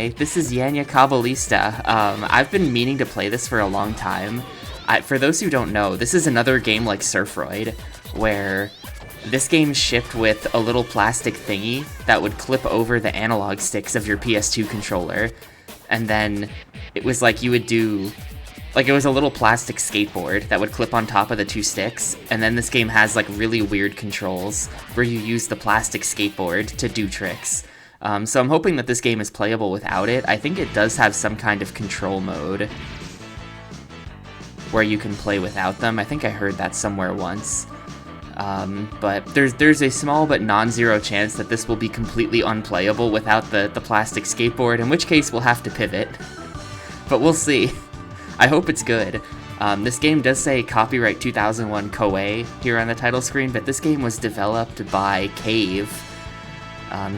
Anyway, this is Yanya Caballista. I've been meaning to play this for a long time. For those who don't know, this is another game like Surfroid, where this game shipped with a little plastic thingy that would clip over the analog sticks of your PS2 controller, and then it was like you would do... Like, it was a little plastic skateboard that would clip on top of the two sticks, and then this game has, like, really weird controls where you use the plastic skateboard to do tricks. So I'm hoping that this game is playable without it. I think it does have some kind of control mode where you can play without them. I think I heard that somewhere once. But there's a small but non-zero chance that this will be completely unplayable without the plastic skateboard, in which case we'll have to pivot. But we'll see. I hope it's good. This game does say copyright 2001 Koei here on the title screen, but this game was developed by Cave.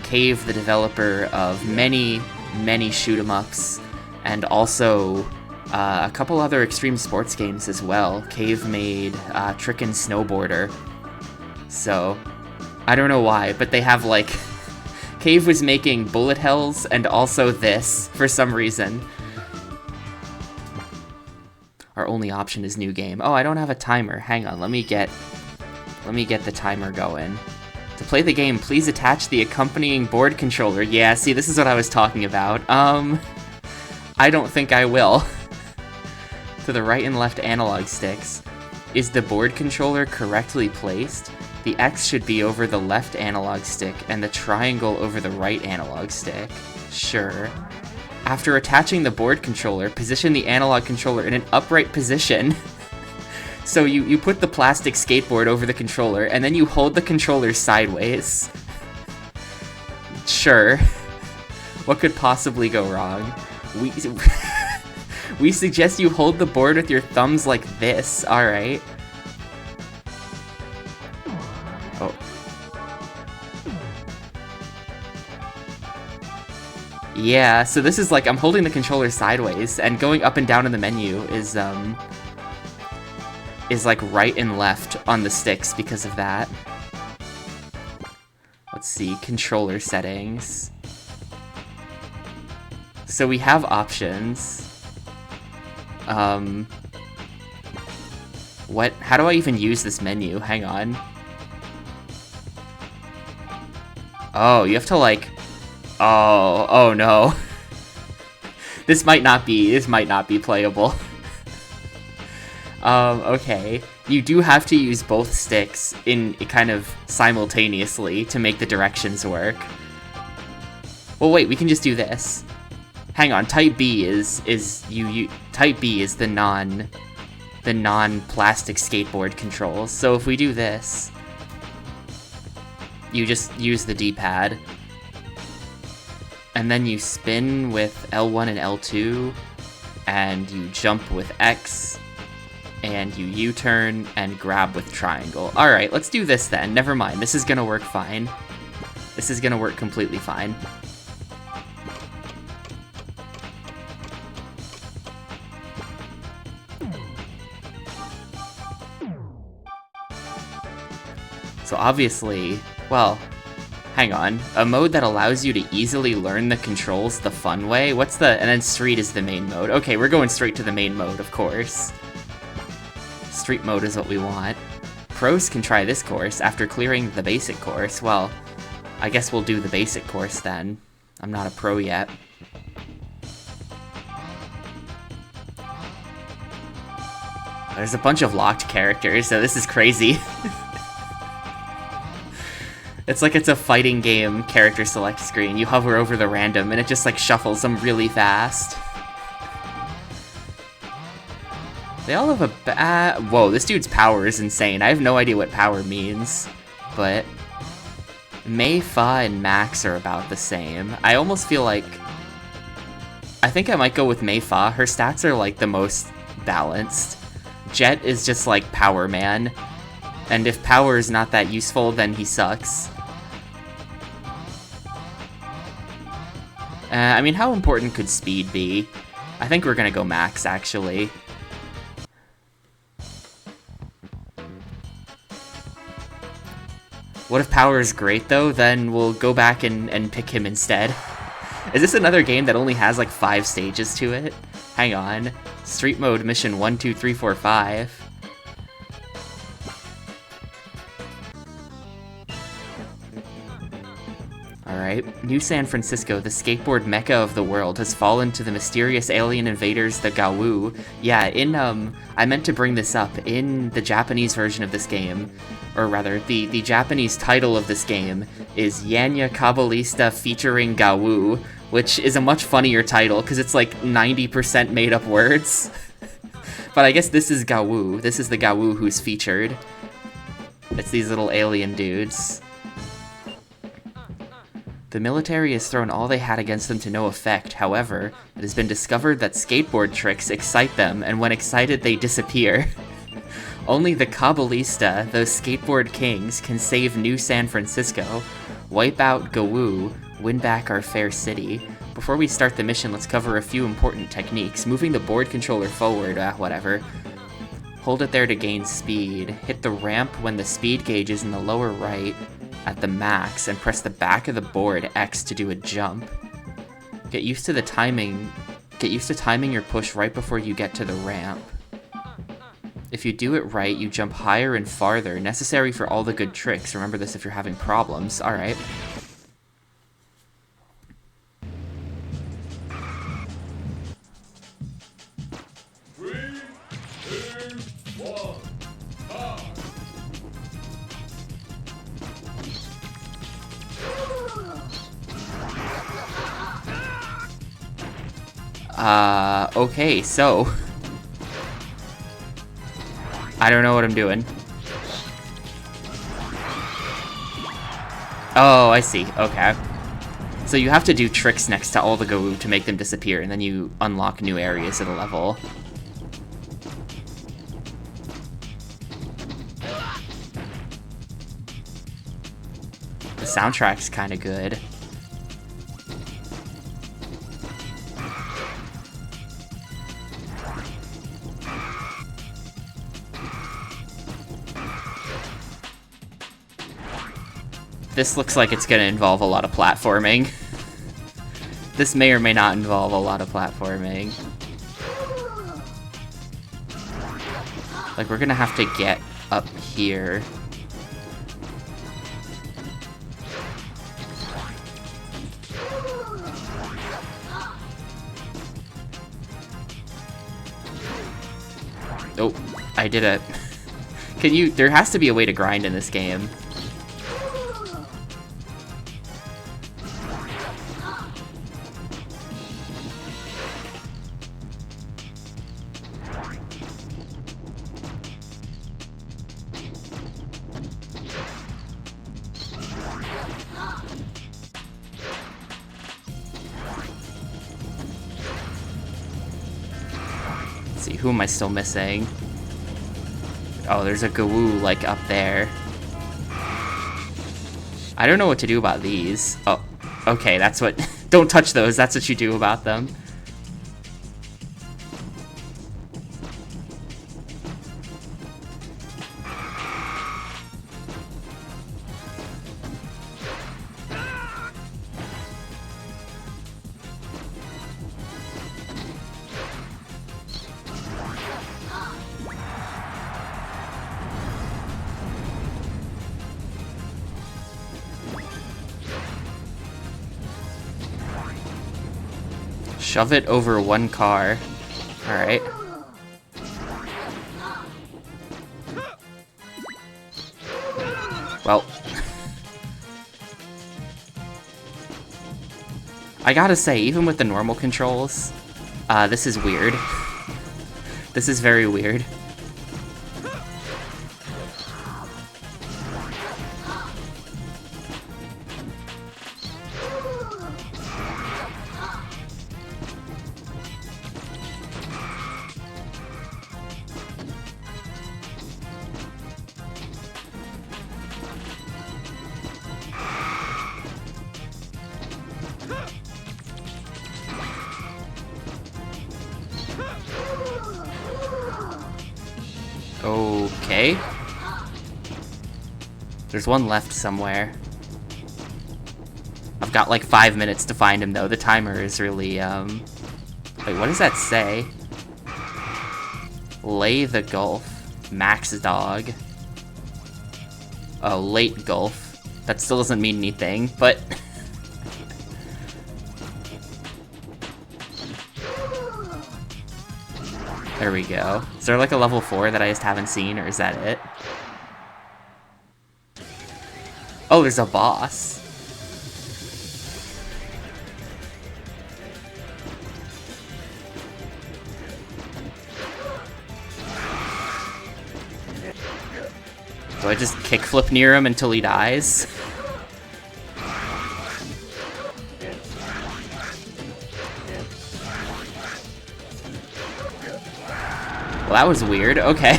Cave, the developer of many shoot-em-ups, and also a couple other extreme sports games as well. Cave made Trickin' Snowboarder. So, I don't know why, but they have, like... Cave was making bullet hells and also this, for some reason. Our only option is new game. Oh, I don't have a timer. Hang on, let me get the timer going. To play the game, please attach the accompanying board controller. Yeah, see, this is what I was talking about. I don't think I will. To the right and left analog sticks. Is the board controller correctly placed? The X should be over the left analog stick and the triangle over the right analog stick. Sure. After attaching the board controller, position the analog controller in an upright position. So you put the plastic skateboard over the controller, and then you hold the controller sideways. Sure. What could possibly go wrong? We suggest you hold the board with your thumbs like this, alright? Oh. Yeah, so this is like, I'm holding the controller sideways, and going up and down in the menu is like right and left on the sticks because of that. Let's see, controller settings. So we have options. How do I even use this menu? Hang on. Oh, you have to like... Oh no. This might not be playable. Okay. You do have to use both sticks in kind of simultaneously to make the directions work. Well, wait, we can just do this. Hang on, type B is type B is the non-plastic skateboard controls. So if we do this, you just use the D-pad. And then you spin with L1 and L2, and you jump with X, and you U-turn and grab with triangle. Alright, let's do this then. Never mind, this is gonna work fine. This is gonna work completely fine. So obviously, well... Hang on, a mode that allows you to easily learn the controls the fun way? What's the... And then Street is the main mode. Okay, we're going straight to the main mode, of course. Street mode is what we want. Pros can try this course after clearing the basic course. Well, I guess we'll do the basic course then. I'm not a pro yet. There's a bunch of locked characters, so this is crazy. It's like it's a fighting game character select screen. You hover over the random and it just like shuffles them really fast. They all have a whoa, this dude's power is insane. I have no idea what power means, but Mei, Fa, and Max are about the same. I almost feel like... I think I might go with Mei Fa. Her stats are like the most balanced. Jet is just like Power Man. And if power is not that useful, then he sucks. I mean, how important could speed be? I think we're gonna go Max, actually. What if power is great, though? Then we'll go back and pick him instead. Is this another game that only has like 5 stages to it? Hang on. Street mode mission 1, 2, 3, 4, 5. Alright. New San Francisco, the skateboard mecca of the world, has fallen to the mysterious alien invaders, the Gawu. Yeah, I meant to bring this up. In the Japanese version of this game, or rather, the Japanese title of this game is Yanya Caballista featuring Gawu, which is a much funnier title, because it's like 90% made-up words. But I guess this is Gawu. This is the Gawu who's featured. It's these little alien dudes. The military has thrown all they had against them to no effect. However, it has been discovered that skateboard tricks excite them, and when excited, they disappear. Only the Caballista, those skateboard kings, can save New San Francisco, wipe out Gawu, win back our fair city. Before we start the mission, let's cover a few important techniques. Moving the board controller forward, whatever. Hold it there to gain speed. Hit the ramp when the speed gauge is in the lower right at the max, and press the back of the board X to do a jump. Get used to timing your push right before you get to the ramp. If you do it right, you jump higher and farther, necessary for all the good tricks. Remember this if you're having problems. Alright. Okay, so I don't know what I'm doing. Oh, I see. Okay. So you have to do tricks next to all the Gawu to make them disappear, and then you unlock new areas of the level. The soundtrack's kind of good. This looks like it's gonna involve a lot of platforming. This may or may not involve a lot of platforming. Like, we're gonna have to get up here. Oh, I did it. There has to be a way to grind in this game. See, who am I still missing? Oh, there's a Gawu, like, up there. I don't know what to do about these. Oh, okay, that's what... Don't touch those, that's what you do about them. Shove it over one car. Alright. Well. I gotta say, even with the normal controls, this is weird. This is very weird. Okay. There's one left somewhere. I've got like 5 minutes to find him, though. The timer is really, Wait, what does that say? Lay the Gulf. Max Dog. Oh, late Gulf. That still doesn't mean anything, but... There we go. Is there like a level 4 that I just haven't seen, or is that it? Oh, there's a boss. Do I just kickflip near him until he dies? Well, that was weird. Okay.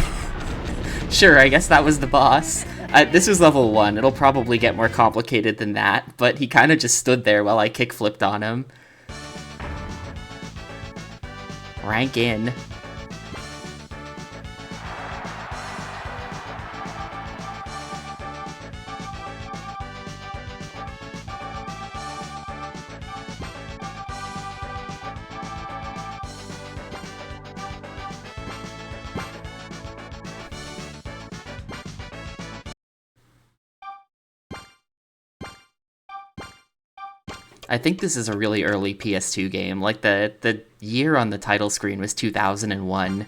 Sure, I guess that was the boss. This was level 1. It'll probably get more complicated than that, but he kind of just stood there while I kickflipped on him. Rank in. I think this is a really early PS2 game. Like, the year on the title screen was 2001.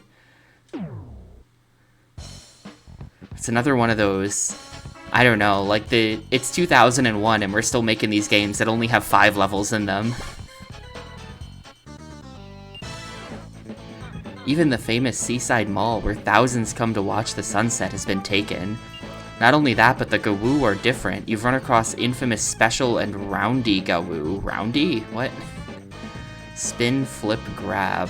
It's another one of those, I don't know, like it's 2001 and we're still making these games that only have 5 levels in them. Even the famous Seaside Mall, where thousands come to watch the sunset, has been taken. Not only that, but the Gawoo are different. You've run across infamous Special and Roundy Gawoo. Roundy? What? Spin, flip, grab.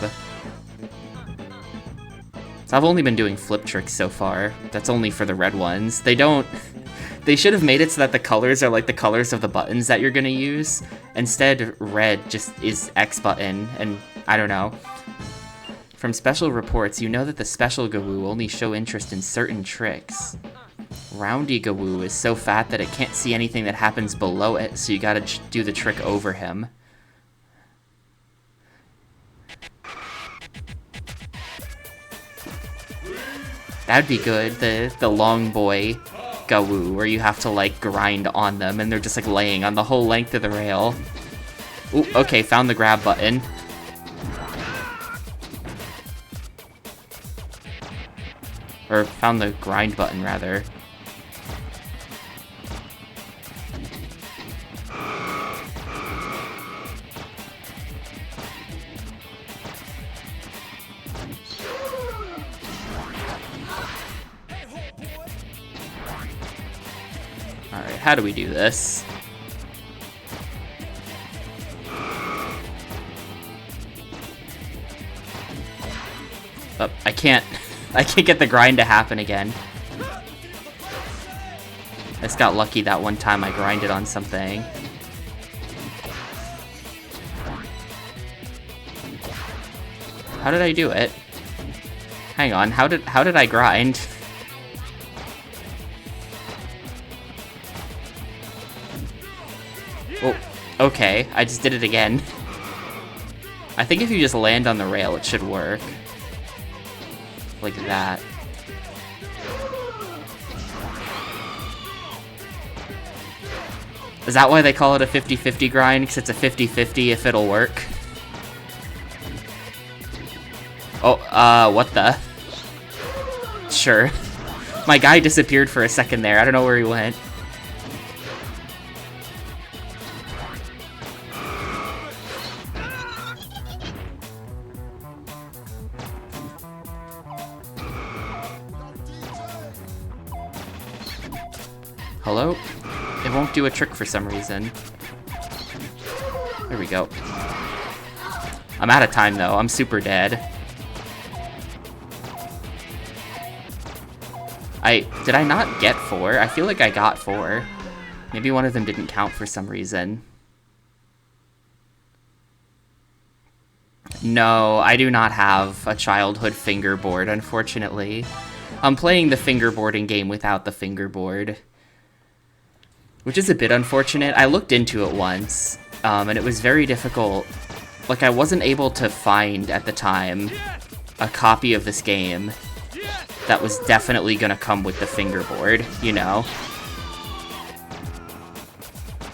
So I've only been doing flip tricks so far. That's only for the red ones. They should have made it so that the colors are like the colors of the buttons that you're gonna use. Instead, red just is X button, and I don't know. From special reports, you know that the Special Gawoo only show interest in certain tricks. Roundy Gawoo is so fat that it can't see anything that happens below it, so you gotta do the trick over him. That'd be good, the long boy Gawoo, where you have to like grind on them and they're just like laying on the whole length of the rail. Ooh, okay, found the grab button. Or found the grind button, rather. Alright, how do we do this? Oh, I can't get the grind to happen again. I just got lucky that one time I grinded on something. How did I do it? Hang on, how did I grind? Oh, okay, I just did it again. I think if you just land on the rail, it should work. Like that. Is that why they call it a 50-50 grind? Because it's a 50-50 if it'll work? Oh, what the? Sure. My guy disappeared for a second there. I don't know where he went. Hello? It won't do a trick for some reason. There we go. I'm out of time though. I'm super dead. Did I not get 4? I feel like I got 4. Maybe one of them didn't count for some reason. No, I do not have a childhood fingerboard, unfortunately. I'm playing the fingerboarding game without the fingerboard. which is a bit unfortunate. I looked into it once, and it was very difficult. Like, I wasn't able to find, at the time, a copy of this game that was definitely gonna come with the fingerboard, you know?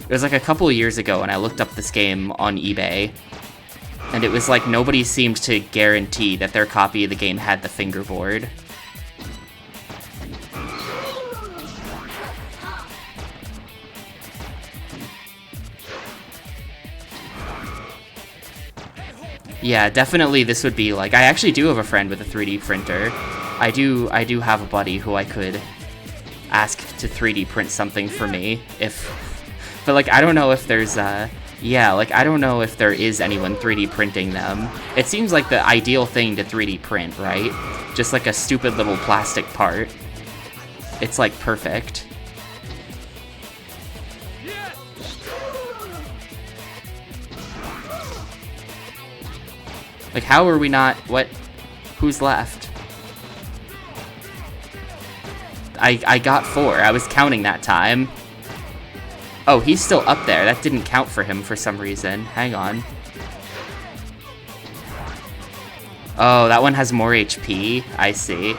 It was like a couple of years ago, and I looked up this game on eBay, and it was like nobody seemed to guarantee that their copy of the game had the fingerboard. Yeah, definitely this would be like, I actually do have a friend with a 3D printer. I do have a buddy who I could ask to 3D print something for me but like, I don't know if there's yeah, like, I don't know if there is anyone 3D printing them. It seems like the ideal thing to 3D print, right? Just like a stupid little plastic part. It's like perfect. Like, how are we not... What? Who's left? I got 4. I was counting that time. Oh, he's still up there. That didn't count for him for some reason. Hang on. Oh, that one has more HP. I see.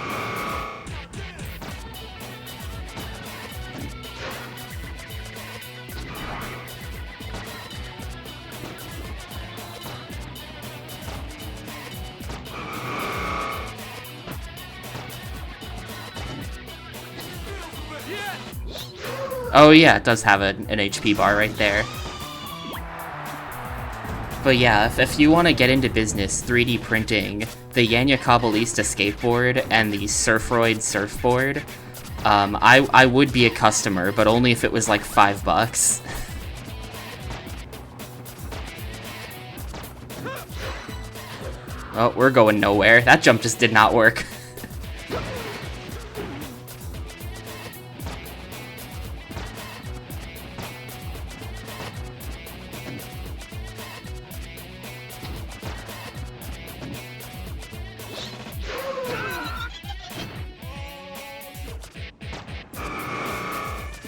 Oh yeah, it does have an HP bar right there. But yeah, if you want to get into business 3D printing the Yanya Caballista skateboard and the Surfroid surfboard, I would be a customer, but only if it was like $5. Oh, we're going nowhere. That jump just did not work.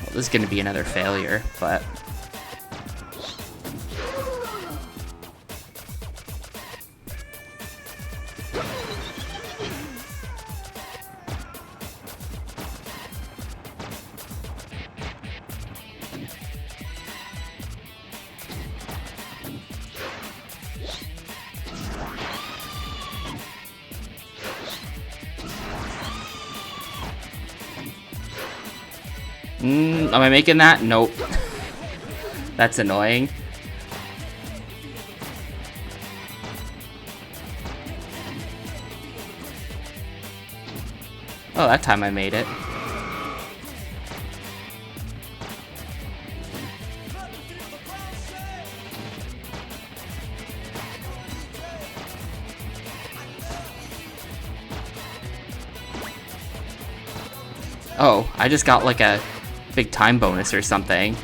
This is going to be another failure, but... Am I making that? Nope. That's annoying. Oh, that time I made it. Oh, I just got like a big time bonus or something.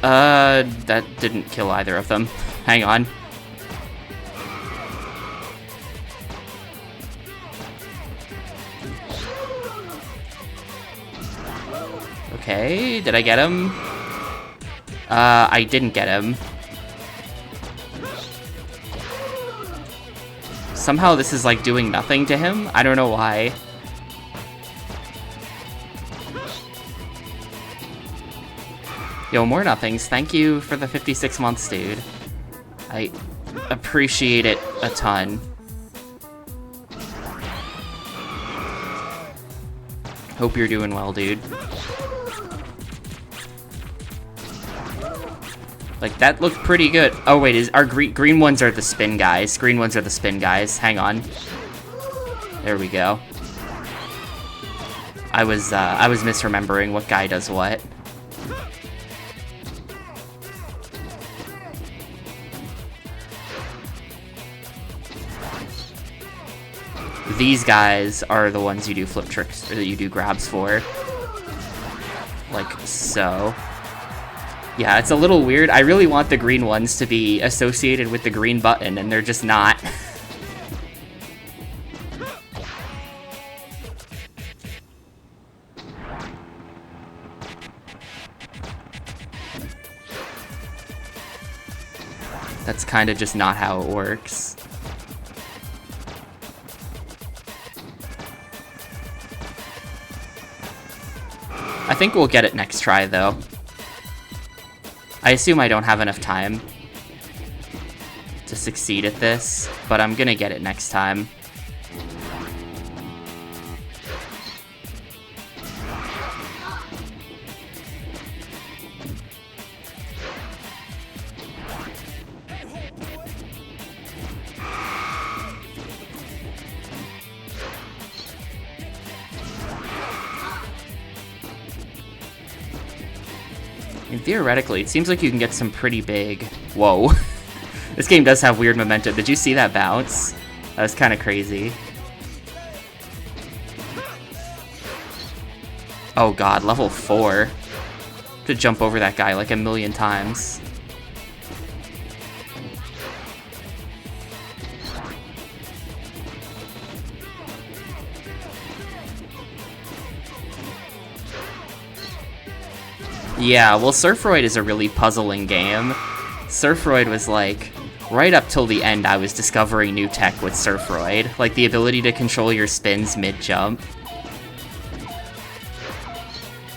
That didn't kill either of them. Hang on. Okay, did I get him? I didn't get him. Somehow this is like doing nothing to him. I don't know why. Yo, more nothings. Thank you for the 56 months, dude. I appreciate it a ton. Hope you're doing well, dude. Like, that looked pretty good. Oh, wait, is our green ones are the spin guys. Green ones are the spin guys. Hang on. There we go. I was misremembering what guy does what. These guys are the ones you do flip tricks, or that you do grabs for. Like so. Yeah, it's a little weird. I really want the green ones to be associated with the green button, and they're just not. That's kind of just not how it works. I think we'll get it next try, though. I assume I don't have enough time to succeed at this, but I'm gonna get it next time. And theoretically, it seems like you can get some pretty big... Whoa. This game does have weird momentum. Did you see that bounce? That was kind of crazy. Oh god, level 4. Could jump over that guy like a million times. Yeah, well, Surfroid is a really puzzling game. Surfroid was like, right up till the end I was discovering new tech with Surfroid, like the ability to control your spins mid-jump.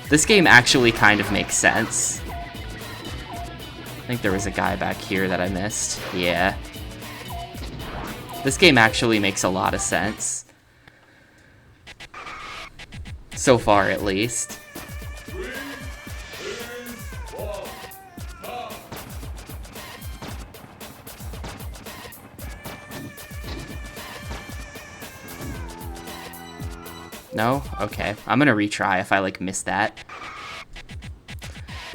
This game actually kind of makes sense. I think there was a guy back here that I missed. Yeah. This game actually makes a lot of sense. So far, at least. No? Okay. I'm gonna retry if I, like, miss that.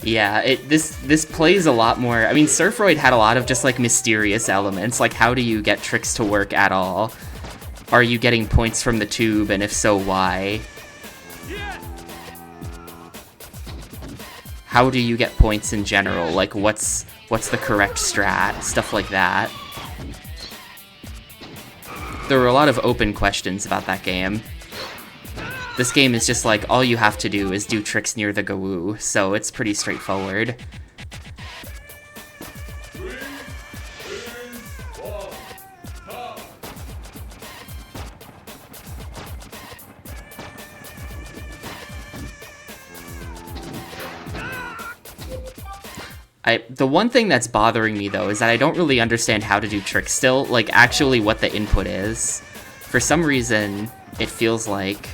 Yeah, this plays a lot more... I mean, Surfroid had a lot of just, like, mysterious elements. Like, how do you get tricks to work at all? Are you getting points from the tube, and if so, why? How do you get points in general? Like, what's the correct strat? Stuff like that. There were a lot of open questions about that game. This game is just like, all you have to do is do tricks near the Gawoo, so it's pretty straightforward. The one thing that's bothering me, though, is that I don't really understand how to do tricks still, like, actually what the input is. For some reason, it feels like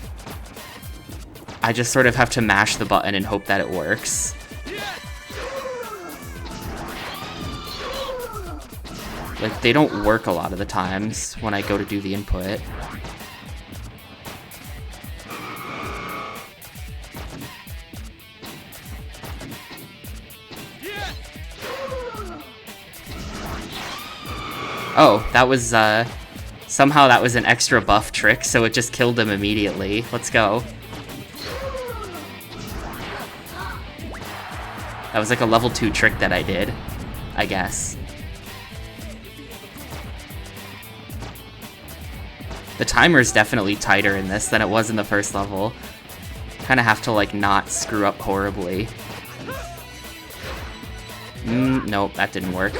I just sort of have to mash the button and hope that it works. Like, they don't work a lot of the times when I go to do the input. Oh, that was, somehow that was an extra buff trick, so it just killed him immediately. Let's go. That was like a level 2 trick that I did, I guess. The timer's definitely tighter in this than it was in the first level. Kind of have to, like, not screw up horribly. Nope, that didn't work.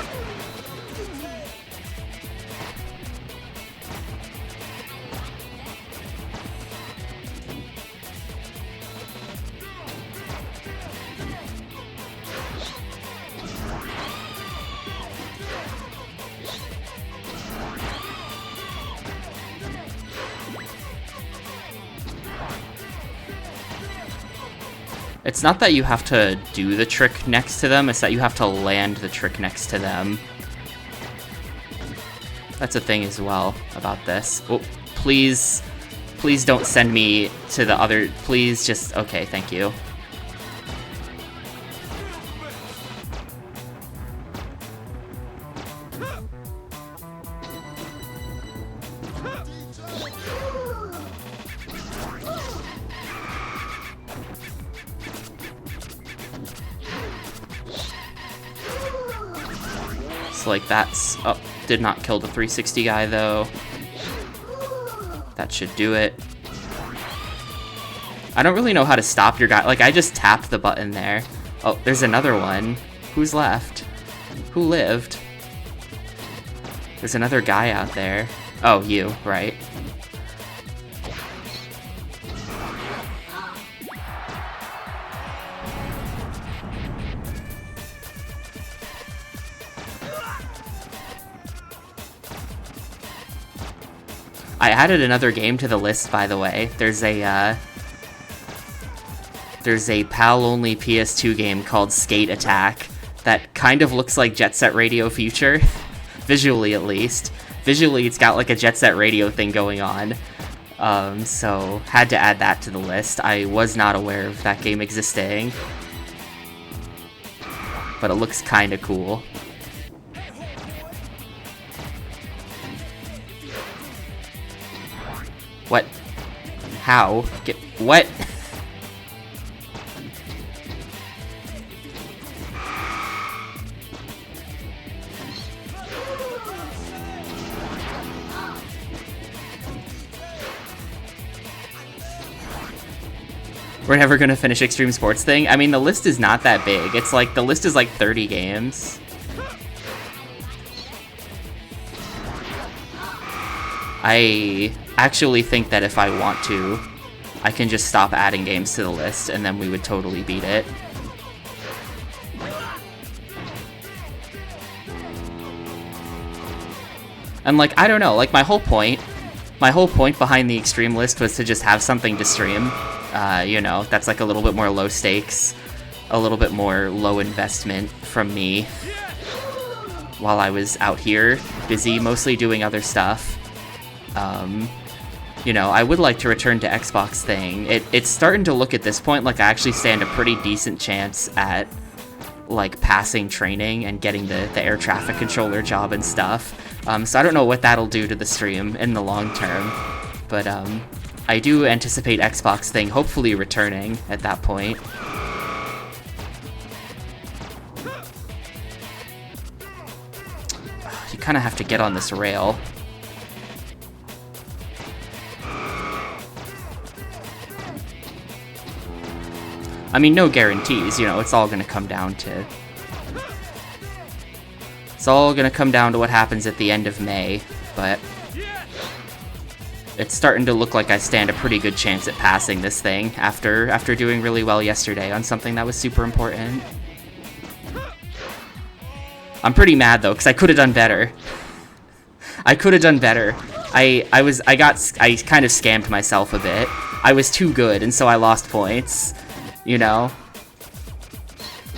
It's not that you have to do the trick next to them, it's that you have to land the trick next to them. That's a thing as well about this. Oh, please don't send me to the other... Please just... Okay, thank you. Like that's... Oh, did not kill the 360 guy, though. That should do it. I don't really know how to stop your guy. Like, I just tapped the button there. Oh, there's another one. Who's left? Who lived? There's another guy out there. Oh, you, right. I added another game to the list, by the way. There's a PAL-only PS2 game called Skate Attack that kind of looks like Jet Set Radio Future, visually at least. Visually, it's got like a Jet Set Radio thing going on, so had to add that to the list. I was not aware of that game existing, but it looks kind of cool. What? How? Get what? We're never gonna finish Xtreme Sports thing? I mean, the list is not that big. It's like, the list is like 30 games. I actually think that if I want to, I can just stop adding games to the list and then we would totally beat it. And like, I don't know, like my whole point behind the Xtreme list was to just have something to stream. You know, that's like a little bit more low stakes, a little bit more low investment from me while I was out here busy mostly doing other stuff. You know, I would like to return to Xbox thing. It's starting to look at this point like I actually stand a pretty decent chance at like passing training and getting the air traffic controller job and stuff. So I don't know what that'll do to the stream in the long term, but I do anticipate Xbox thing hopefully returning at that point. You kind of have to get on this rail. I mean, no guarantees, you know, it's all gonna come down to... It's all gonna come down to what happens at the end of May, but... It's starting to look like I stand a pretty good chance at passing this thing after doing really well yesterday on something that was super important. I'm pretty mad though, because I could have done better. I could have done better. I kind of scammed myself a bit. I was too good, and so I lost points. You know?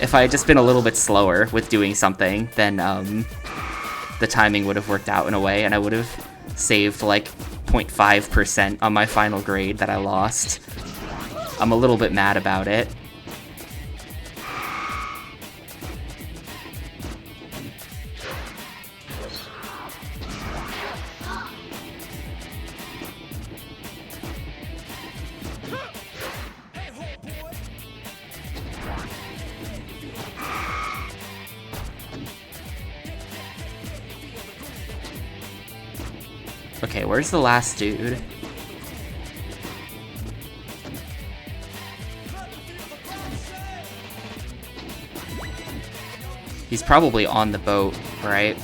If I had just been a little bit slower with doing something, then the timing would have worked out in a way, and I would have saved like 0.5% on my final grade that I lost. I'm a little bit mad about it. Okay, where's the last dude? He's probably on the boat, right?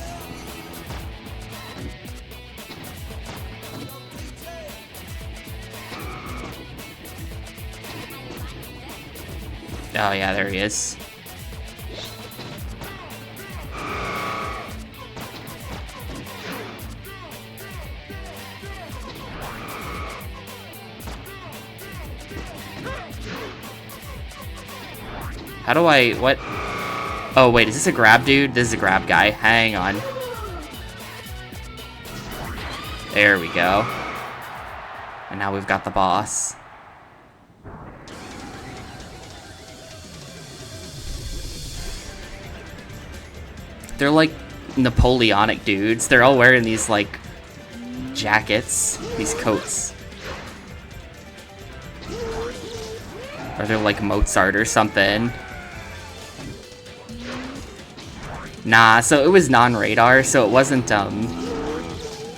Oh yeah, there he is. How do I, what? Oh wait, is this a grab dude? This is a grab guy. Hang on. There we go. And now we've got the boss. They're like Napoleonic dudes. They're all wearing these like jackets, these coats. Or they're like Mozart or something. Nah, so it was non-radar, so it wasn't,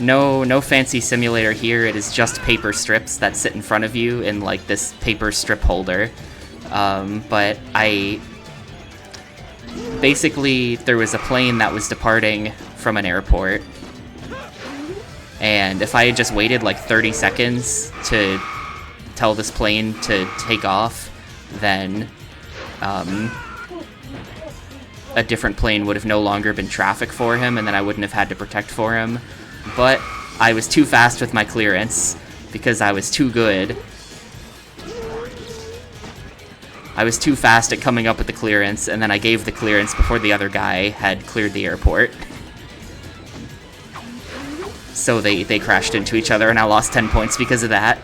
no fancy simulator here. It is just paper strips that sit in front of you in, like, this paper strip holder. But basically, there was a plane that was departing from an airport, And if I had just waited like 30 seconds to tell this plane to take off, then a different plane would have no longer been traffic for him, and then I wouldn't have had to protect for him. But I was too fast with my clearance because I was too good. I was too fast at coming up with the clearance, and then I gave the clearance before the other guy had cleared the airport. So they crashed into each other, and I lost 10 points because of that.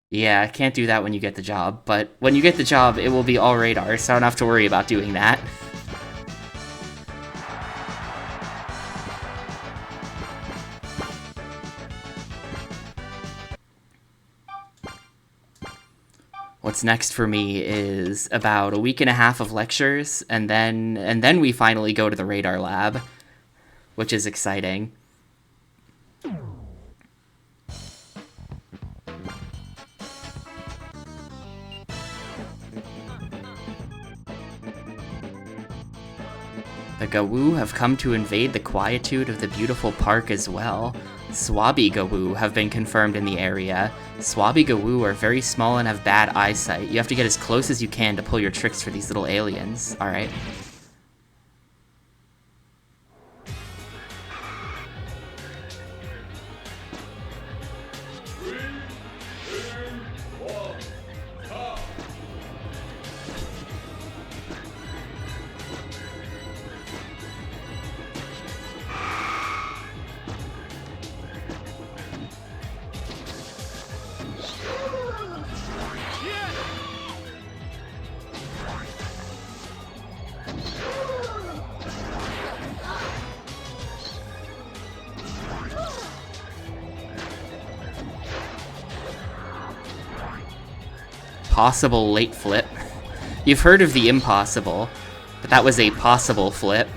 Yeah, I can't do that when you get the job, but when you get the job, it will be all radar, so I don't have to worry about doing that. What's next for me is about a week and a half of lectures, and then we finally go to the radar lab, which is exciting. The Gawoo have come to invade the quietude of the beautiful park as well. Swabi Gawoo have been confirmed in the area. Swabi Gawoo are very small and have bad eyesight. You have to get as close as you can to pull your tricks for these little aliens. Alright. Possible late flip. You've heard of the impossible, but that was a possible flip.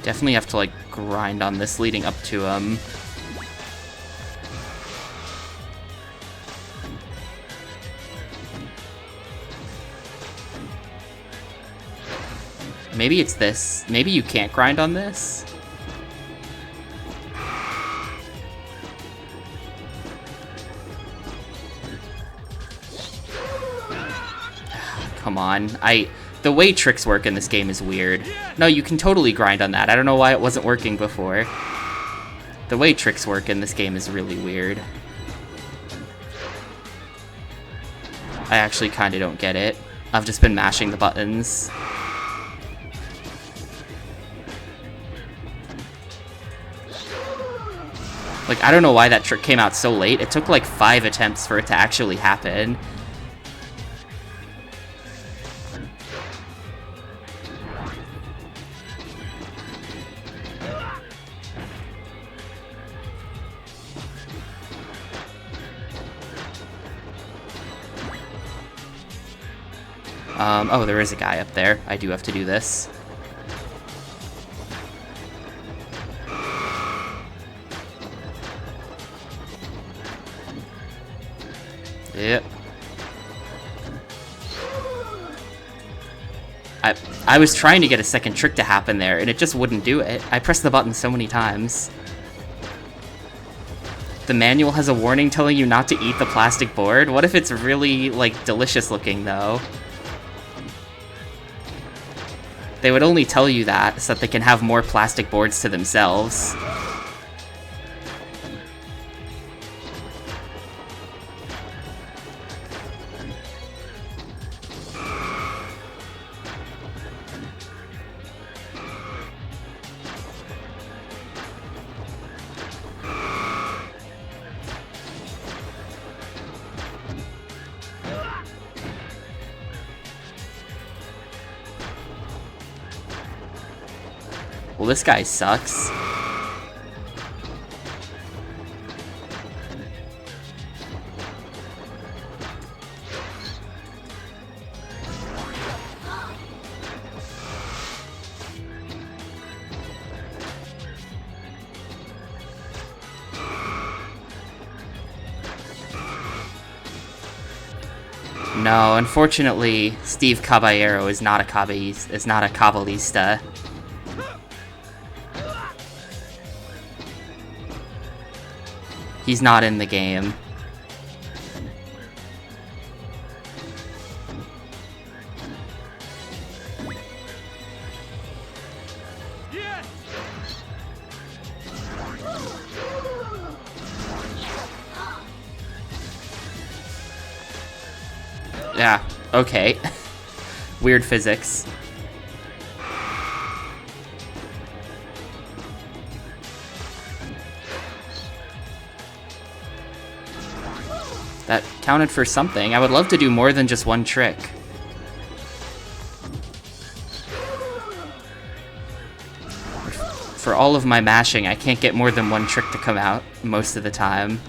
Definitely have to, like, grind on this leading up to him. Maybe it's this. Maybe you can't grind on this? Come on. The way tricks work in this game is weird. No, you can totally grind on that. I don't know why it wasn't working before. The way tricks work in this game is really weird. I actually kind of don't get it. I've just been mashing the buttons. Like, I don't know why that trick came out so late. It took like 5 attempts for it to actually happen. Oh, there is a guy up there. I do have to do this. Yep. I was trying to get a second trick to happen there, and it just wouldn't do it. I pressed the button so many times. The manual has a warning telling you not to eat the plastic board? What if it's really, like, delicious looking, though? They would only tell you that so that they can have more plastic boards to themselves. Well, this guy sucks. No, unfortunately, Steve Caballero is not a Caballista. He's not in the game. Yeah, okay. Weird physics. That counted for something. I would love to do more than just one trick. For all of my mashing, I can't get more than one trick to come out most of the time.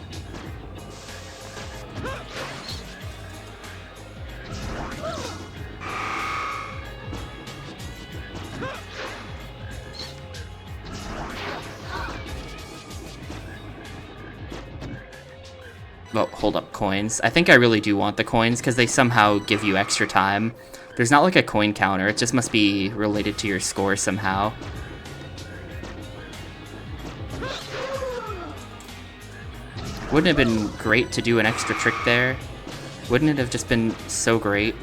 Well, hold up, coins. I think I really do want the coins because they somehow give you extra time. There's not like a coin counter, it just must be related to your score somehow. Wouldn't it have been great to do an extra trick there? Wouldn't it have just been so great?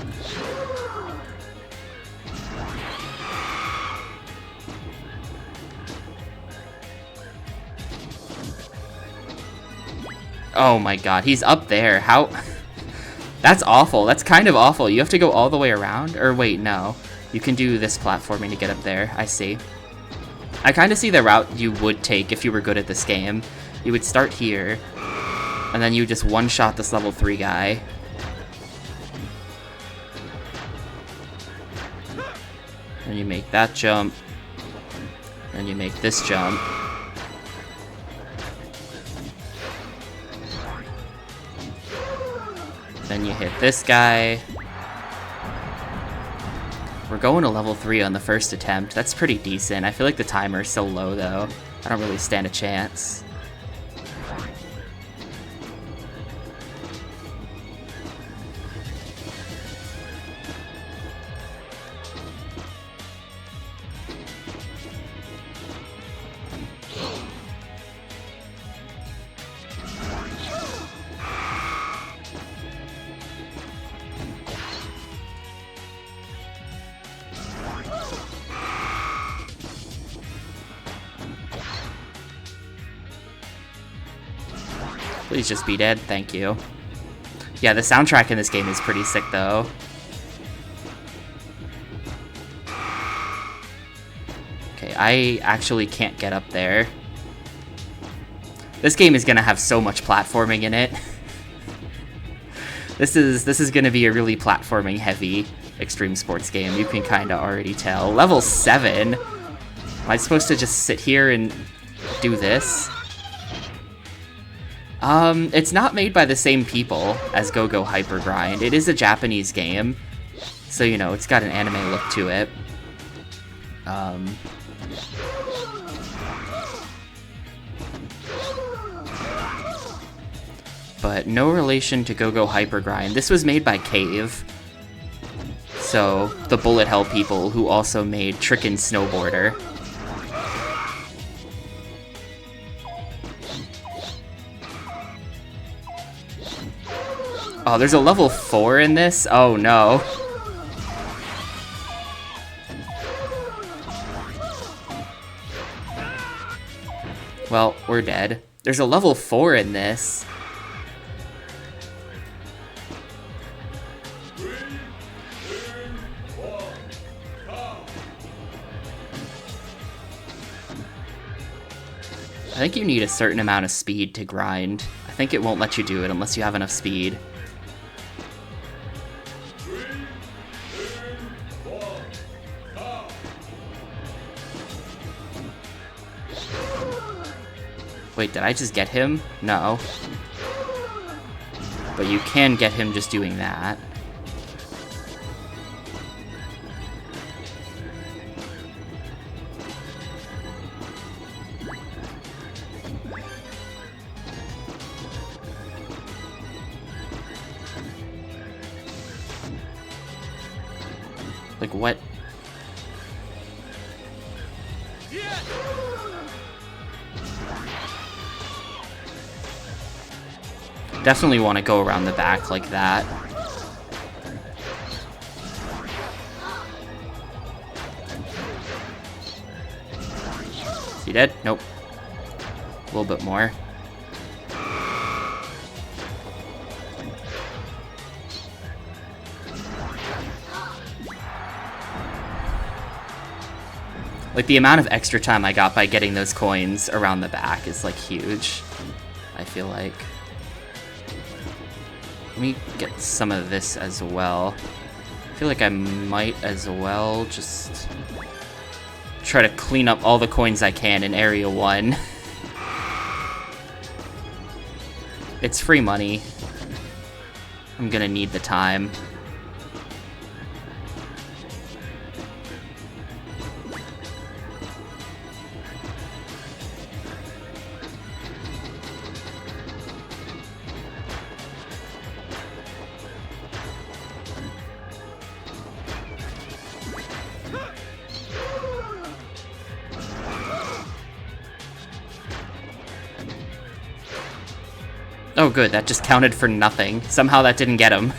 Oh my god, he's up there. How? That's awful. That's kind of awful. You have to go all the way around? Or wait, no. You can do this platforming to get up there. I see. I kind of see the route you would take if you were good at this game. You would start here, and then you just one-shot this level 3 guy. And you make that jump. And you make this jump. Then you hit this guy. We're going to level 3 on the first attempt. That's pretty decent. I feel like the timer is so low, though. I don't really stand a chance. Please just be dead, thank you. Yeah, the soundtrack in this game is pretty sick, though. Okay, I actually can't get up there. This game is gonna have so much platforming in it. This is gonna be a really platforming heavy extreme sports game. You can kinda already tell. Level 7? Am I supposed to just sit here and do this? It's not made by the same people as Go-Go Hyper Grind. It is a Japanese game, so, you know, it's got an anime look to it. But no relation to Go-Go Hyper Grind. This was made by Cave, so the bullet hell people who also made Trickin' Snowboarder. Oh, there's a level 4 in this? Oh no. Well, we're dead. There's a level 4 in this. I think you need a certain amount of speed to grind. I think it won't let you do it unless you have enough speed. Wait, did I just get him? No. But you can get him just doing that. Like, what? Definitely want to go around the back like that. Is he dead? Nope. A little bit more. Like, the amount of extra time I got by getting those coins around the back is, like, huge, I feel like. Let me get some of this as well. I feel like I might as well just try to clean up all the coins I can in Area 1. It's free money. I'm gonna need the time. Oh good, that just counted for nothing. Somehow that didn't get him.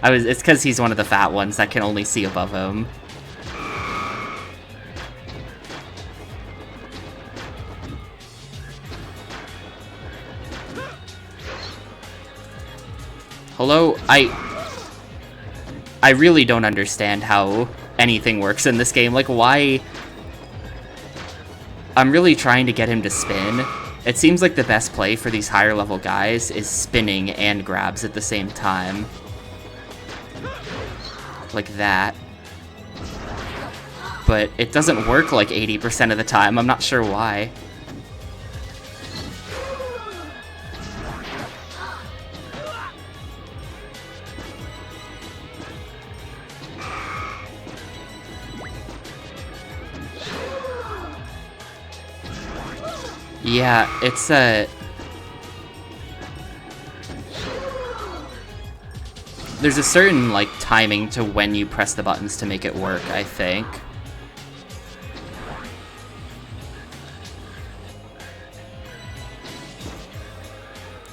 It's because he's one of the fat ones that can only see above him. Hello? I really don't understand how anything works in this game. Like, why? I'm really trying to get him to spin. It seems like the best play for these higher level guys is spinning and grabs at the same time. Like that. But it doesn't work like 80% of the time. I'm not sure why. Yeah, it's there's a certain, like, timing to when you press the buttons to make it work, I think.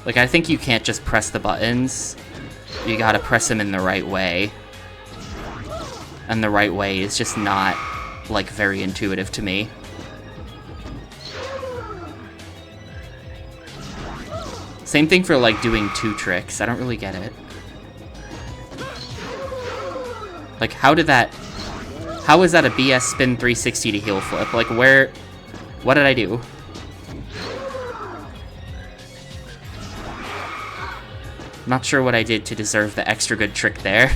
Like, I think you can't just press the buttons. You gotta press them in the right way. And the right way is just not, like, very intuitive to me. Same thing for, like, doing two tricks. I don't really get it. Like, how is that a BS spin 360 to heel flip? Like, what did I do? I'm not sure what I did to deserve the extra good trick there.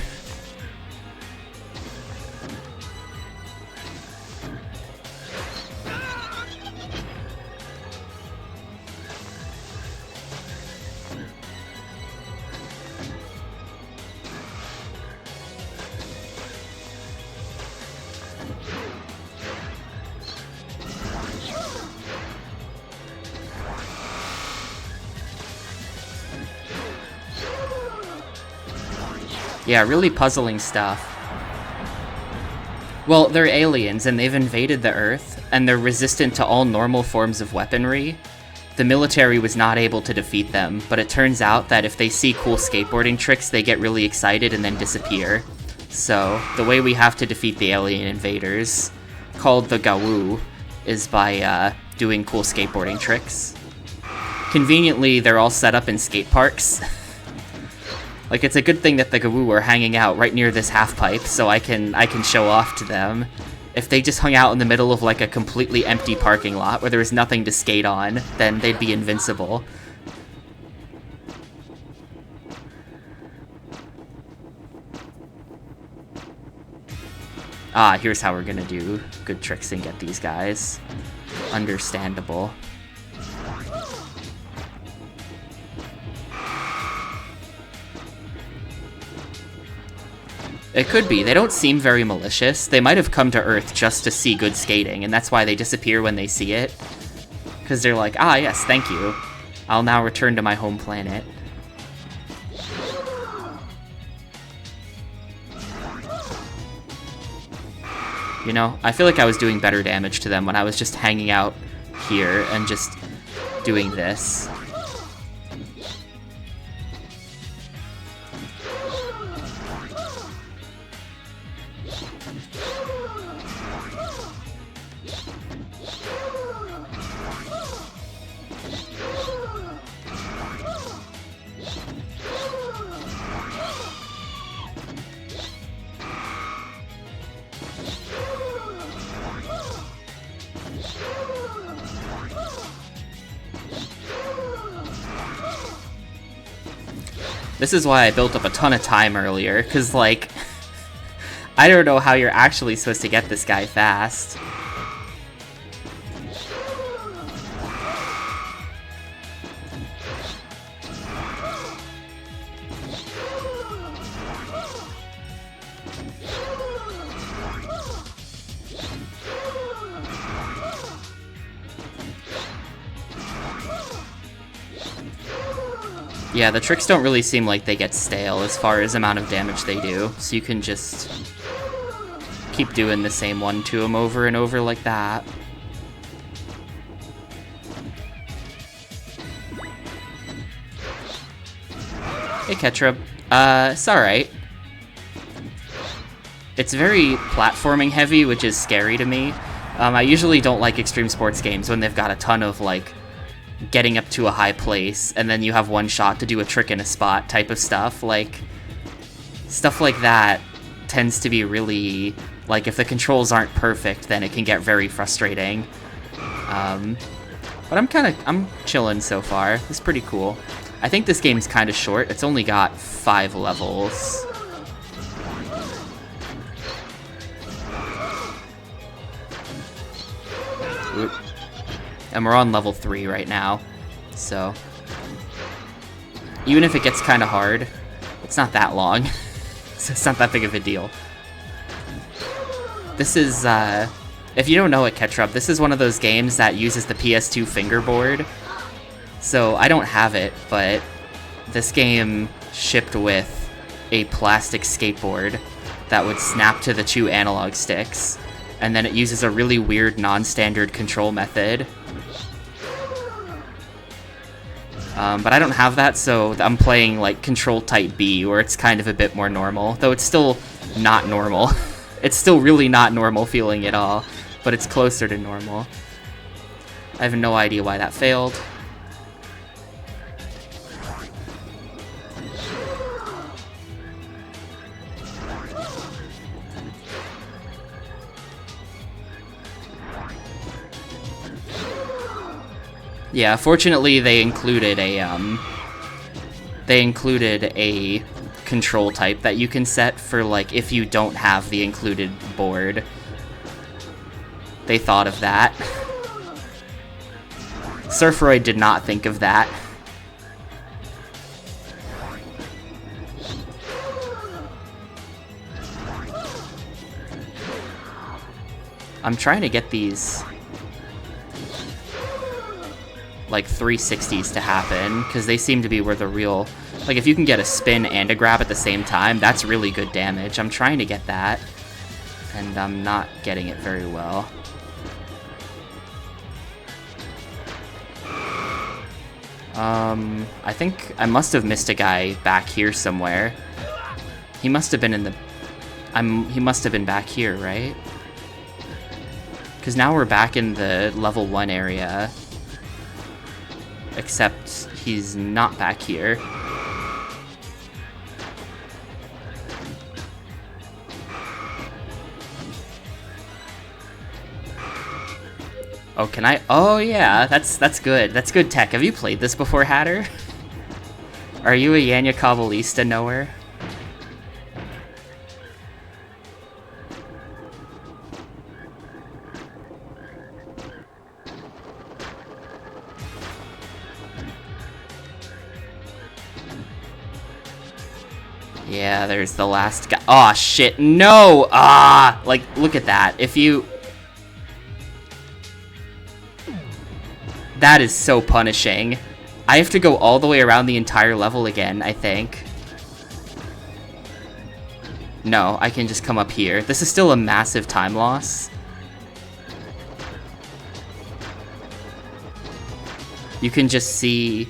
Yeah, really puzzling stuff. Well, they're aliens, and they've invaded the Earth, and they're resistant to all normal forms of weaponry. The military was not able to defeat them, but it turns out that if they see cool skateboarding tricks, they get really excited and then disappear. So, the way we have to defeat the alien invaders, called the Gawu, is by doing cool skateboarding tricks. Conveniently, they're all set up in skate parks. Like, it's a good thing that the Gawu are hanging out right near this half-pipe, so I can show off to them. If they just hung out in the middle of, like, a completely empty parking lot where there was nothing to skate on, then they'd be invincible. Ah, here's how we're gonna do good tricks and get these guys. Understandable. It could be. They don't seem very malicious. They might have come to Earth just to see good skating, and that's why they disappear when they see it. Because they're like, ah, yes, thank you. I'll now return to my home planet. You know, I feel like I was doing better damage to them when I was just hanging out here and just doing this. This is why I built up a ton of time earlier, because, like, I don't know how you're actually supposed to get this guy fast. Yeah, the tricks don't really seem like they get stale as far as amount of damage they do, so you can just keep doing the same one to them over and over like that. Hey, Ketra. It's alright. It's very platforming heavy, which is scary to me. I usually don't like extreme sports games when they've got a ton of, like, getting up to a high place, and then you have one shot to do a trick in a spot type of stuff. Like, stuff like that tends to be really, like, if the controls aren't perfect, then it can get very frustrating. But I'm chilling so far. It's pretty cool. I think this game's kind of short. It's only got 5 levels. Oop. And we're on level 3 right now, so even if it gets kind of hard, it's not that long, so it's not that big of a deal. This is, if you don't know it, Ketchup, this is one of those games that uses the PS2 fingerboard, so I don't have it, but this game shipped with a plastic skateboard that would snap to the 2 analog sticks, and then it uses a really weird non-standard control method. But I don't have that, so I'm playing, like, Control Type B, where it's kind of a bit more normal, though it's still not normal. It's still really not normal feeling at all, but it's closer to normal. I have no idea why that failed. Yeah, fortunately they included a control type that you can set for, like, if you don't have the included board. They thought of that. Surfroid did not think of that. I'm trying to get these, like, 360s to happen, because they seem to be where the real, like, if you can get a spin and a grab at the same time, that's really good damage. I'm trying to get that, and I'm not getting it very well. I think I must have missed a guy back here somewhere. He must have been in the, he must have been back here, right? Because now we're back in the level 1 area. Except he's not back here. Oh, can I? Oh, yeah, that's good. That's good tech. Have you played this before, Hatter? Are you a Yanya Caballista knower? Yeah, there's the last guy. Aw, shit, no! Ah! Like, look at that. If you... That is so punishing. I have to go all the way around the entire level again, I think. No, I can just come up here. This is still a massive time loss. You can just see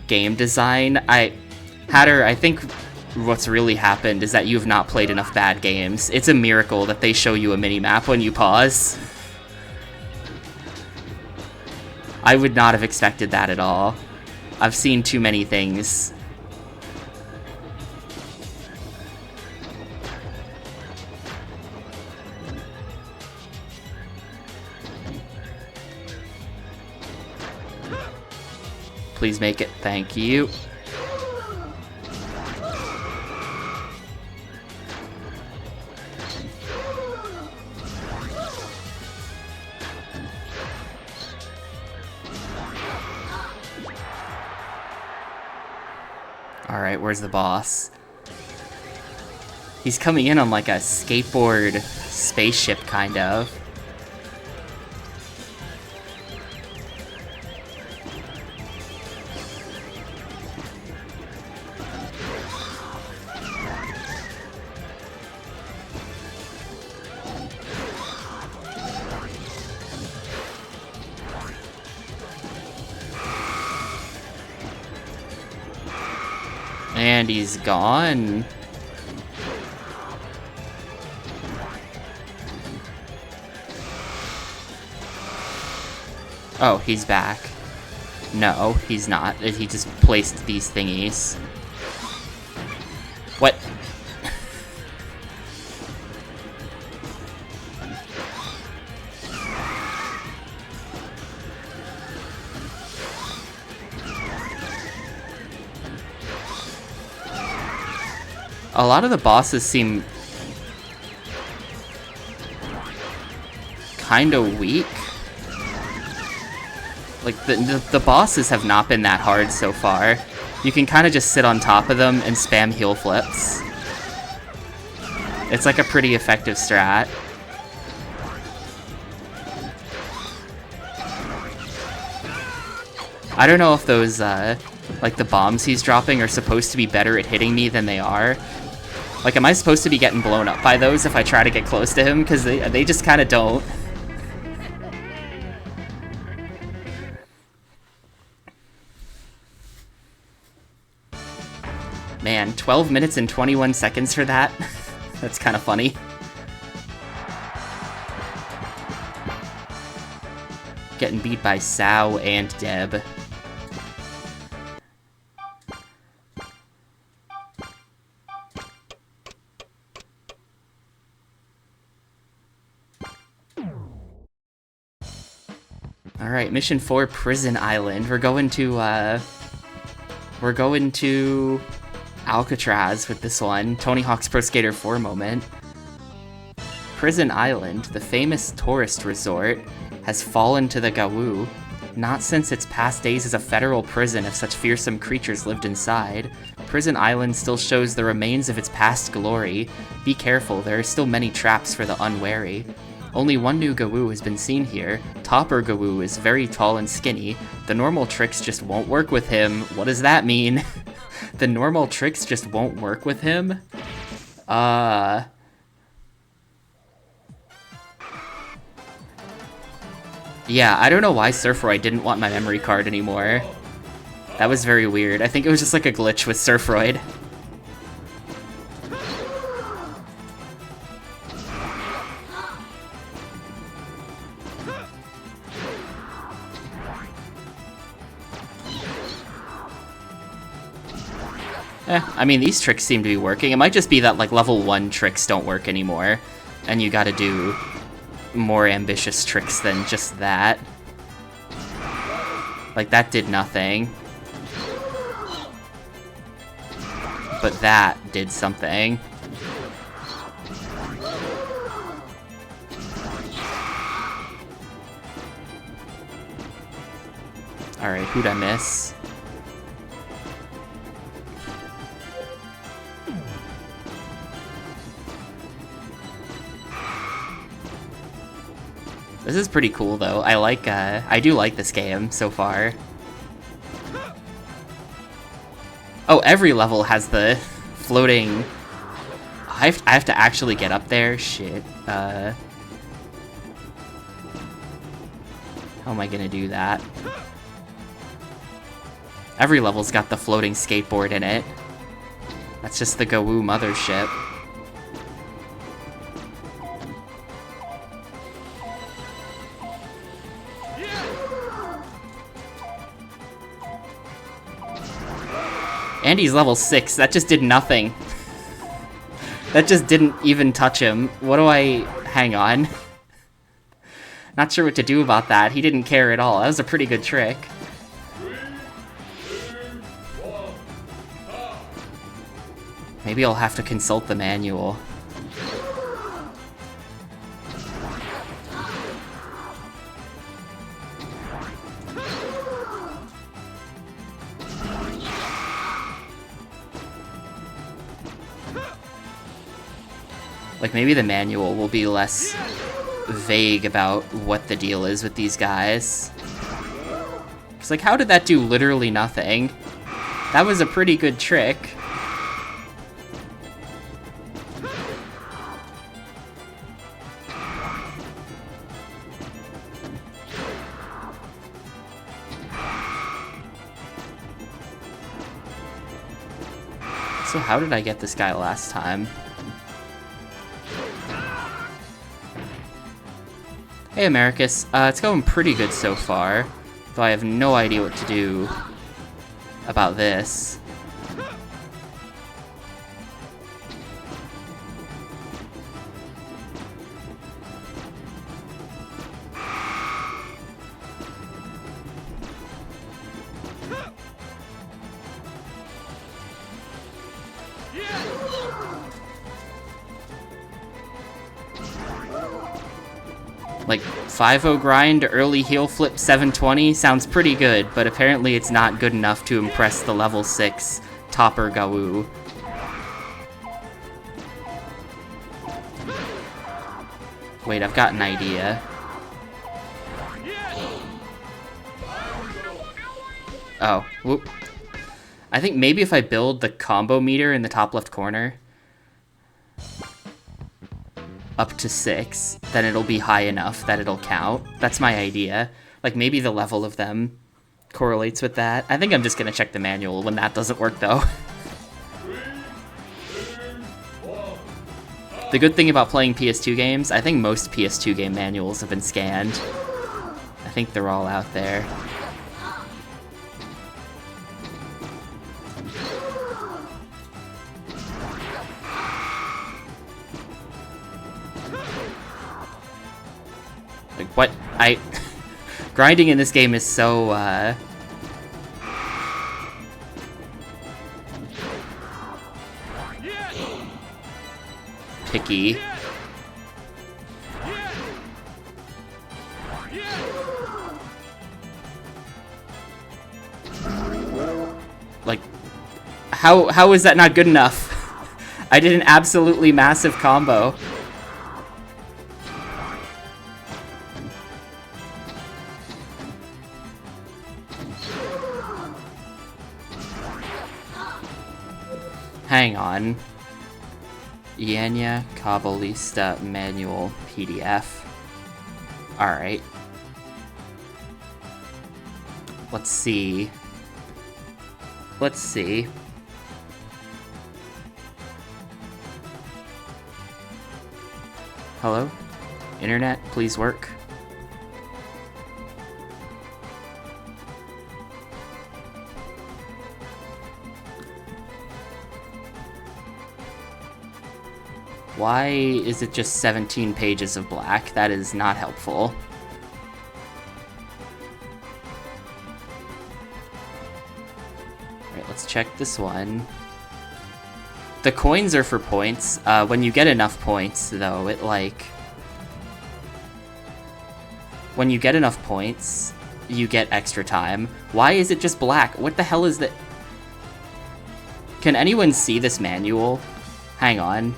game design. Hatter, I think what's really happened is that you've not played enough bad games. It's a miracle that they show you a mini-map when you pause. I would not have expected that at all. I've seen too many things. Please make it. Thank you. Alright, where's the boss? He's coming in on like a skateboard spaceship, kind of. And he's gone. Oh, he's back. No, he's not. He just placed these thingies. What? A lot of the bosses seem kind of weak. Like, the bosses have not been that hard so far. You can kind of just sit on top of them and spam heel flips. It's like a pretty effective strat. I don't know if those, like the bombs he's dropping are supposed to be better at hitting me than they are. Like, am I supposed to be getting blown up by those if I try to get close to him? Because they just kind of don't. Man, 12 minutes and 21 seconds for that? That's kind of funny. Getting beat by Sao and Deb. Alright, mission 4, Prison Island. We're going to Alcatraz with this one. Tony Hawk's Pro Skater 4 moment. Prison Island, the famous tourist resort, has fallen to the Gawu. Not since its past days as a federal prison have such fearsome creatures lived inside. Prison Island still shows the remains of its past glory. Be careful, there are still many traps for the unwary. Only one new Gawu has been seen here. Topper Gawu is very tall and skinny. The normal tricks just won't work with him. What does that mean? The normal tricks just won't work with him? Yeah, I don't know why Surfroid didn't want my memory card anymore. That was very weird. I think it was just like a glitch with Surfroid. I mean, these tricks seem to be working. It might just be that, like, level 1 tricks don't work anymore, and you gotta do more ambitious tricks than just that. Like, that did nothing. But that did something. Alright, who'd I miss? This is pretty cool, though. I do like this game so far. Oh, every level has the floating... I have to actually get up there? Shit. How am I gonna do that? Every level's got the floating skateboard in it. That's just the Gawoo mothership. Andy's level 6, that just did nothing. That just didn't even touch him. What do I... hang on. Not sure what to do about that. He didn't care at all. That was a pretty good trick. Maybe I'll have to consult the manual. Like, maybe the manual will be less vague about what the deal is with these guys. It's like, how did that do literally nothing? That was a pretty good trick. So how did I get this guy last time? Hey Americus, it's going pretty good so far, though I have no idea what to do about this. Like, 5-0 grind, early heel flip 720 sounds pretty good, but apparently it's not good enough to impress the level 6 topper Gawoo. Wait, I've got an idea. Oh, whoop. I think maybe if I build the combo meter in the top left corner up to 6, then it'll be high enough that it'll count. That's my idea. Like, maybe the level of them correlates with that. I think I'm just gonna check the manual when that doesn't work, though. The good thing about playing PS2 games, I think most PS2 game manuals have been scanned. I think they're all out there. Like, what? Grinding in this game is so, picky. Like, how is that not good enough? I did an absolutely massive combo. Hang on. Yanya Caballista manual PDF. Alright. Let's see. Let's see. Hello? Internet, please work. Why is it just 17 pages of black? That is not helpful. Alright, let's check this one. The coins are for points. When you get enough points, though, it like... When you get enough points, you get extra time. Why is it just black? What the hell is that? Can anyone see this manual? Hang on.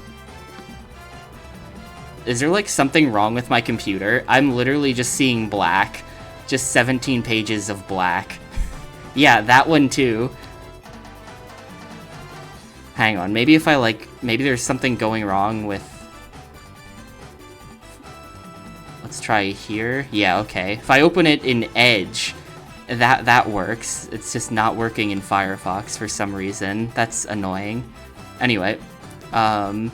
Is there like something wrong with my computer? I'm literally just seeing black. Just 17 pages of black. Yeah, that one too. Hang on, maybe if I like, maybe there's something going wrong with... Let's try here. Yeah, okay. If I open it in Edge, that works. It's just not working in Firefox for some reason. That's annoying. Anyway, don't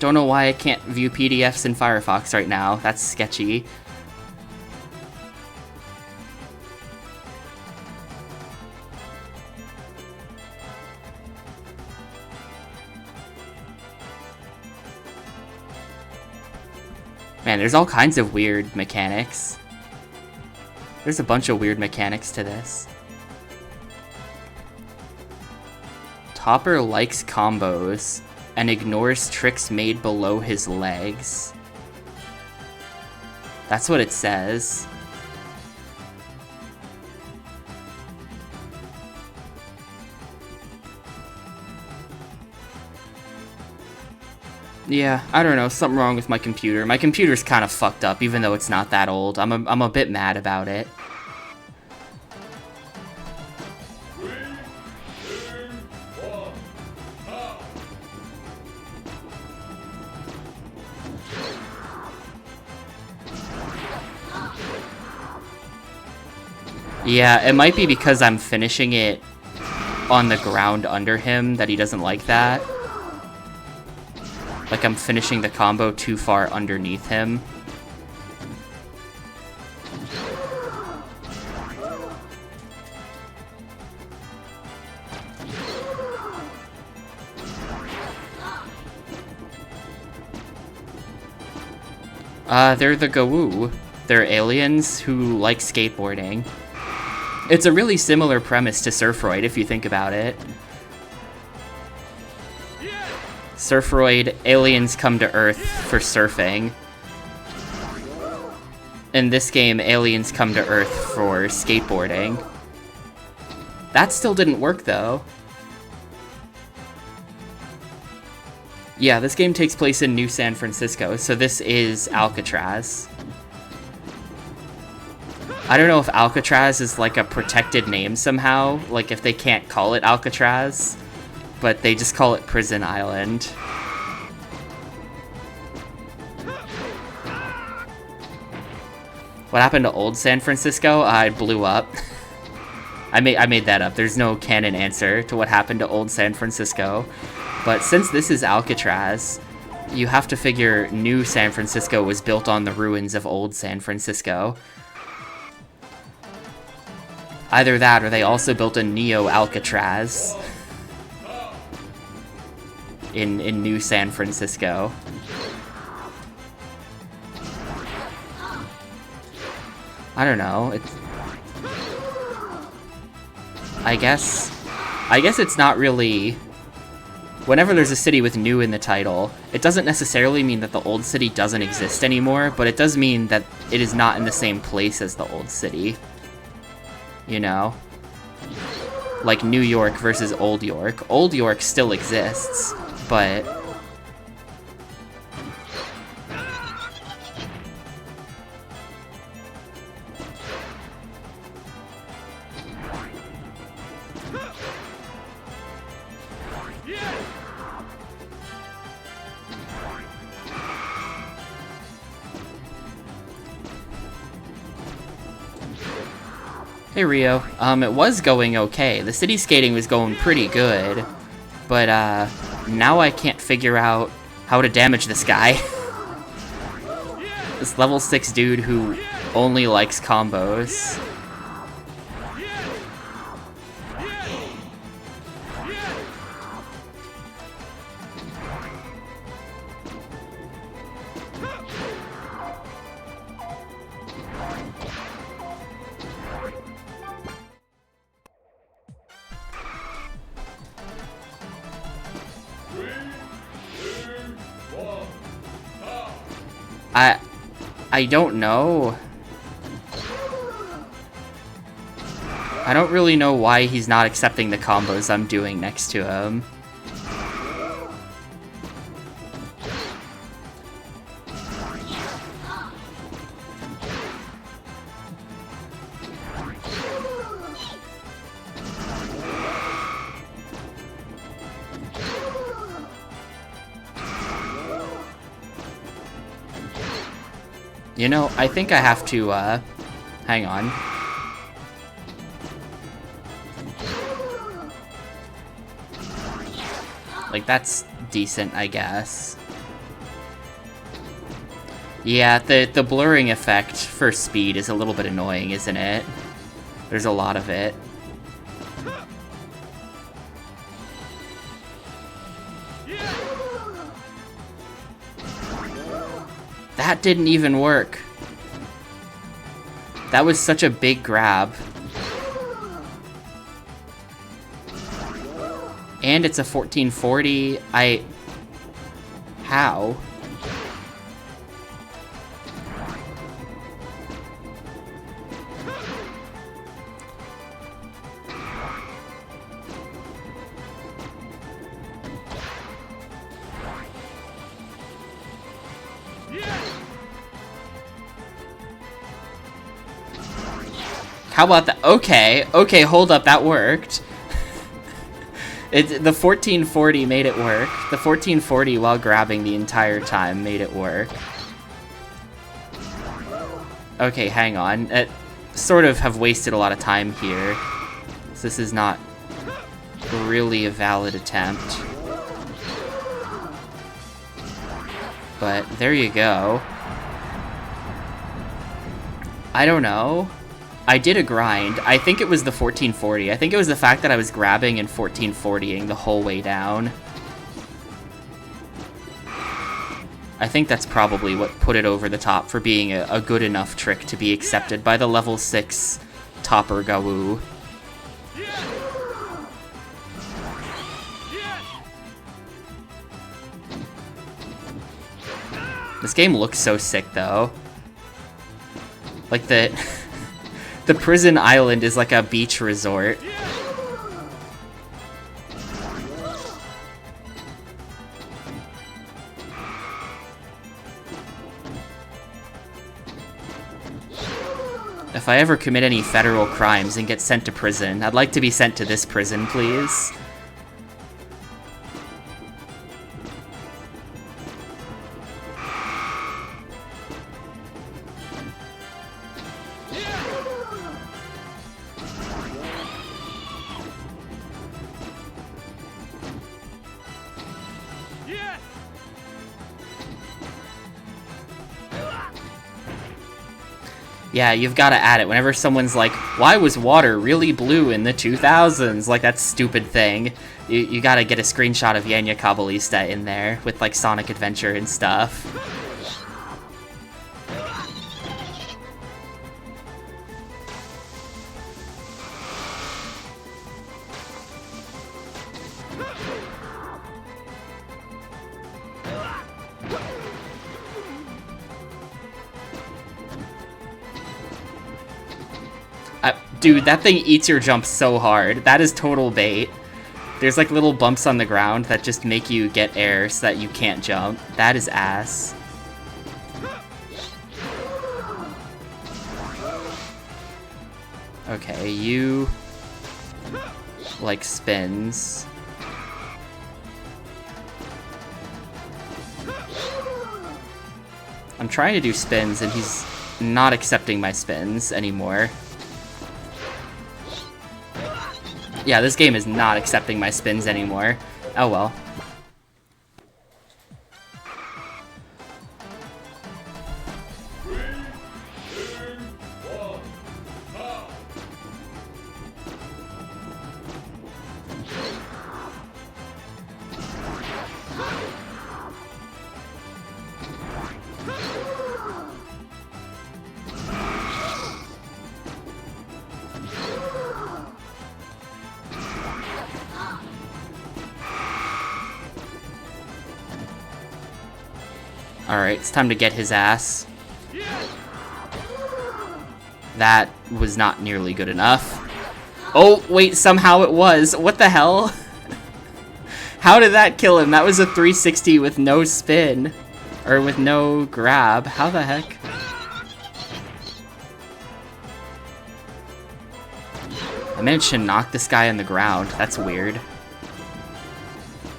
know why I can't view PDFs in Firefox right now. That's sketchy. Man, there's all kinds of weird mechanics. There's a bunch of weird mechanics to this. Topper likes combos and ignores tricks made below his legs. That's what it says. Yeah, I don't know, something wrong with my computer. My computer's kind of fucked up, even though it's not that old. I'm a bit mad about it. Yeah, it might be because I'm finishing it on the ground under him that he doesn't like that. Like I'm finishing the combo too far underneath him. They're the Gawoo. They're aliens who like skateboarding. It's a really similar premise to Surfroid if you think about it. Surfroid, aliens come to Earth for surfing. In this game, aliens come to Earth for skateboarding. That still didn't work, though. Yeah, this game takes place in New San Francisco, so this is Alcatraz. I don't know if Alcatraz is like a protected name somehow, like if they can't call it Alcatraz. But they just call it Prison Island. What happened to old San Francisco? It blew up. I made that up. There's no canon answer to what happened to old San Francisco. But since this is Alcatraz, you have to figure new San Francisco was built on the ruins of old San Francisco. Either that or they also built a Neo-Alcatraz in New San Francisco. I don't know. I guess it's not really... Whenever there's a city with new in the title, it doesn't necessarily mean that the old city doesn't exist anymore, but it does mean that it is not in the same place as the old city. You know? Like New York versus Old York. Old York still exists, but... Hey Rio, it was going okay. The city skating was going pretty good, but now I can't figure out how to damage this guy. This level 6 dude who only likes combos. I don't know. I don't really know why he's not accepting the combos I'm doing next to him. You know, I think I have to, hang on. Like, that's decent, I guess. Yeah, the blurring effect for speed is a little bit annoying, isn't it? There's a lot of it. That didn't even work. That was such a big grab. And it's a 1440. How? How about that? Okay, okay, hold up, that worked. The 1440 made it work. The 1440 while grabbing the entire time made it work. Okay, hang on. Sort of have wasted a lot of time here. So this is not really a valid attempt. But there you go. I don't know. I did a grind. I think it was the 1440. I think it was the fact that I was grabbing and 1440ing the whole way down. I think that's probably what put it over the top for being a good enough trick to be accepted by the level 6 topper Gawoo. This game looks so sick, though. Like, the prison island is like a beach resort. If I ever commit any federal crimes and get sent to prison, I'd like to be sent to this prison, please. Yeah, you've got to add it. Whenever someone's like, why was water really blue in the 2000s? Like, that stupid thing. You got to get a screenshot of Yanya Caballista in there with, like, Sonic Adventure and stuff. Dude, that thing eats your jump so hard. That is total bait. There's like little bumps on the ground that just make you get air so that you can't jump. That is ass. Okay, you like spins. I'm trying to do spins and he's not accepting my spins anymore. Yeah, this game is not accepting my spins anymore. Oh well. Alright, it's time to get his ass. That was not nearly good enough. Oh, wait, somehow it was. What the hell? How did that kill him? That was a 360 with no spin. Or with no grab. How the heck? I managed to knock this guy on the ground. That's weird.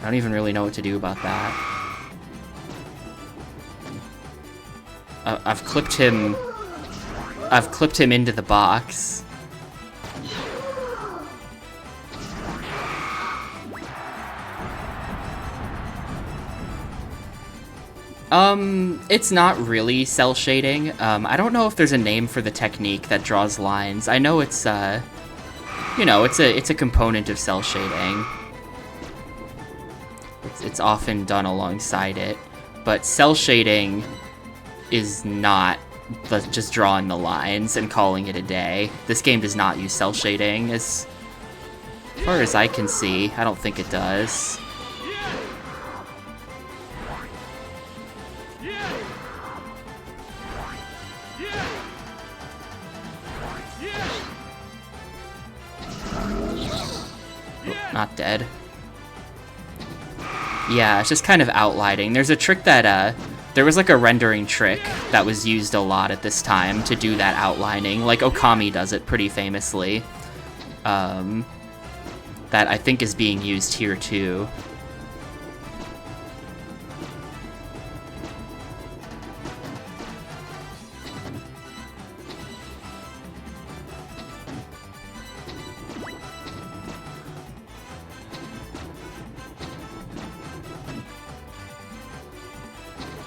I don't even really know what to do about that. I've clipped him. I've clipped him into the box. It's not really cell shading. I don't know if there's a name for the technique that draws lines. I know it's, you know, it's a component of cell shading. It's often done alongside it, but cell shading is not just drawing the lines and calling it a day. This game does not use cell shading, as far as I can see. I don't think it does. Not dead. Yeah, it's just kind of outlining. There's a trick that, there was like a rendering trick that was used a lot at this time to do that outlining. Like Okami does it pretty famously. That I think is being used here too.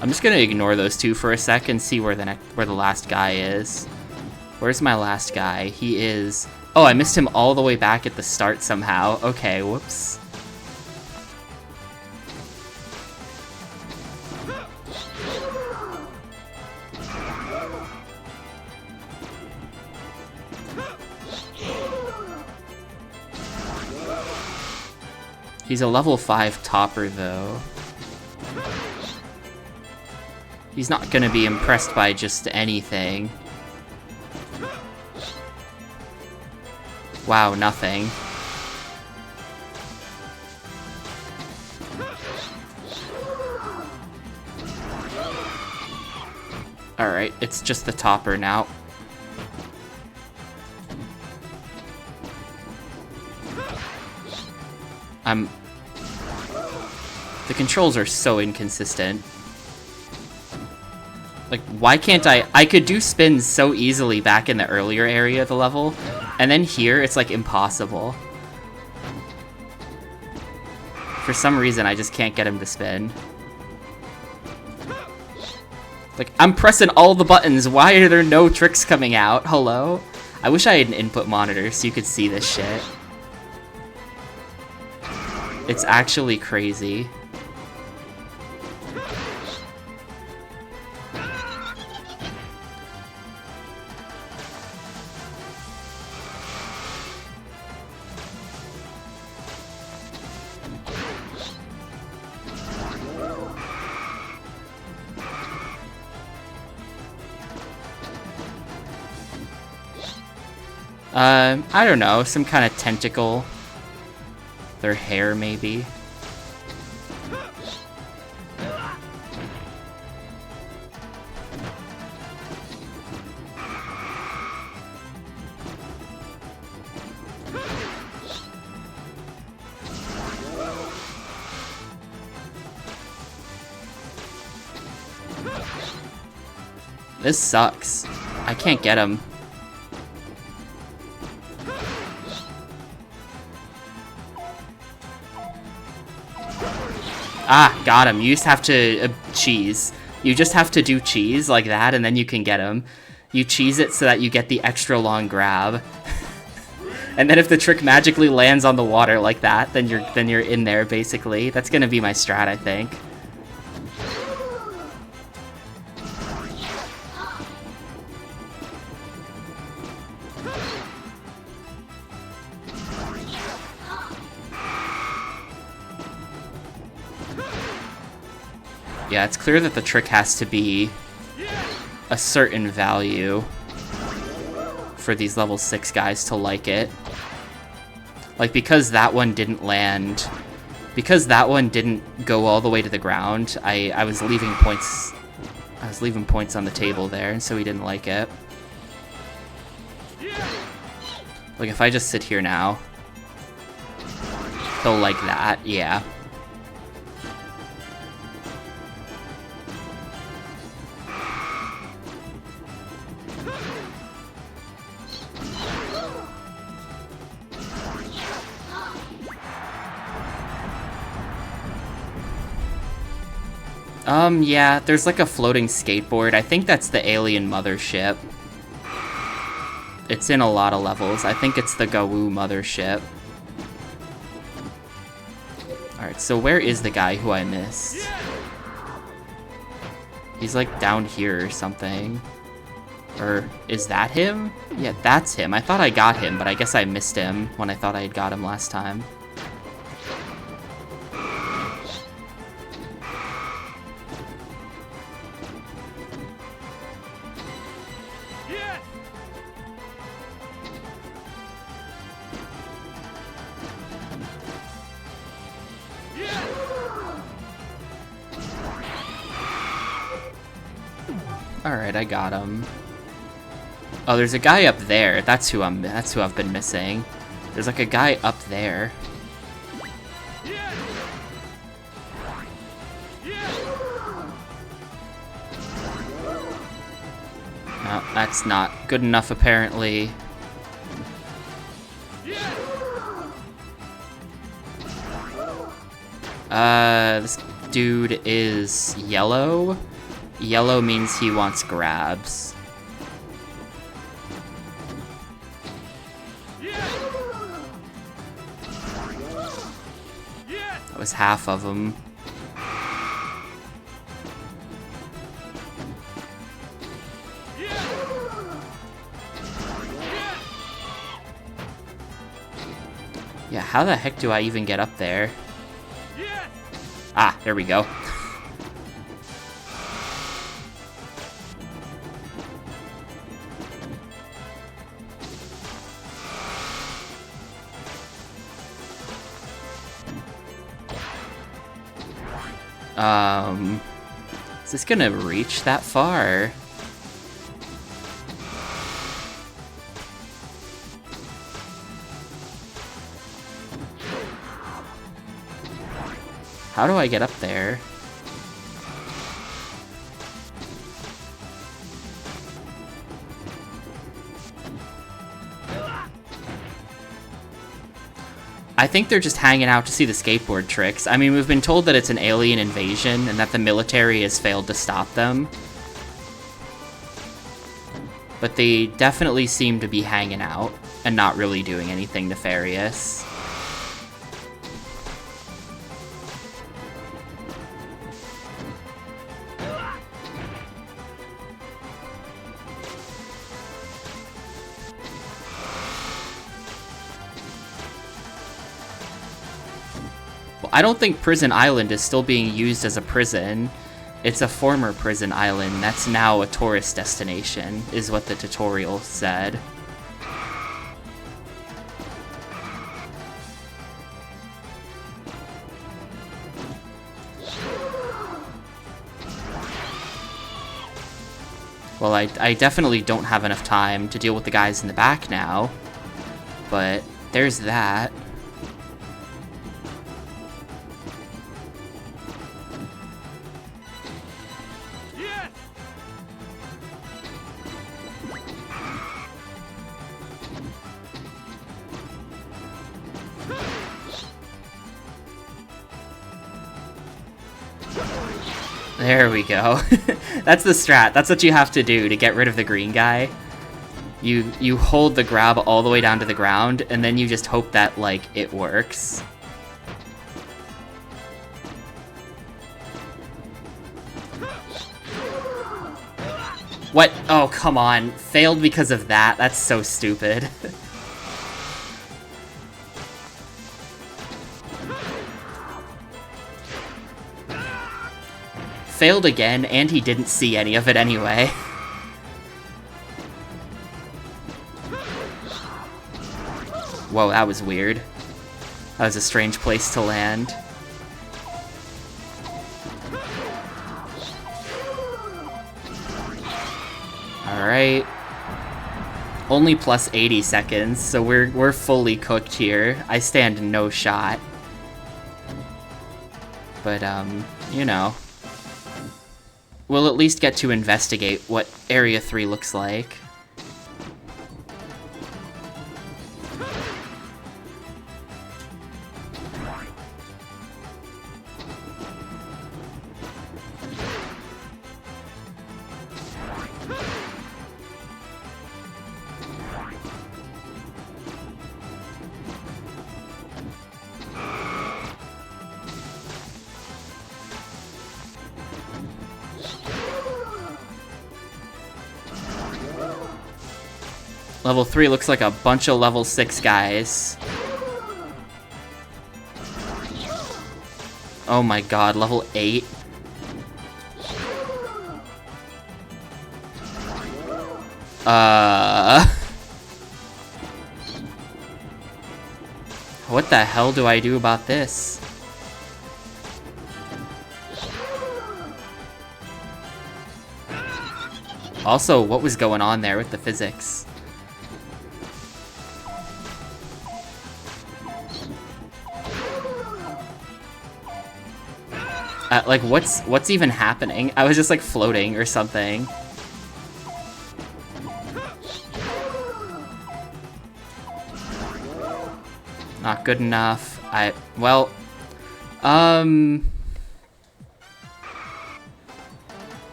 I'm just gonna ignore those two for a sec and see where the last guy is. Where's my last guy? He is... Oh, I missed him all the way back at the start somehow. Okay, whoops. He's a level 5 topper, though. He's not gonna be impressed by just anything. Wow, nothing. Alright, it's just the topper now. The controls are so inconsistent. Like, why can't I could do spins so easily back in the earlier area of the level, and then here, it's, like, impossible. For some reason, I just can't get him to spin. Like, I'm pressing all the buttons, why are there no tricks coming out? Hello? I wish I had an input monitor so you could see this shit. It's actually crazy. I don't know, some kind of tentacle. Their hair, maybe. This sucks. I can't get him. Ah, got him. You just have to cheese. You just have to do cheese like that, and then you can get him. You cheese it so that you get the extra long grab. And then if the trick magically lands on the water like that, then you're in there, basically. That's gonna be my strat, I think. Yeah, it's clear that the trick has to be a certain value for these level 6 guys to like it. Like, because that one didn't land, because that one didn't go all the way to the ground, I was leaving points on the table there, and so he didn't like it. Like, if I just sit here now, he'll like that, yeah. Yeah, there's like a floating skateboard. I think that's the alien mothership. It's in a lot of levels. I think it's the Gawoo mothership. Alright, so where is the guy who I missed? He's like down here or something. Or is that him? Yeah, that's him. I thought I got him, but I guess I missed him when I thought I had got him last time. Alright, I got him. Oh, there's a guy up there. That's who I've been missing. There's like a guy up there. No, that's not good enough apparently. This dude is yellow. Yellow means he wants grabs. That was half of them. Yeah, how the heck do I even get up there? Ah, there we go. Is this gonna reach that far? How do I get up there? I think they're just hanging out to see the skateboard tricks. I mean, we've been told that it's an alien invasion and that the military has failed to stop them. But they definitely seem to be hanging out and not really doing anything nefarious. I don't think Prison Island is still being used as a prison. It's a former prison island that's now a tourist destination, is what the tutorial said. Well, I definitely don't have enough time to deal with the guys in the back now, but there's that. There we go. That's the strat. That's what you have to do to get rid of the green guy. You hold the grab all the way down to the ground, and then you just hope that, like, it works. What? Oh, come on. Failed because of that? That's so stupid. Failed again, and he didn't see any of it anyway. Whoa, that was weird. That was a strange place to land. Alright. Only plus 80 seconds, so we're fully cooked here. I stand no shot. But, you know. We'll at least get to investigate what Area 3 looks like. Level 3 looks like a bunch of level 6 guys. Oh my god, level 8. What the hell do I do about this? Also, what was going on there with the physics? Like, what's even happening? I was just, like, floating or something. Not good enough. Well,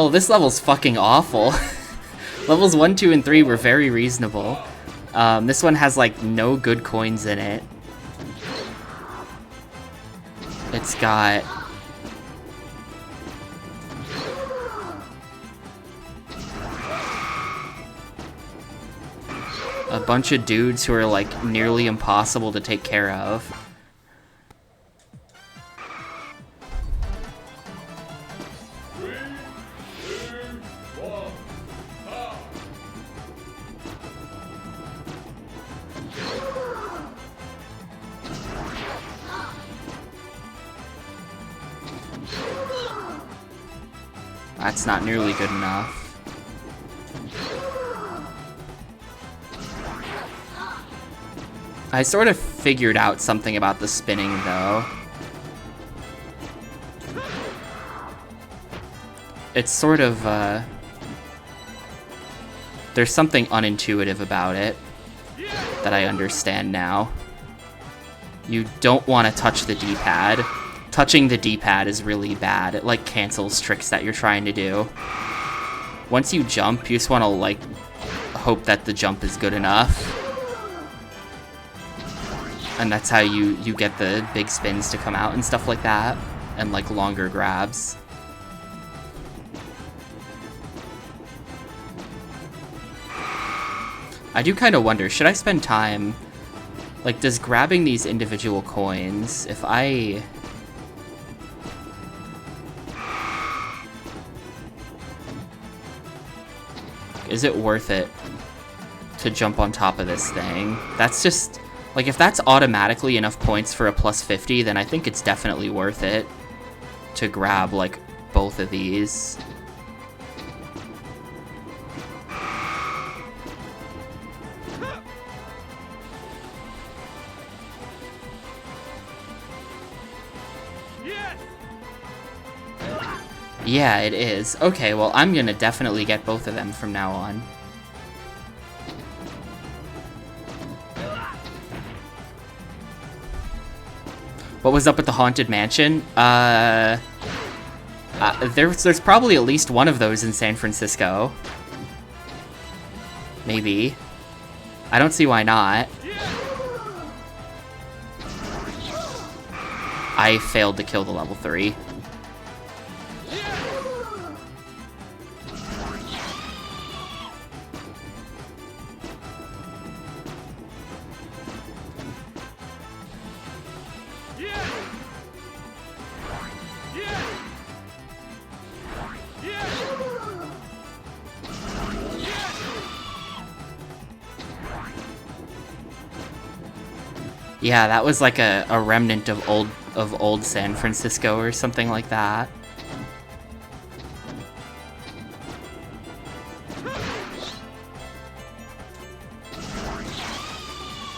this level's fucking awful. Levels 1, 2, and 3 were very reasonable. This one has, like, no good coins in it. It's got... a bunch of dudes who are, like, nearly impossible to take care of. That's not nearly good enough. I sort of figured out something about the spinning, though. It's sort of, there's something unintuitive about it that I understand now. You don't want to touch the D-pad. Touching the D-pad is really bad. It, like, cancels tricks that you're trying to do. Once you jump, you just want to, like, hope that the jump is good enough. And that's how you get the big spins to come out and stuff like that. And, like, longer grabs. I do kind of wonder, should I spend time... like, does grabbing these individual coins, if I... is it worth it to jump on top of this thing? That's just... like, if that's automatically enough points for a plus 50, then I think it's definitely worth it to grab, like, both of these. Yeah, it is. Okay, well, I'm gonna definitely get both of them from now on. What was up with the Haunted Mansion? There's probably at least one of those in San Francisco. Maybe. I don't see why not. I failed to kill the level 3. Yeah, that was like a remnant of old San Francisco or something like that.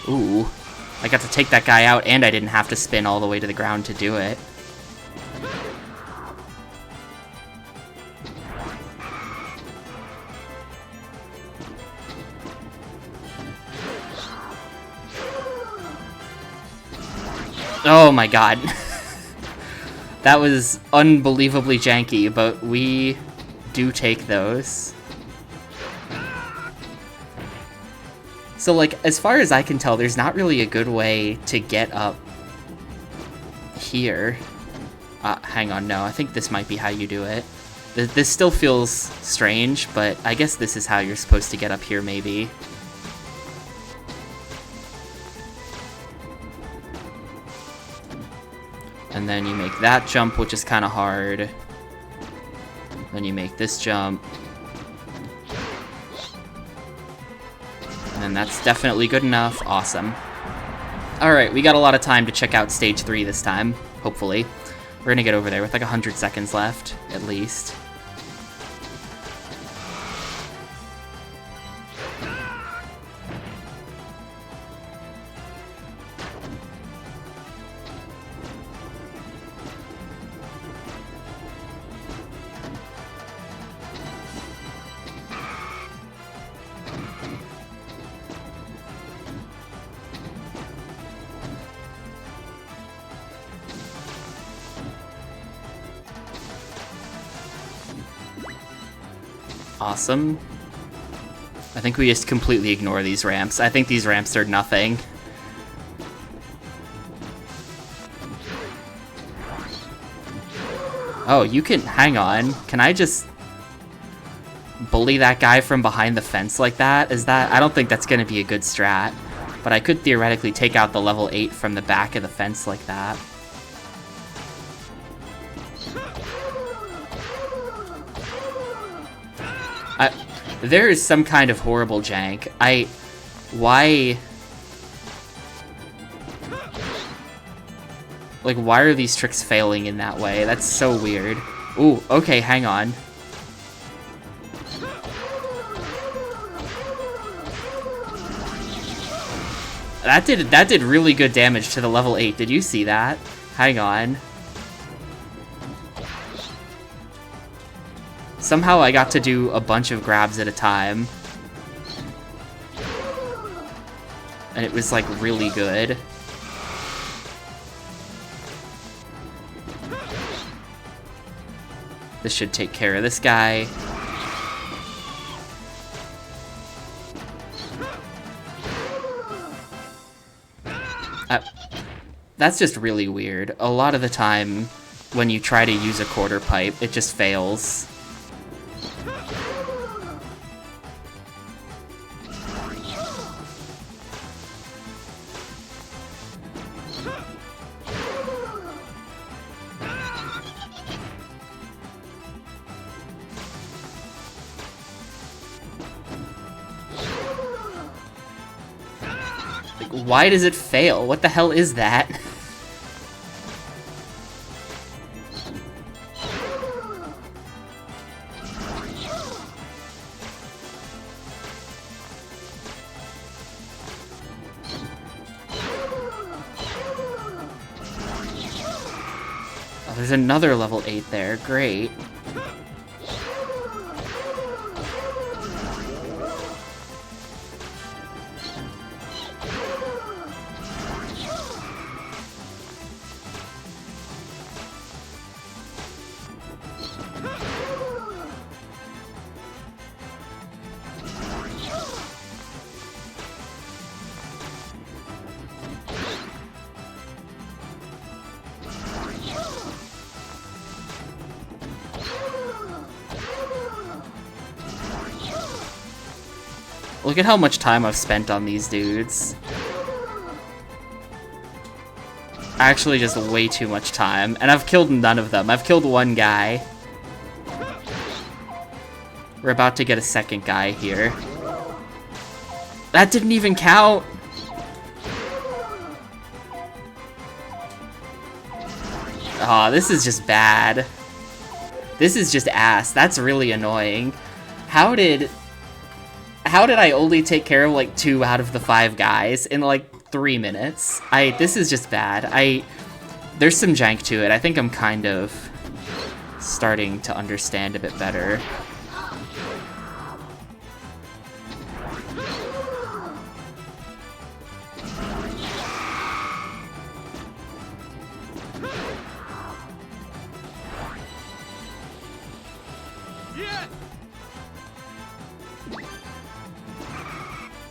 Ooh. I got to take that guy out and I didn't have to spin all the way to the ground to do it. Oh my god. That was unbelievably janky, but we do take those. So, like, as far as I can tell, there's not really a good way to get up here. Hang on, no, I think this might be how you do it. This still feels strange, but I guess this is how you're supposed to get up here, maybe. And then you make that jump, which is kind of hard. Then you make this jump. And that's definitely good enough. Awesome. Alright, we got a lot of time to check out stage 3 this time, hopefully. We're gonna get over there with like 100 seconds left, at least. Awesome. I think we just completely ignore these ramps. I think these ramps are nothing. Oh, you can... hang on. Can I just bully that guy from behind the fence like that? Is that... I don't think that's gonna be a good strat. But I could theoretically take out the level 8 from the back of the fence like that. There is some kind of horrible jank. Why... like, why are these tricks failing in that way? That's so weird. Ooh, okay, hang on. That did really good damage to the level 8. Did you see that? Hang on. Somehow I got to do a bunch of grabs at a time. And it was, like, really good. This should take care of this guy. That's just really weird. A lot of the time, when you try to use a quarter pipe, it just fails. Why does it fail? What the hell is that? Oh, there's another level 8 there. Great. Look at how much time I've spent on these dudes. Actually, just way too much time. And I've killed none of them. I've killed one guy. We're about to get a second guy here. That didn't even count! Aw, this is just bad. This is just ass. That's really annoying. How did I only take care of like 2 out of the 5 guys in like 3 minutes? This is just bad. There's some jank to it. I think I'm kind of starting to understand a bit better.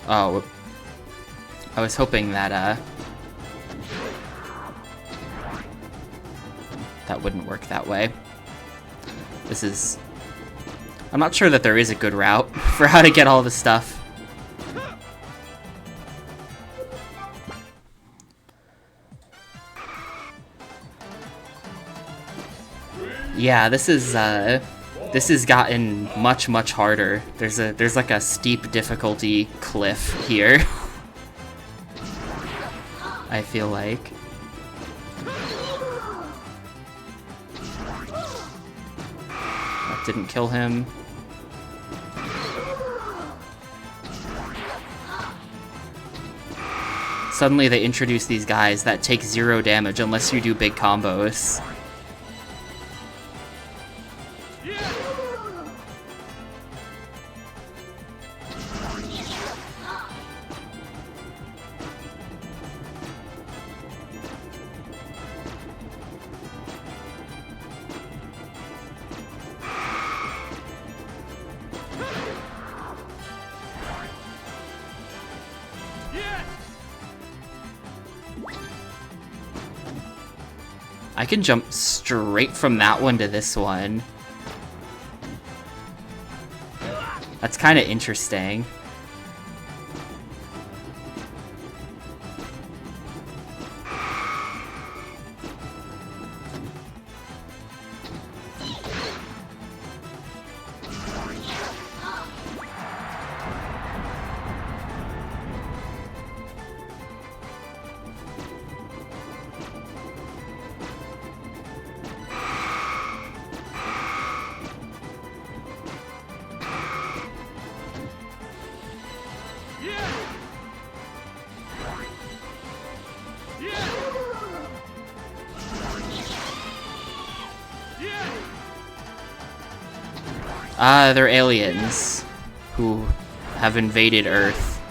Oh, I was hoping that, that wouldn't work that way. This is... I'm not sure that there is a good route for how to get all the stuff. Yeah, this has gotten much harder. There's like a steep difficulty cliff here. I feel like. That didn't kill him. Suddenly they introduce these guys that take 0 damage unless you do big combos. I can jump straight from that one to this one. That's kind of interesting. They're aliens who have invaded Earth,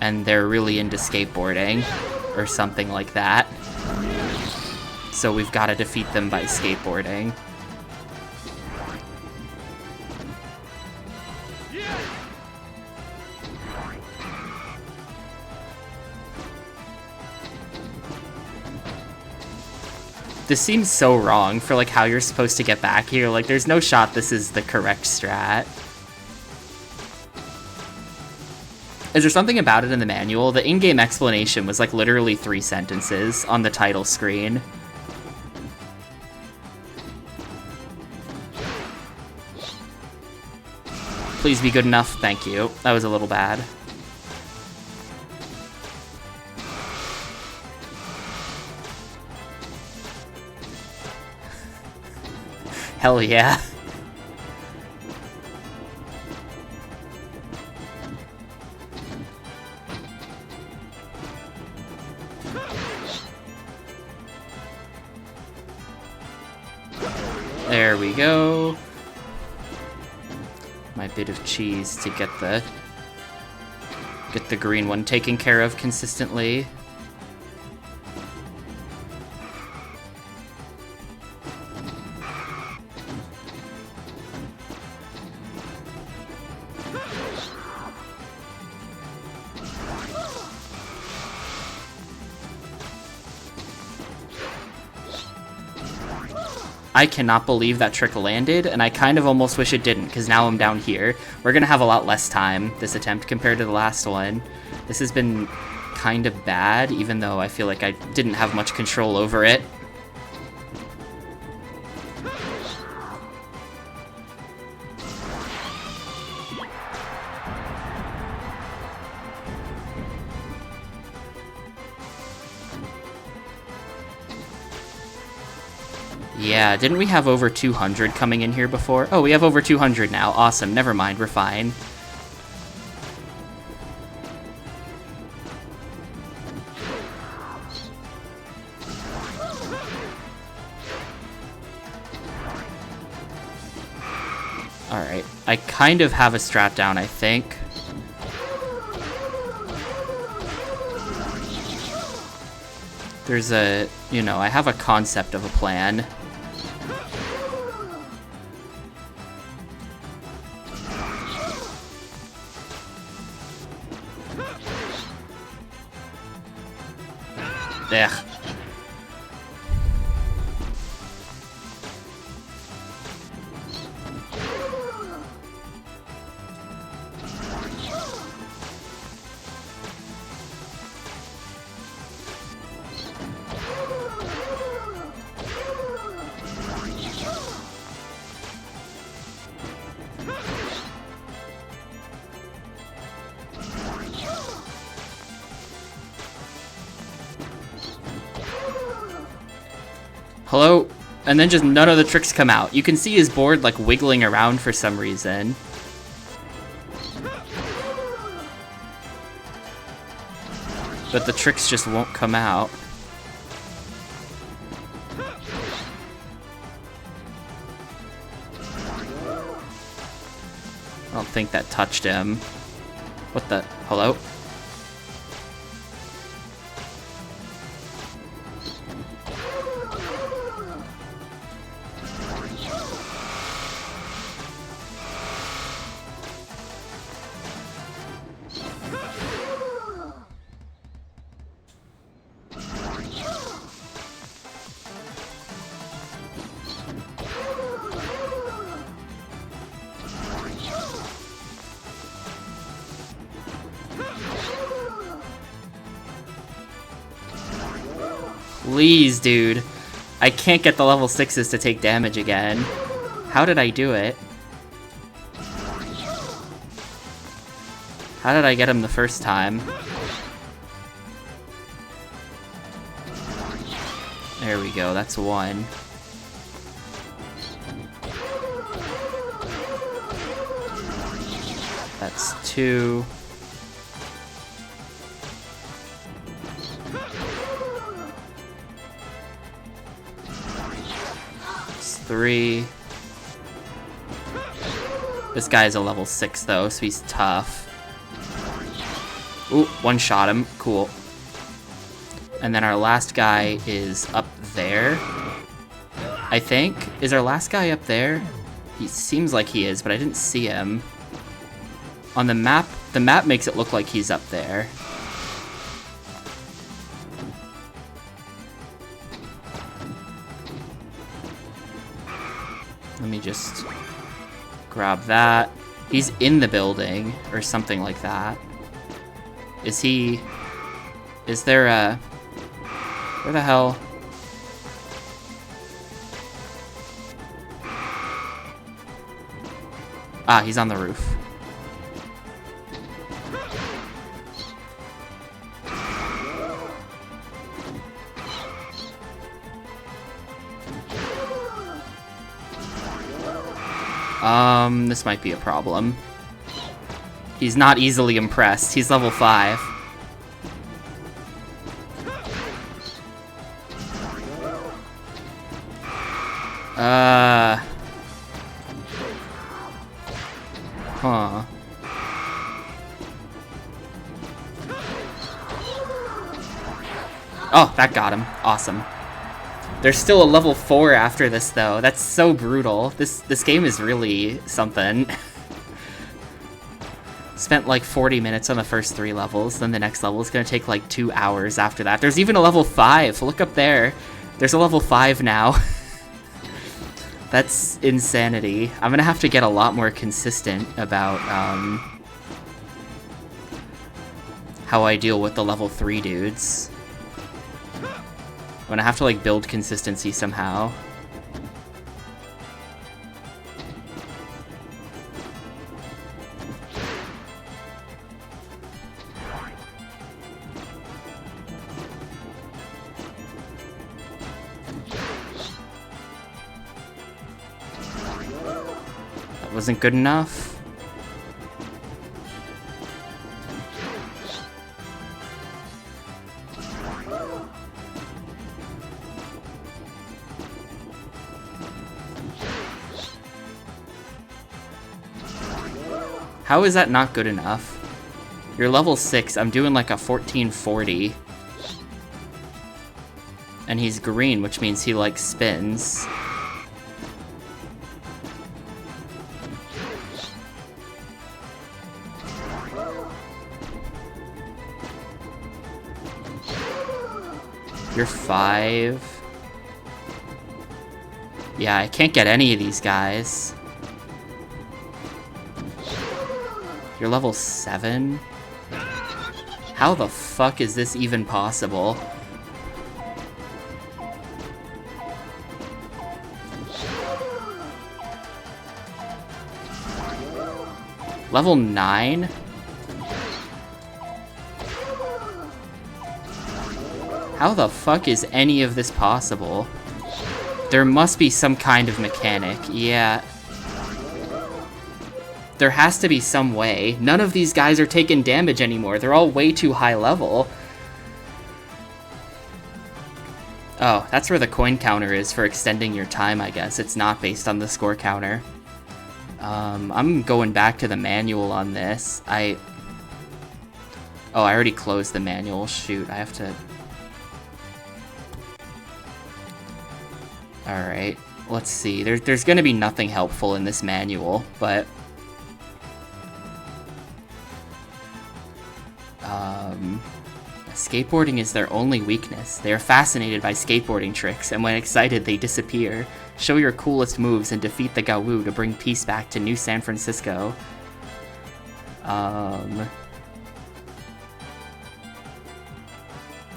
and they're really into skateboarding, or something like that. So we've got to defeat them by skateboarding. This seems so wrong for, like, how you're supposed to get back here. Like, there's no shot this is the correct strat. Is there something about it in the manual? The in-game explanation was, like, literally 3 sentences on the title screen. Please be good enough. Thank you. That was a little bad. Hell yeah. There we go. My bit of cheese to get the green one taken care of consistently. I cannot believe that trick landed, and I kind of almost wish it didn't, because now I'm down here. We're gonna have a lot less time this attempt compared to the last one. This has been kind of bad, even though I feel like I didn't have much control over it. Yeah, didn't we have over 200 coming in here before? Oh, we have over 200 now. Awesome. Never mind, we're fine. Alright, I kind of have a strat down, I think. There's a, you know, I have a concept of a plan. Ugh. Hello? And then just none of the tricks come out. You can see his board like wiggling around for some reason. But the tricks just won't come out. I don't think that touched him. What the? Hello? Please, dude. I can't get the level 6s to take damage again. How did I do it? How did I get him the first time? There we go, that's one. That's two. Three. This guy's a level 6 though, so he's tough. Ooh, one shot him. Cool. And then our last guy is up there, I think. Is our last guy up there? He seems like he is, but I didn't see him. On the map makes it look like he's up there. Let me just grab that. He's in the building, or something like that. Is there a... Where the hell? Ah, he's on the roof. This might be a problem. He's not easily impressed. He's level 5. Huh. Oh, that got him. Awesome. There's still a level 4 after this, though. That's so brutal. This game is really something. Spent like 40 minutes on the first 3 levels, then the next level is gonna take like 2 hours after that. There's even a level 5. Look up there. There's a level 5 now. That's insanity. I'm gonna have to get a lot more consistent about how I deal with the level 3 dudes. I'm gonna have to like build consistency somehow. That wasn't good enough. How is that not good enough? You're level 6, I'm doing like a 1440. And he's green, which means he like spins. You're 5. Yeah, I can't get any of these guys. You're level 7? How the fuck is this even possible? Level 9? How the fuck is any of this possible? There must be some kind of mechanic. Yeah. There has to be some way. None of these guys are taking damage anymore. They're all way too high level. Oh, that's where the coin counter is for extending your time, I guess. It's not based on the score counter. I'm going back to the manual on this. Oh, I already closed the manual. Shoot, I have to... Alright, let's see. There's gonna be nothing helpful in this manual, but... Skateboarding is their only weakness. They are fascinated by skateboarding tricks, and when excited, they disappear. Show your coolest moves and defeat the Gawoo to bring peace back to New San Francisco.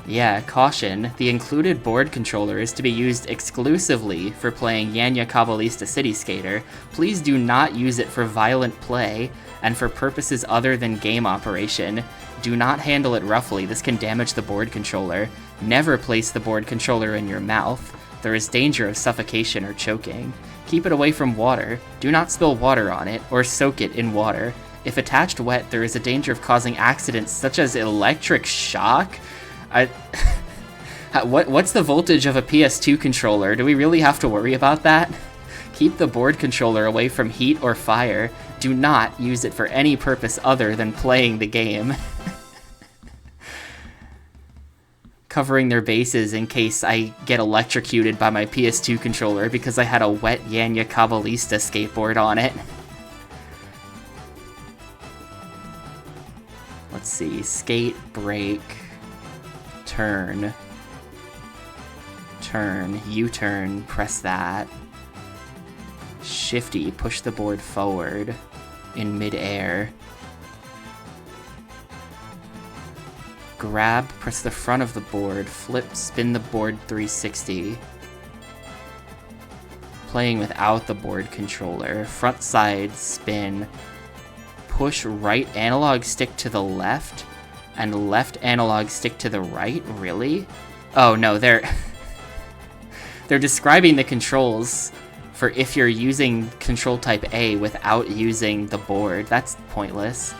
Yeah, caution. The included board controller is to be used exclusively for playing Yanya Caballista City Skater. Please do not use it for violent play and for purposes other than game operation. Do not handle it roughly, this can damage the board controller. Never place the board controller in your mouth. There is danger of suffocation or choking. Keep it away from water. Do not spill water on it or soak it in water. If attached wet, there is a danger of causing accidents such as electric shock. What's the voltage of a PS2 controller? Do we really have to worry about that? Keep the board controller away from heat or fire. Do not use it for any purpose other than playing the game. Covering their bases in case I get electrocuted by my PS2 controller because I had a wet Yanya Caballista skateboard on it. Let's see. Skate, brake, turn, U-turn, press that. Shifty, push the board forward in mid-air. Grab, press the front of the board, flip, spin the board 360. Playing without the board controller. Front side spin. Push right analog stick to the left and left analog stick to the right? Really? Oh no, they're describing the controls for if you're using control type A without using the board. That's pointless.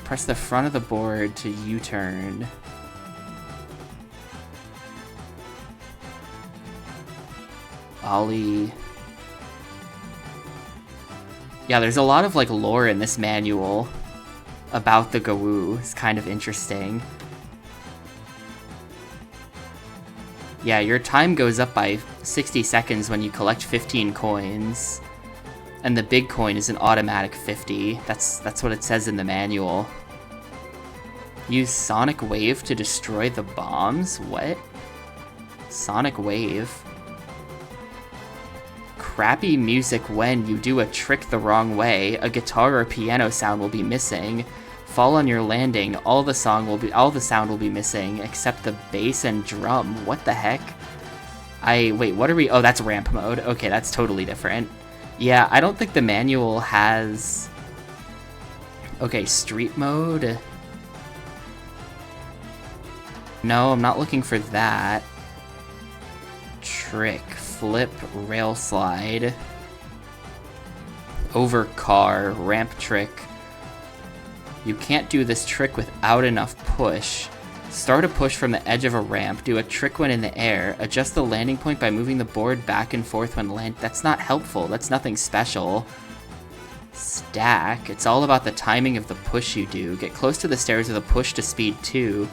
Press the front of the board to U-turn. Ollie. Yeah, there's a lot of like lore in this manual about the Gawoo. It's kind of interesting. Yeah, your time goes up by 60 seconds when you collect 15 coins. And the big coin is an automatic 50. That's what it says in the manual. Use Sonic Wave to destroy the bombs? What? Sonic Wave? Crappy music when you do a trick the wrong way. A guitar or piano sound will be missing. Fall on your landing. All the sound will be missing except the bass and drum. What the heck? Wait, what are we? Oh, that's ramp mode. Okay, that's totally different. Yeah, I don't think the manual has... Okay, street mode. No, I'm not looking for that. Trick, flip, rail slide. Over car, ramp trick. You can't do this trick without enough push. Start a push from the edge of a ramp, do a trick when in the air, adjust the landing point by moving the board back and forth when land. That's not helpful, that's nothing special. Stack, it's all about the timing of the push you do. Get close to the stairs with a push to speed 2.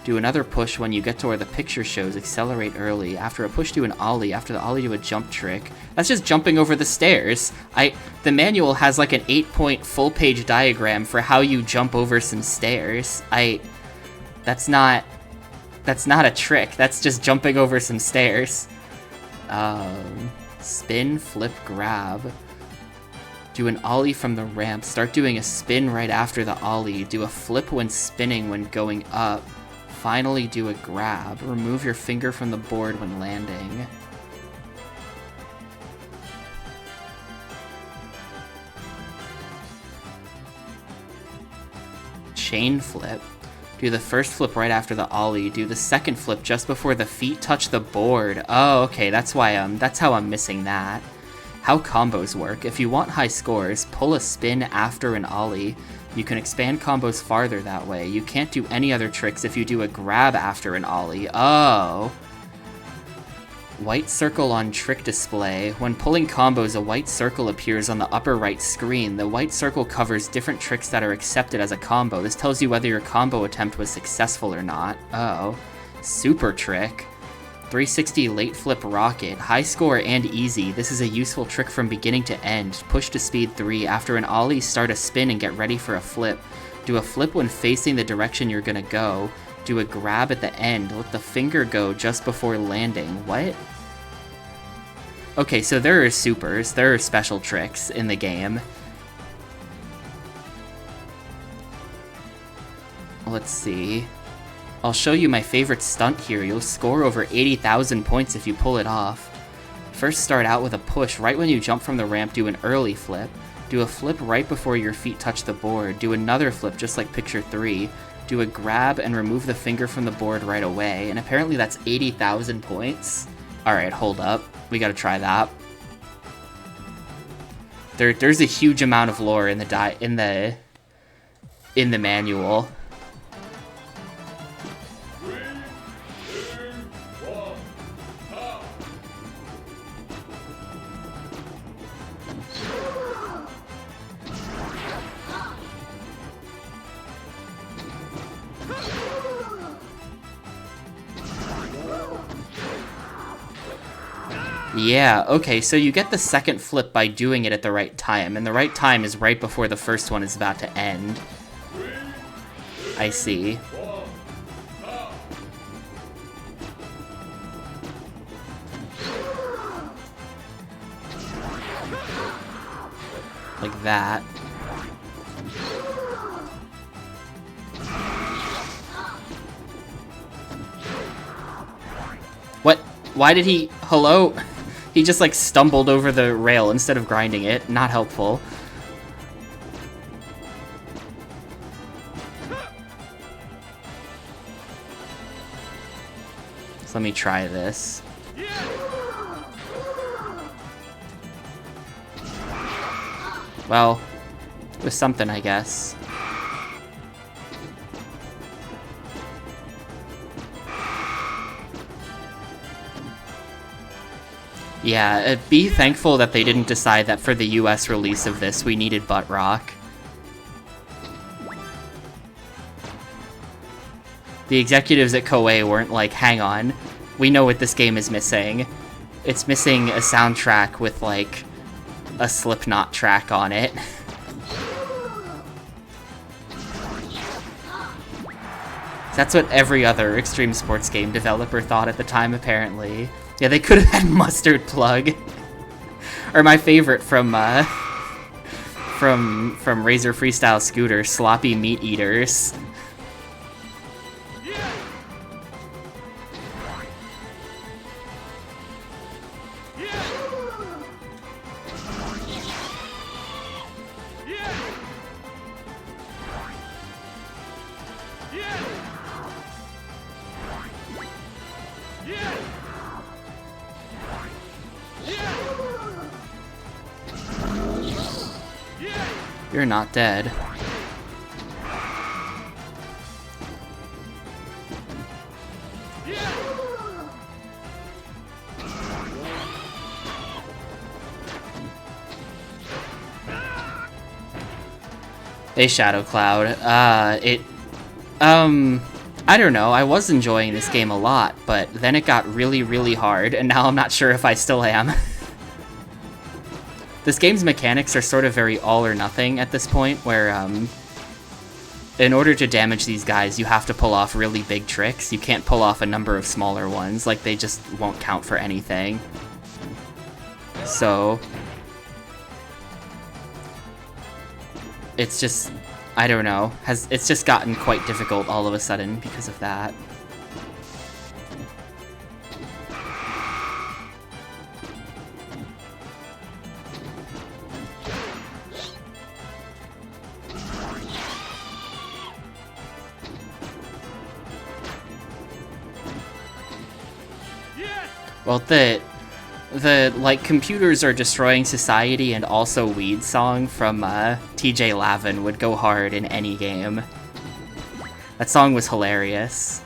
Do another push when you get to where the picture shows, accelerate early. After a push, do an ollie. After the ollie, do a jump trick. That's just jumping over the stairs. The manual has like an 8-point full-page diagram for how you jump over some stairs. That's not a trick. That's just jumping over some stairs. Spin, flip, grab. Do an ollie from the ramp. Start doing a spin right after the ollie. Do a flip when spinning when going up. Finally do a grab. Remove your finger from the board when landing. Chain flip. Do the first flip right after the ollie. Do the second flip just before the feet touch the board. Oh, okay, that's how I'm missing that. How combos work. If you want high scores, pull a spin after an ollie. You can expand combos farther that way. You can't do any other tricks if you do a grab after an ollie. Oh. White circle on trick display. When pulling combos, a white circle appears on the upper right screen. The white circle covers different tricks that are accepted as a combo. This tells you whether your combo attempt was successful or not. Oh. Super trick. 360 late flip rocket. High score and easy. This is a useful trick from beginning to end. Push to speed 3. After an ollie, start a spin and get ready for a flip. Do a flip when facing the direction you're gonna go. Do a grab at the end. Let the finger go just before landing. What? Okay, so there are supers. There are special tricks in the game. Let's see. I'll show you my favorite stunt here. You'll score over 80,000 points if you pull it off. First, start out with a push. Right when you jump from the ramp, do an early flip. Do a flip right before your feet touch the board. Do another flip, just like picture 3. Do a grab and remove the finger from the board right away. And apparently that's 80,000 points. Alright, hold up. We gotta try that. There's a huge amount of lore in the manual. Yeah, okay, so you get the second flip by doing it at the right time, and the right time is right before the first one is about to end. I see. Like that. What? Why did he... Hello? He just, like, stumbled over the rail instead of grinding it. Not helpful. So let me try this. Well, it was something, I guess. Yeah, be thankful that they didn't decide that for the US release of this, we needed butt rock. The executives at Koei weren't like, hang on, we know what this game is missing. It's missing a soundtrack with, like, a Slipknot track on it. That's what every other extreme sports game developer thought at the time, apparently. Yeah, they could have had Mustard Plug. Or my favorite from Razor Freestyle Scooter, Sloppy Meat Eaters. You're not dead. A Shadow Cloud. I don't know, I was enjoying this game a lot, but then it got really, really hard, and now I'm not sure if I still am. This game's mechanics are sort of very all or nothing at this point, where, in order to damage these guys, you have to pull off really big tricks. You can't pull off a number of smaller ones, like they just won't count for anything. So... it's just, I don't know, it's just gotten quite difficult all of a sudden because of that. Well, the like computers are destroying society and also Weed song from TJ Lavin would go hard in any game. That song was hilarious.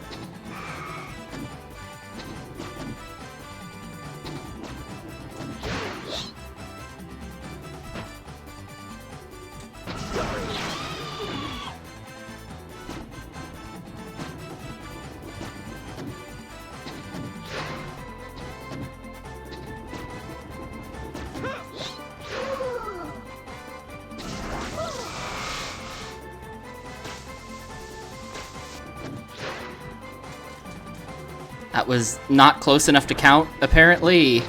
That was not close enough to count, apparently.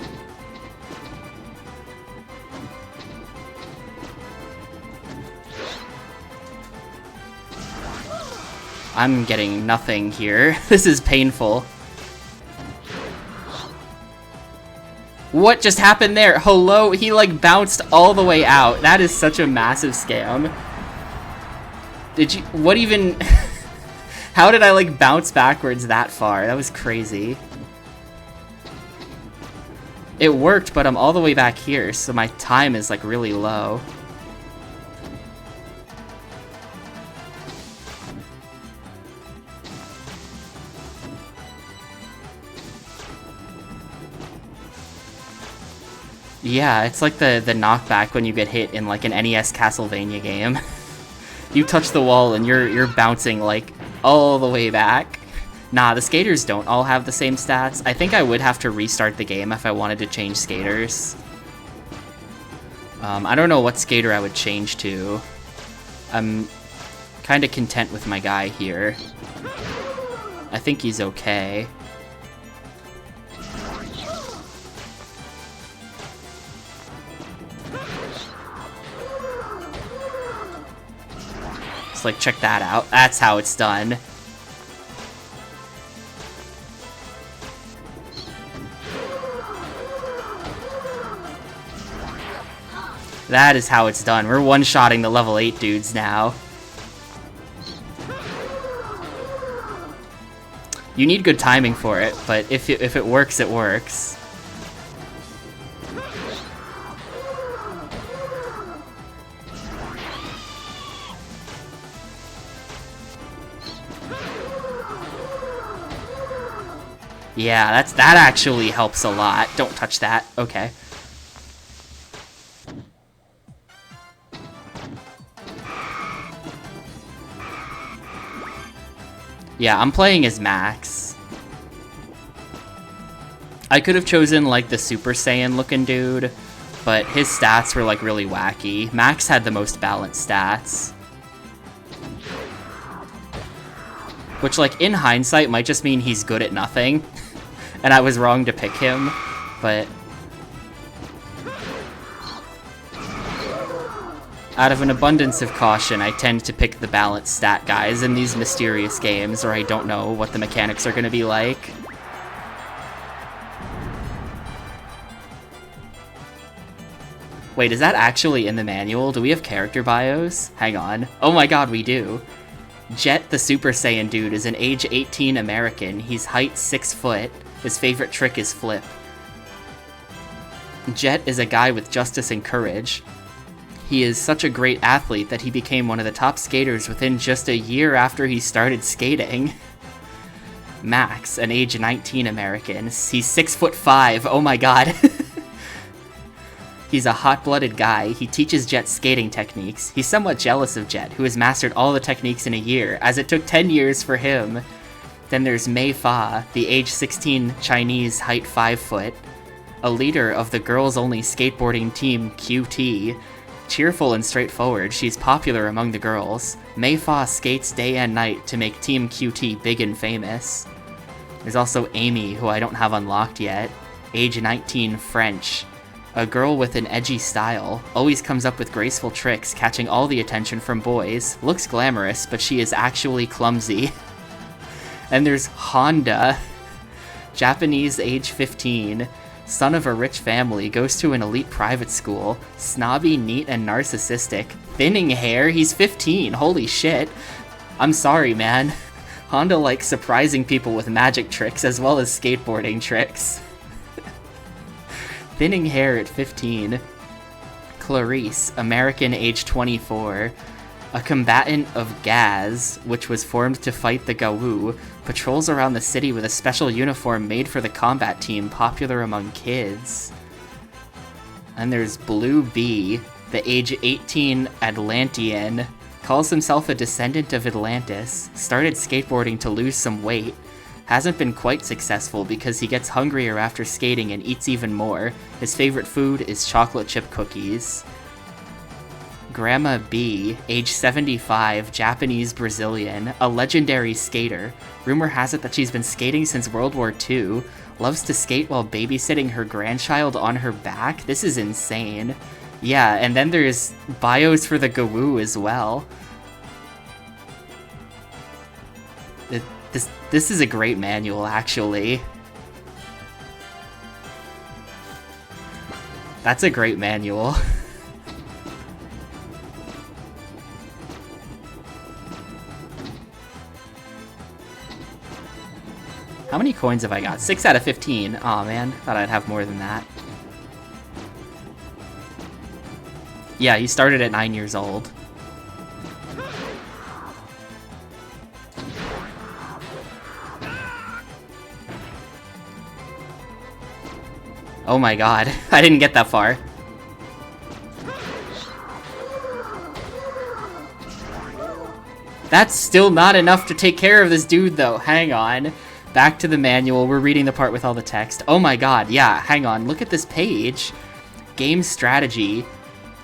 I'm getting nothing here. This is painful. What just happened there? Hello? He like bounced all the way out. That is such a massive scam. Did you... What even... How did I like bounce backwards that far? That was crazy. It worked, but I'm all the way back here, so my time is like really low. Yeah, it's like the knockback when you get hit in like an NES Castlevania game. You touch the wall and you're bouncing like all the way back. Nah, the skaters don't all have the same stats. I think I would have to restart the game if I wanted to change skaters. I don't know what skater I would change to. I'm kind of content with my guy here. I think he's okay. Just like check that out. That's how it's done. That is how it's done. We're one-shotting the level 8 dudes now. You need good timing for it, but if it works, it works. Yeah, that actually helps a lot. Don't touch that. Okay. Yeah, I'm playing as Max. I could have chosen like the Super Saiyan looking dude, but his stats were like really wacky. Max had the most balanced stats. Which like in hindsight might just mean he's good at nothing. And I was wrong to pick him, but... Out of an abundance of caution, I tend to pick the balanced stat guys in these mysterious games where I don't know what the mechanics are going to be like. Wait, is that actually in the manual? Do we have character bios? Hang on. Oh my god, we do. Jet, the Super Saiyan dude, is an age 18 American. He's height 6 foot. His favorite trick is flip. Jet is a guy with justice and courage. He is such a great athlete that he became one of the top skaters within just a year after he started skating. Max, an age 19 American. He's 6'5". Oh my god. He's a hot-blooded guy. He teaches Jet skating techniques. He's somewhat jealous of Jet, who has mastered all the techniques in a year, as it took 10 years for him. Then there's Mei Fa, the age 16 Chinese height 5 foot, a leader of the girls-only skateboarding team QT. Cheerful and straightforward, she's popular among the girls. Mei Fa skates day and night to make Team QT big and famous. There's also Amy, who I don't have unlocked yet. Age 19, French. A girl with an edgy style, always comes up with graceful tricks, catching all the attention from boys. Looks glamorous, but she is actually clumsy. And there's Honda. Japanese, age 15. Son of a rich family, goes to an elite private school. Snobby, neat, and narcissistic. Thinning hair, he's 15, holy shit. I'm sorry, man. Honda likes surprising people with magic tricks as well as skateboarding tricks. thinning hair at 15. Clarice, American, age 24. A combatant of Gaz, which was formed to fight the Gawu, patrols around the city with a special uniform made for the combat team, popular among kids. And there's Blue B, the age 18 Atlantean, calls himself a descendant of Atlantis, started skateboarding to lose some weight, hasn't been quite successful because he gets hungrier after skating and eats even more. His favorite food is chocolate chip cookies. Grandma B, age 75, Japanese Brazilian, a legendary skater. Rumor has it that she's been skating since World War II, loves to skate while babysitting her grandchild on her back. This is insane. Yeah, and then there's bios for the Gawoo as well. This is a great manual, actually. That's a great manual. How many coins have I got? 6 out of 15. Aw, man. Thought I'd have more than that. Yeah, he started at 9 years old. Oh my god, I didn't get that far. That's still not enough to take care of this dude, though. Hang on. Back to the manual. We're reading the part with all the text. Oh my god, yeah, hang on. Look at this page. Game strategy.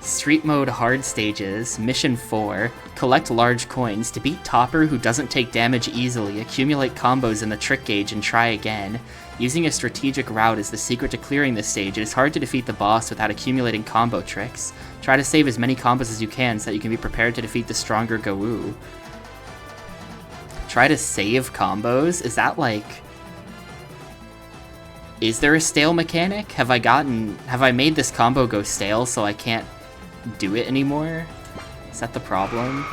Street mode hard stages. Mission 4. Collect large coins. To beat Topper, who doesn't take damage easily, accumulate combos in the trick gauge and try again. Using a strategic route is the secret to clearing this stage. It is hard to defeat the boss without accumulating combo tricks. Try to save as many combos as you can so that you can be prepared to defeat the stronger Gawoo. Try to save combos? Is that like... Is there a stale mechanic? Have I made this combo go stale so I can't do it anymore? Is that the problem?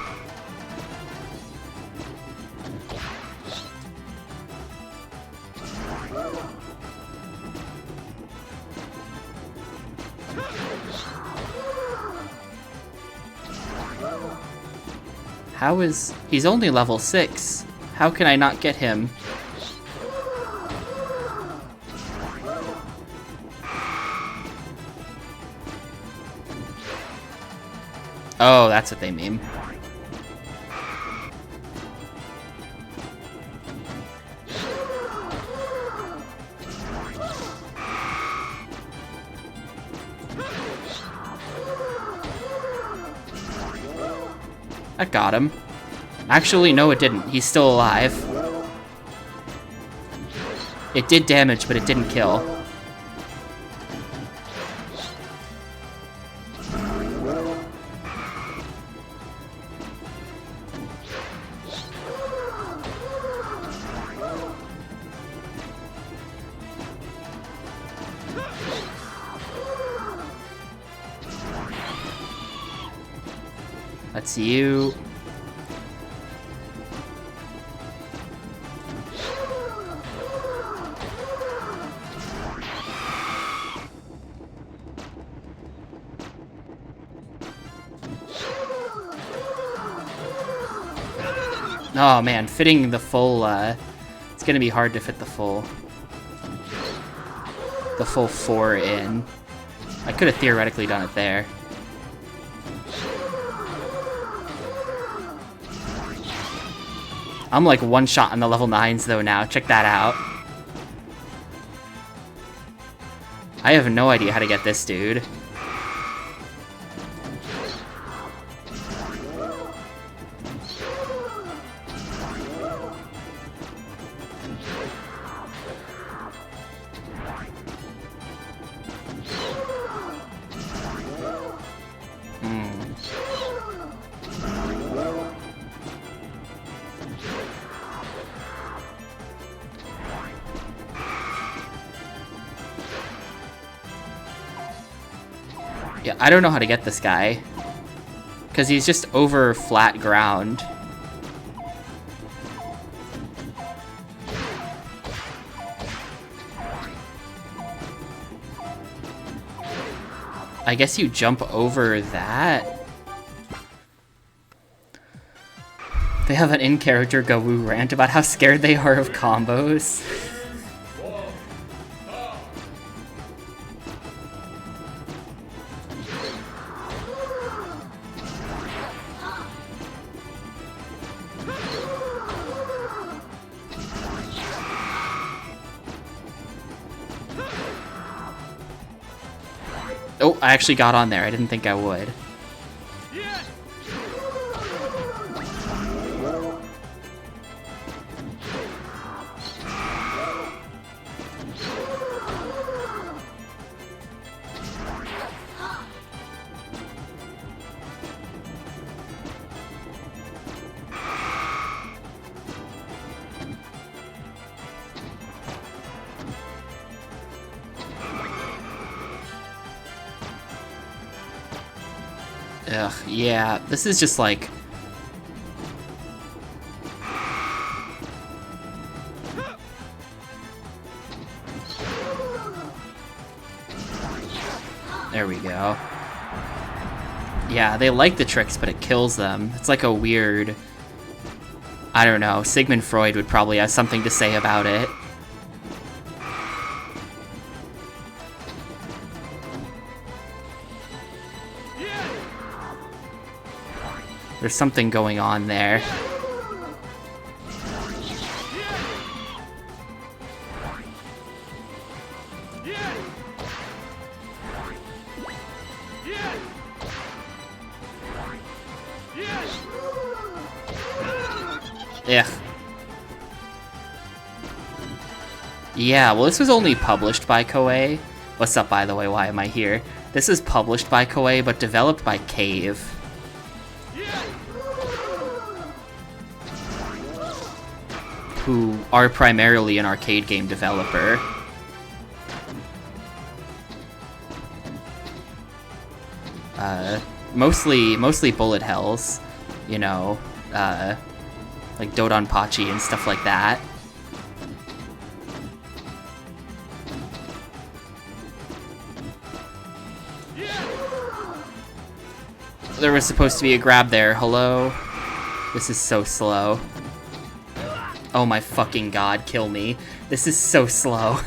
How is... He's only level 6. How can I not get him? Oh, that's what they mean. That got him. Actually, no it didn't. He's still alive. It did damage, but it didn't kill. That's you. Oh man, fitting the full, it's gonna be hard to fit the full 4 in. I could have theoretically done it there. I'm like one shot on the level 9s though now, check that out. I have no idea how to get this dude. Yeah, I don't know how to get this guy. Because he's just over flat ground. I guess you jump over that? They have an in-character Gawoo rant about how scared they are of combos. Oh, I actually got on there. I didn't think I would. Ugh, yeah, this is just like... There we go. Yeah, they like the tricks, but it kills them. It's like a weird... I don't know, Sigmund Freud would probably have something to say about it. There's something going on there. Ugh. Yeah, well, this was only published by Koei. What's up, by the way? Why am I here? This is published by Koei, but developed by Cave. Who are primarily an arcade game developer. Mostly bullet hells, you know, like Dodonpachi and stuff like that. There was supposed to be a grab there. Hello? This is so slow. Oh my fucking god, kill me. This is so slow.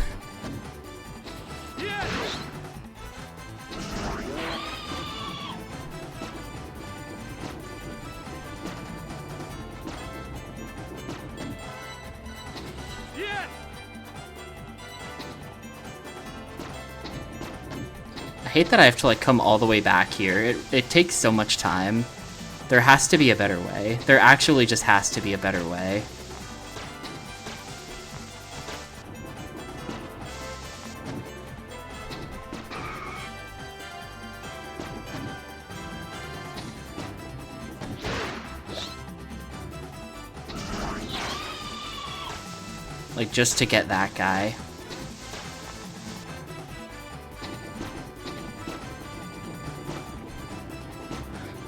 I hate that I have to like come all the way back here. It takes so much time. There has to be a better way. There actually just has to be a better way. Like, just to get that guy.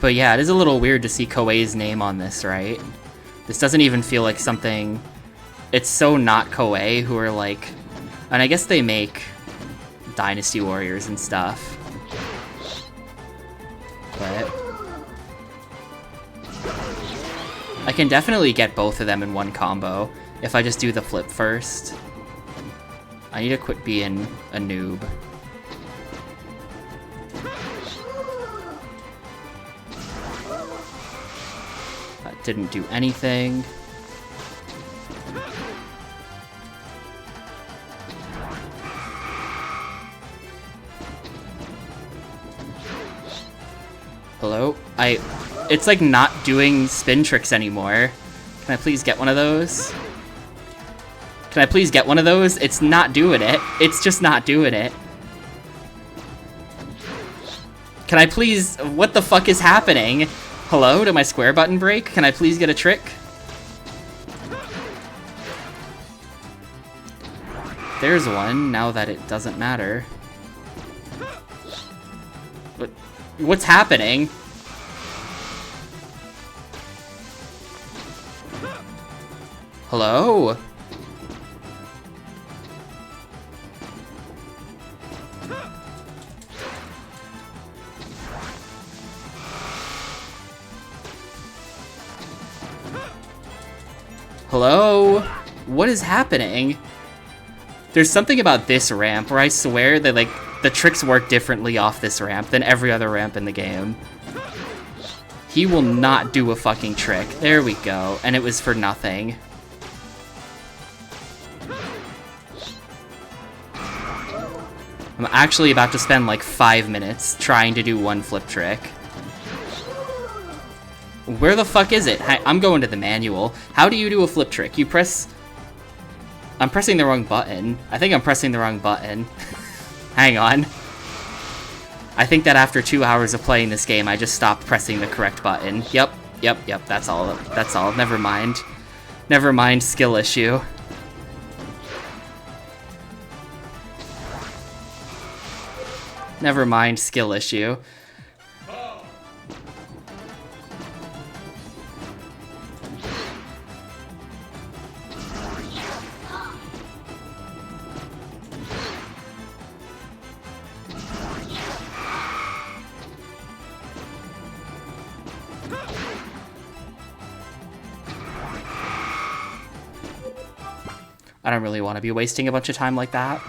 But yeah, it is a little weird to see Koei's name on this, right? This doesn't even feel like something... It's so not Koei, who are like... And I guess they make Dynasty Warriors and stuff. But... I can definitely get both of them in one combo. If I just do the flip first. I need to quit being a noob. That didn't do anything. Hello? It's like not doing spin tricks anymore. Can I please get one of those? Can I please get one of those? It's not doing it. It's just not doing it. Can I please... What the fuck is happening? Hello? Did my square button break? Can I please get a trick? There's one, now that it doesn't matter. What's happening? Hello? Hello? What is happening? There's something about this ramp where I swear that, like, the tricks work differently off this ramp than every other ramp in the game. He will not do a fucking trick. There we go. And it was for nothing. I'm actually about to spend like 5 minutes trying to do one flip trick. Where the fuck is it? I'm going to the manual. How do you do a flip trick? You press... I'm pressing the wrong button. I think I'm pressing the wrong button. Hang on. I think that after 2 hours of playing this game, I just stopped pressing the correct button. Yep, that's all. That's all. Never mind. Never mind, skill issue. Never mind, skill issue. I don't really want to be wasting a bunch of time like that.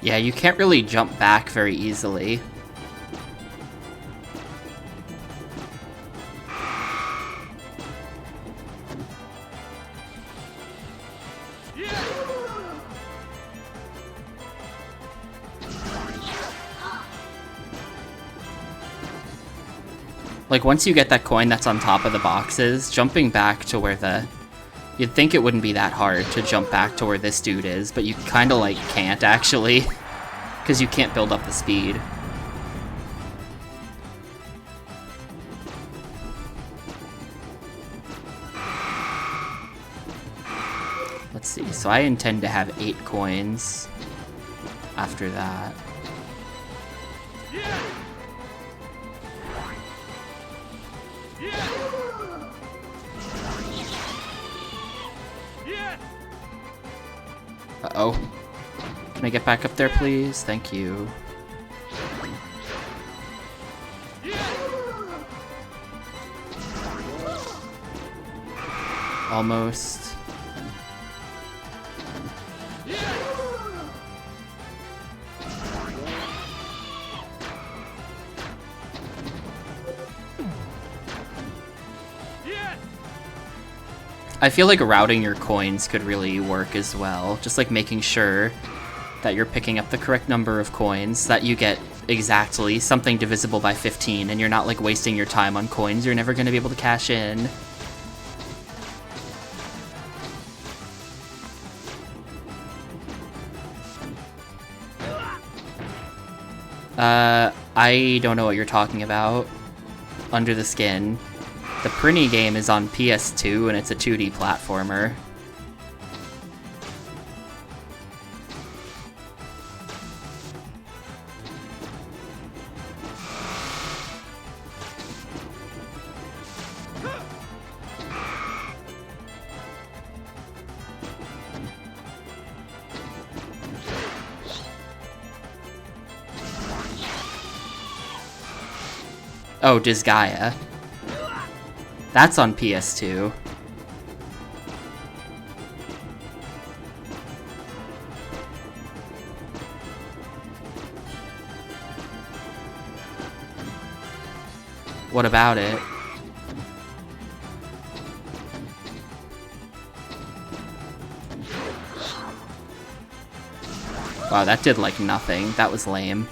Yeah, you can't really jump back very easily. Like, once you get that coin that's on top of the boxes, jumping back to where the... You'd think it wouldn't be that hard to jump back to where this dude is, but you kind of, like, can't, actually. Because you can't build up the speed. Let's see, so I intend to have 8 coins after that. Uh-oh. Can I get back up there, please? Thank you. Almost. I feel like routing your coins could really work as well. Just like making sure that you're picking up the correct number of coins, that you get exactly something divisible by 15, and you're not like wasting your time on coins you're never going to be able to cash in. I don't know what you're talking about. Under the Skin. The Prinny game is on PS2 and it's a 2D platformer. Oh, Disgaea. That's on PS2. What about it? Wow, that did like nothing. That was lame.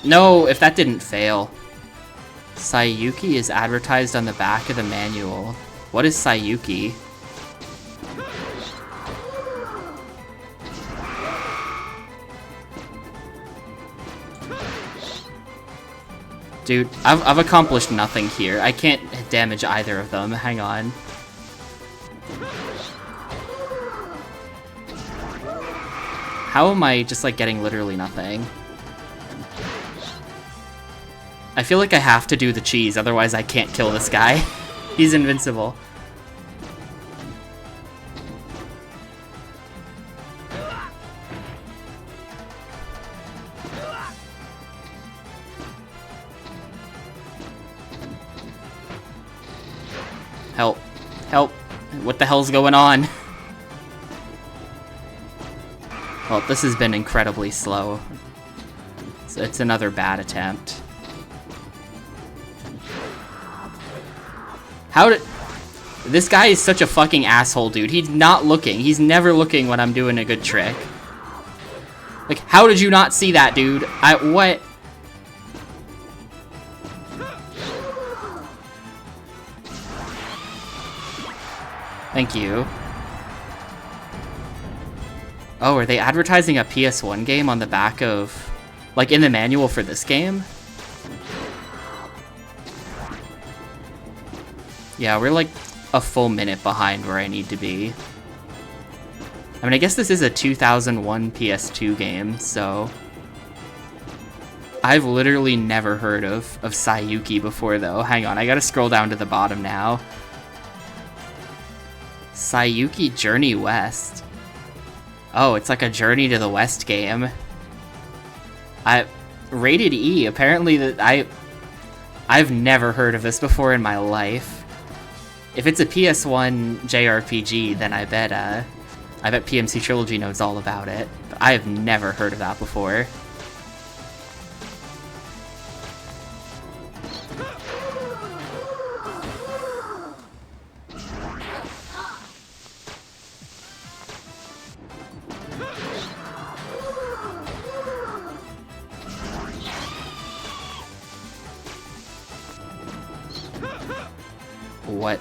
No, if that didn't fail. Sayuki is advertised on the back of the manual. What is Sayuki? Dude, I've accomplished nothing here. I can't damage either of them. Hang on. How am I just, like, getting literally nothing? I feel like I have to do the cheese, otherwise I can't kill this guy. He's invincible. Help. Help. What the hell's going on? Well, this has been incredibly slow. So it's another bad attempt. How did... This guy is such a fucking asshole, dude. He's not looking. He's never looking when I'm doing a good trick. Like, how did you not see that, dude? What? Thank you. Oh, are they advertising a PS1 game on the back of... Like, in the manual for this game? Yeah, we're like a full minute behind where I need to be. I mean, I guess this is a 2001 PS2 game, so... I've literally never heard of Sayuki before, though. Hang on, I gotta scroll down to the bottom now. Sayuki Journey West. Oh, it's like a Journey to the West game. Rated E. Apparently I've never heard of this before in my life. If it's a PS1 JRPG, then I bet PMC Trilogy knows all about it. But I have never heard of that before. What?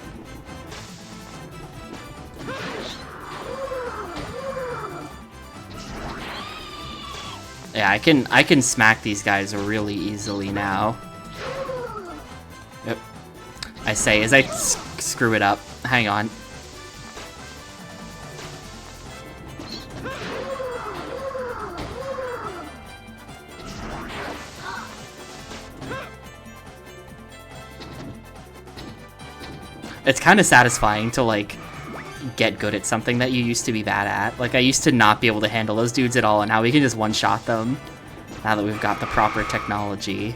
Yeah, I can smack these guys really easily now. Yep. I say as I screw it up. Hang on. It's kind of satisfying to, like, get good at something that you used to be bad at. Like, I used to not be able to handle those dudes at all, and now we can just one-shot them, now that we've got the proper technology.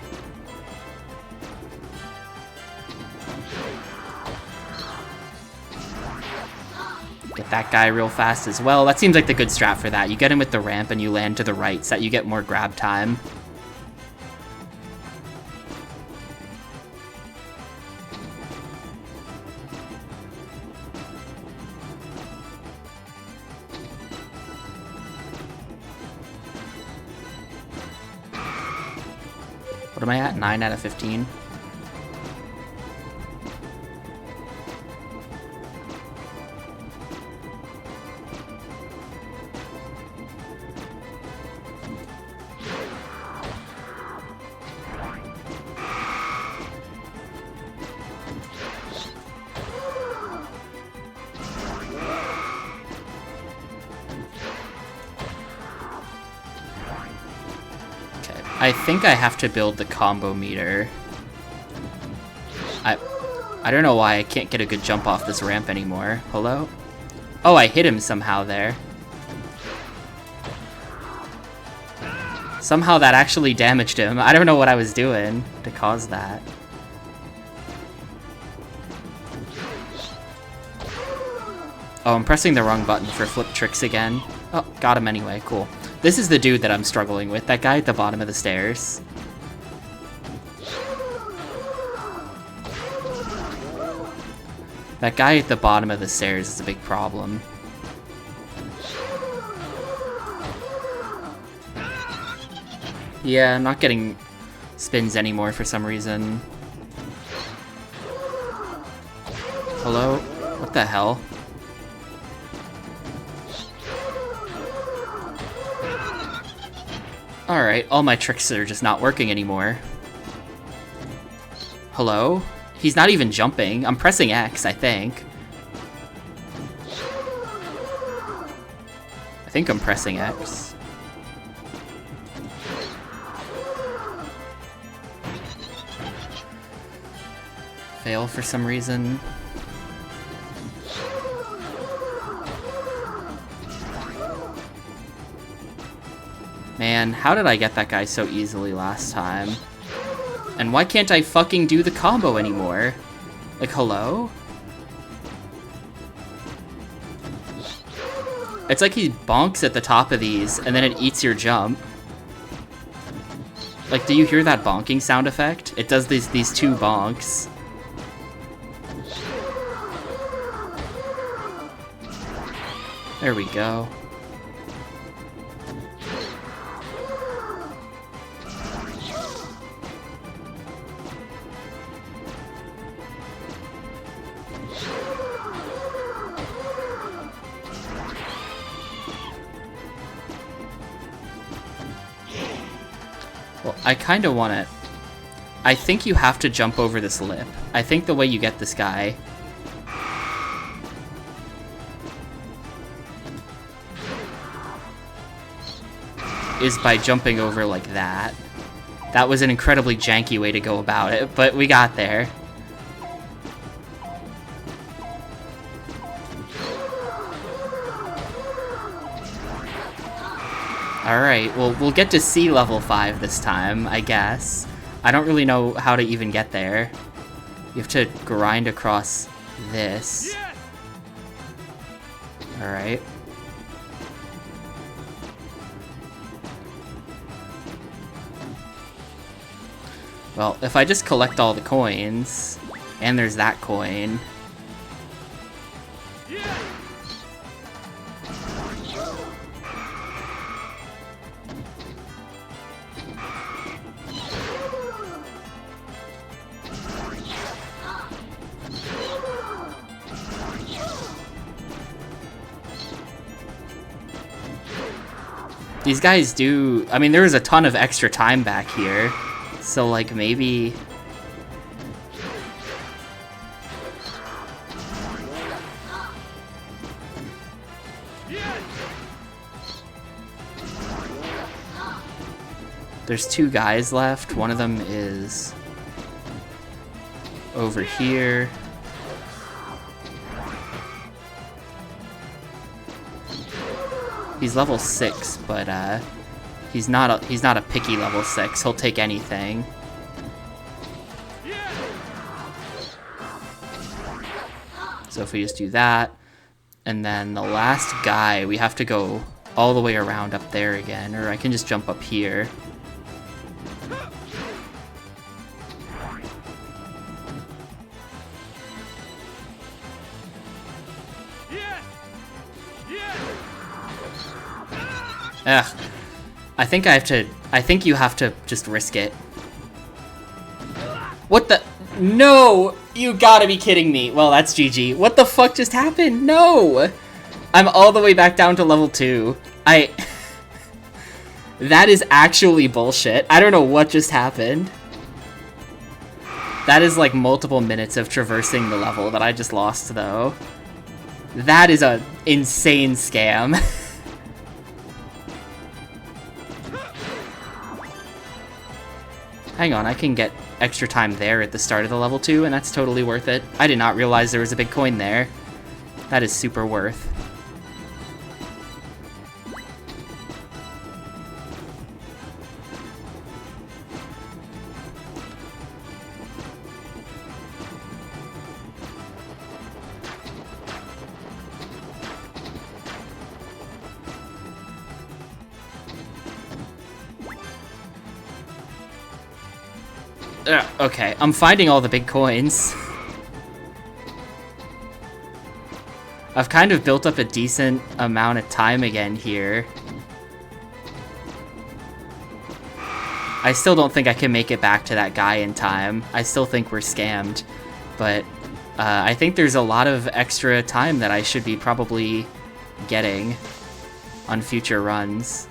Get that guy real fast as well. That seems like the good strat for that. You get him with the ramp and you land to the right so that you get more grab time. What am I at? 9 out of 15? I think I have to build the combo meter. I don't know why I can't get a good jump off this ramp anymore. Hello? Oh, I hit him somehow there. Somehow that actually damaged him. I don't know what I was doing to cause that. Oh, I'm pressing the wrong button for flip tricks again. Oh, got him anyway, cool. This is the dude that I'm struggling with, that guy at the bottom of the stairs. That guy at the bottom of the stairs is a big problem. Yeah, I'm not getting spins anymore for some reason. Hello? What the hell? Alright, all my tricks are just not working anymore. Hello? He's not even jumping. I'm pressing X, I think. I think I'm pressing X. Fail for some reason. Man, how did I get that guy so easily last time? And why can't I fucking do the combo anymore? Like, hello? It's like he bonks at the top of these, and then it eats your jump. Like, do you hear that bonking sound effect? It does these two bonks. There we go. Well, I kind of want to... I think you have to jump over this lip. I think the way you get this guy... is by jumping over like that. That was an incredibly janky way to go about it, but we got there. Alright, well, we'll get to see level 5 this time, I guess. I don't really know how to even get there. You have to grind across this. Alright. Well, if I just collect all the coins, and there's that coin... These guys do... I mean, there was a ton of extra time back here. So, like, maybe... There's two guys left. One of them is... over here. He's level 6, but he's not a picky level 6. He'll take anything. So if we just do that, and then the last guy, we have to go all the way around up there again, or I can just jump up here. Ugh. I think you have to just risk it. What the? No! You gotta be kidding me. Well, that's GG. What the fuck just happened? No! I'm all the way back down to level 2. That is actually bullshit. I don't know what just happened. That is like multiple minutes of traversing the level that I just lost, though. That is a insane scam. Hang on, I can get extra time there at the start of the level 2, and that's totally worth it. I did not realize there was a big coin there. That is super worth. Okay, I'm finding all the big coins. I've kind of built up a decent amount of time again here. I still don't think I can make it back to that guy in time. I still think we're scammed. But I think there's a lot of extra time that I should be probably getting on future runs.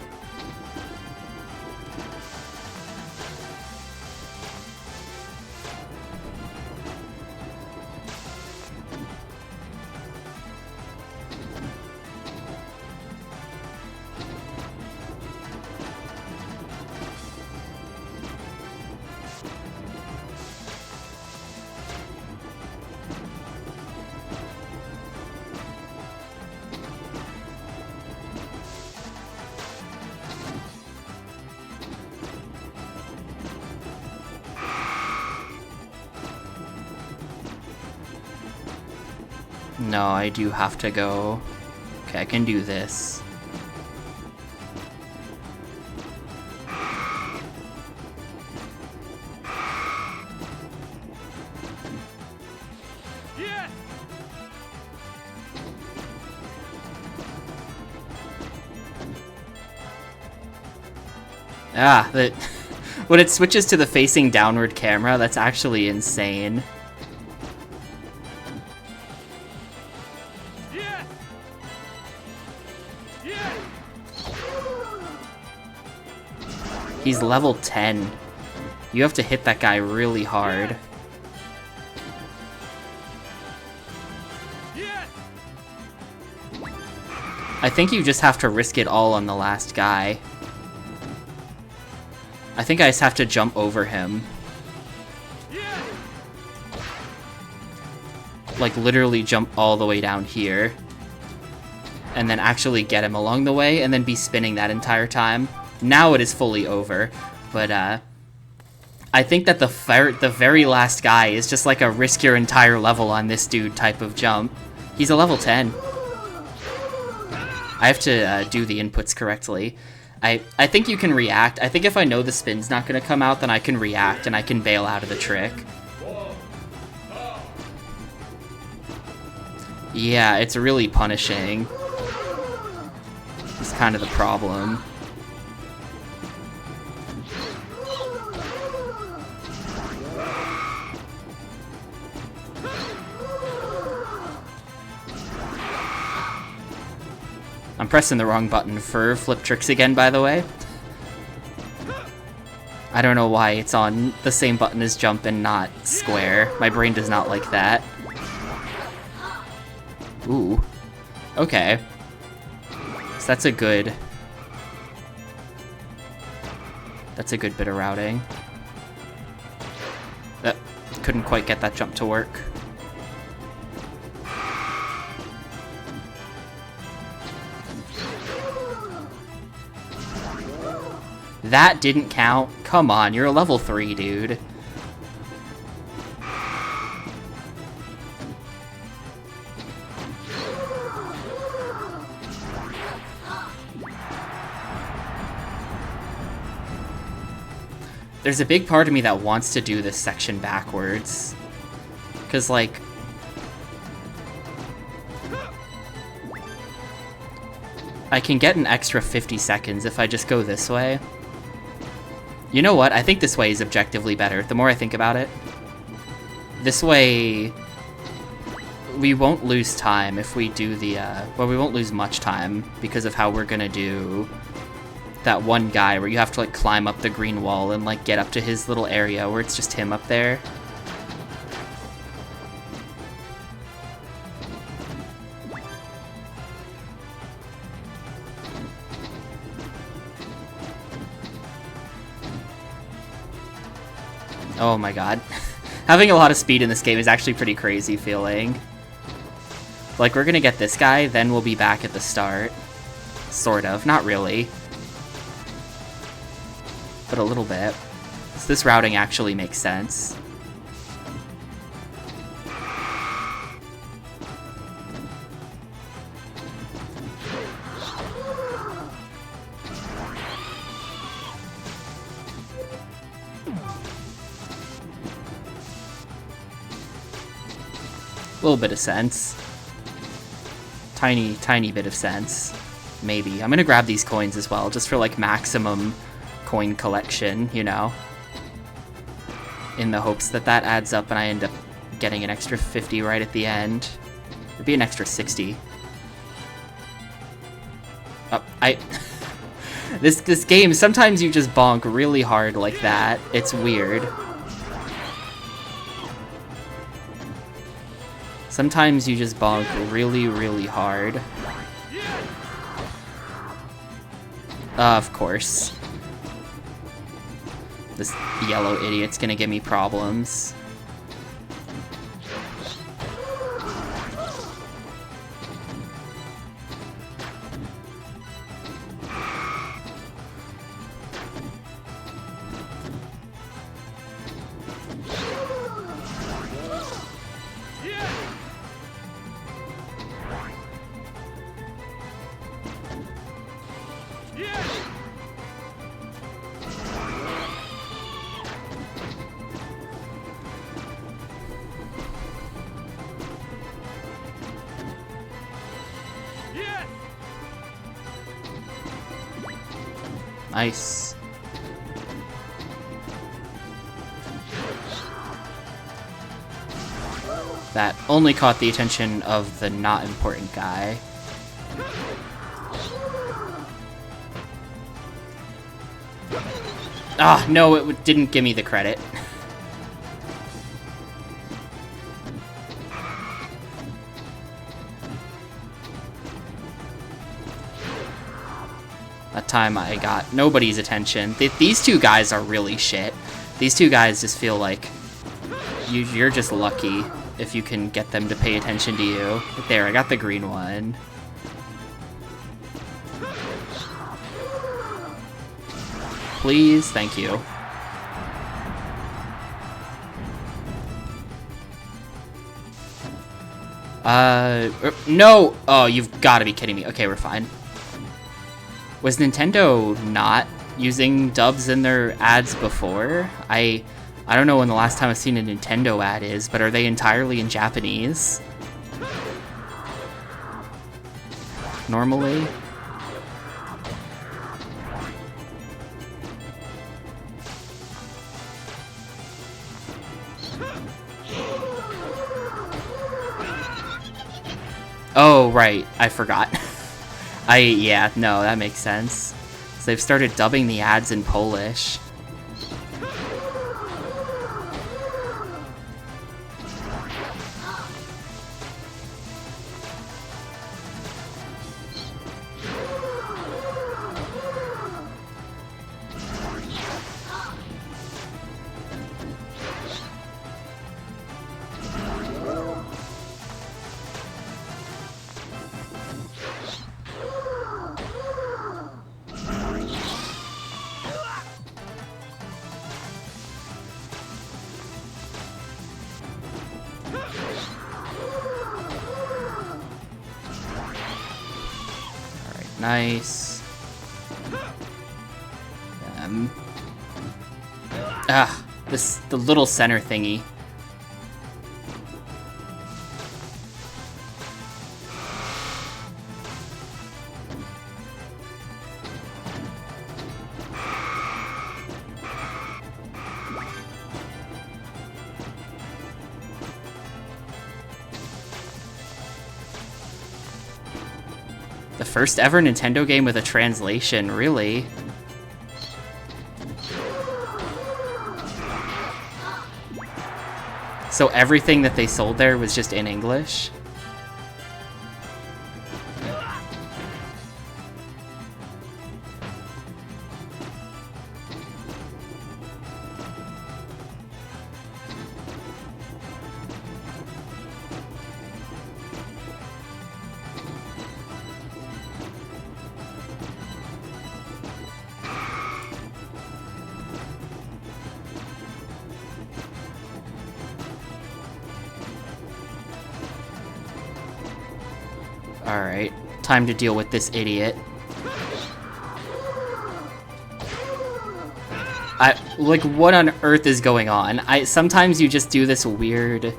No, I do have to go. Okay, I can do this. Yeah. Ah, when it switches to the facing downward camera, that's actually insane. He's level 10. You have to hit that guy really hard. I think you just have to risk it all on the last guy. I think I just have to jump over him. Like, literally jump all the way down here. And then actually get him along the way, and then be spinning that entire time. Now it is fully over, but I think that the very last guy is just like a risk your entire level on this dude type of jump. He's a level 10. I have to do the inputs correctly. I think you can react. I think if I know the spin's not going to come out, then I can react and I can bail out of the trick. Yeah, it's really punishing. It's kind of the problem. I'm pressing the wrong button for flip tricks again, by the way. I don't know why it's on the same button as jump and not square. My brain does not like that. Ooh. Okay. So that's a good bit of routing. Couldn't quite get that jump to work. That didn't count. Come on, you're a level 3, dude. There's a big part of me that wants to do this section backwards. 'Cause, like, I can get an extra 50 seconds if I just go this way. You know what? I think this way is objectively better, the more I think about it. This way, we won't lose time if we do the, well, we won't lose much time because of how we're gonna do that one guy where you have to, like, climb up the green wall and, like, get up to his little area where it's just him up there. Oh my god. Having a lot of speed in this game is actually pretty crazy feeling. Like, we're gonna get this guy, then we'll be back at the start. Sort of. Not really. But a little bit. So this routing actually makes sense. A little bit of sense. Tiny, tiny bit of sense. Maybe. I'm gonna grab these coins as well, just for, like, maximum coin collection, you know? In the hopes that that adds up and I end up getting an extra 50 right at the end. It'd be an extra 60. Oh, This game, sometimes you just bonk really hard like that. It's weird. Sometimes you just bonk really, really hard. Of course. This yellow idiot's gonna give me problems. Nice. That only caught the attention of the not important guy. Ah, no, it didn't give me the credit. That time I got nobody's attention. These two guys are really shit. These two guys just feel like you're just lucky if you can get them to pay attention to you. There, I got the green one. Please, thank you. No! Oh, you've got to be kidding me. Okay, we're fine. Was Nintendo not using dubs in their ads before? I don't know when the last time I've seen a Nintendo ad is, but are they entirely in Japanese? Normally? Oh, right. I forgot. Yeah, no, that makes sense. So they've started dubbing the ads in Polish. Nice. The little center thingy. The first ever Nintendo game with a translation, really. So everything that they sold there was just in English? Alright, time to deal with this idiot. Like, what on earth is going on? Sometimes you just do this weird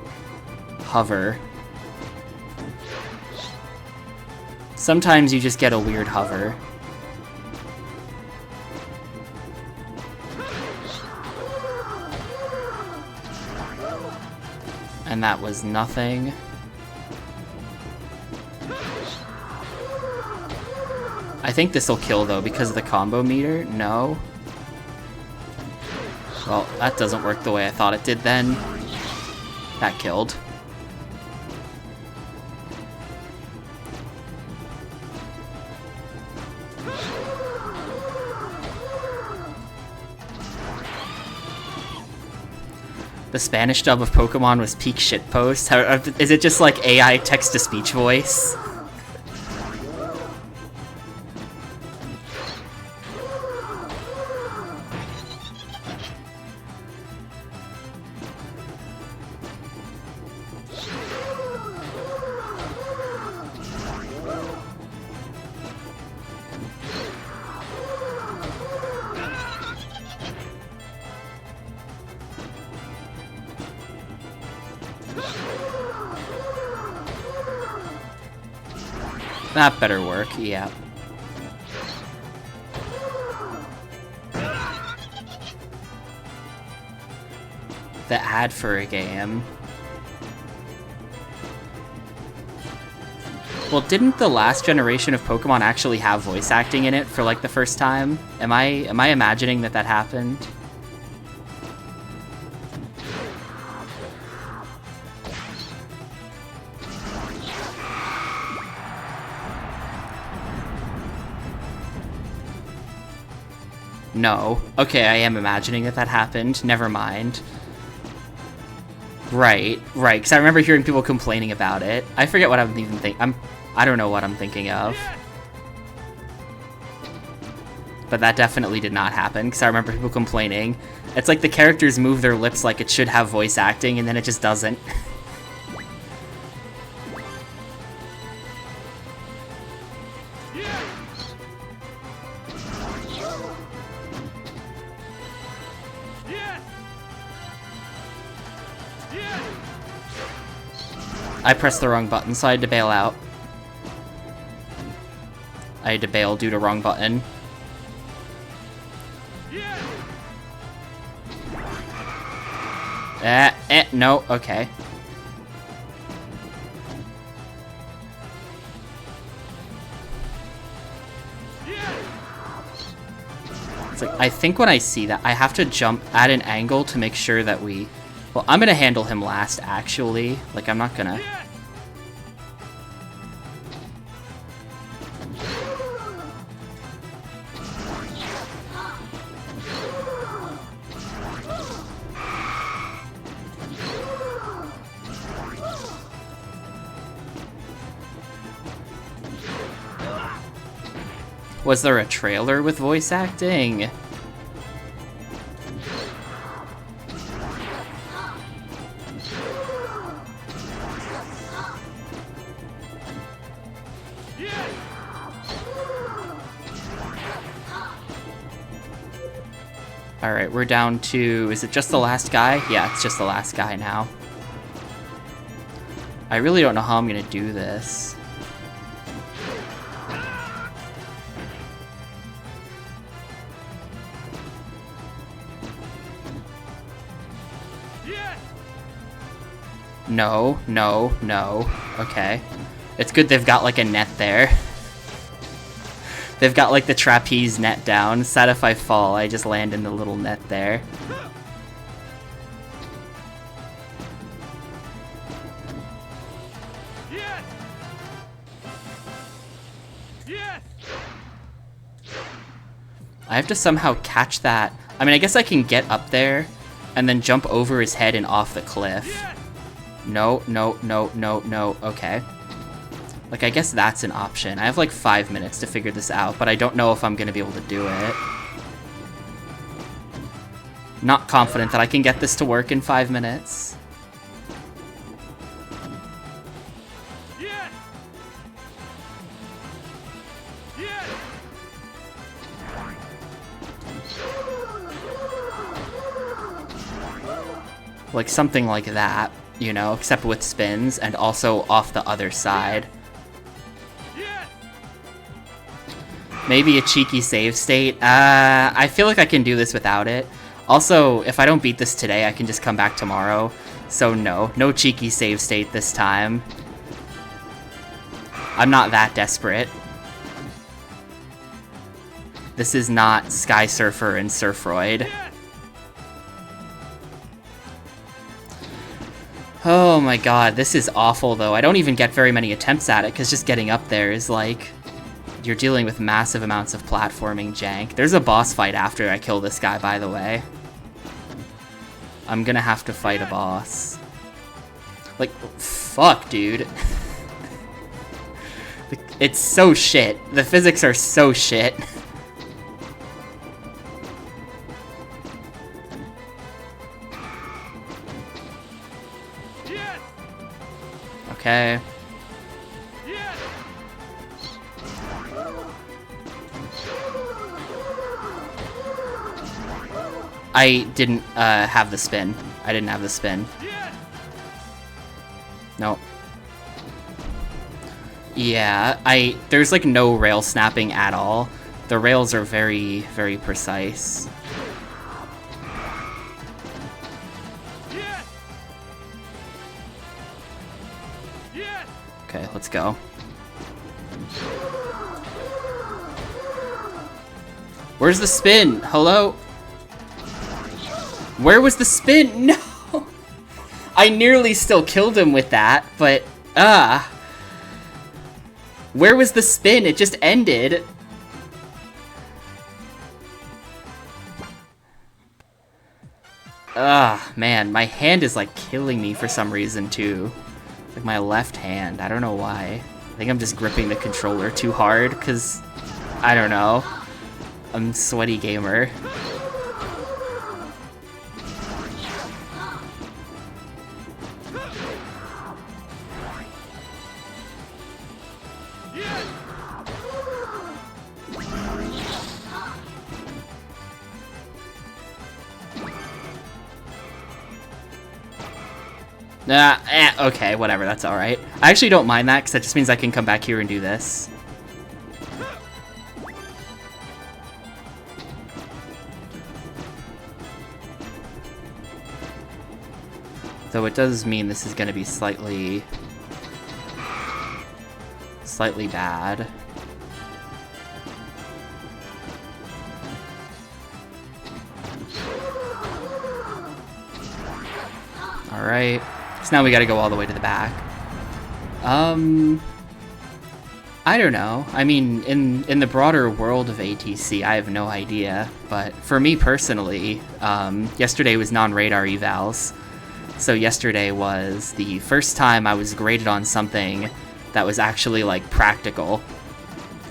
hover. Sometimes you just get a weird hover. And that was nothing. I think this will kill, though, because of the combo meter. No. Well, that doesn't work the way I thought it did then. That killed. The Spanish dub of Pokemon was peak shitpost. Is it just like AI text-to-speech voice? That better work, yeah. The ad for a game. Well, didn't the last generation of Pokemon actually have voice acting in it for like the first time? Am I imagining that happened? No. Okay, I am imagining that happened. Never mind. Right, because I remember hearing people complaining about it. I forget what I'm even thinking. I don't know what I'm thinking of. But that definitely did not happen, because I remember people complaining. It's like the characters move their lips like it should have voice acting, and then it just doesn't. I pressed the wrong button, so I had to bail out. I had to bail due to wrong button. No, okay. It's like, I think when I see that, I have to jump at an angle to make sure that we... Well, I'm gonna handle him last, actually. Like, I'm not gonna... Was there a trailer with voice acting? Alright, we're down to... Is it just the last guy? Yeah, it's just the last guy now. I really don't know how I'm gonna do this. No, no, no. Okay. It's good they've got like a net there. They've got like the trapeze net down, so that if I fall, I just land in the little net there. I have to somehow catch that. I mean, I guess I can get up there and then jump over his head and off the cliff. No, no, no, no, no. Okay. Like, I guess that's an option. I have like 5 minutes to figure this out, but I don't know if I'm gonna be able to do it. Not confident that I can get this to work in 5 minutes. Like something like that, you know, except with spins and also off the other side. Maybe a cheeky save state. I feel like I can do this without it. Also, if I don't beat this today, I can just come back tomorrow. So no cheeky save state this time. I'm not that desperate. This is not Sky Surfer and Surfroid. Oh my god, this is awful though. I don't even get very many attempts at it, because just getting up there is like... You're dealing with massive amounts of platforming jank. There's a boss fight after I kill this guy, by the way. I'm gonna have to fight a boss. Like, fuck, dude. It's so shit. The physics are so shit. Okay. I didn't have the spin. I didn't have the spin. Nope. Yeah, there's like no rail snapping at all. The rails are very, very precise. Okay, let's go. Where's the spin? Hello? Where was the spin? No! I nearly still killed him with that, but, where was the spin? It just ended. Man, my hand is like killing me for some reason too. Like my left hand, I don't know why. I think I'm just gripping the controller too hard, because, I don't know. I'm a sweaty gamer. Okay, whatever, that's alright. I actually don't mind that, because that just means I can come back here and do this. Though it does mean this is going to be slightly bad. Alright. So now we gotta go all the way to the back. I don't know. I mean, in the broader world of ATC, I have no idea. But for me personally, yesterday was non-radar evals. So yesterday was the first time I was graded on something that was actually, like, practical.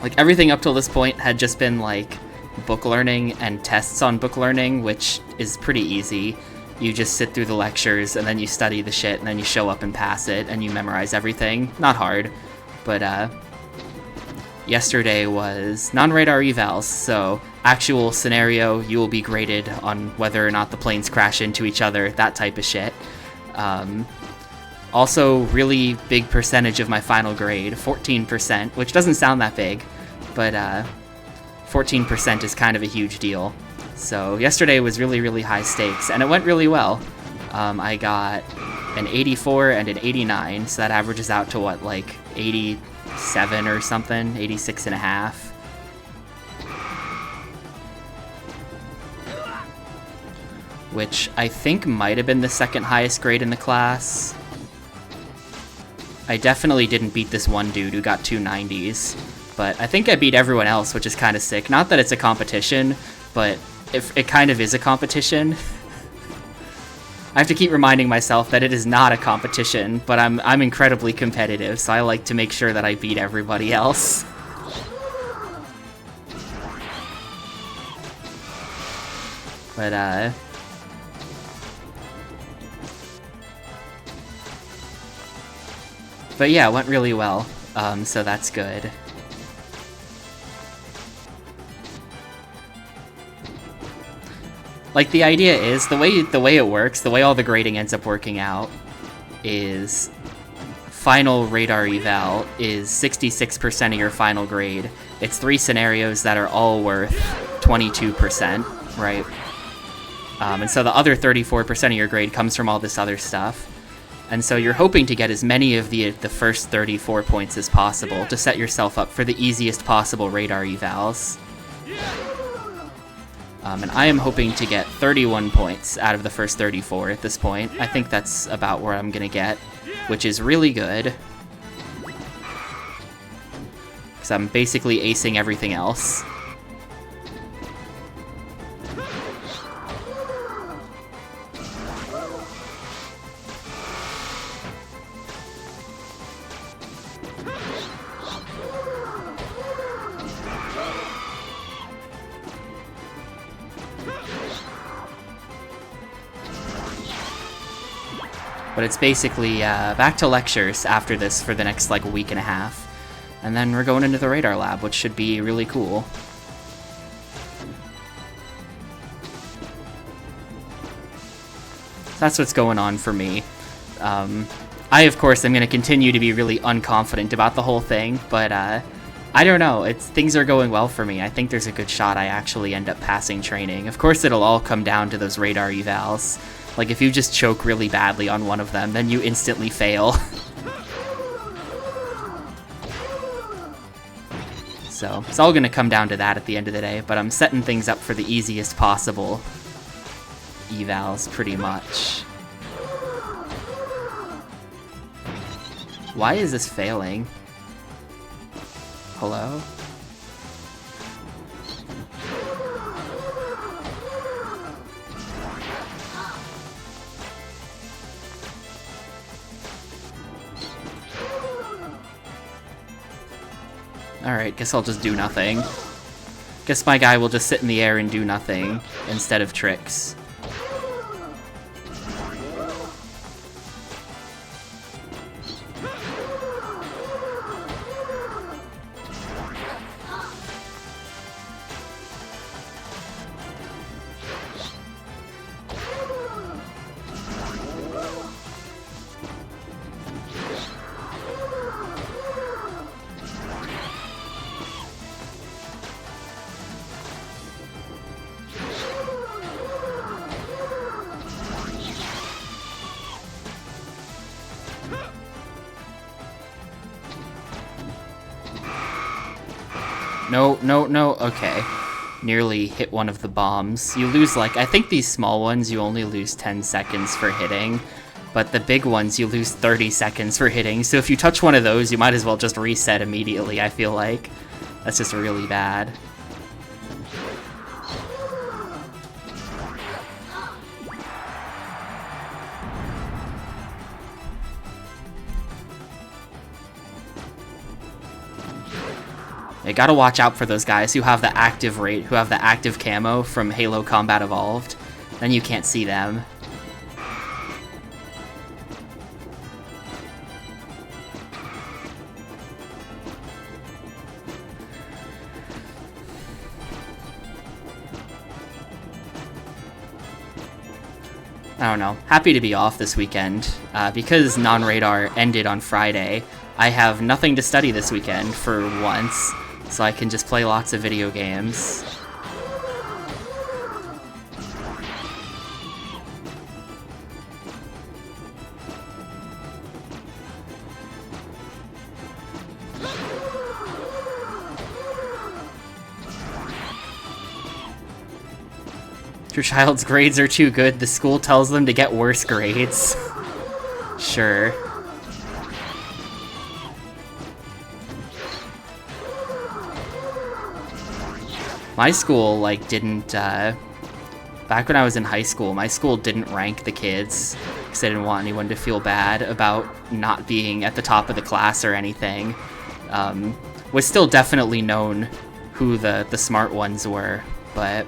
Like, everything up till this point had just been, like, book learning and tests on book learning, which is pretty easy. You just sit through the lectures, and then you study the shit, and then you show up and pass it, and you memorize everything. Not hard, but, yesterday was non-radar evals, so actual scenario, you will be graded on whether or not the planes crash into each other, that type of shit. Also, really big percentage of my final grade, 14%, which doesn't sound that big, but 14% is kind of a huge deal. So yesterday was really, really high stakes, and it went really well. I got an 84 and an 89, so that averages out to what, like 87 or something, 86 and a half. Which I think might have been the second highest grade in the class. I definitely didn't beat this one dude who got 2 90s, but I think I beat everyone else, which is kind of sick. Not that it's a competition, but it kind of is a competition. I have to keep reminding myself that it is not a competition, but I'm incredibly competitive, so I like to make sure that I beat everybody else. But yeah, it went really well, so that's good. Like, the idea is, the way it works, the way all the grading ends up working out, is final radar eval is 66% of your final grade. It's 3 scenarios that are all worth 22%, right? And so the other 34% of your grade comes from all this other stuff. And so you're hoping to get as many of the first 34 points as possible to set yourself up for the easiest possible radar evals. And I am hoping to get 31 points out of the first 34 at this point. I think that's about where I'm gonna get, which is really good. Because I'm basically acing everything else. But it's basically back to lectures after this for the next like week and a half. And then we're going into the radar lab, which should be really cool. So that's what's going on for me. I, of course, am going to continue to be really unconfident about the whole thing, but I don't know. Things are going well for me. I think there's a good shot I actually end up passing training. Of course, it'll all come down to those radar evals. Like, if you just choke really badly on one of them, then you instantly fail. So, it's all going to come down to that at the end of the day, but I'm setting things up for the easiest possible evals, pretty much. Why is this failing? Hello? Alright, guess I'll just do nothing. Guess my guy will just sit in the air and do nothing instead of tricks. No, no, no, okay. Nearly hit one of the bombs. You lose, like, I think these small ones you only lose 10 seconds for hitting, but the big ones you lose 30 seconds for hitting, so if you touch one of those, you might as well just reset immediately, I feel like. That's just really bad. You gotta watch out for those guys who have the active rate, who have the active camo from Halo Combat Evolved. Then you can't see them. I don't know. Happy to be off this weekend. Because non-radar ended on Friday, I have nothing to study this weekend for once. So I can just play lots of video games. Your child's grades are too good, the school tells them to get worse grades. Sure. My school, like, didn't, back when I was in high school, my school didn't rank the kids, because they didn't want anyone to feel bad about not being at the top of the class or anything. Was still definitely known who the smart ones were, but...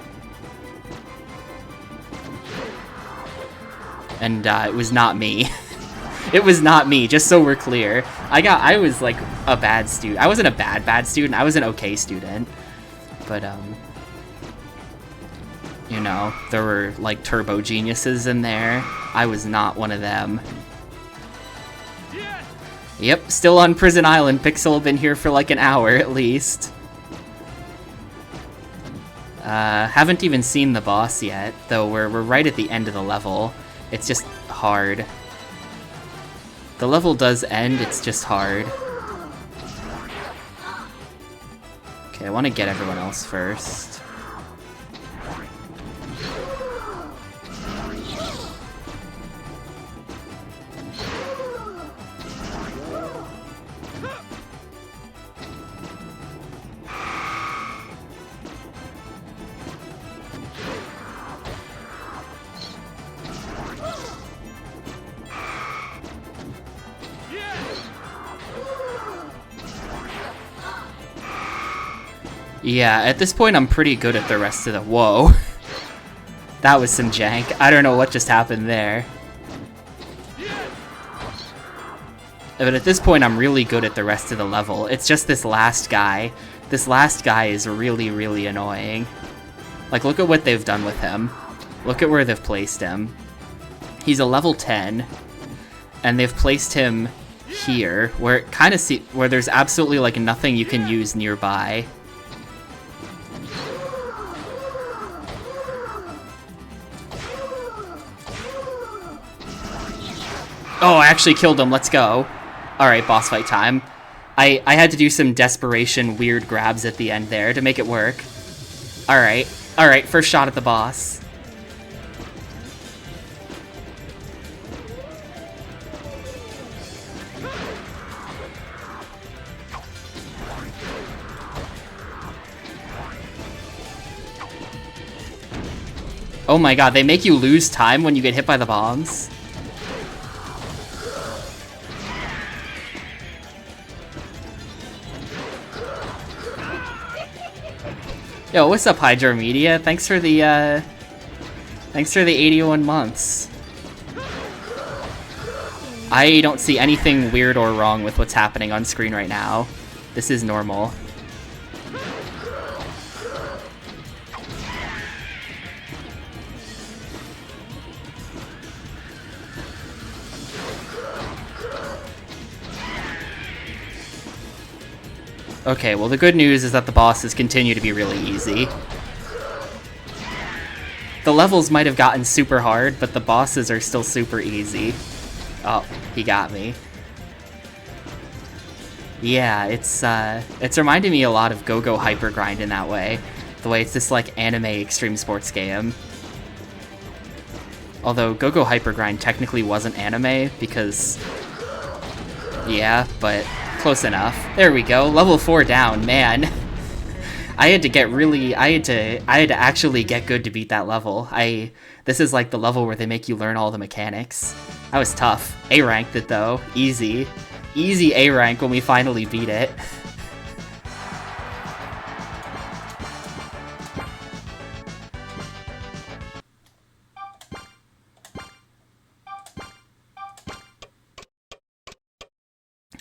And, it was not me. It was not me, just so we're clear. I was, like, a bad student. I wasn't a bad student, I was an okay student. But, you know, there were, like, turbo geniuses in there. I was not one of them. Yep, still on Prison Island. Pixel been here for, like, an hour, at least. Haven't even seen the boss yet, though we're right at the end of the level. It's just hard. The level does end, it's just hard. Okay, I want to get everyone else first. Yeah, at this point I'm pretty good at the rest of the... Whoa. That was some jank. I don't know what just happened there. But at this point I'm really good at the rest of the level. It's just this last guy. This last guy is really, really annoying. Like, look at what they've done with him. Look at where they've placed him. He's a level 10. And they've placed him here, where it kind of where there's absolutely, like, nothing you can use nearby. Oh, I actually killed him. Let's go. Alright, boss fight time. I had to do some desperation weird grabs at the end there to make it work. Alright. Alright, first shot at the boss. Oh my god, they make you lose time when you get hit by the bombs? Yo, what's up, Hydro Media? Thanks for the 81 months. I don't see anything weird or wrong with what's happening on screen right now. This is normal. Okay, well the good news is that the bosses continue to be really easy. The levels might have gotten super hard, but the bosses are still super easy. Oh, he got me. Yeah, it's reminding me a lot of Go-Go Hyper Grind in that way. The way it's this, like, anime extreme sports game. Although Go-Go Hyper Grind technically wasn't anime, because... Yeah, but... Close enough. There we go. Level 4 down, man. I had to get really... I had to actually get good to beat that level. This is like the level where they make you learn all the mechanics. That was tough. A-ranked it, though. Easy. Easy A-rank when we finally beat it.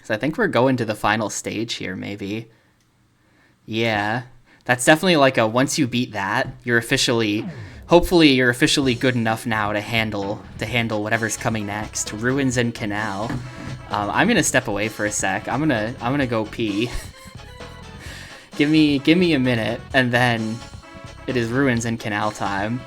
So I think we're going to the final stage here, maybe. Yeah. That's definitely like a, once you beat that, you're officially... Hopefully you're officially good enough now to handle whatever's coming next. Ruins and Canal. I'm gonna step away for a sec. I'm gonna go pee. give me a minute, and then it is Ruins and Canal time.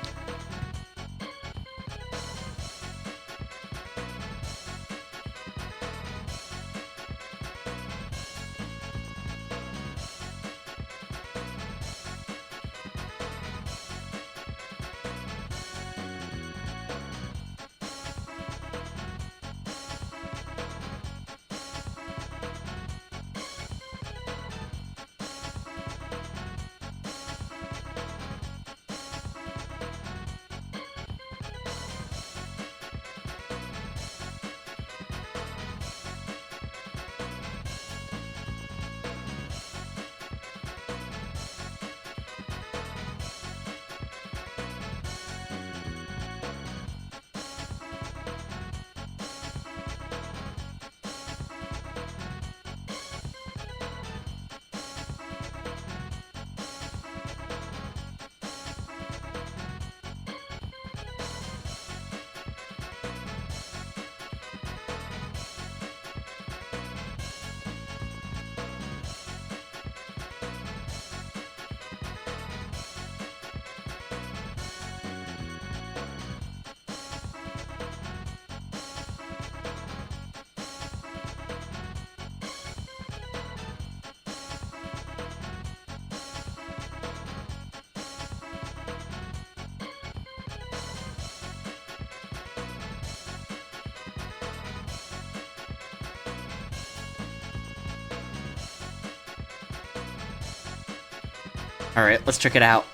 Alright, let's check it out.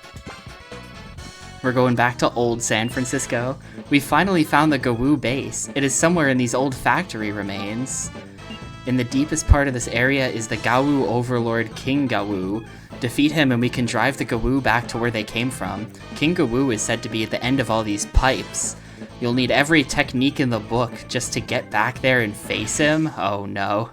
We're going back to old San Francisco. We finally found the Gawoo base. It is somewhere in these old factory remains. In the deepest part of this area is the Gawoo overlord King Gawoo. Defeat him and we can drive the Gawoo back to where they came from. King Gawoo is said to be at the end of all these pipes. You'll need every technique in the book just to get back there and face him. Oh no.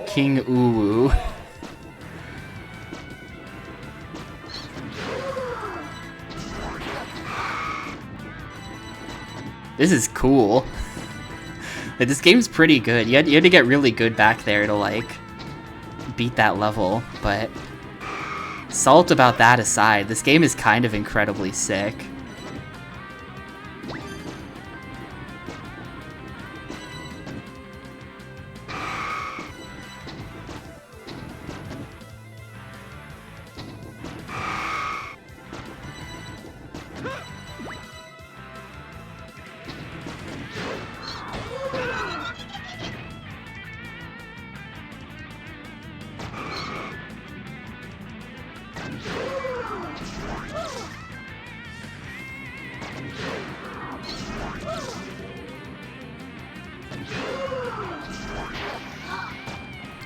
King Uwu. This is cool. This game's pretty good. You had to get really good back there to, like, beat that level, but salt about that aside, this game is kind of incredibly sick.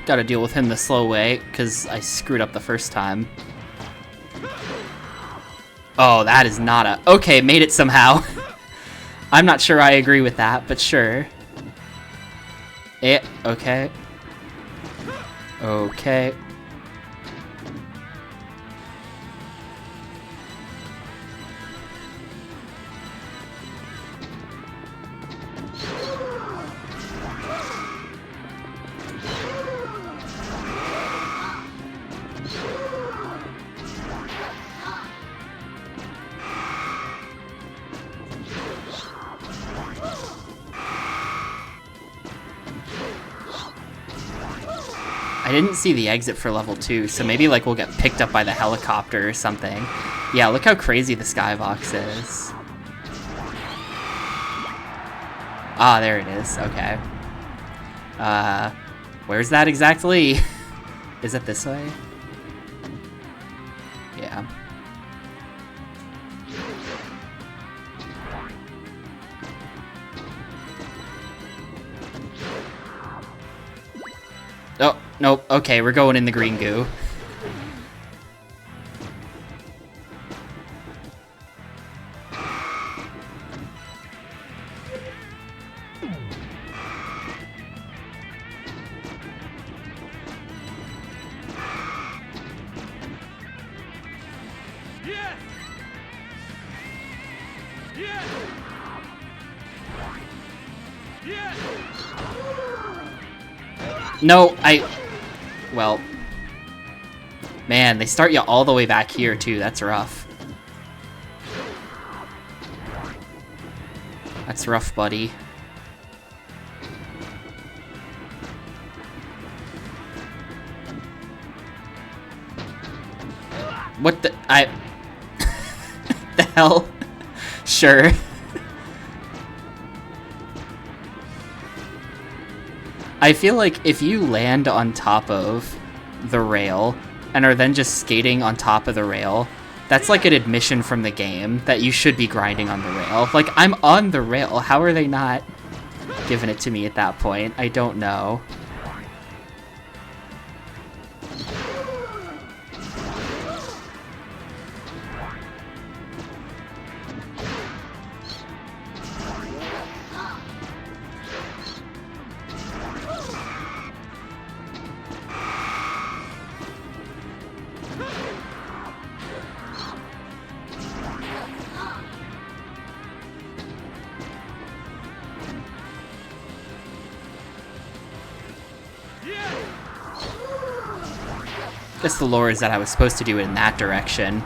Gotta deal with him the slow way, because I screwed up the first time. Oh, that is not a... Okay, made it somehow. I'm not sure I agree with that, but sure. Okay. Okay. I didn't see the exit for level 2, so maybe like we'll get picked up by the helicopter or something. Yeah, look how crazy the skybox is. Ah, there it is. Okay. Where's that exactly? Is it this way? Yeah. Oh, nope. Okay, we're going in the green goo. No, well, man, they start you all the way back here too. That's rough. That's rough, buddy. What the... the hell? Sure. I feel like if you land on top of the rail and are then just skating on top of the rail, that's like an admission from the game that you should be grinding on the rail. Like, I'm on the rail. How are they not giving it to me at that point? I don't know. Guess the lore is that I was supposed to do it in that direction.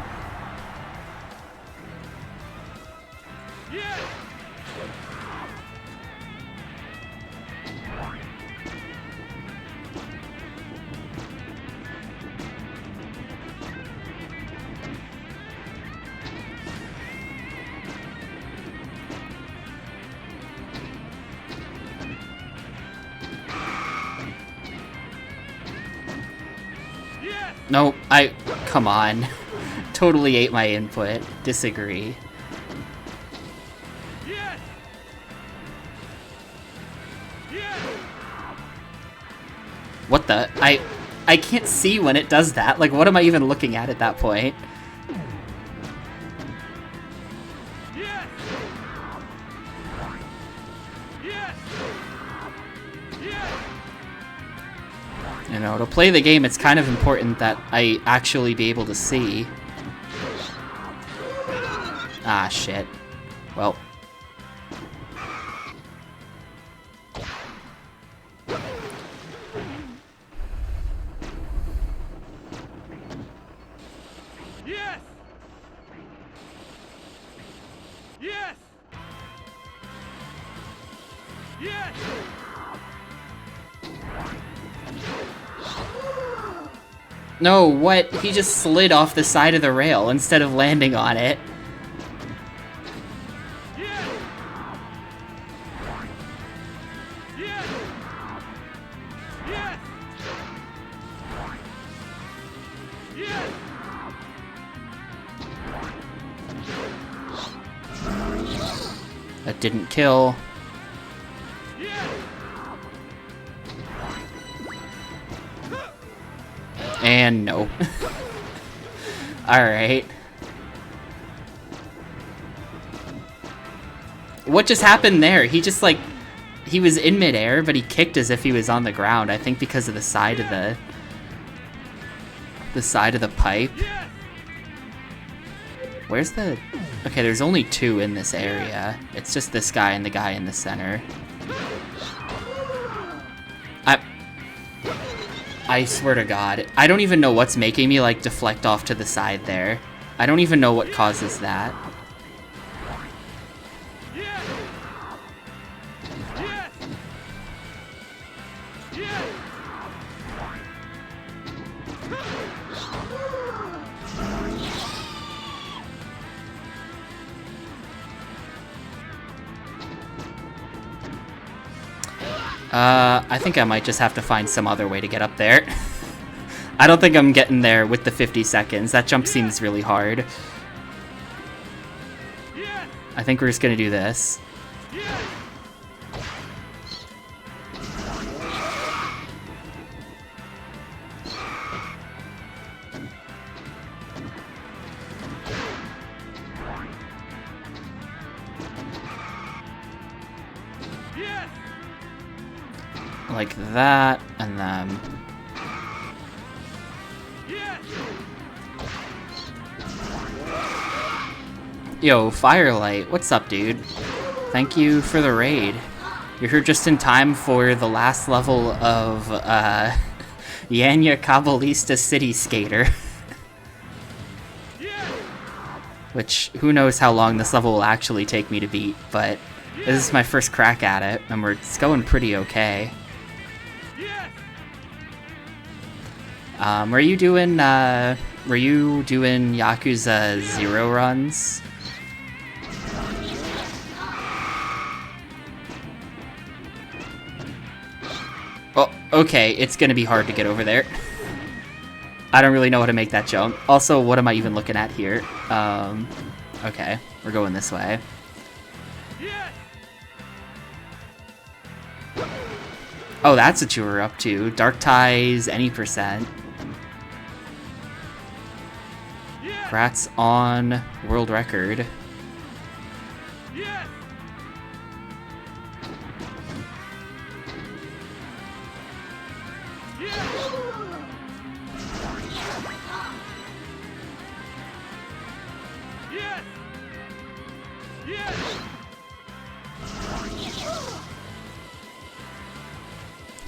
No, come on. Totally ate my input. Disagree. What the? I can't see when it does that. Like, what am I even looking at that point? You know, to play the game, it's kind of important that I actually be able to see. Ah, shit. Well. Yes! Yes! Yes! No, what? He just slid off the side of the rail instead of landing on it. That didn't kill. And no. Alright. What just happened there? He just, like, he was in midair, but he kicked as if he was on the ground. I think because of the side of the pipe. Where's the... Okay, there's only two in this area. It's just this guy and the guy in the center. I swear to God, I don't even know what's making me, like, deflect off to the side there. I don't even know what causes that. I think I might just have to find some other way to get up there. I don't think I'm getting there with the 50 seconds. That jump seems really hard. I think we're just gonna do this. Like that, and then... Yo, Firelight, what's up, dude? Thank you for the raid. You're here just in time for the last level of, Yanya Caballista City Skater. Which, who knows how long this level will actually take me to beat, but this is my first crack at it, and it's going pretty okay. Were you doing Yakuza 0 runs? Oh, okay, it's gonna be hard to get over there. I don't really know how to make that jump. Also, what am I even looking at here? Okay, we're going this way. Oh, that's what you were up to. Dark Ties, any percent. Congrats on world record.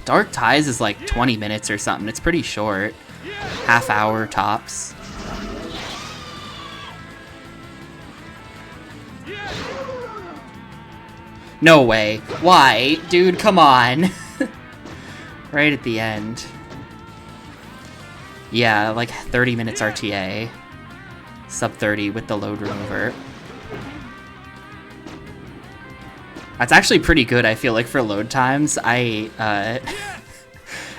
Dark Ties is like 20 minutes or something. It's pretty short. Half hour tops. No way. Why? Dude, come on. Right at the end. Yeah, like 30 minutes RTA. Sub 30 with the load remover. That's actually pretty good, I feel like, for load times.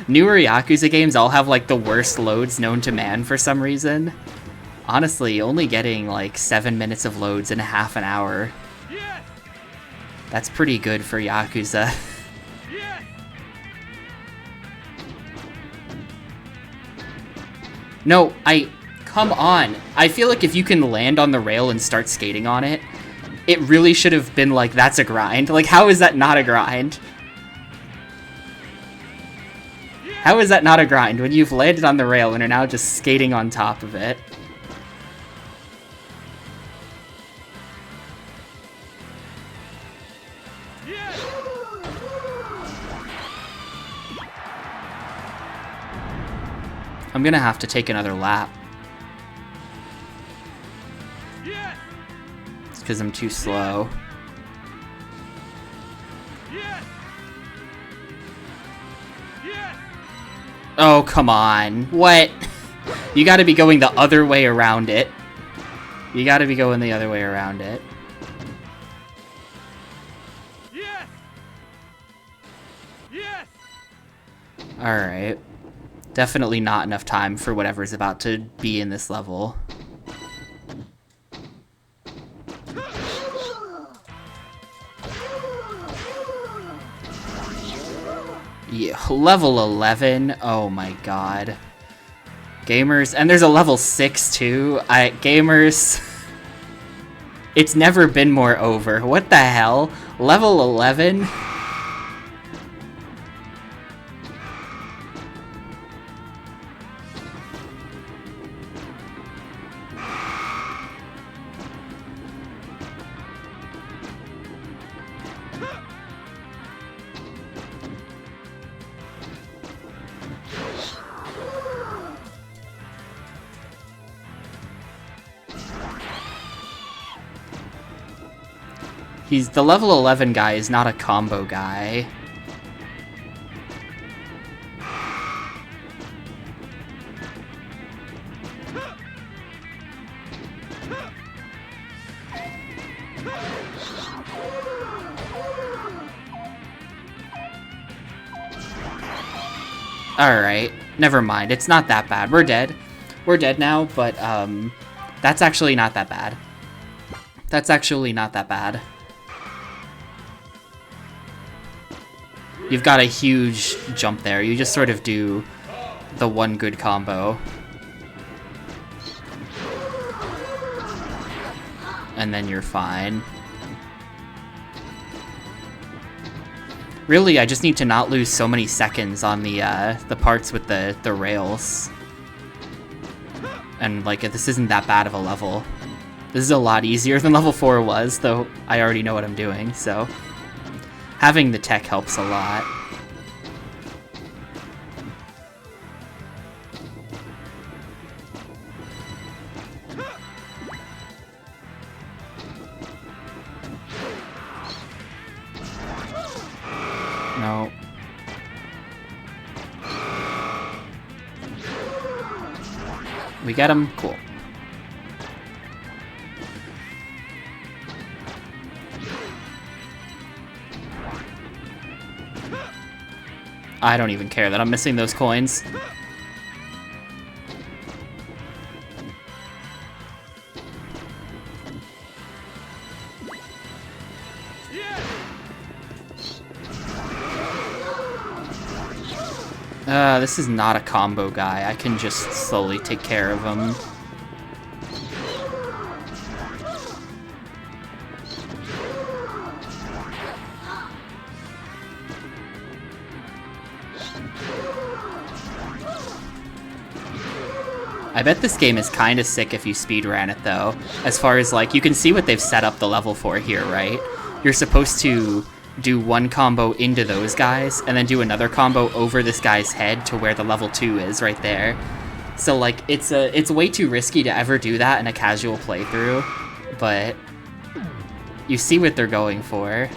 Newer Yakuza games all have like the worst loads known to man for some reason. Honestly, only getting like 7 minutes of loads in half an hour. Yes! That's pretty good for Yakuza. Yes! No, come on. I feel like if you can land on the rail and start skating on it, it really should have been like, that's a grind. Like, how is that not a grind? How is that not a grind when you've landed on the rail and are now just skating on top of it? Yes! I'm gonna have to take another lap. Yes! It's because I'm too slow. Yes! Yes! Oh, come on. What? You gotta be going the other way around it. You gotta be going the other way around it. Yes! Yes! Alright. Definitely not enough time for whatever's about to be in this level. Yeah, level 11. Oh my god. Gamers, and there's a level 6 too. Gamers, it's never been more over. What the hell? Level 11? The level 11 guy is not a combo guy. Alright, never mind. It's not that bad. We're dead. We're dead now, but that's actually not that bad. That's actually not that bad. You've got a huge jump there. You just sort of do the one good combo. And then you're fine. Really, I just need to not lose so many seconds on the parts with the rails. And, like, this isn't that bad of a level. This is a lot easier than level 4 was, though I already know what I'm doing, so... Having the tech helps a lot. No. We get him? Cool. I don't even care that I'm missing those coins. This is not a combo guy. I can just slowly take care of him. I bet this game is kind of sick if you speedrun it, though. As far as, like, you can see what they've set up the level for here, right? You're supposed to do one combo into those guys, and then do another combo over this guy's head to where the level 2 is, right there. So, like, it's way too risky to ever do that in a casual playthrough, but you see what they're going for.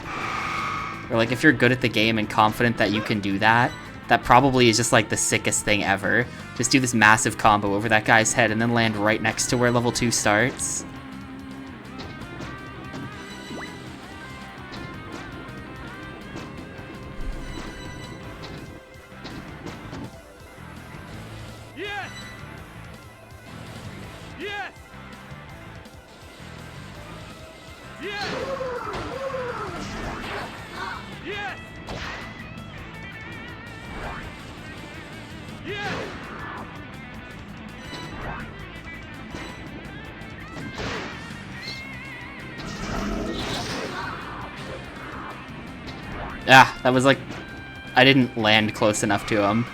Or, like, if you're good at the game and confident that you can do that, that probably is just, like, the sickest thing ever. Just do this massive combo over that guy's head and then land right next to where level 2 starts. Yes! Yes! Yes! Ah, that was like... I didn't land close enough to him.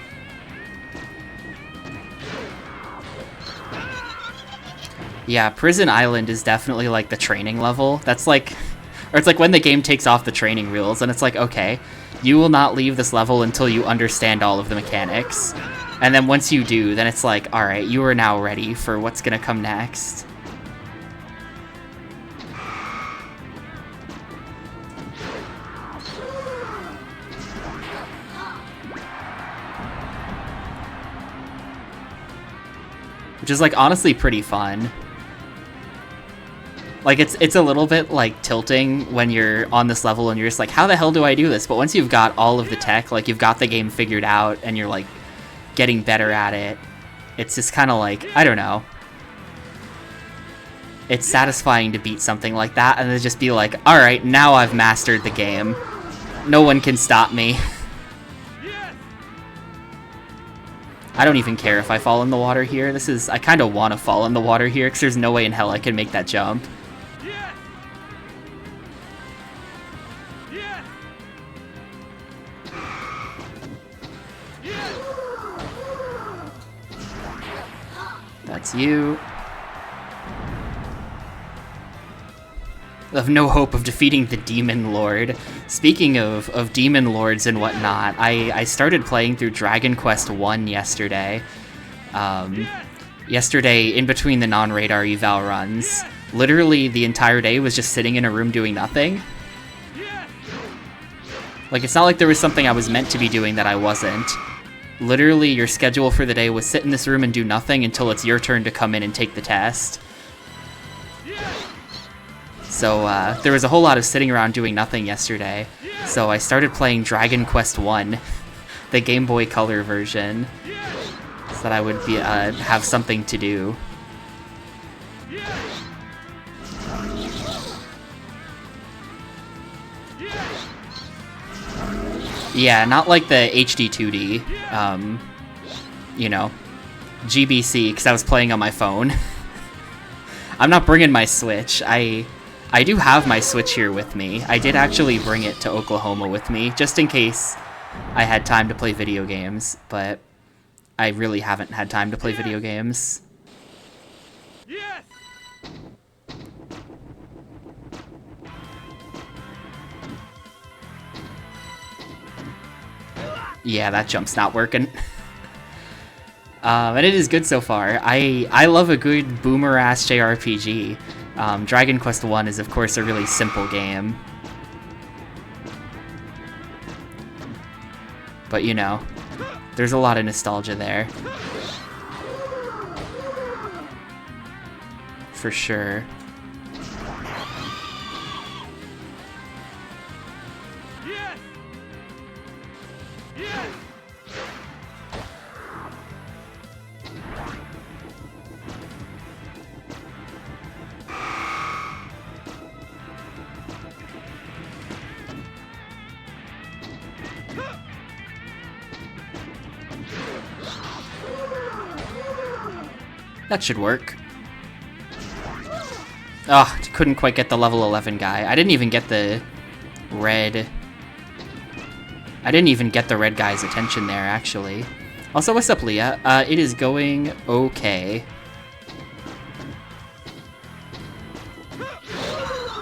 Yeah, Prison Island is definitely like the training level. That's like... Or it's like when the game takes off the training rules, and it's like, okay, you will not leave this level until you understand all of the mechanics. And then once you do, then it's like, alright, you are now ready for what's gonna come next. Which is like honestly pretty fun. Like it's a little bit like tilting when you're on this level and you're just like, how the hell do I do this? But once you've got all of the tech, like you've got the game figured out and you're like getting better at it, it's just kind of like, I don't know. It's satisfying to beat something like that and then just be like, all right, now I've mastered the game. No one can stop me. I don't even care if I fall in the water here. I kind of want to fall in the water here because there's no way in hell I can make that jump. Yes! Yes! Yes! That's you. Of no hope of defeating the Demon Lord. Speaking of Demon Lords and whatnot, I started playing through Dragon Quest 1 yesterday. Yesterday, in between the non-radar eval runs, literally the entire day was just sitting in a room doing nothing. Like, it's not like there was something I was meant to be doing that I wasn't. Literally, your schedule for the day was sit in this room and do nothing until it's your turn to come in and take the test. So, there was a whole lot of sitting around doing nothing yesterday, so I started playing Dragon Quest 1, the Game Boy Color version, so that I would be, have something to do. Yeah, not like the HD 2D, you know, GBC, because I was playing on my phone. I'm not bringing my Switch. I do have my Switch here with me. I did actually bring it to Oklahoma with me, just in case I had time to play video games, but I really haven't had time to play video games. Yes! Yeah, that jump's not working. And it is good so far. I love a good boomer-ass JRPG. Dragon Quest 1 is, of course, a really simple game. But, you know, there's a lot of nostalgia there. For sure. Yes! Yes! That should work. Oh, couldn't quite get the level 11 guy. I didn't even get the red... I didn't even get the red guy's attention there, actually. Also, what's up, Leah? It is going okay.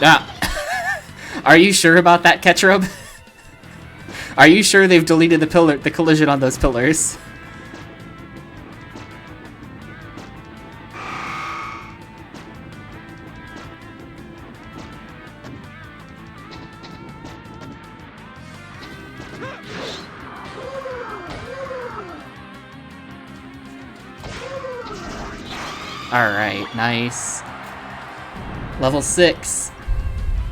Ah! Are you sure about that, Ketrub? Are you sure they've deleted the collision on those pillars? Alright, nice. Level 6.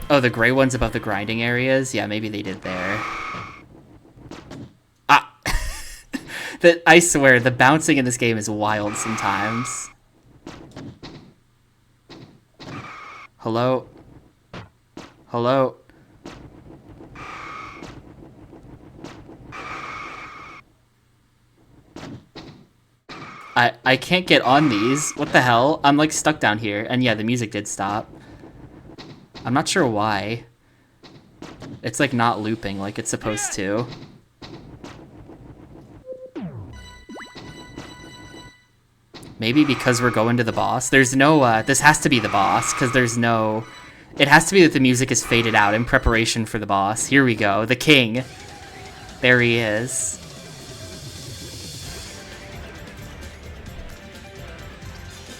Oh, the gray ones above the grinding areas? Yeah, maybe they did there. Ah! I swear, the bouncing in this game is wild sometimes. Hello? Hello? I can't get on these. What the hell? I'm like stuck down here. And yeah, the music did stop. I'm not sure why. It's like not looping like it's supposed to. Maybe because we're going to the boss. There's no, this has to be the boss, because there's no... It has to be that the music is faded out in preparation for the boss. Here we go, the king. There he is.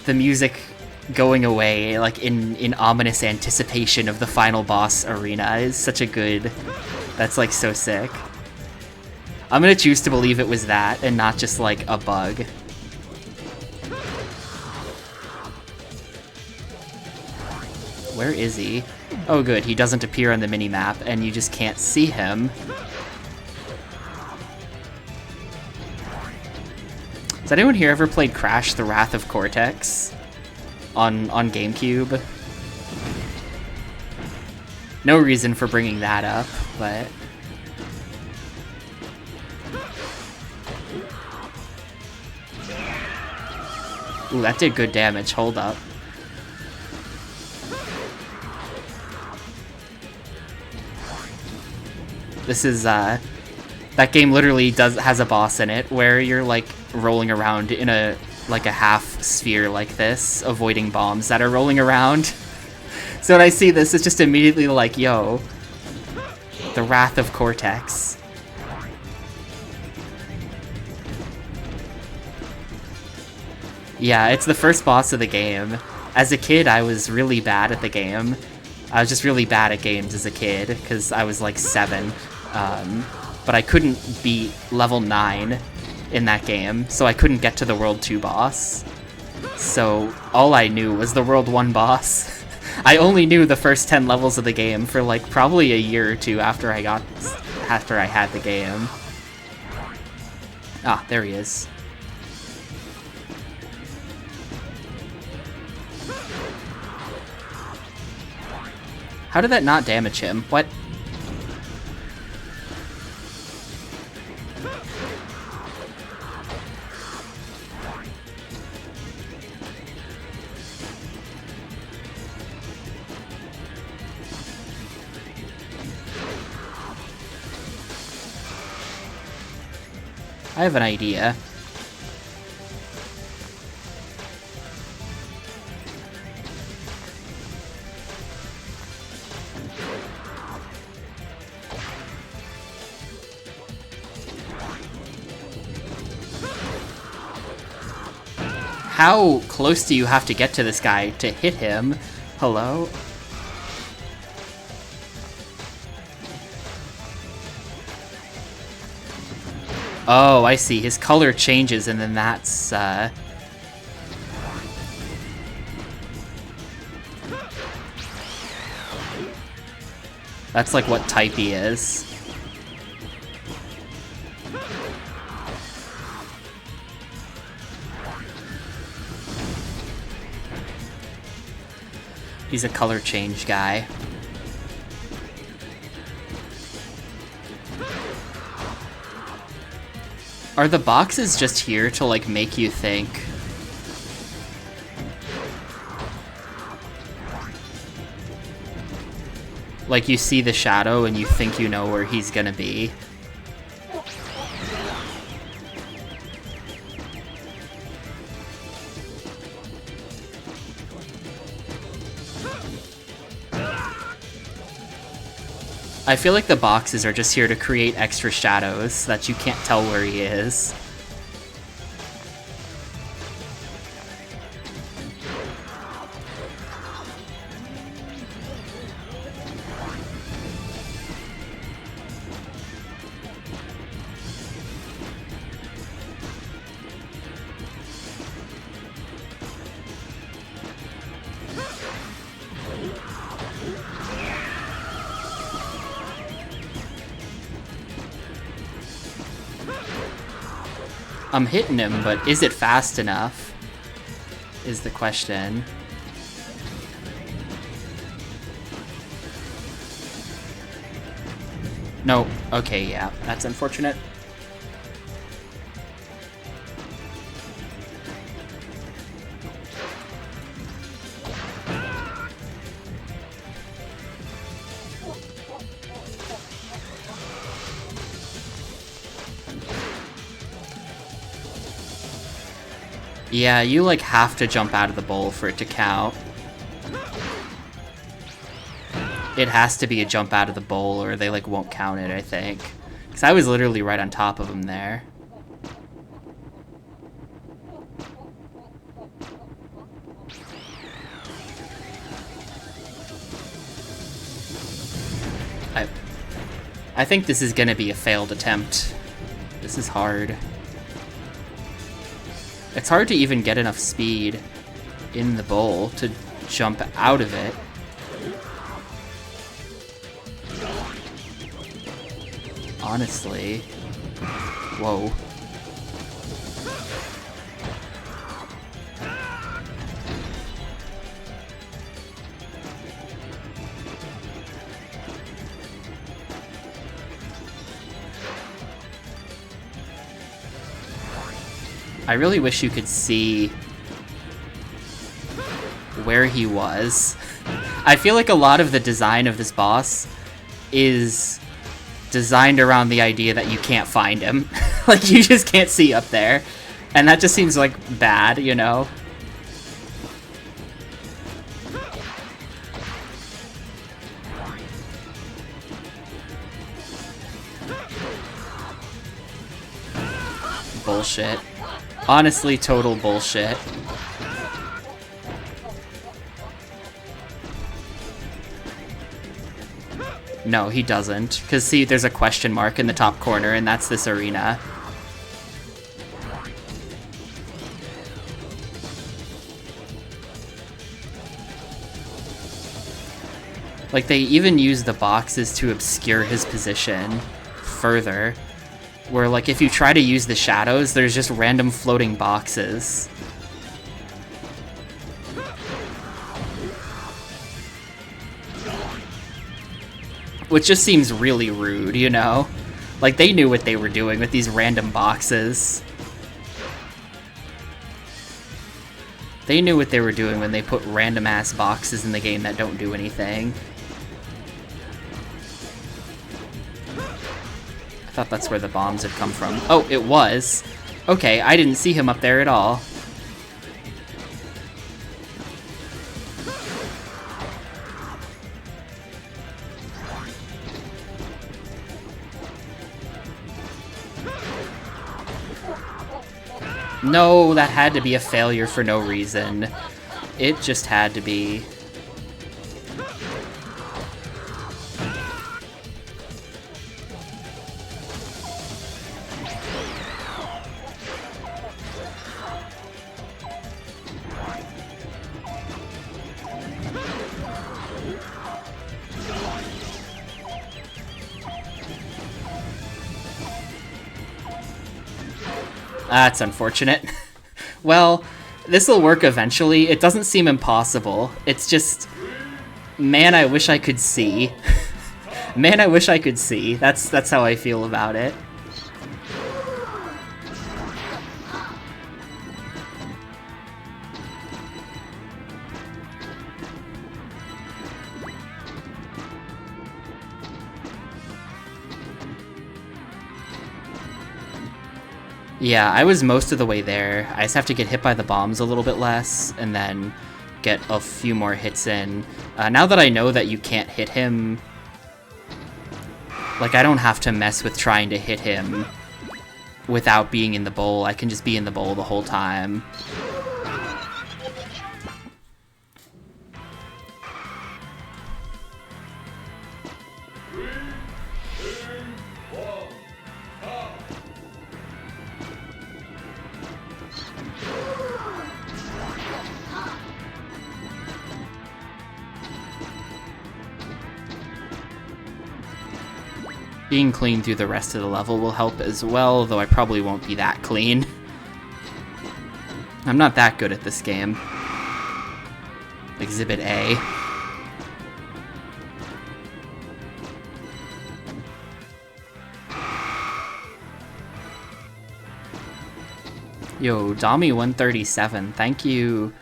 The music going away, like, in ominous anticipation of the final boss arena is such a good... That's, like, so sick. I'm gonna choose to believe it was that, and not just, like, a bug. Where is he? Oh good, he doesn't appear on the mini-map, and you just can't see him. Has anyone here ever played Crash: The Wrath of Cortex on GameCube? No reason for bringing that up, but... Ooh, that did good damage, hold up. This is, that game literally has a boss in it where you're, like, rolling around in a half sphere like this, avoiding bombs that are rolling around. So when I see this, it's just immediately like, yo, the Wrath of Cortex. Yeah, it's the first boss of the game. As a kid, I was really bad at the game. I was just really bad at games as a kid, because I was like 7. But I couldn't beat level 9 in that game, so I couldn't get to the World 2 boss. So all I knew was the World 1 boss. I only knew the first 10 levels of the game for like probably a year or two after I had the game. Ah, there he is. How did that not damage him? What? I have an idea. How close do you have to get to this guy to hit him? Hello? Oh, I see. His color changes and then that's, that's like what type he is. He's a color change guy. Are the boxes just here to like make you think? Like you see the shadow and you think you know where he's gonna be? I feel like the boxes are just here to create extra shadows so that you can't tell where he is. I'm hitting him, but is it fast enough? Is the question. No, okay, yeah, that's unfortunate. Yeah, you like have to jump out of the bowl for it to count. It has to be a jump out of the bowl or they like won't count it, I think. Because I was literally right on top of him there. I think this is gonna be a failed attempt. This is hard. It's hard to even get enough speed in the bowl to jump out of it. Honestly. Whoa. I really wish you could see where he was. I feel like a lot of the design of this boss is designed around the idea that you can't find him. Like, you just can't see up there. And that just seems like bad, you know? Bullshit. Honestly, total bullshit. No, he doesn't. Because, see, there's a question mark in the top corner, and that's this arena. Like, they even use the boxes to obscure his position further. Where, like, if you try to use the shadows, there's just random floating boxes. Which just seems really rude, you know? Like, they knew what they were doing with these random boxes. They knew what they were doing when they put random-ass boxes in the game that don't do anything. I thought that's where the bombs had come from. Oh, it was. Okay, I didn't see him up there at all. No, that had to be a failure for no reason. It just had to be. That's unfortunate. Well, this'll work eventually. It doesn't seem impossible. It's just... Man, I wish I could see. Man, I wish I could see. That's how I feel about it. Yeah, I was most of the way there. I just have to get hit by the bombs a little bit less, and then get a few more hits in. Now that I know that you can't hit him, like, I don't have to mess with trying to hit him without being in the bowl. I can just be in the bowl the whole time. Being clean through the rest of the level will help as well, though I probably won't be that clean. I'm not that good at this game. Exhibit A. Yo, Dami137, thank you.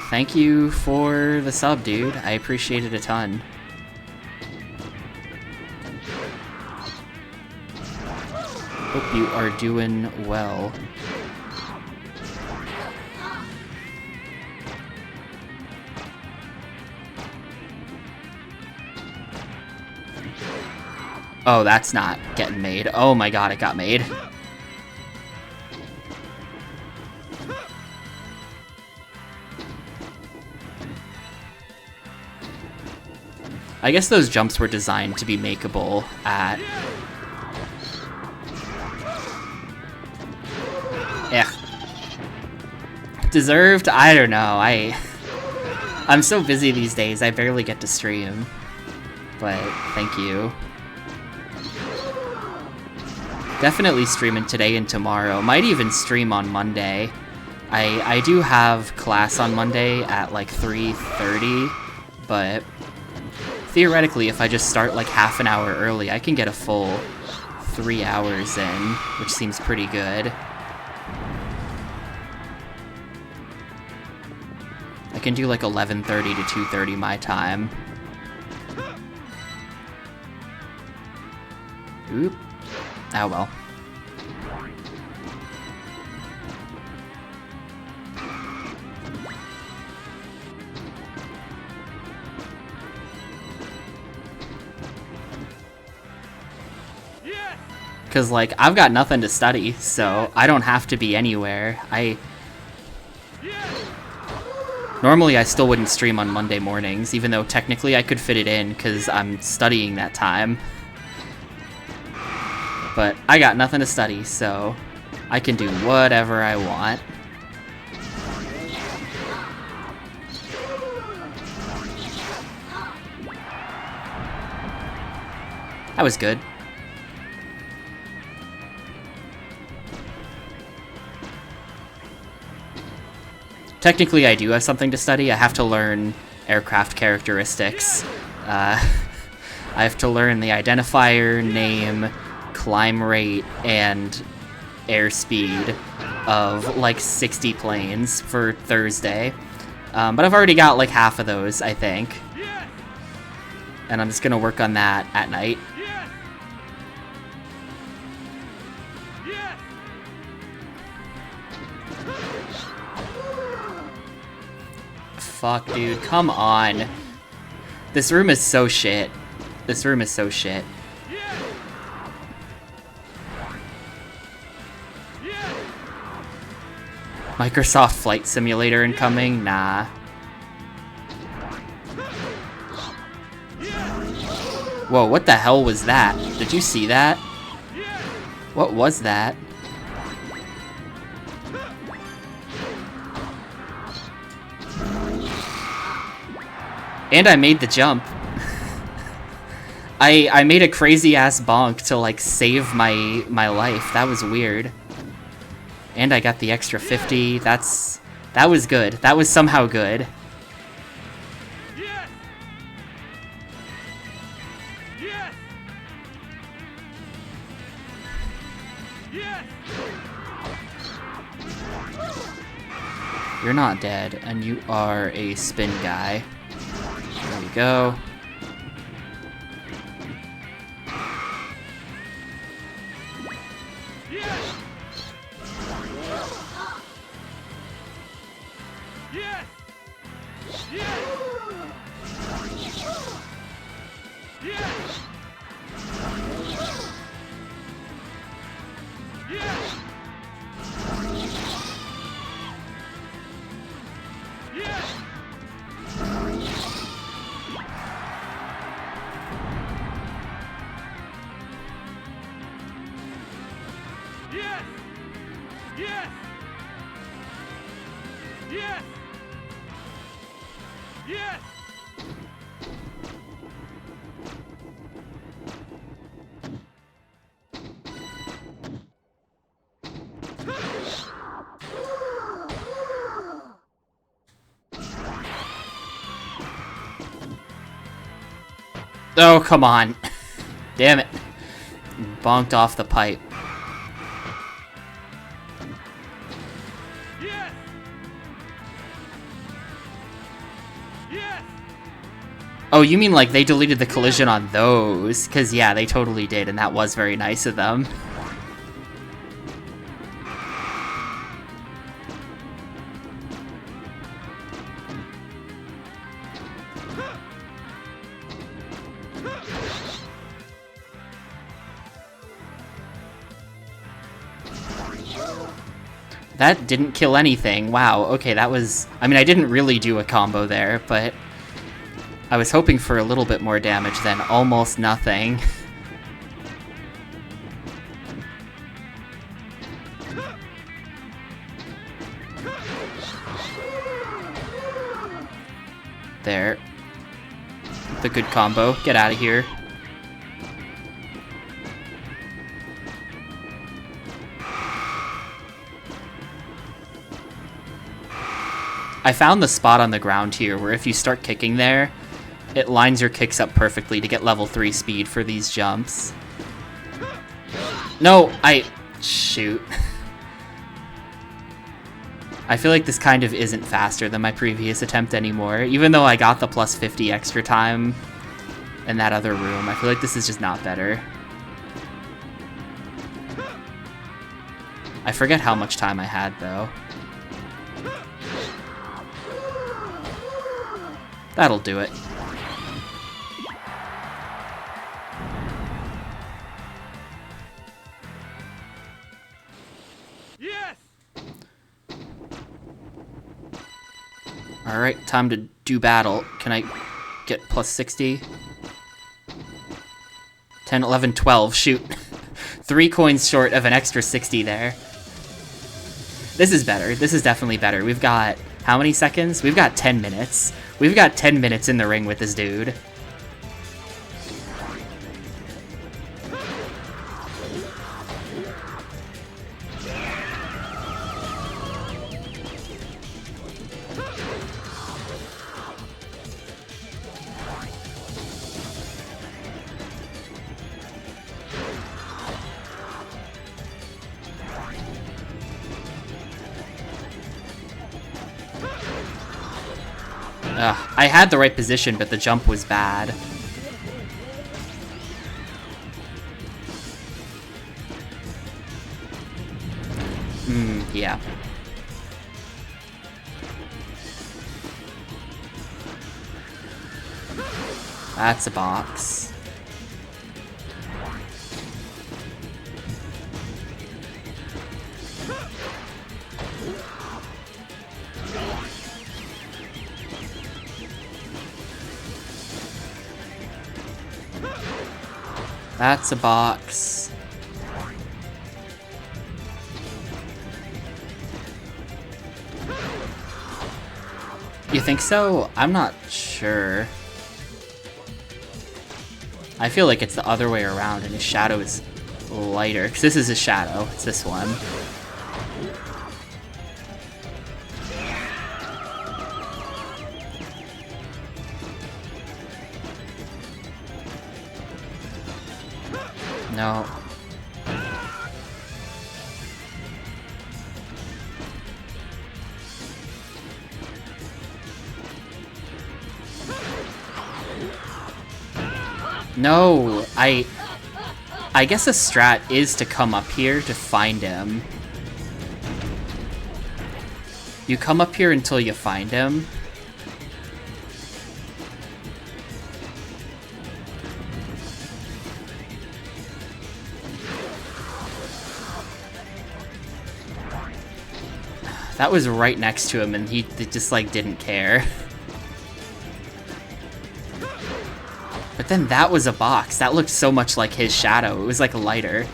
Thank you for the sub, dude. I appreciate it a ton. Hope you are doing well. Oh, that's not getting made. Oh my god, it got made. I guess those jumps were designed to be makeable at... Deserved? I don't know. I'm so busy these days, I barely get to stream. But, thank you. Definitely streaming today and tomorrow. Might even stream on Monday. I do have class on Monday at like 3:30, but theoretically if I just start like half an hour early, I can get a full 3 hours in, which seems pretty good. I can do like 11:30 to 2:30 my time. Oop. Oh well. Because, like, I've got nothing to study, so I don't have to be anywhere. Normally I still wouldn't stream on Monday mornings, even though technically I could fit it in because I'm studying that time. But I got nothing to study, so I can do whatever I want. That was good. Technically, I do have something to study. I have to learn aircraft characteristics. I have to learn the identifier, name, climb rate, and airspeed of like 60 planes for Thursday. But I've already got like half of those, I think. And I'm just gonna work on that at night. Fuck, dude, come on. This room is so shit. This room is so shit. Microsoft Flight Simulator incoming? Nah. Whoa, what the hell was that? Did you see that? What was that? And I made the jump. I made a crazy ass bonk to like save my life. That was weird. And I got the extra 50. That was good. That was somehow good. You're not dead, and you are a spin guy. There we go. Oh, come on. Damn it. Bonked off the pipe. Oh, you mean like they deleted the collision on those? Because, yeah, they totally did, and that was very nice of them. That didn't kill anything. Wow, okay, that was... I mean, I didn't really do a combo there, but I was hoping for a little bit more damage than almost nothing. There. The good combo. Get out of here. I found the spot on the ground here where if you start kicking there, it lines your kicks up perfectly to get level 3 speed for these jumps. No, shoot. I feel like this kind of isn't faster than my previous attempt anymore. Even though I got the plus 50 extra time in that other room, I feel like this is just not better. I forget how much time I had, though. That'll do it. Yes! Alright, time to do battle. Can I get plus 60? 10, 11, 12. Shoot. 3 coins short of an extra 60 there. This is better. This is definitely better. We've got... how many seconds? We've got 10 minutes. We've got 10 minutes in the ring with this dude. I had the right position, but the jump was bad. Yeah. That's a box. That's a box. You think so? I'm not sure. I feel like it's the other way around and his shadow is lighter. Because this is his shadow. It's this one. No. No, I guess a strat is to come up here to find him. You come up here until you find him. That was right next to him and he just like didn't care. But then that was a box. That looked so much like his shadow. It was like lighter.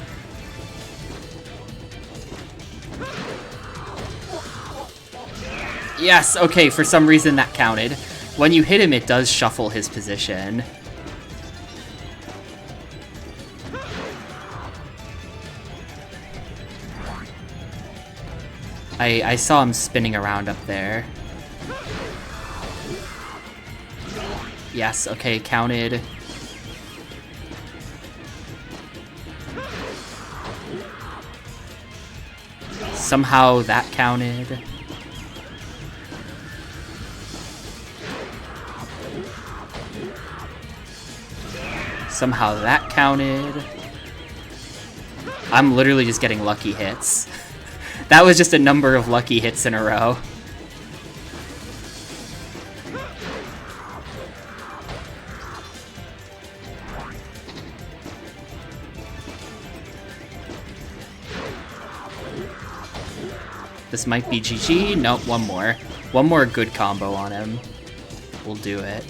Yes, okay, for some reason that counted. When you hit him, it does shuffle his position. I saw him spinning around up there. Yes, okay, counted. Somehow that counted. Somehow that counted. I'm literally just getting lucky hits. That was just a number of lucky hits in a row. This might be GG. Nope, one more. One more good combo on him. We'll do it.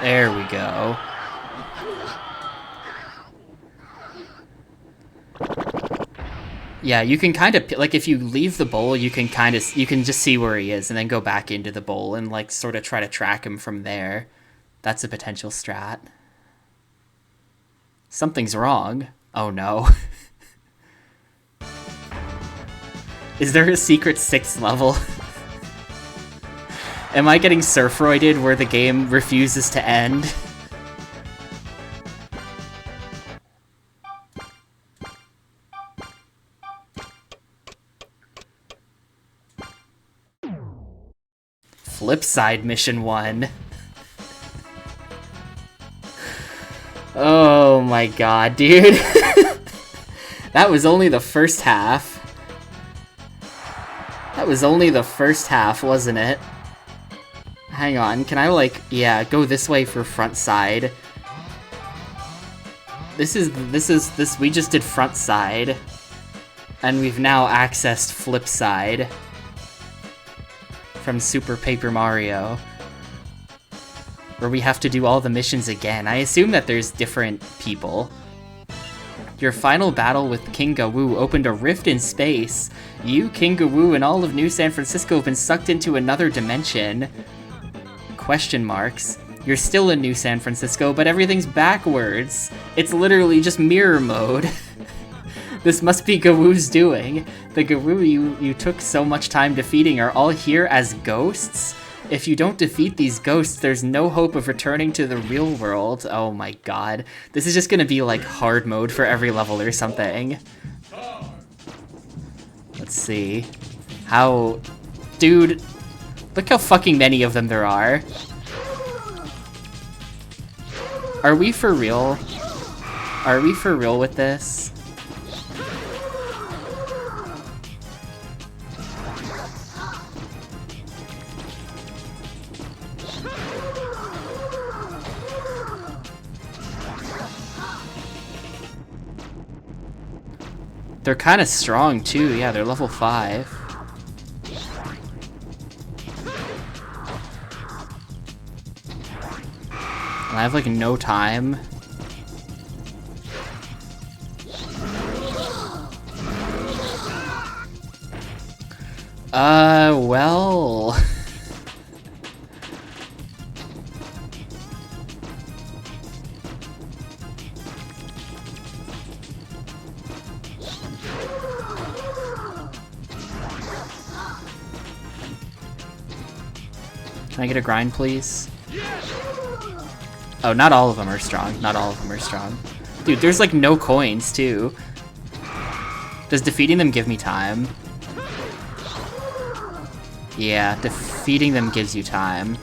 There we go. Yeah, you can kind of, like, if you leave the bowl, you can just see where he is and then go back into the bowl and, like, sort of try to track him from there. That's a potential strat. Something's wrong. Oh, no. Is there a secret 6th level? Am I getting surfroided where the game refuses to end? Flipside mission 1. Oh my god, dude. That was only the first half. That was only the first half, wasn't it? Hang on, can I, like, yeah, go this way for front side? We just did front side. And we've now accessed flip side. From Super Paper Mario. Where we have to do all the missions again. I assume that there's different people. Your final battle with King Gawoo opened a rift in space. You, King Gawoo, and all of New San Francisco have been sucked into another dimension. Question marks. You're still in New San Francisco, but everything's backwards. It's literally just mirror mode. This must be Gawoo's doing. The Gawoo you took so much time defeating are all here as ghosts? If you don't defeat these ghosts, there's no hope of returning to the real world. Oh my god. This is just gonna be like hard mode for every level or something. Let's see. How... Dude, look how fucking many of them there are. Are we for real? Are we for real with this? They're kind of strong too, yeah, they're level 5. And I have like no time. Well... Can I get a grind, please? Oh, not all of them are strong. Not all of them are strong. Dude, there's like no coins, too. Does defeating them give me time? Yeah, defeating them gives you time.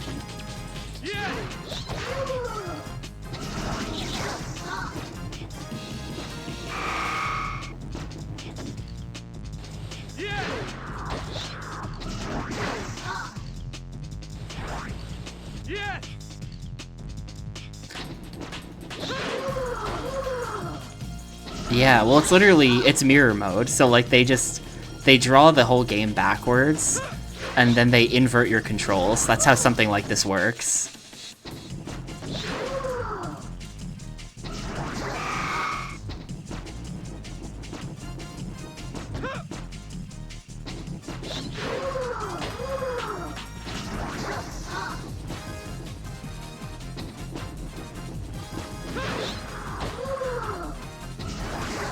Yeah, well, it's literally, it's mirror mode, so like they draw the whole game backwards, and then they invert your controls. That's how something like this works.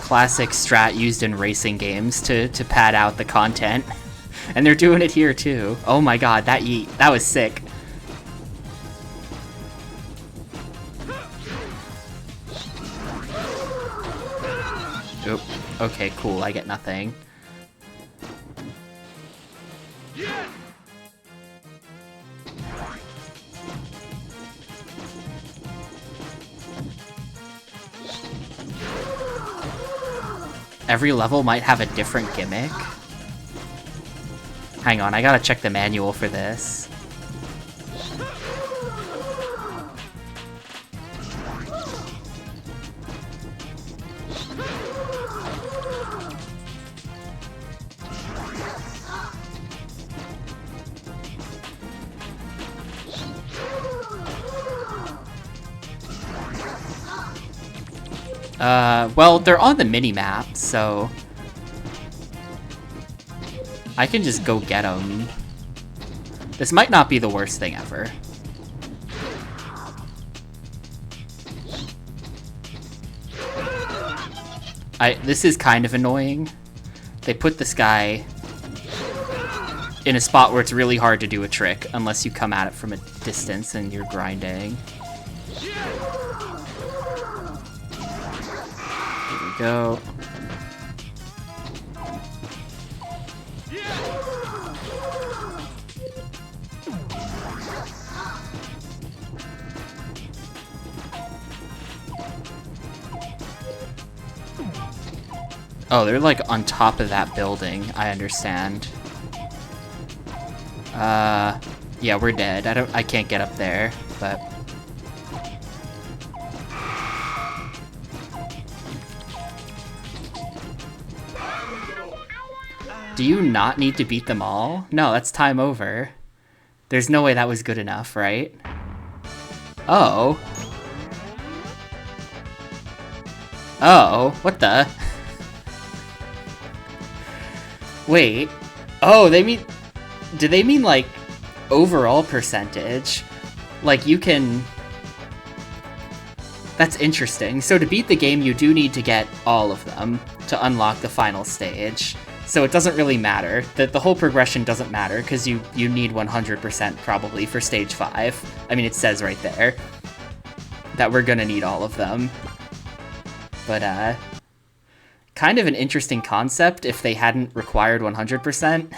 Classic strat used in racing games to pad out the content. And they're doing it here too. Oh my god, that was sick. Okay, cool, I get nothing. Yes! Every level might have a different gimmick. Hang on, I gotta check the manual for this. Well, they're on the mini-map, so... I can just go get them. This might not be the worst thing ever. This is kind of annoying. They put this guy in a spot where it's really hard to do a trick unless you come at it from a distance and you're grinding. Here we go. Oh, they're like on top of that building. I understand. Yeah, we're dead. I can't get up there, but... Do you not need to beat them all? No, that's time over. There's no way that was good enough, right? Oh. Oh, what the? Wait. Oh, they mean... Do they mean, like, overall percentage? Like, you can... That's interesting. So to beat the game, you do need to get all of them to unlock the final stage. So it doesn't really matter. The whole progression doesn't matter, because you need 100% probably for stage 5. I mean, it says right there that we're gonna need all of them. But, kind of an interesting concept if they hadn't required 100%.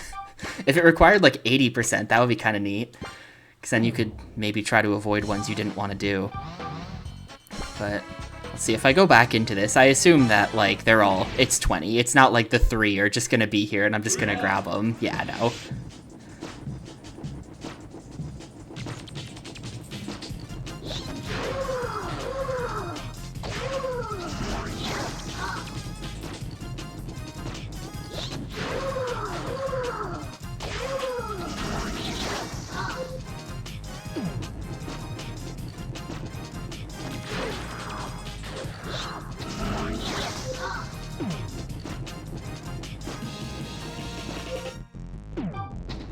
If it required like 80%, that would be kind of neat. Because then you could maybe try to avoid ones you didn't want to do. But let's see, if I go back into this, I assume that like they're all, it's 20. It's not like the 3 are just going to be here and I'm just going to grab them. Yeah, no.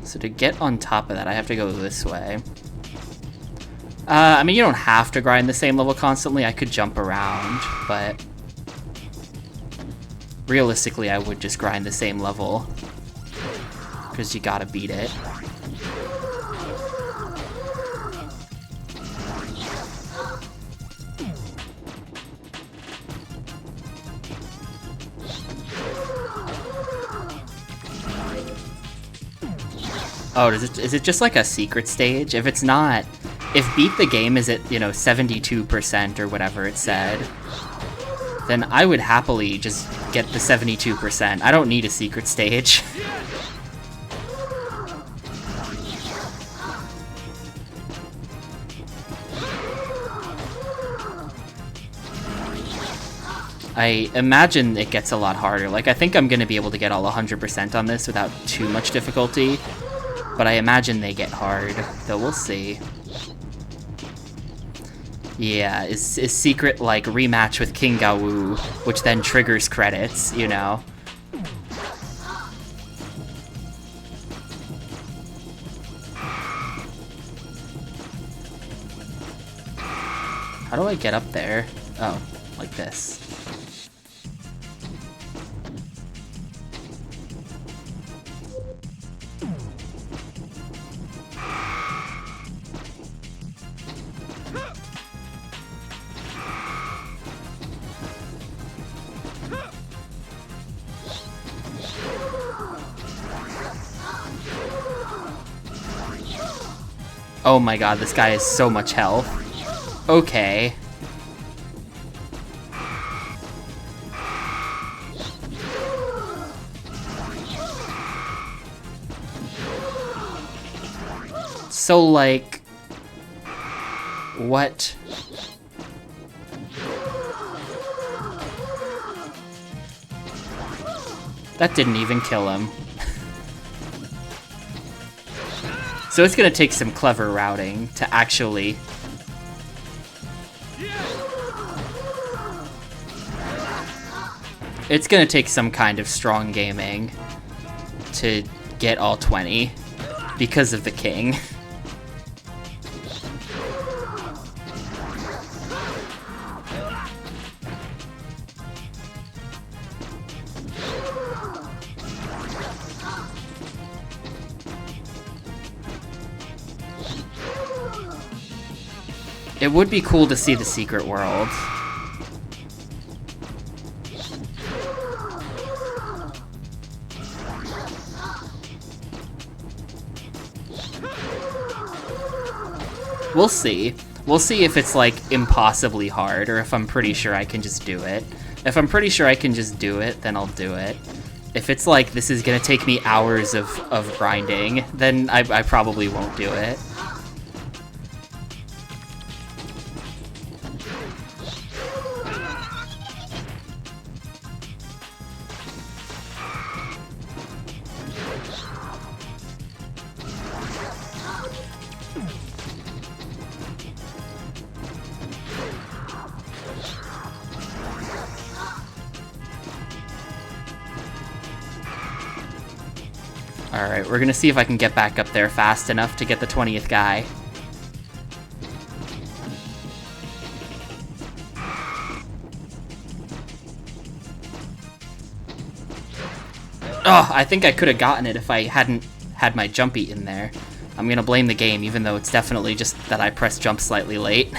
So to get on top of that, I have to go this way. I mean, you don't have to grind the same level constantly. I could jump around, but realistically, I would just grind the same level because you gotta beat it. Oh, is it just like a secret stage? If it's not, if beat the game is at, you know, 72% or whatever it said, then I would happily just get the 72%. I don't need a secret stage. I imagine it gets a lot harder. Like, I think I'm going to be able to get all 100% on this without too much difficulty. But I imagine they get hard, though we'll see. Yeah, is secret like rematch with King Gawu, which then triggers credits, you know? How do I get up there? Oh, like this. Oh my god, this guy has so much health. Okay. So, like... What? That didn't even kill him. So it's gonna take some clever routing to actually... It's gonna take some kind of strong gaming to get all 20 because of the king. It would be cool to see the secret world. We'll see. We'll see if it's like impossibly hard or if I'm pretty sure I can just do it. If I'm pretty sure I can just do it, then I'll do it. If it's like this is gonna take me hours of grinding, then I probably won't do it. Alright, we're gonna see if I can get back up there fast enough to get the 20th guy. Oh, I think I could have gotten it if I hadn't had my jump eaten there. I'm gonna blame the game, even though it's definitely just that I pressed jump slightly late.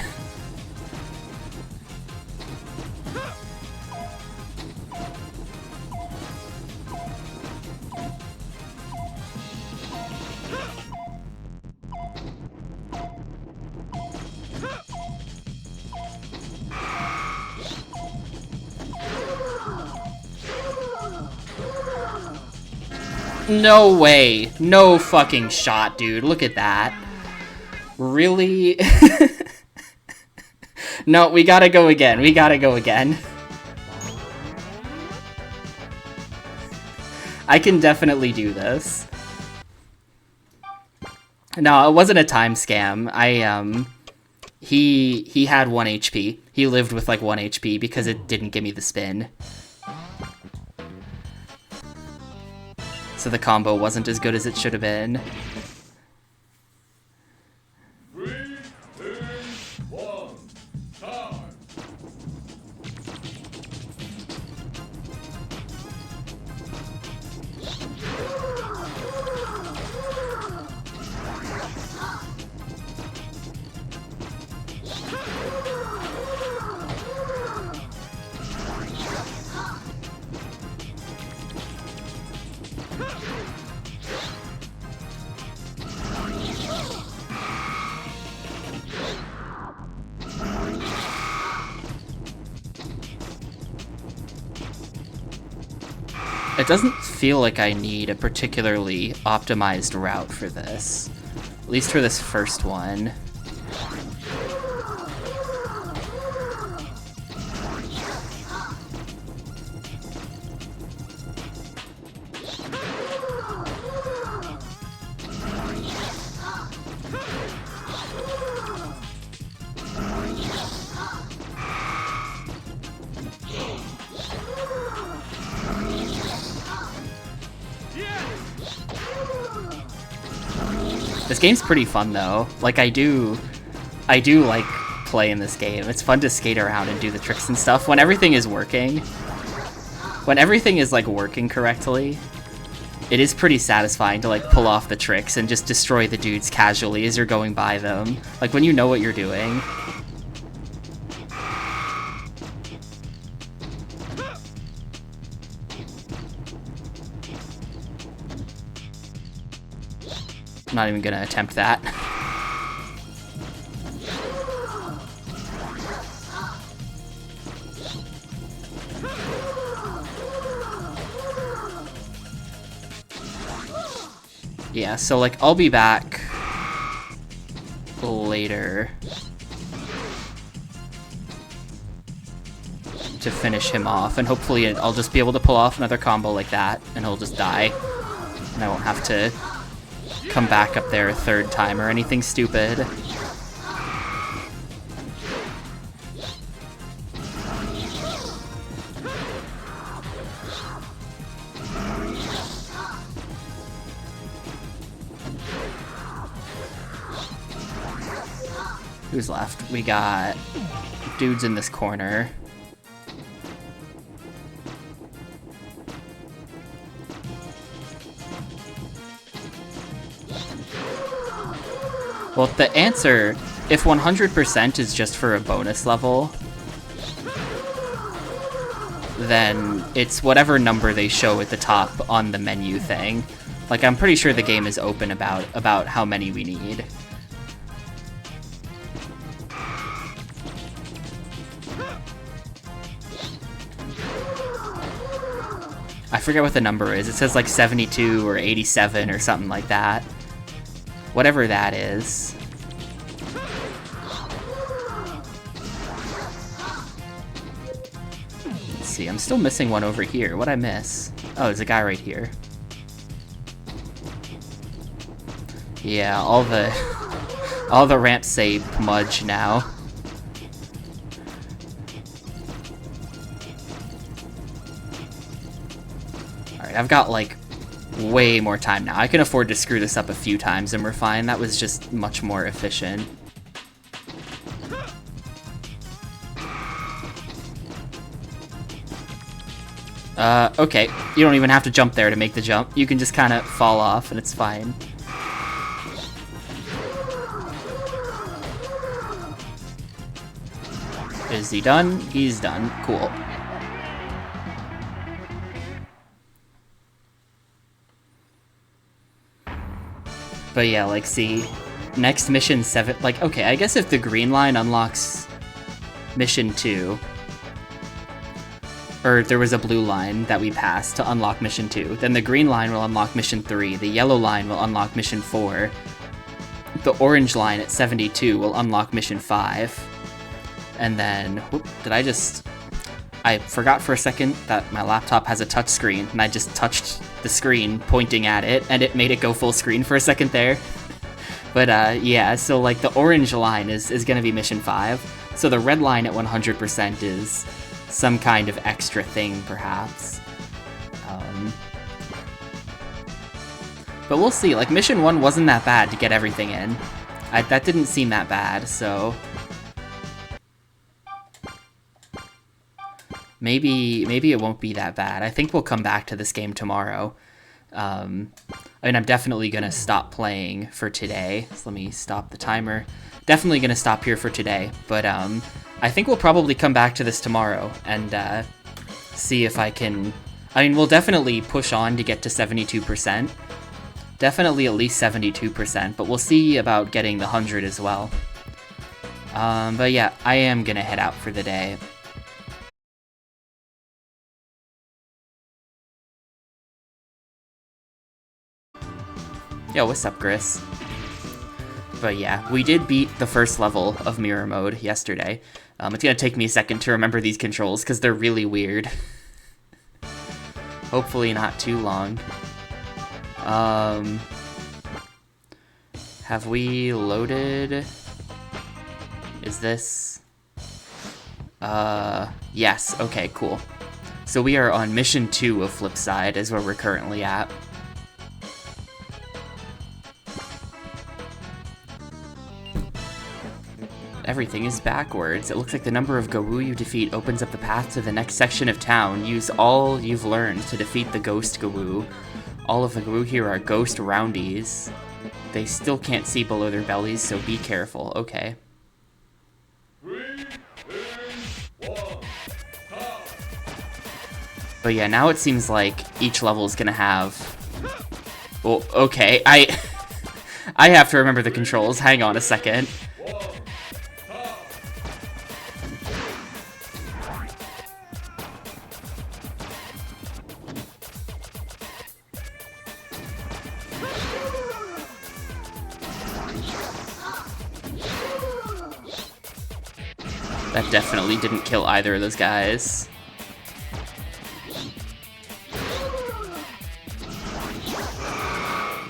No way. No fucking shot, dude. Look at that. Really? No, we gotta go again. We gotta go again. I can definitely do this. No, it wasn't a time scam. He had 1 HP. He lived with like 1 HP because it didn't give me the spin. So the combo wasn't as good as it should have been. 3, 2, 1, time. It doesn't feel like I need a particularly optimized route for this. At least for this first one. This game's pretty fun though. Like I do like playing this game. It's fun to skate around and do the tricks and stuff when everything is working. When everything is like working correctly, it is pretty satisfying to like pull off the tricks and just destroy the dudes casually as you're going by them. Like when you know what you're doing. I'm not even gonna attempt that. Yeah, so like I'll be back later to finish him off, and hopefully I'll just be able to pull off another combo like that, and he'll just die, and I won't have to come back up there a third time or anything stupid. Who's left? We got dudes in this corner. Well, the answer, if 100% is just for a bonus level, then it's whatever number they show at the top on the menu thing. Like, I'm pretty sure the game is open about how many we need. I forget what the number is. It says like 72 or 87 or something like that. Whatever that is. Let's see, I'm still missing one over here. What'd I miss? Oh, there's a guy right here. Yeah, all the ramps say Pmudge now. Alright, I've got like way more time now. I can afford to screw this up a few times and we're fine. That was just much more efficient. Okay. You don't even have to jump there to make the jump. You can just kind of fall off and it's fine. Is he done? He's done. Cool. But yeah, like, see, next mission 7, like, okay, I guess if the green line unlocks mission 2, or there was a blue line that we passed to unlock mission 2, then the green line will unlock mission 3, the yellow line will unlock mission 4, the orange line at 72 will unlock mission 5, and then, whoop, I forgot for a second that my laptop has a touch screen, and I just touched the screen pointing at it, and it made it go full screen for a second there. But yeah, so like the orange line is gonna be mission 5, so the red line at 100% is some kind of extra thing, perhaps. But we'll see, like mission 1 wasn't that bad to get everything in. That didn't seem that bad, so... Maybe it won't be that bad. I think we'll come back to this game tomorrow. I mean, I'm definitely going to stop playing for today. So let me stop the timer. Definitely going to stop here for today. But I think we'll probably come back to this tomorrow and see if I can... I mean, we'll definitely push on to get to 72%. Definitely at least 72%, but we'll see about getting the 100 as well. But yeah, I am going to head out for the day. Yo, what's up, Chris? But yeah, we did beat the first level of Mirror Mode yesterday. It's gonna take me a second to remember these controls, because they're really weird. Hopefully not too long. Have we loaded? Is this? Yes, okay, cool. So we are on mission 2 of Flipside, is where we're currently at. Everything is backwards. It looks like the number of Garou you defeat opens up the path to the next section of town. Use all you've learned to defeat the Ghost Garou. All of the Garou here are Ghost Roundies. They still can't see below their bellies, so be careful. Okay. 3, 2, 1, stop. But yeah, now it seems like each level is gonna have... Well, okay, I have to remember the controls. Hang on a second. That definitely didn't kill either of those guys.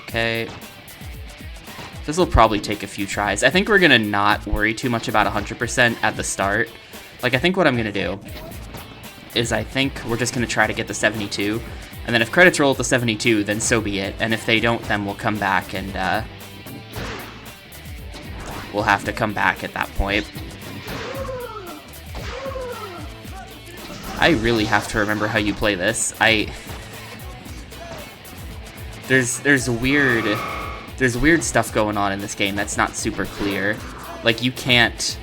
Okay. This will probably take a few tries. I think we're gonna not worry too much about 100% at the start. Like, I think what I'm gonna do is I think we're just gonna try to get the 72, and then if credits roll at the 72, then so be it. And if they don't, then we'll come back and we'll have to come back at that point. I really have to remember how you play this. There's weird stuff going on in this game that's not super clear. Like, you can't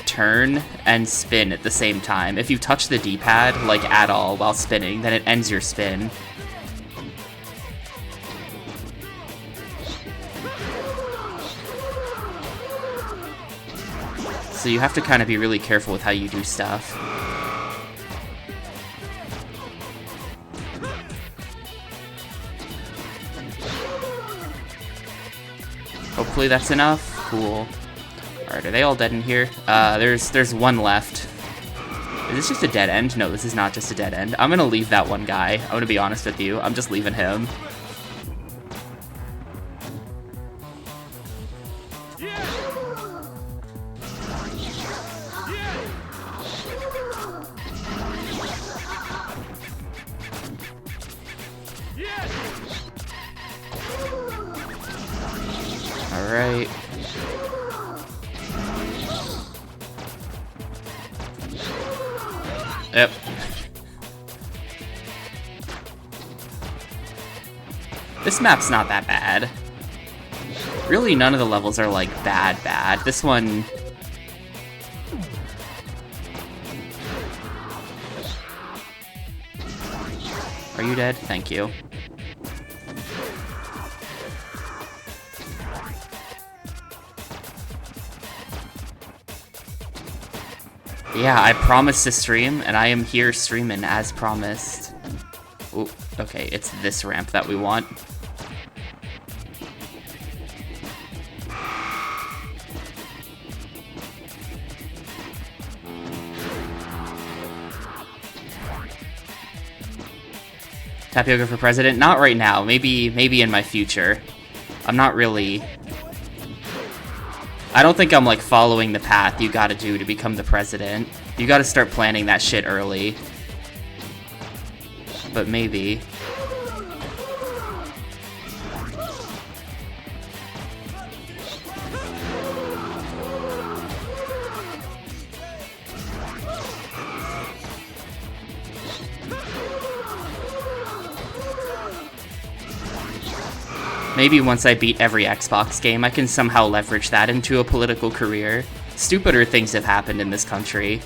turn and spin at the same time. If you touch the D-pad, like, at all while spinning, then it ends your spin. So you have to kind of be really careful with how you do stuff. Hopefully that's enough. Cool. Alright, are they all dead in here? There's one left. Is this just a dead end? No, this is not just a dead end. I'm gonna leave that one guy. I'm gonna be honest with you. I'm just leaving him. Alright. Yep. This map's not that bad. Really, none of the levels are, like, bad. This one... Are you dead? Thank you. Yeah, I promised to stream, and I am here streaming as promised. Ooh, okay, it's this ramp that we want. Tapioca for president? Not right now. Maybe in my future. I'm not really... I don't think I'm, like, following the path you gotta do to become the president. You gotta start planning that shit early. But maybe. Maybe once I beat every Xbox game, I can somehow leverage that into a political career. Stupider things have happened in this country.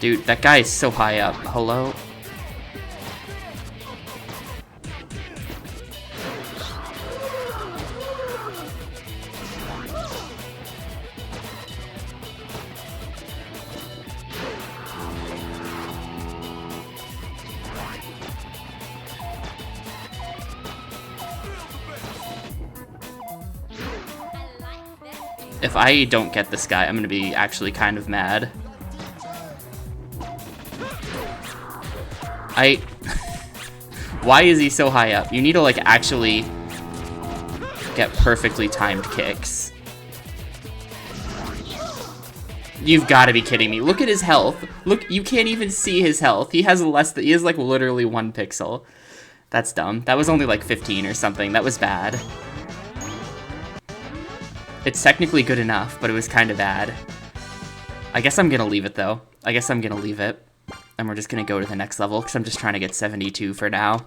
Dude, that guy is so high up. Hello? If I don't get this guy, I'm gonna be actually kind of mad. Why is he so high up? You need to, like, actually get perfectly timed kicks. You've got to be kidding me. Look at his health. Look, you can't even see his health. He has like literally 1 pixel. That's dumb. That was only like 15 or something. That was bad. It's technically good enough, but it was kind of bad. I guess I'm gonna leave it, though. I guess I'm gonna leave it. And we're just gonna go to the next level, because I'm just trying to get 72 for now.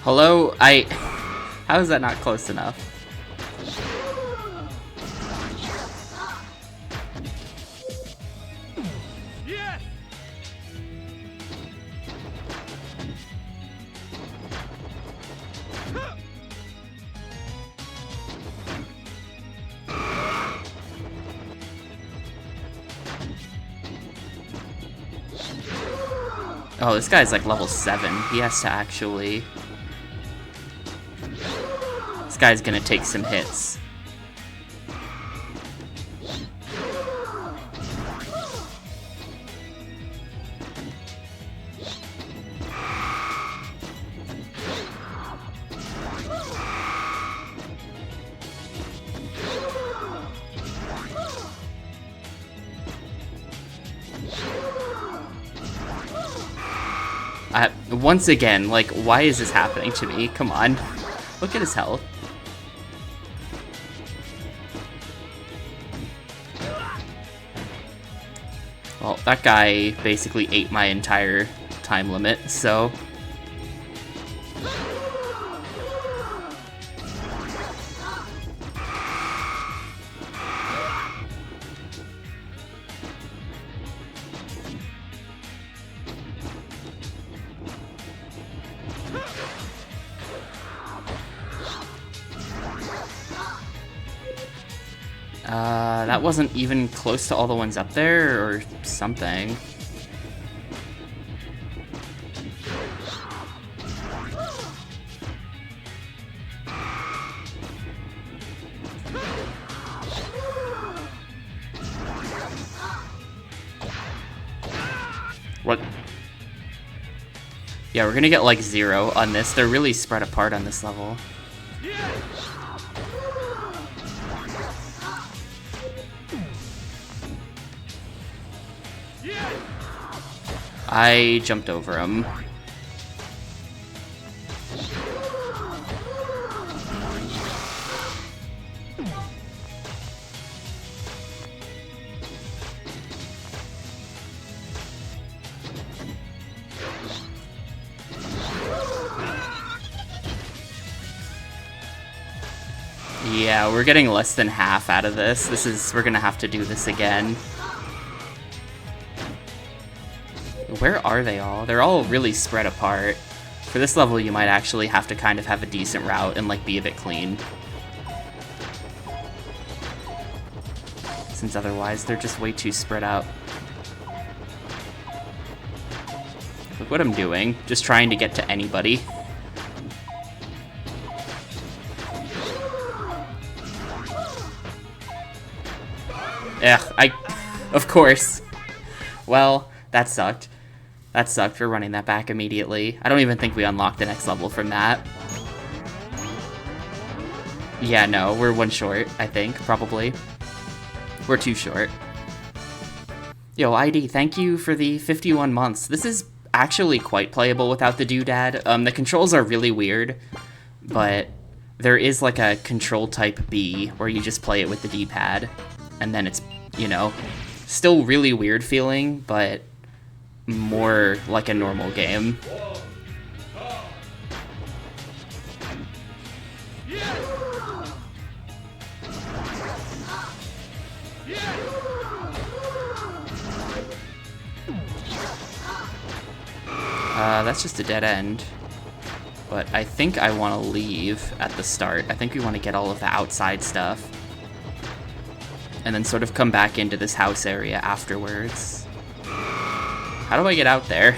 Hello? How is that not close enough? Oh, this guy's like level 7. He has to actually... This guy's gonna take some hits. Once again, like, why is this happening to me? Come on. Look at his health. Well, that guy basically ate my entire time limit, so... that wasn't even close to all the ones up there, or something. What? Yeah, we're gonna get like 0 on this. They're really spread apart on this level. I jumped over him. Yeah, we're getting less than half out of this. We're gonna have to do this again. Where are they all? They're all really spread apart. For this level, you might actually have to kind of have a decent route and like be a bit clean. Since otherwise, they're just way too spread out. Look what I'm doing. Just trying to get to anybody. Ugh, of course. Well, that sucked. That sucked for running that back immediately. I don't even think we unlocked the next level from that. Yeah, no, we're 1 short, I think, probably. We're 2 short. Yo, ID, thank you for the 51 months. This is actually quite playable without the doodad. The controls are really weird, but there is like a control type B where you just play it with the D-pad, and then it's, you know, still really weird feeling, but more like a normal game. That's just a dead end. But I think I want to leave at the start. I think we want to get all of the outside stuff. And then sort of come back into this house area afterwards. How do I get out there?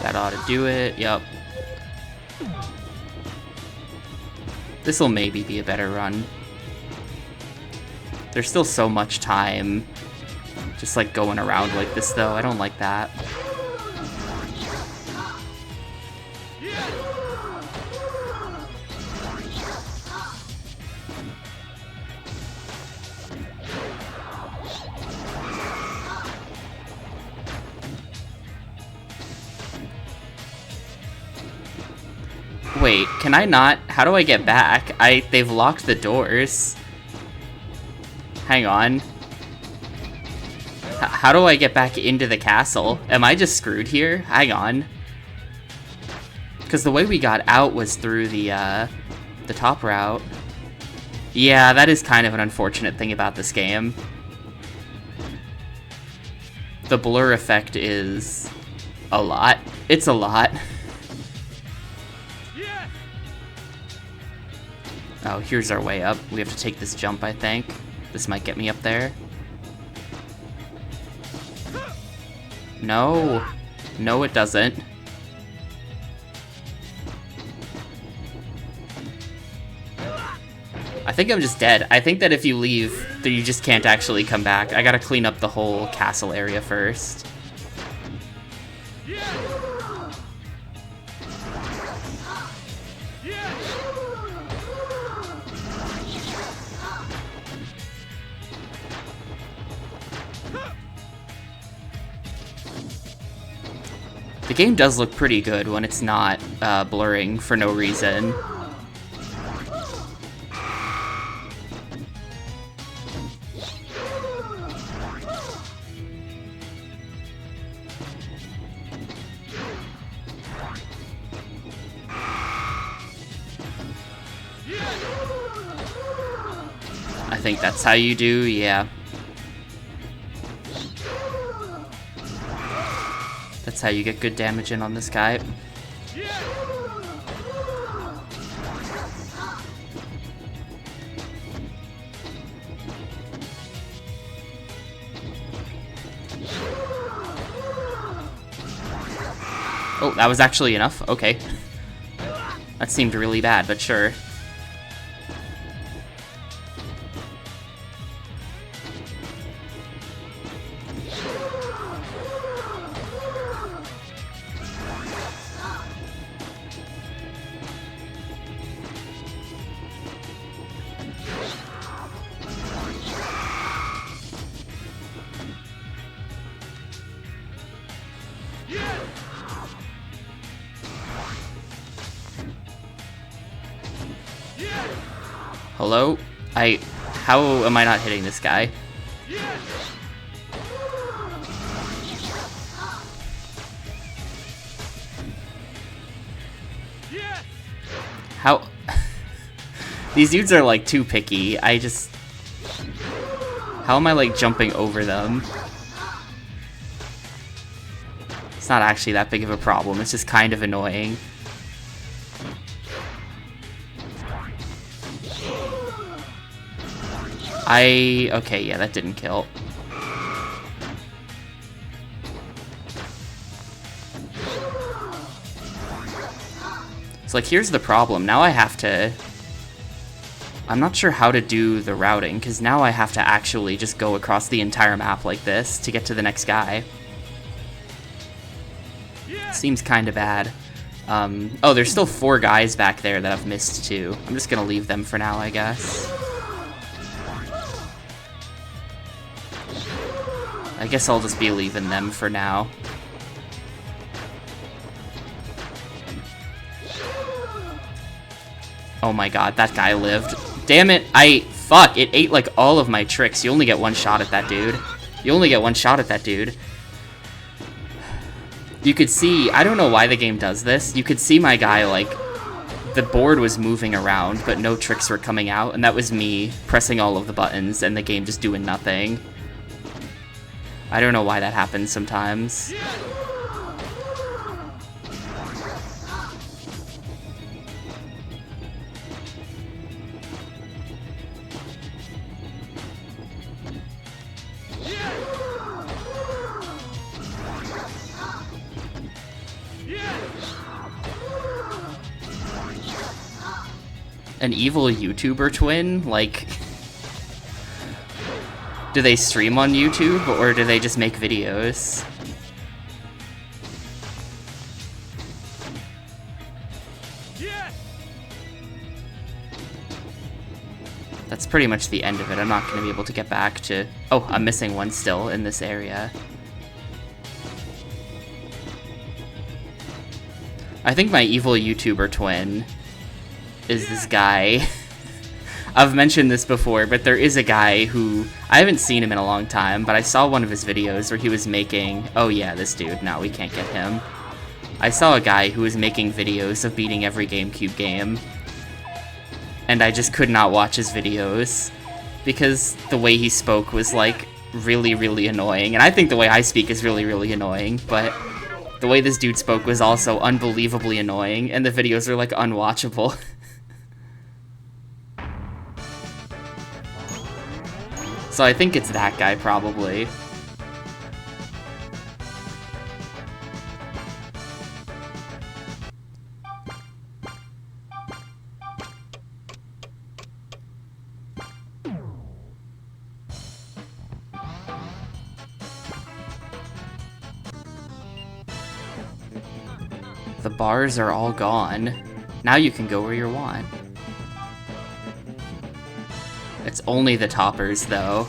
That ought to do it, yep. This'll maybe be a better run. There's still so much time just like going around like this though. I don't like that. Wait, can I not? How do I get back? They've locked the doors. Hang on. How do I get back into the castle? Am I just screwed here? Hang on. Because the way we got out was through the top route. Yeah, that is kind of an unfortunate thing about this game. The blur effect is a lot. It's a lot. Oh, here's our way up. We have to take this jump, I think. This might get me up there. No. No, it doesn't. I think I'm just dead. I think that if you leave, then you just can't actually come back. I gotta clean up the whole castle area first. The game does look pretty good when it's not blurring for no reason. I think that's how you do, yeah. That's how you get good damage in on this guy. Oh, that was actually enough? Okay. That seemed really bad, but sure. Hello? How am I not hitting this guy? How? These dudes are like too picky. How am I like jumping over them? It's not actually that big of a problem. It's just kind of annoying. Okay, yeah, that didn't kill. It's like, here's the problem. Now I have to... I'm not sure how to do the routing, because now I have to actually just go across the entire map like this to get to the next guy. Seems kind of bad. Oh, there's still 4 guys back there that I've missed too. I'm just gonna leave them for now, I guess. I guess I'll just be leaving them for now. Oh my god, that guy lived. Damn it, fuck, it ate like all of my tricks. You only get 1 shot at that dude. You only get 1 shot at that dude. You could see, I don't know why the game does this. You could see my guy, like, the board was moving around, but no tricks were coming out, and that was me pressing all of the buttons and the game just doing nothing. I don't know why that happens sometimes. An evil YouTuber twin? Like... Do they stream on YouTube, or do they just make videos? That's pretty much the end of it. I'm not going to be able to get back to... Oh, I'm missing one still in this area. I think my evil YouTuber twin is this guy. I've mentioned this before, but there is a guy who... I haven't seen him in a long time, but I saw one of his videos where he was making... Oh yeah, this dude. No, we can't get him. I saw a guy who was making videos of beating every GameCube game. And I just could not watch his videos because the way he spoke was, like, really, really annoying. And I think the way I speak is really, really annoying, but the way this dude spoke was also unbelievably annoying, and the videos are, like, unwatchable. So I think it's that guy, probably. The bars are all gone. Now you can go where you want. It's only the toppers, though.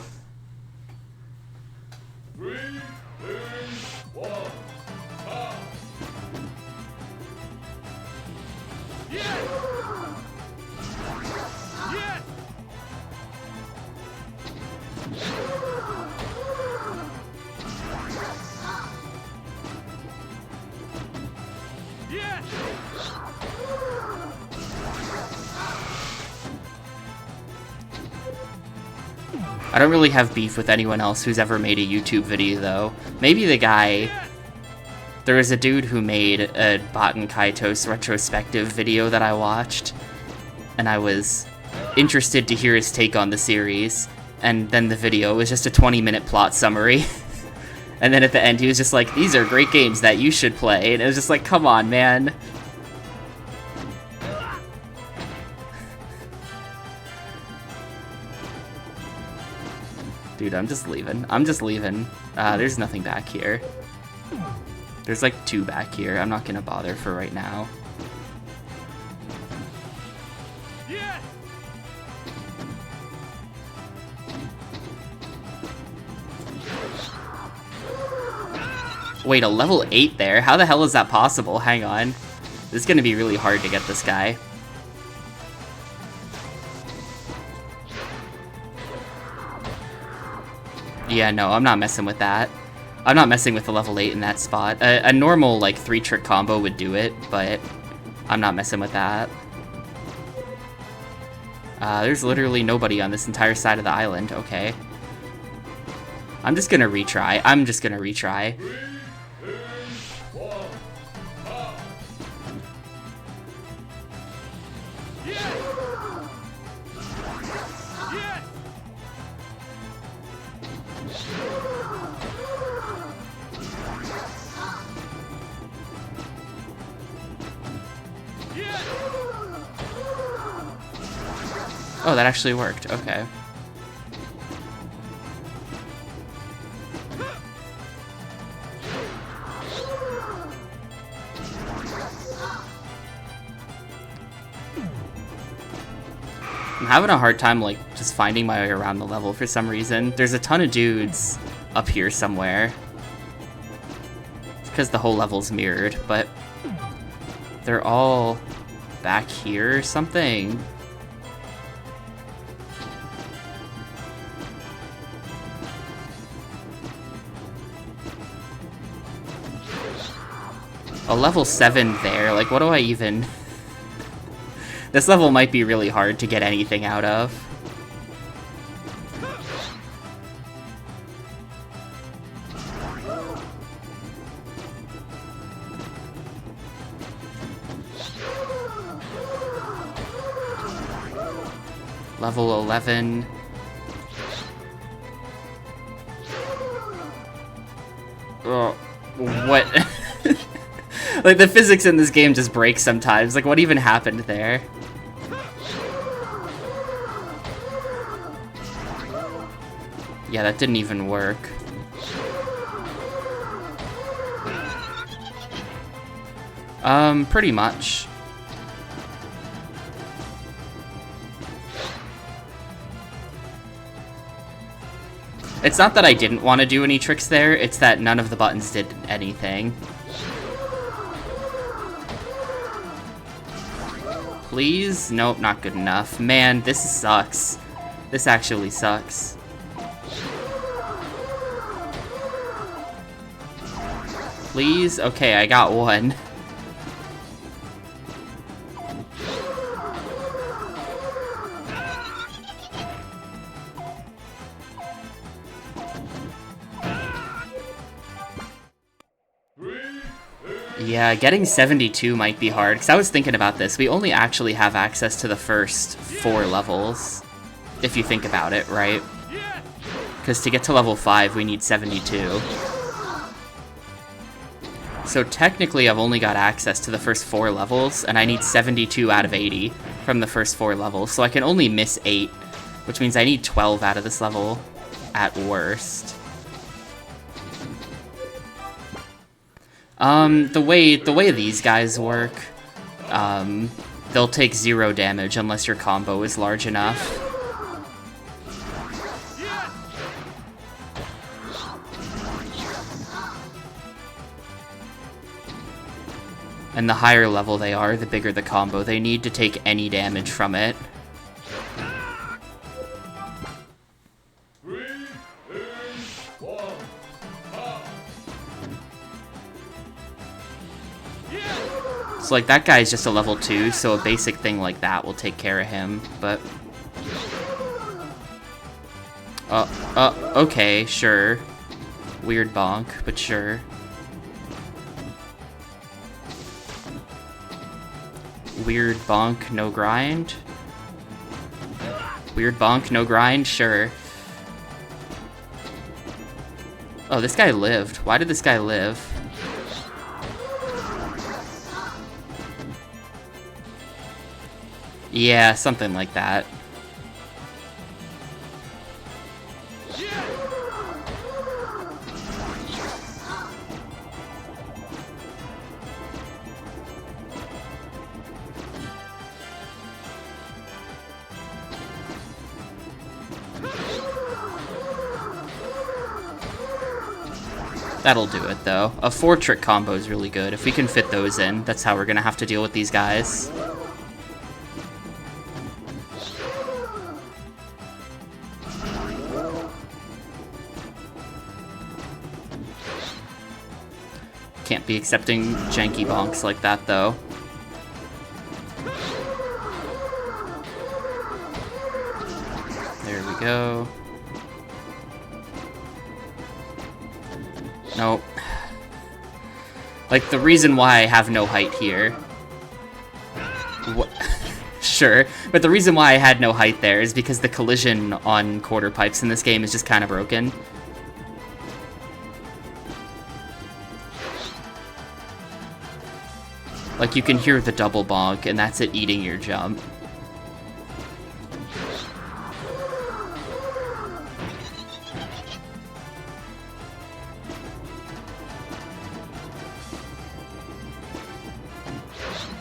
3, 2, 1, top. I don't really have beef with anyone else who's ever made a YouTube video, though. Maybe the guy... There was a dude who made a Baten Kaitos retrospective video that I watched, and I was interested to hear his take on the series, and then the video was just a 20-minute plot summary. And then at the end he was just like, these are great games that you should play, and it was just like, come on, man. Dude, I'm just leaving. I'm just leaving. There's nothing back here. There's like 2 back here. I'm not gonna bother for right now. Wait, a level 8 there? How the hell is that possible? Hang on. This is gonna be really hard to get this guy. Yeah, no, I'm not messing with that. I'm not messing with the level 8 in that spot. A normal, like, 3-trick combo would do it, but I'm not messing with that. There's literally nobody on this entire side of the island. Okay. I'm just gonna retry. I'm just gonna retry. 3, 2, 1, top. Oh, that actually worked. Okay. I'm having a hard time, like, just finding my way around the level for some reason. There's a ton of dudes up here somewhere. It's because the whole level's mirrored, but they're all back here or something. A level 7 there, like, what do I even... This level might be really hard to get anything out of. Level 11. Oh, what? Like, the physics in this game just break sometimes. Like, what even happened there? Yeah, that didn't even work. Pretty much. It's not that I didn't want to do any tricks there, it's that none of the buttons did anything. Please? Nope, not good enough. Man, this sucks. This actually sucks. Please? Okay, I got one. Yeah, getting 72 might be hard, because I was thinking about this. We only actually have access to the first 4 levels, if you think about it, right? Because to get to level 5, we need 72. So technically, I've only got access to the first 4 levels, and I need 72 out of 80 from the first 4 levels, so I can only miss 8, which means I need 12 out of this level at worst. The way these guys work, they'll take 0 damage unless your combo is large enough. And the higher level they are, the bigger the combo they need to take any damage from it. So, like, that guy's just a level 2, so a basic thing like that will take care of him, but... okay, sure. Weird bonk, but sure. Weird bonk, no grind? Weird bonk, no grind? Sure. Oh, this guy lived. Why did this guy live? Yeah, something like that. That'll do it, though. A 4-trick combo is really good. If we can fit those in, that's how we're gonna have to deal with these guys. Can't be accepting janky bonks like that, though. There we go. Nope. Like, the reason why I have no height here... Sure, but the reason why I had no height there is because the collision on quarter pipes in this game is just kind of broken. Like, you can hear the double bonk, and that's it eating your jump.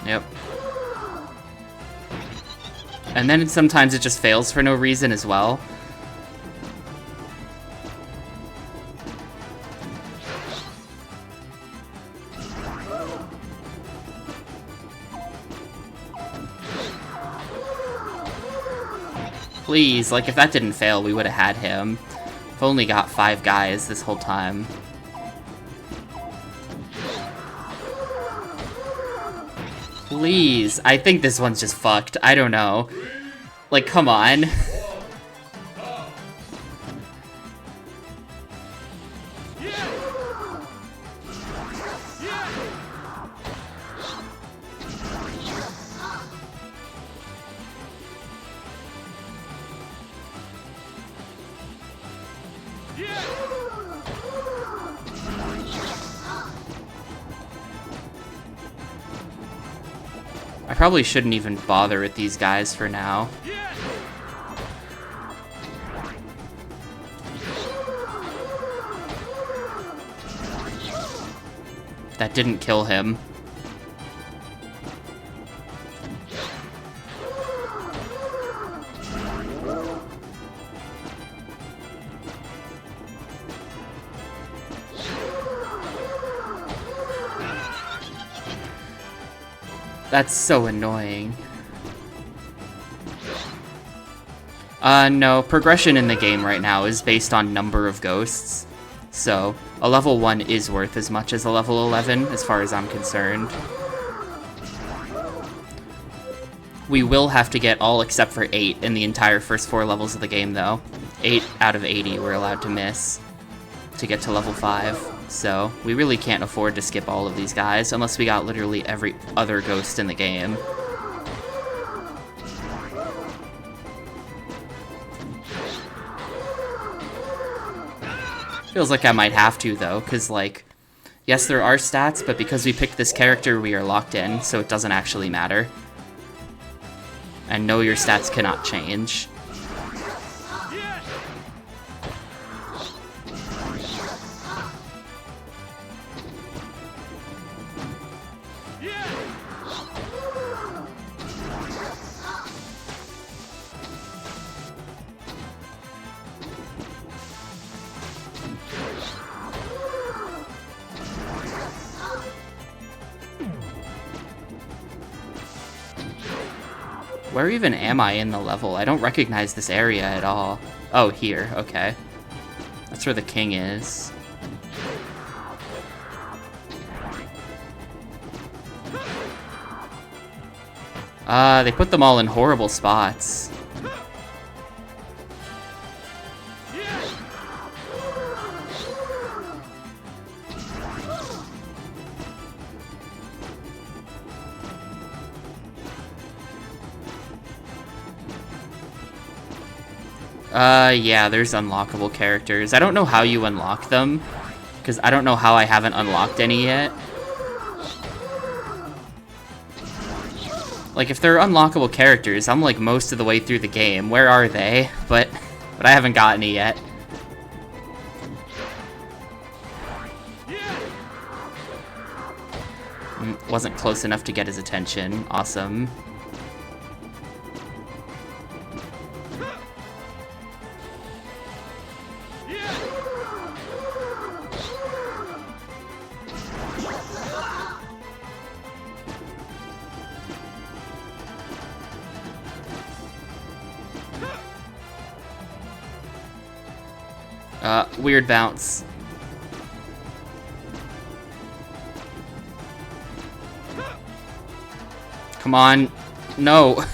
Yep. And then sometimes it just fails for no reason as well. Please, like, if that didn't fail, we would have had him. I've only got 5 guys this whole time. Please. I think this one's just fucked. I don't know. Like, come on. I probably shouldn't even bother with these guys for now. That didn't kill him. That's so annoying. No, progression in the game right now is based on number of ghosts. So, a level 1 is worth as much as a level 11, as far as I'm concerned. We will have to get all except for 8 in the entire first 4 levels of the game, though. 8 out of 80 we're allowed to miss to get to level 5. So, we really can't afford to skip all of these guys, unless we got literally every other ghost in the game. Feels like I might have to, though, because, like, yes, there are stats, but because we picked this character, we are locked in, so it doesn't actually matter. And no, your stats cannot change. Where even am I in the level? I don't recognize this area at all. Oh, here. Okay. That's where the king is. They put them all in horrible spots. Yeah, there's unlockable characters. I don't know how you unlock them, because I don't know how I haven't unlocked any yet. Like, if they're unlockable characters, I'm like most of the way through the game. Where are they? But I haven't got any yet. Wasn't close enough to get his attention. Awesome. Weird bounce. Come on. No.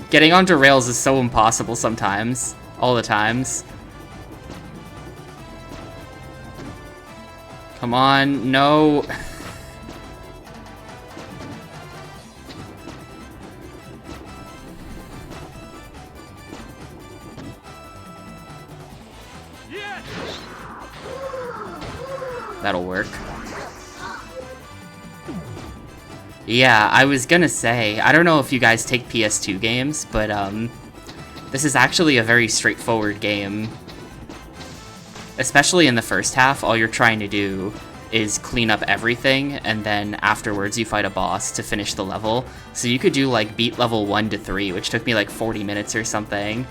Getting onto rails is so impossible sometimes. All the times. Come on. No. That'll work. Yeah, I was gonna say, I don't know if you guys take PS2 games, but this is actually a very straightforward game. Especially in the first half, all you're trying to do is clean up everything, and then afterwards you fight a boss to finish the level. So you could do, like, beat level 1 to 3, which took me like 40 minutes or something.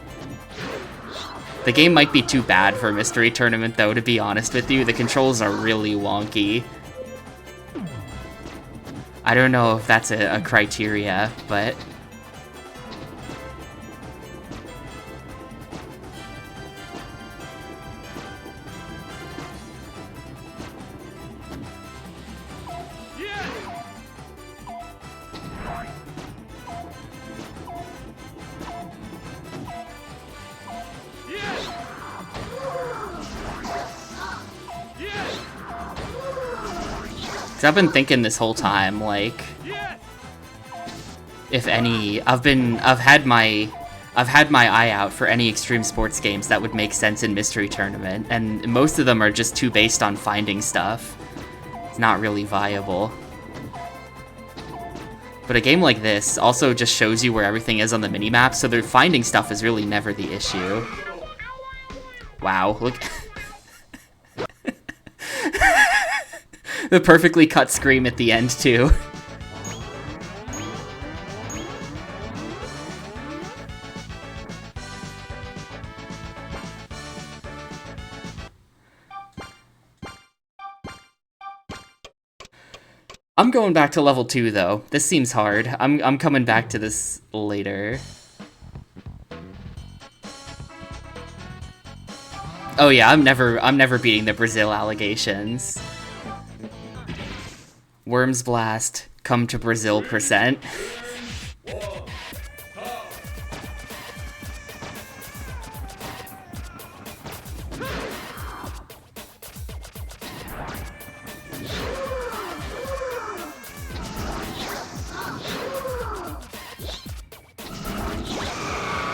The game might be too bad for a Mystery Tournament, though, to be honest with you. The controls are really wonky. I don't know if that's a criteria, but... I've been thinking this whole time, like, if any, I've had my eye out for any extreme sports games that would make sense in Mystery Tournament, and most of them are just too based on finding stuff. It's not really viable. But a game like this also just shows you where everything is on the minimap, so finding stuff is really never the issue. Wow, look. The perfectly cut scream at the end, too. I'm going back to level 2 though. This seems hard. I'm coming back to this later. Oh yeah, I'm never beating the Brazil allegations. Worms Blast, come to Brazil %.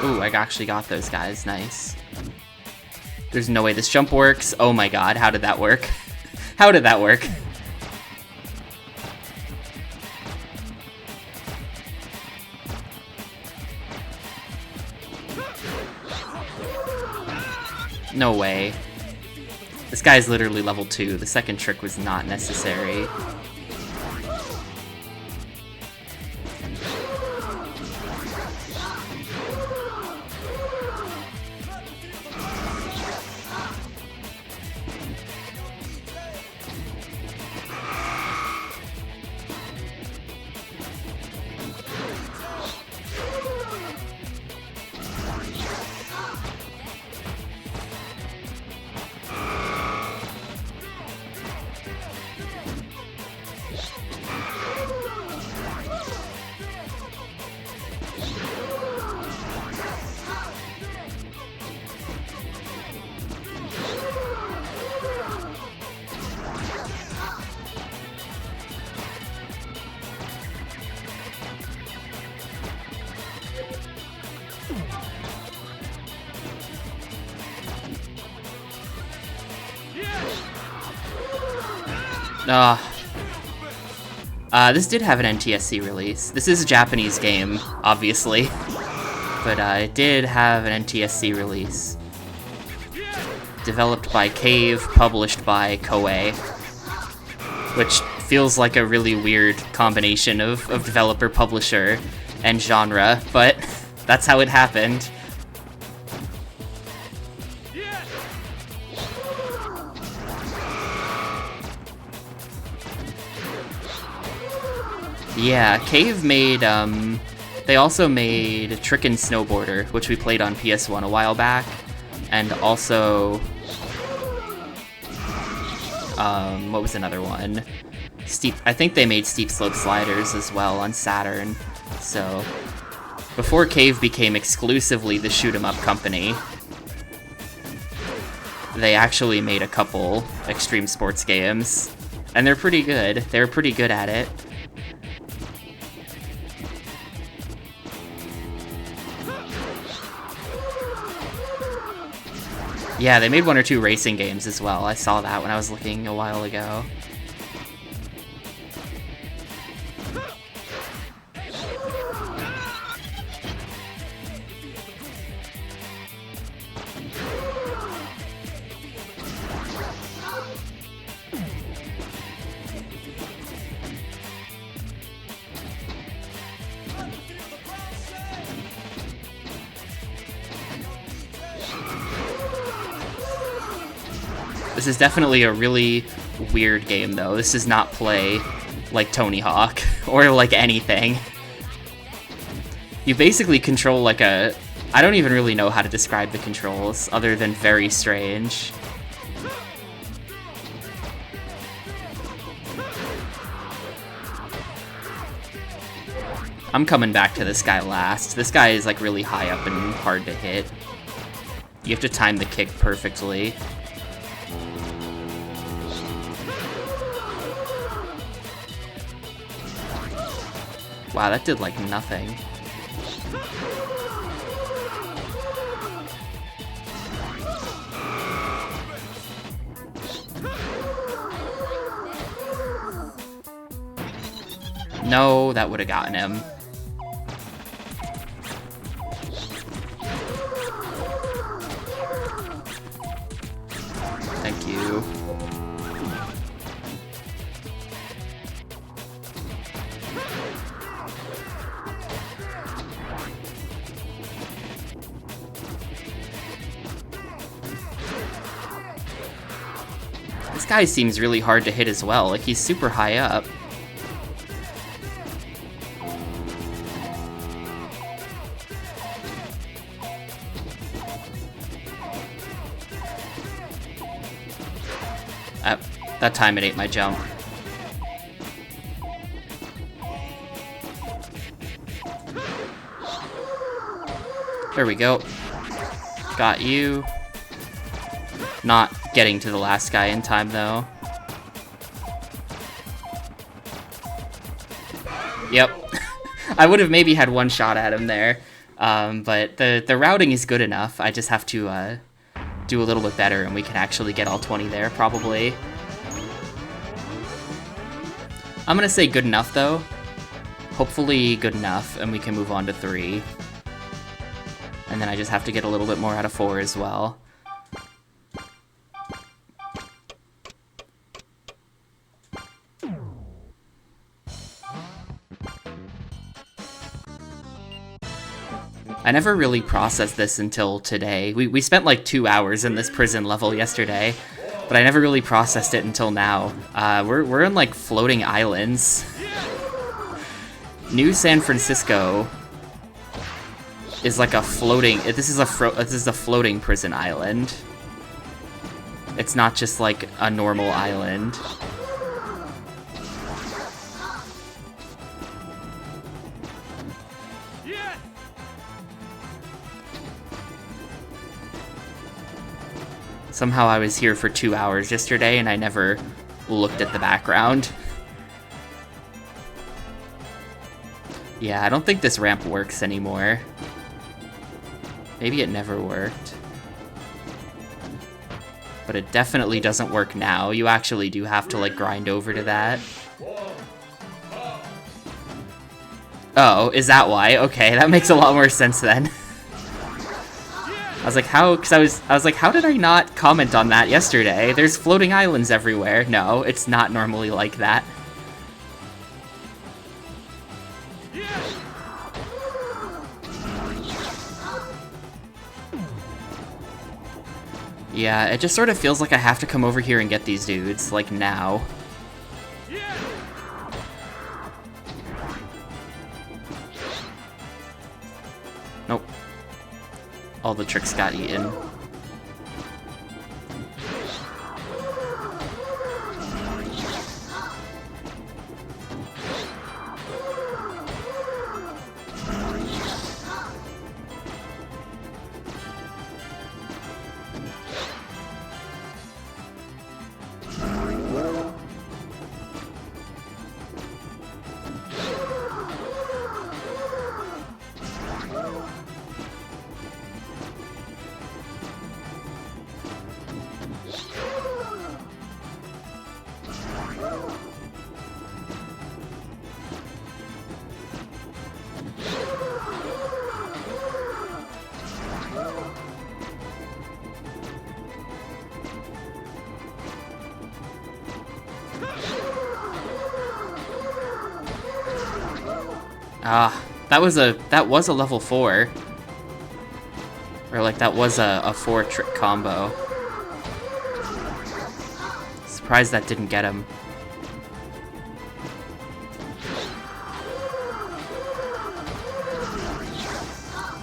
Ooh, I actually got those guys. Nice. There's no way this jump works. Oh my god, how did that work? How did that work? No way. This guy's literally level 2. The second trick was not necessary. This did have an NTSC release. This is a Japanese game, obviously, but it did have an NTSC release. Developed by Cave, published by Koei, which feels like a really weird combination of developer, publisher, and genre, but that's how it happened. Yeah, Cave made, they also made Trickin' Snowboarder, which we played on PS1 a while back, and also, what was another one? I think they made Steep Slope Sliders as well on Saturn, so before Cave became exclusively the shoot-'em-up company, they actually made a couple extreme sports games, and they're pretty good. They're pretty good at it. Yeah, they made 1 or 2 racing games as well. I saw that when I was looking a while ago. This is definitely a really weird game, though. This does not play like Tony Hawk or like anything. You basically control like a... I don't even really know how to describe the controls other than very strange. I'm coming back to this guy last. This guy is like really high up and hard to hit. You have to time the kick perfectly. Wow, that did like nothing. No, that would have gotten him. Thank you. This guy seems really hard to hit as well, like he's super high up. That time it ate my jump. There we go. Got you. Not getting to the last guy in time, though. Yep. I would have maybe had one shot at him there. But the routing is good enough. I just have to do a little bit better, and we can actually get all 20 there, probably. I'm gonna say good enough, though. Hopefully good enough, and we can move on to 3. And then I just have to get a little bit more out of 4 as well. I never really processed this until today. We spent like 2 hours in this prison level yesterday, but I never really processed it until now. We're in like floating islands. New San Francisco is like a floating. This is a floating prison island. It's not just like a normal island. Somehow I was here for 2 hours yesterday and I never looked at the background. Yeah, I don't think this ramp works anymore. Maybe it never worked. But it definitely doesn't work now. You actually do have to like grind over to that. Oh, is that why? Okay, that makes a lot more sense then. I was like, how? Because I was like, how did I not comment on that yesterday? There's floating islands everywhere. No, it's not normally like that. Yeah, it just sort of feels like I have to come over here and get these dudes, like now. Nope. All the tricks got eaten. Ah, that was a level 4. Or like that was a 4 trick combo. Surprised that didn't get him.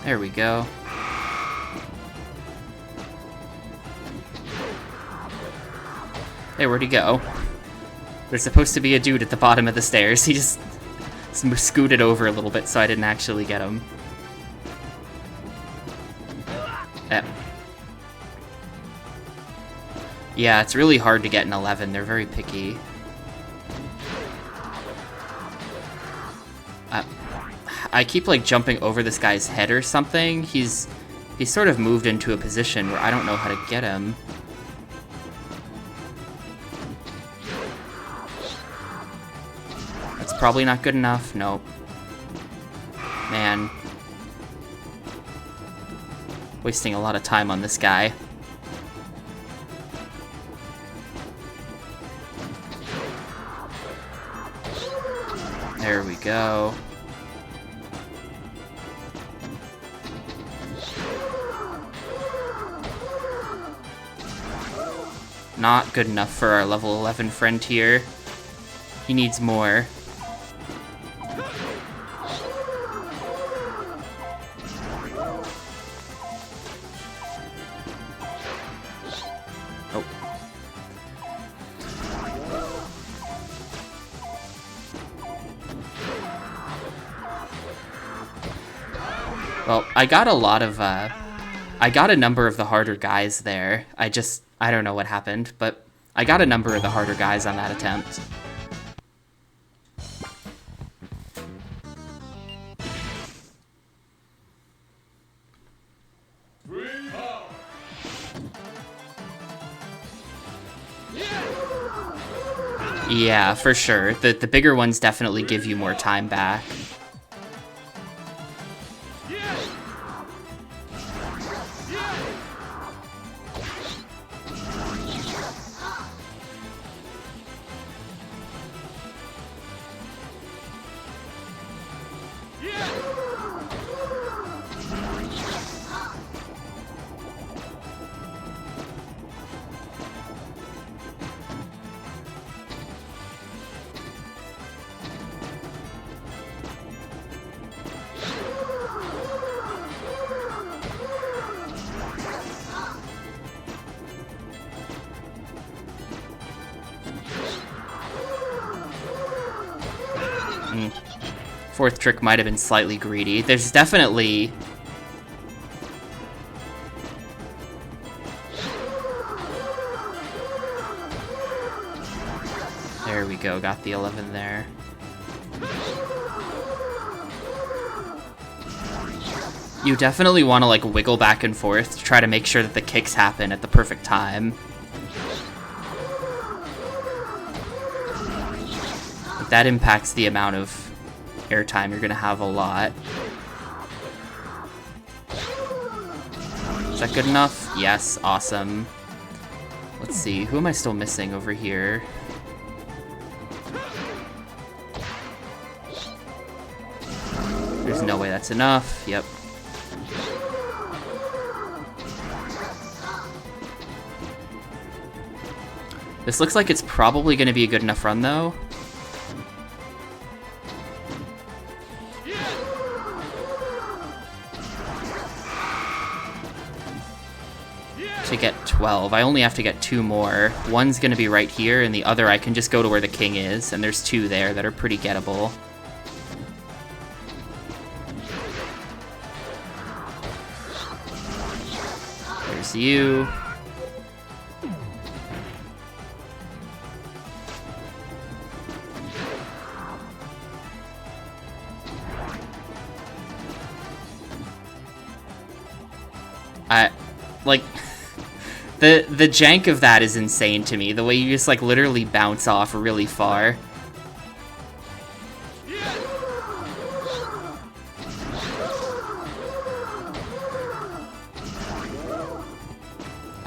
There we go. Hey, where'd he go? There's supposed to be a dude at the bottom of the stairs. He just scooted over a little bit so I didn't actually get him. Yeah, it's really hard to get an 11. They're very picky. I keep like jumping over this guy's head or something. He's sort of moved into a position where I don't know how to get him. That's probably not good enough. Nope. Man. Wasting a lot of time on this guy. There we go. Not good enough for our level 11 friend here. He needs more. Oh. Well, I got a lot of, I got a number of the harder guys there. I don't know what happened, but I got a number of the harder guys on that attempt. Yeah, for sure. The bigger ones definitely give you more time back. Fourth trick might have been slightly greedy. There's definitely... There we go, got the 11 there. You definitely want to like wiggle back and forth to try to make sure that the kicks happen at the perfect time. That impacts the amount of airtime you're gonna have a lot. Is that good enough? Yes, awesome. Let's see, who am I still missing over here? There's no way that's enough. Yep. This looks like it's probably gonna be a good enough run though. To get 12. I only have to get 2 more. One's gonna be right here, and the other I can just go to where the king is, and there's 2 there that are pretty gettable. There's you. Like... The jank of that is insane to me. The way you just like literally bounce off really far.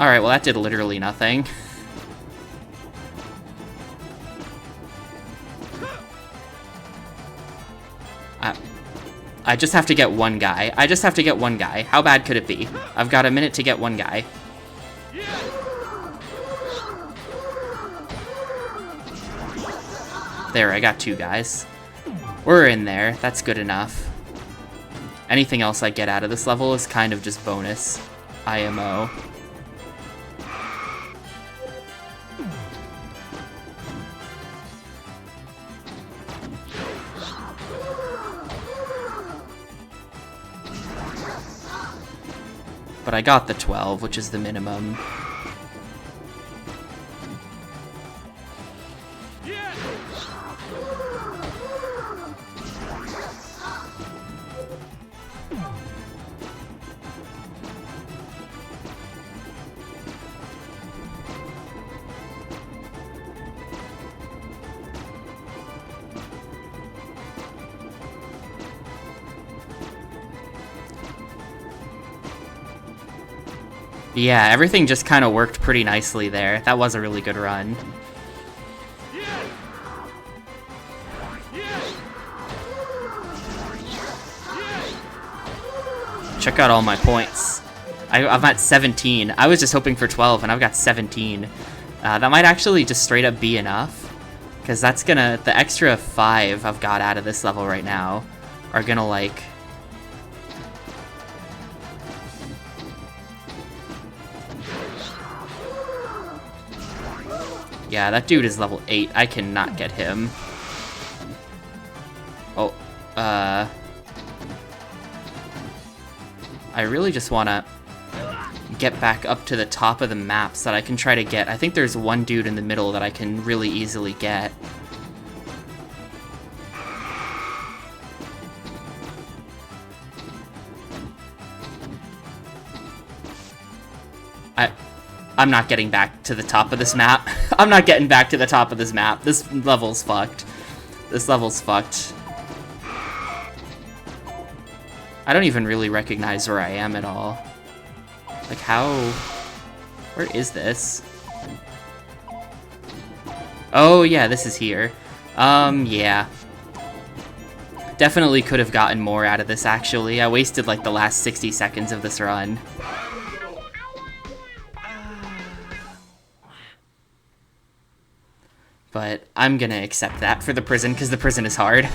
Alright, well that did literally nothing. I just have to get one guy. I just have to get one guy. How bad could it be? I've got a minute to get one guy. There, I got 2 guys. We're in there. That's good enough. Anything else I get out of this level is kind of just bonus IMO. But I got the 12, which is the minimum. Yeah, everything just kind of worked pretty nicely there. That was a really good run. Check out all my points. I'm at 17. I was just hoping for 12, and I've got 17. That might actually just straight up be enough, because that's gonna, the extra 5 I've got out of this level right now are gonna, like, yeah, that dude is level 8. I cannot get him. Oh, I really just wanna get back up to the top of the map so that I can try to get, I think there's one dude in the middle that I can really easily get. I'm not getting back to the top of this map. I'm not getting back to the top of this map. This level's fucked. This level's fucked. I don't even really recognize where I am at all. Like, how... Where is this? Oh, yeah, this is here. Yeah. Definitely could have gotten more out of this, actually. I wasted, like, the last 60 seconds of this run. But I'm gonna accept that for the prison, because the prison is hard.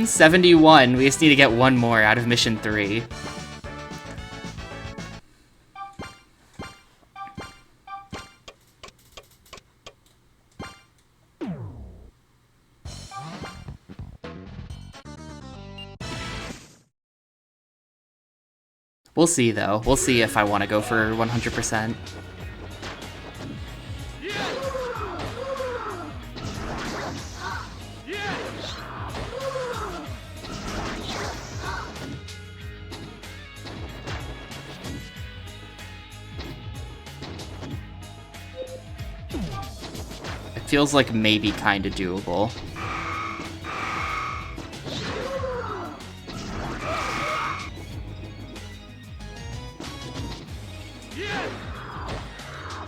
71. We just need to get one more out of mission 3. We'll see, though. We'll see if I want to go for 100%. Feels like maybe kinda doable.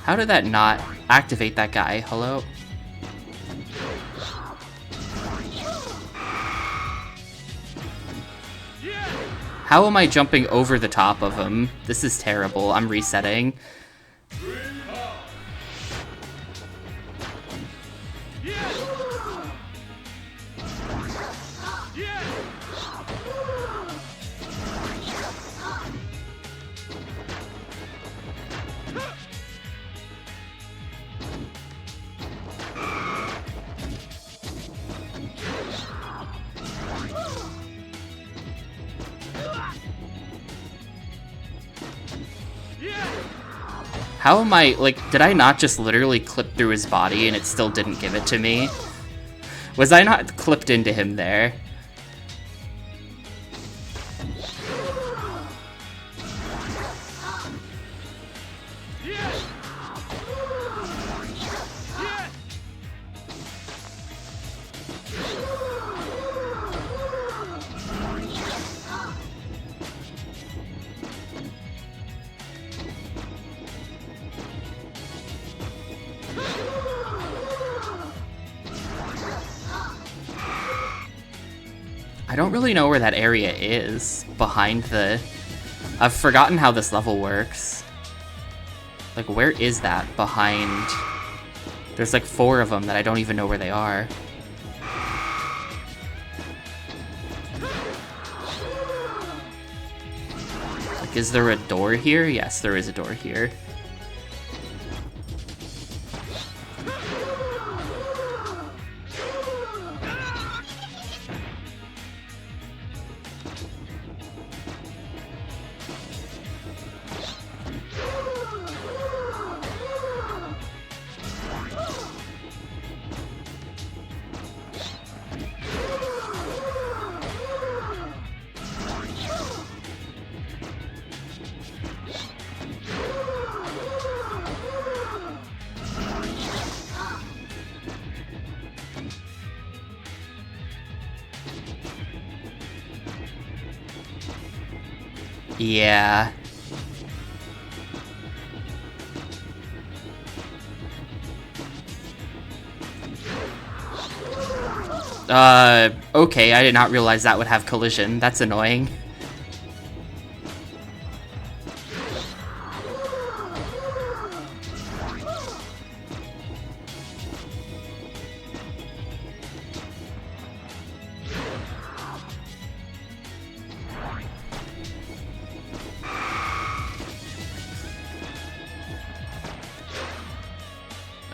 How did that not activate that guy? Hello? How am I jumping over the top of him? This is terrible. I'm resetting. How am I, like, did I not just literally clip through his body and it still didn't give it to me? Was I not clipped into him there? I don't really know where that area is behind the... I've forgotten how this level works. Like, where is that behind... There's like 4 of them that I don't even know where they are. Like, is there a door here? Yes, there is a door here. Yeah. Okay, I did not realize that would have collision. That's annoying.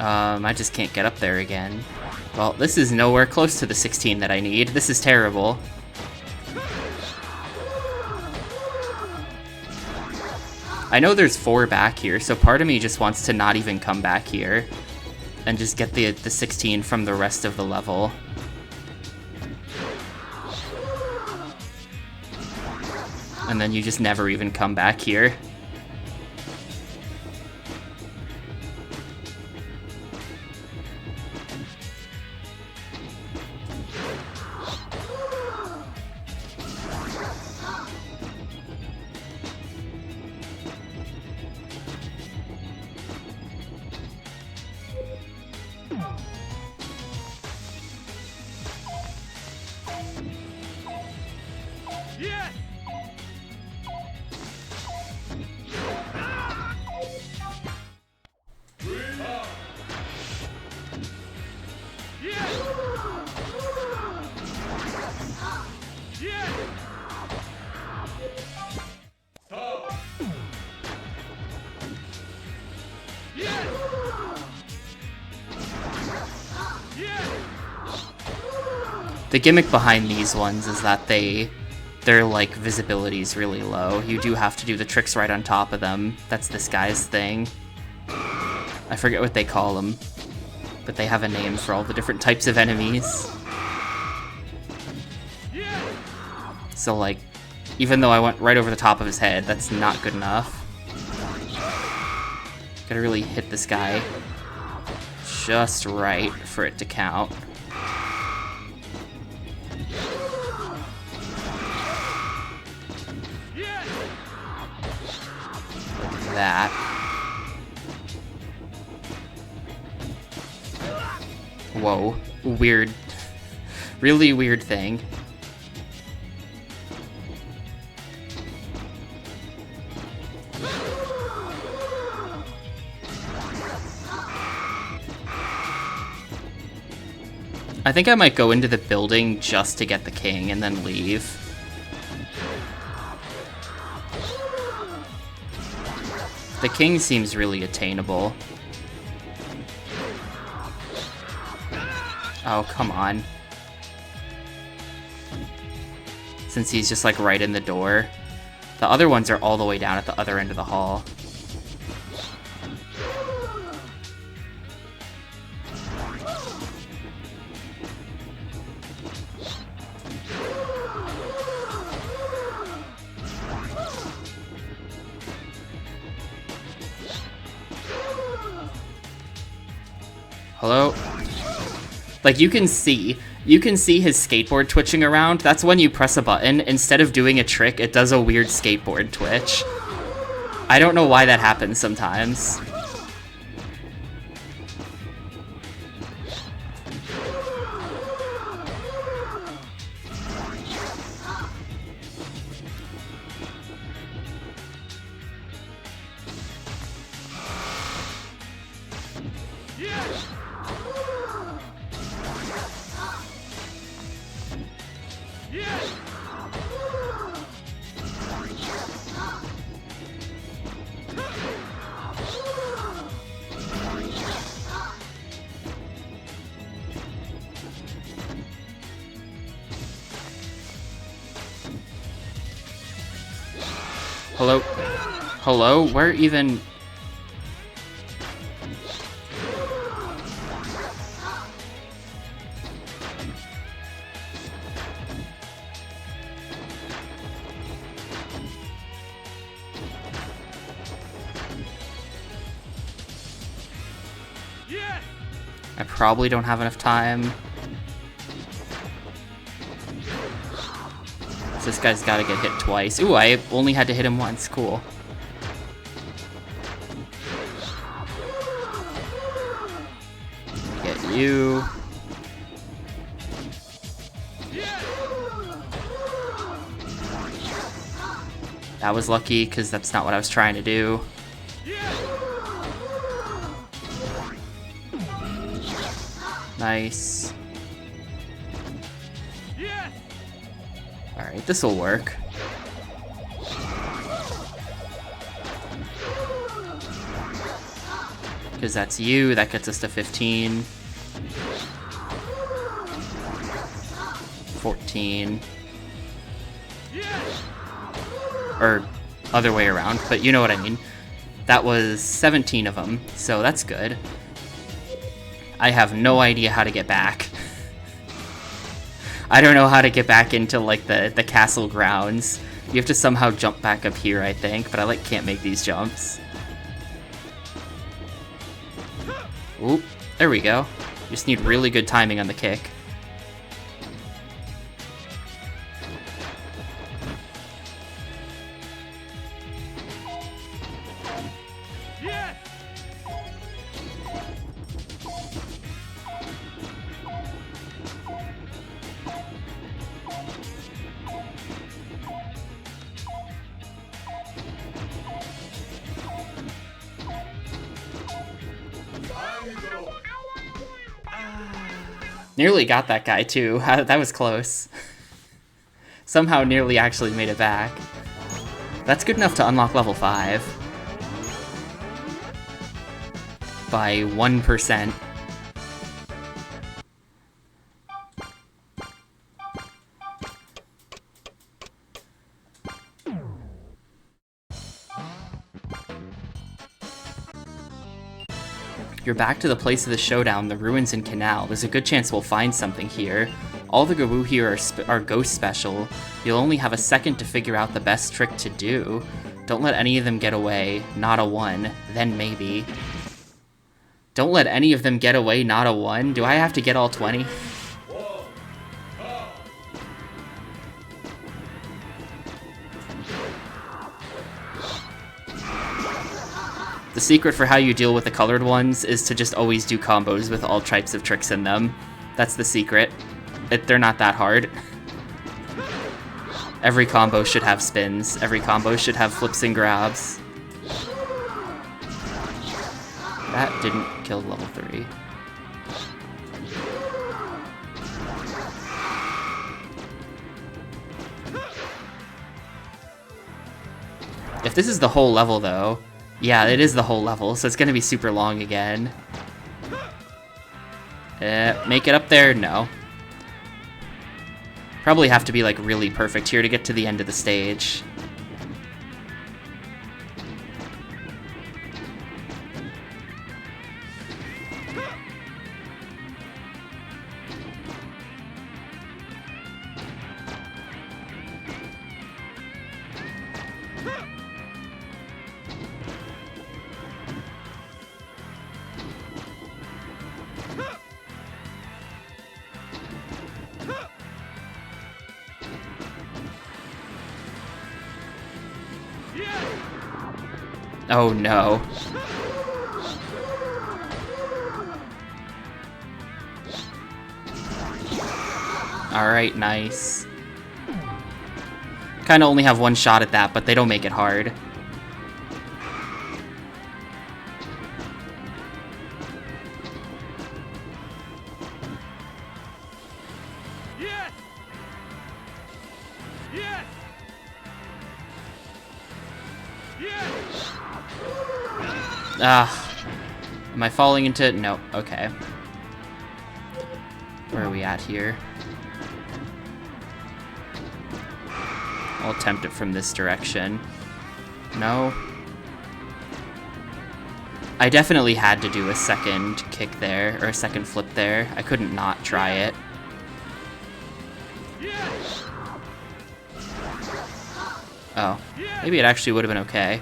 I just can't get up there again. Well, this is nowhere close to the 16 that I need. This is terrible. I know there's 4 back here, so part of me just wants to not even come back here and just get the 16 from the rest of the level. And then you just never even come back here. The gimmick behind these ones is that their like visibility is really low. You do have to do the tricks right on top of them. That's this guy's thing. I forget what they call them, but they have a name for all the different types of enemies. So like, even though I went right over the top of his head, that's not good enough. Gotta really hit this guy just right for it to count. That. Whoa. Weird. Really weird thing. I think I might go into the building just to get the king and then leave. The king seems really attainable. Oh, come on. Since he's just like right in the door. The other ones are all the way down at the other end of the hall. Hello? Like, you can see his skateboard twitching around. That's when you press a button. Instead of doing a trick, it does a weird skateboard twitch. I don't know why that happens sometimes. Hello? Hello? Where even... I probably don't have enough time. So this guy's gotta get hit twice. Ooh, I only had to hit him once. Cool. Get you. That was lucky, because that's not what I was trying to do. Nice. Alright, this'll work. because that's you. That gets us to 15. 14. Or other way around, but you know what I mean. That was 17 of them, so that's good. I have no idea how to get back. I don't know how to get back into like the castle grounds. You have to somehow jump back up here, I think, but I like can't make these jumps. Oop, there we go. Just need really good timing on the kick. Nearly got that guy too. That was close. Somehow nearly actually made it back. That's good enough to unlock level 5. By 1%. You're back to the place of the showdown, the ruins and canal. There's a good chance we'll find something here. All the Gaboo here are ghost special. You'll only have a second to figure out the best trick to do. Don't let any of them get away. Not a 1. Then maybe. Don't let any of them get away. Not a 1. Do I have to get all 20? The secret for how you deal with the colored ones is to just always do combos with all types of tricks in them. That's the secret. They're not that hard. Every combo should have spins. Every combo should have flips and grabs. That didn't kill level 3. If this is the whole level, though... Yeah, it is the whole level, so it's gonna be super long again. Make it up there? No. Probably have to be, like, really perfect here to get to the end of the stage. Oh no. Alright, nice. Kinda only have one shot at that, but they don't make it hard. Am I falling into... No, okay. Where are we at here? I'll attempt it from this direction. No. I definitely had to do a second kick there, or a second flip there. I couldn't not try it. Oh, maybe it actually would have been okay.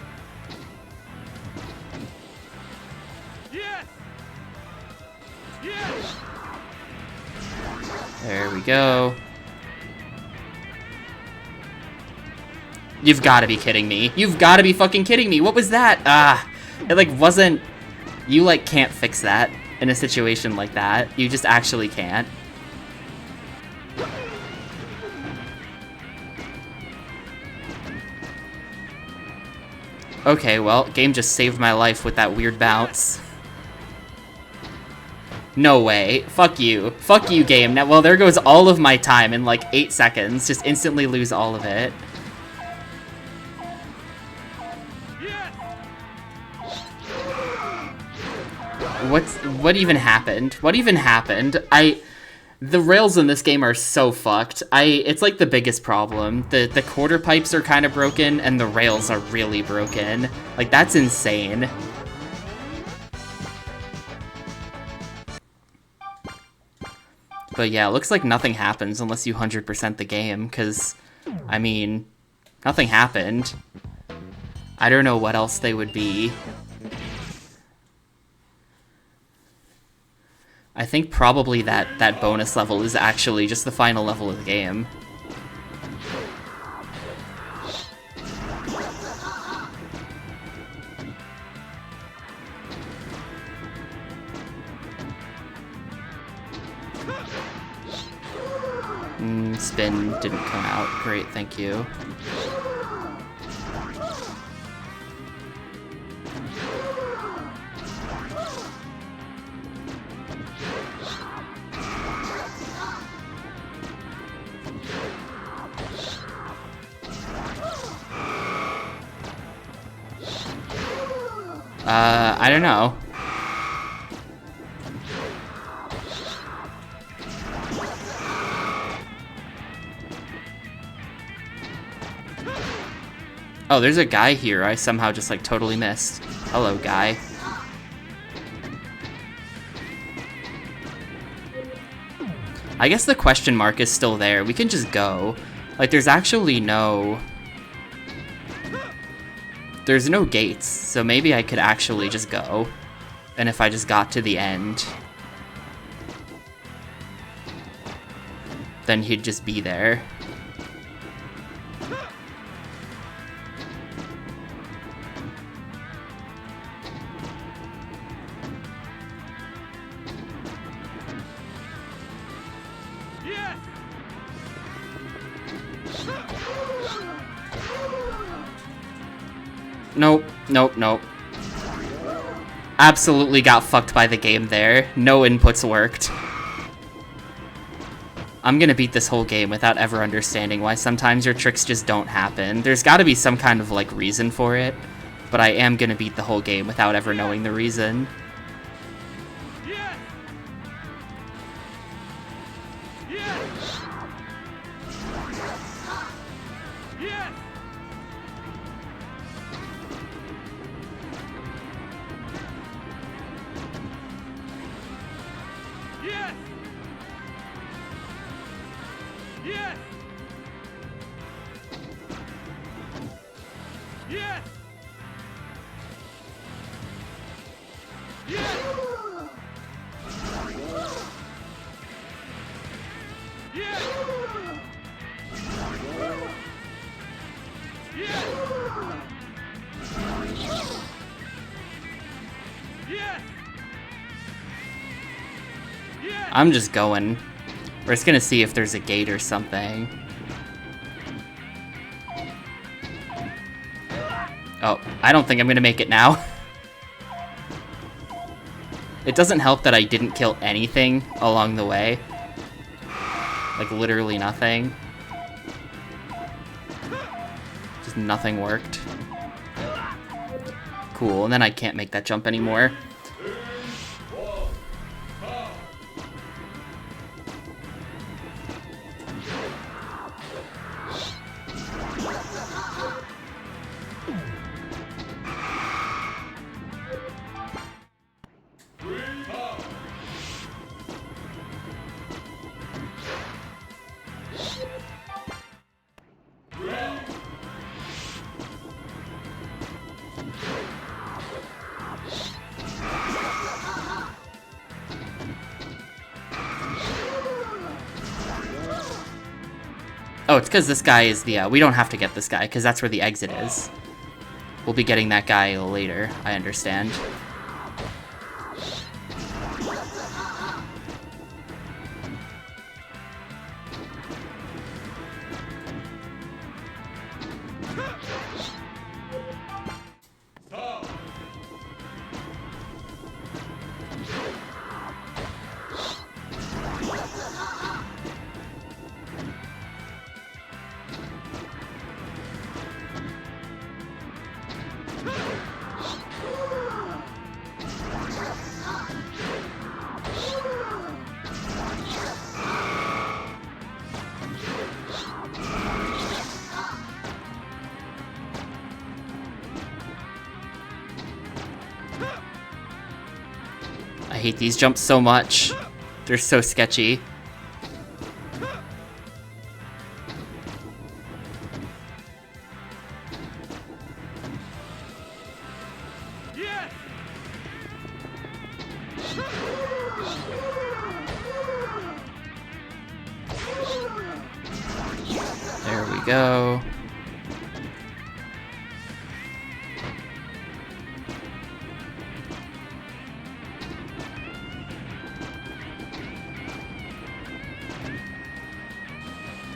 There we go. You've got to be kidding me. You've got to be fucking kidding me. What was that? It like wasn't... You like can't fix that in a situation like that. You just actually can't. Okay, well, game just saved my life with that weird bounce. No way. Fuck you. Fuck you, game. Now, well, there goes all of my time in like 8 seconds. Just instantly lose all of it. What even happened? What even happened? The rails in this game are so fucked. It's like the biggest problem. The quarter pipes are kind of broken, and the rails are really broken. Like, that's insane. But yeah, it looks like nothing happens unless you 100% the game, because, I mean, nothing happened. I don't know what else they would be. I think probably that bonus level is actually just the final level of the game. Spin didn't come out. Great, thank you. I don't know. Oh, there's a guy here I somehow just, like, totally missed. Hello, guy. I guess the question mark is still there. We can just go. Like, there's actually no... There's no gates, so maybe I could actually just go. And if I just got to the end, then he'd just be there. Nope, nope, nope. Absolutely got fucked by the game there. No inputs worked. I'm gonna beat this whole game without ever understanding why sometimes your tricks just don't happen. There's gotta be some kind of, like, reason for it, but I am gonna beat the whole game without ever knowing the reason. I'm just going. We're just gonna see if there's a gate or something. Oh, I don't think I'm gonna make it now. It doesn't help that I didn't kill anything along the way. Like, literally nothing. Just nothing worked. Cool, and then I can't make that jump anymore. Oh, it's because this guy is the, we don't have to get this guy, because that's where the exit is. We'll be getting that guy later, I understand. hate these jumps so much. They're so sketchy. There we go.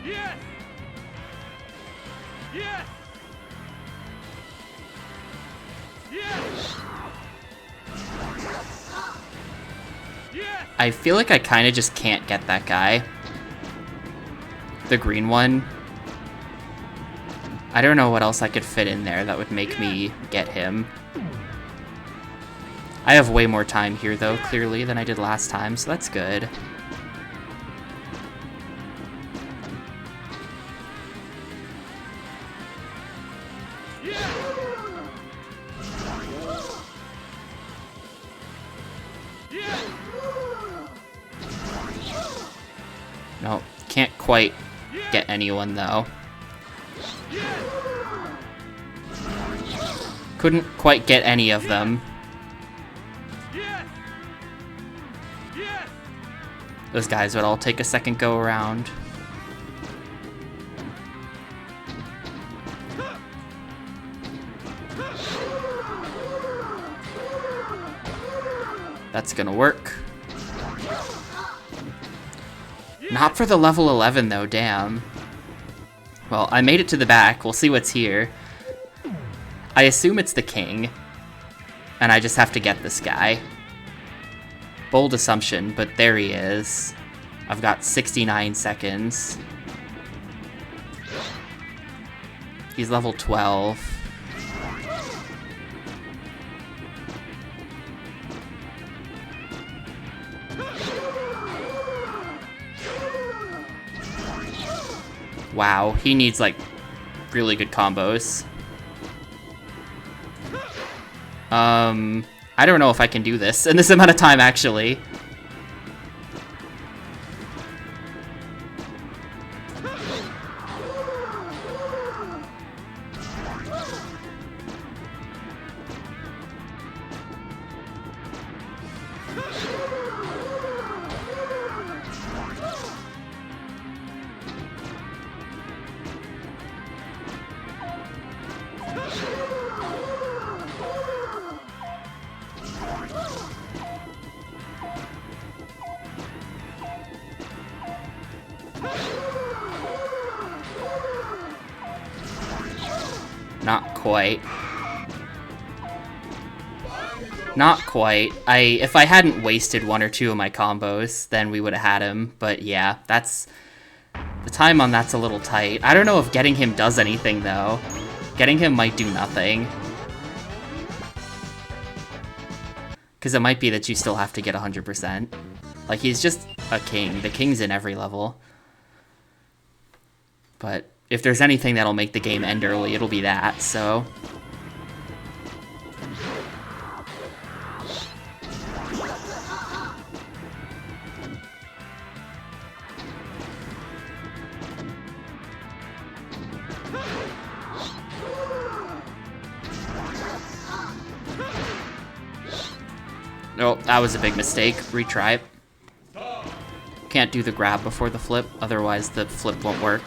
Yes! Yes! Yes! Yes! I feel like I kind of just can't get that guy. The green one. I don't know what else I could fit in there that would make me get him. I have way more time here, though, clearly, than I did last time, so that's good. No, can't quite get anyone, though. Couldn't quite get any of them. Those guys would all take a second go around. That's gonna work. Not for the level 11 though, damn. Well, I made it to the back, we'll see what's here. I assume it's the king, and I just have to get this guy. Bold assumption, but there he is. I've got 69 seconds. He's level 12. Wow, he needs, like, really good combos. I don't know if I can do this in this amount of time, actually. Not quite. Not quite. If I hadn't wasted one or two of my combos, then we would have had him. But yeah, that's... The time on that's a little tight. I don't know if getting him does anything, though. Getting him might do nothing. Because it might be that you still have to get 100%. Like, he's just a king. The king's in every level. But if there's anything that'll make the game end early, it'll be that, so... Oh, that was a big mistake. Retry. Can't do the grab before the flip, otherwise the flip won't work.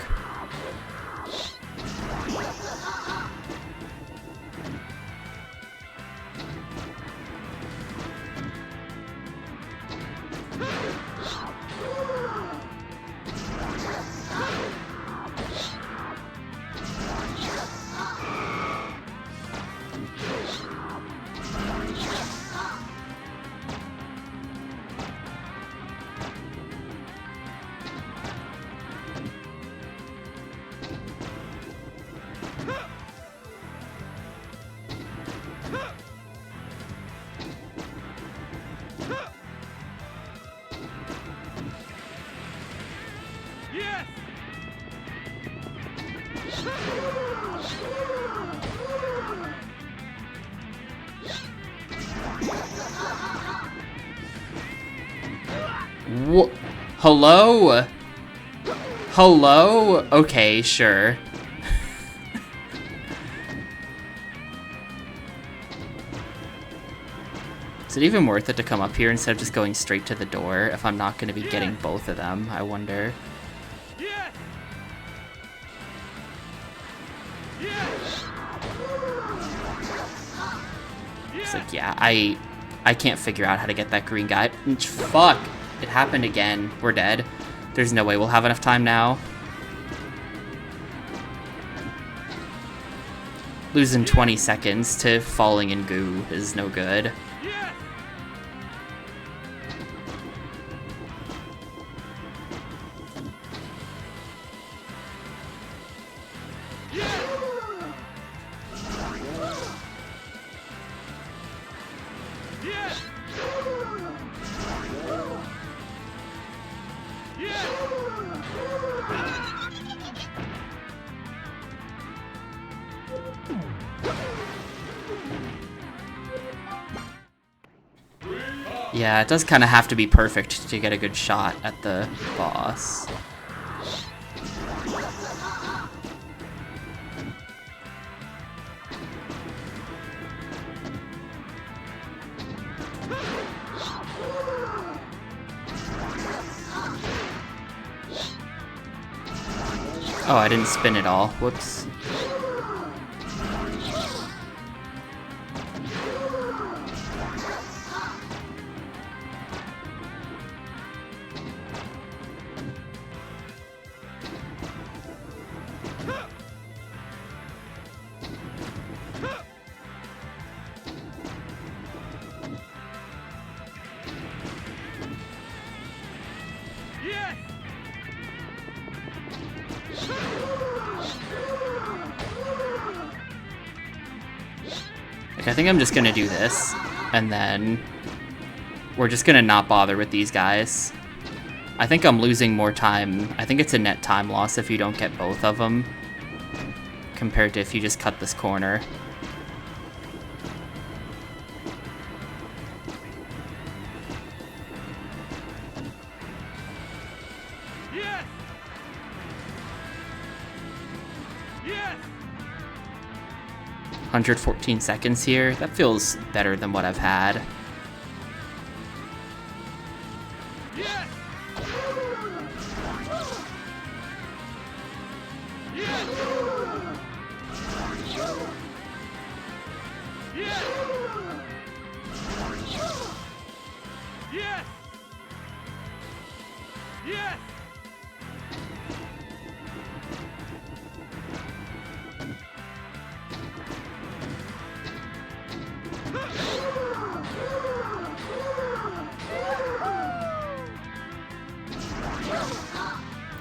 Hello? Hello? Okay, sure. Is it even worth it to come up here instead of just going straight to the door if I'm not going to be getting both of them? I wonder. Yes! Yes! It's like, yeah, I can't figure out how to get that green guy. Fuck! It happened again. We're dead. There's no way we'll have enough time now. Losing 20 seconds to falling in goo is no good. Yes! Yes! Yeah, it does kind of have to be perfect to get a good shot at the boss. Oh, I didn't spin it all. Whoops. Yes! 'Kay, I think I'm just gonna do this, and then we're just gonna not bother with these guys. I think I'm losing more time. I think it's a net time loss if you don't get both of them, compared to if you just cut this corner. Yes! Yes! 114 seconds here. That feels better than what I've had. Yes! Yes! Yes! Yes! Yes!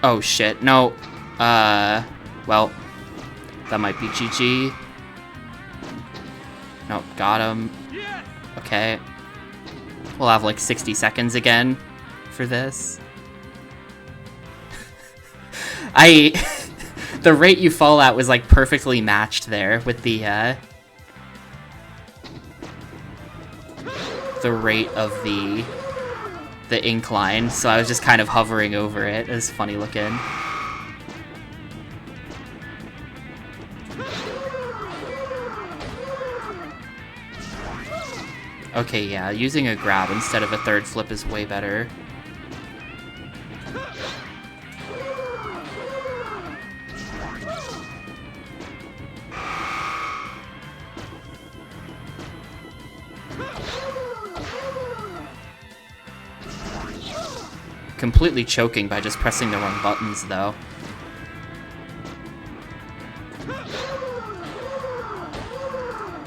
Oh shit, no. Well, that might be GG. Nope, got him. Yes! Okay. We'll have like 60 seconds again for this. The rate you fall at was like perfectly matched there with the rate of the incline, so I was just kind of hovering over it. It was funny looking. Okay, yeah, using a grab instead of a third flip is way better. Completely choking by just pressing the wrong buttons, though.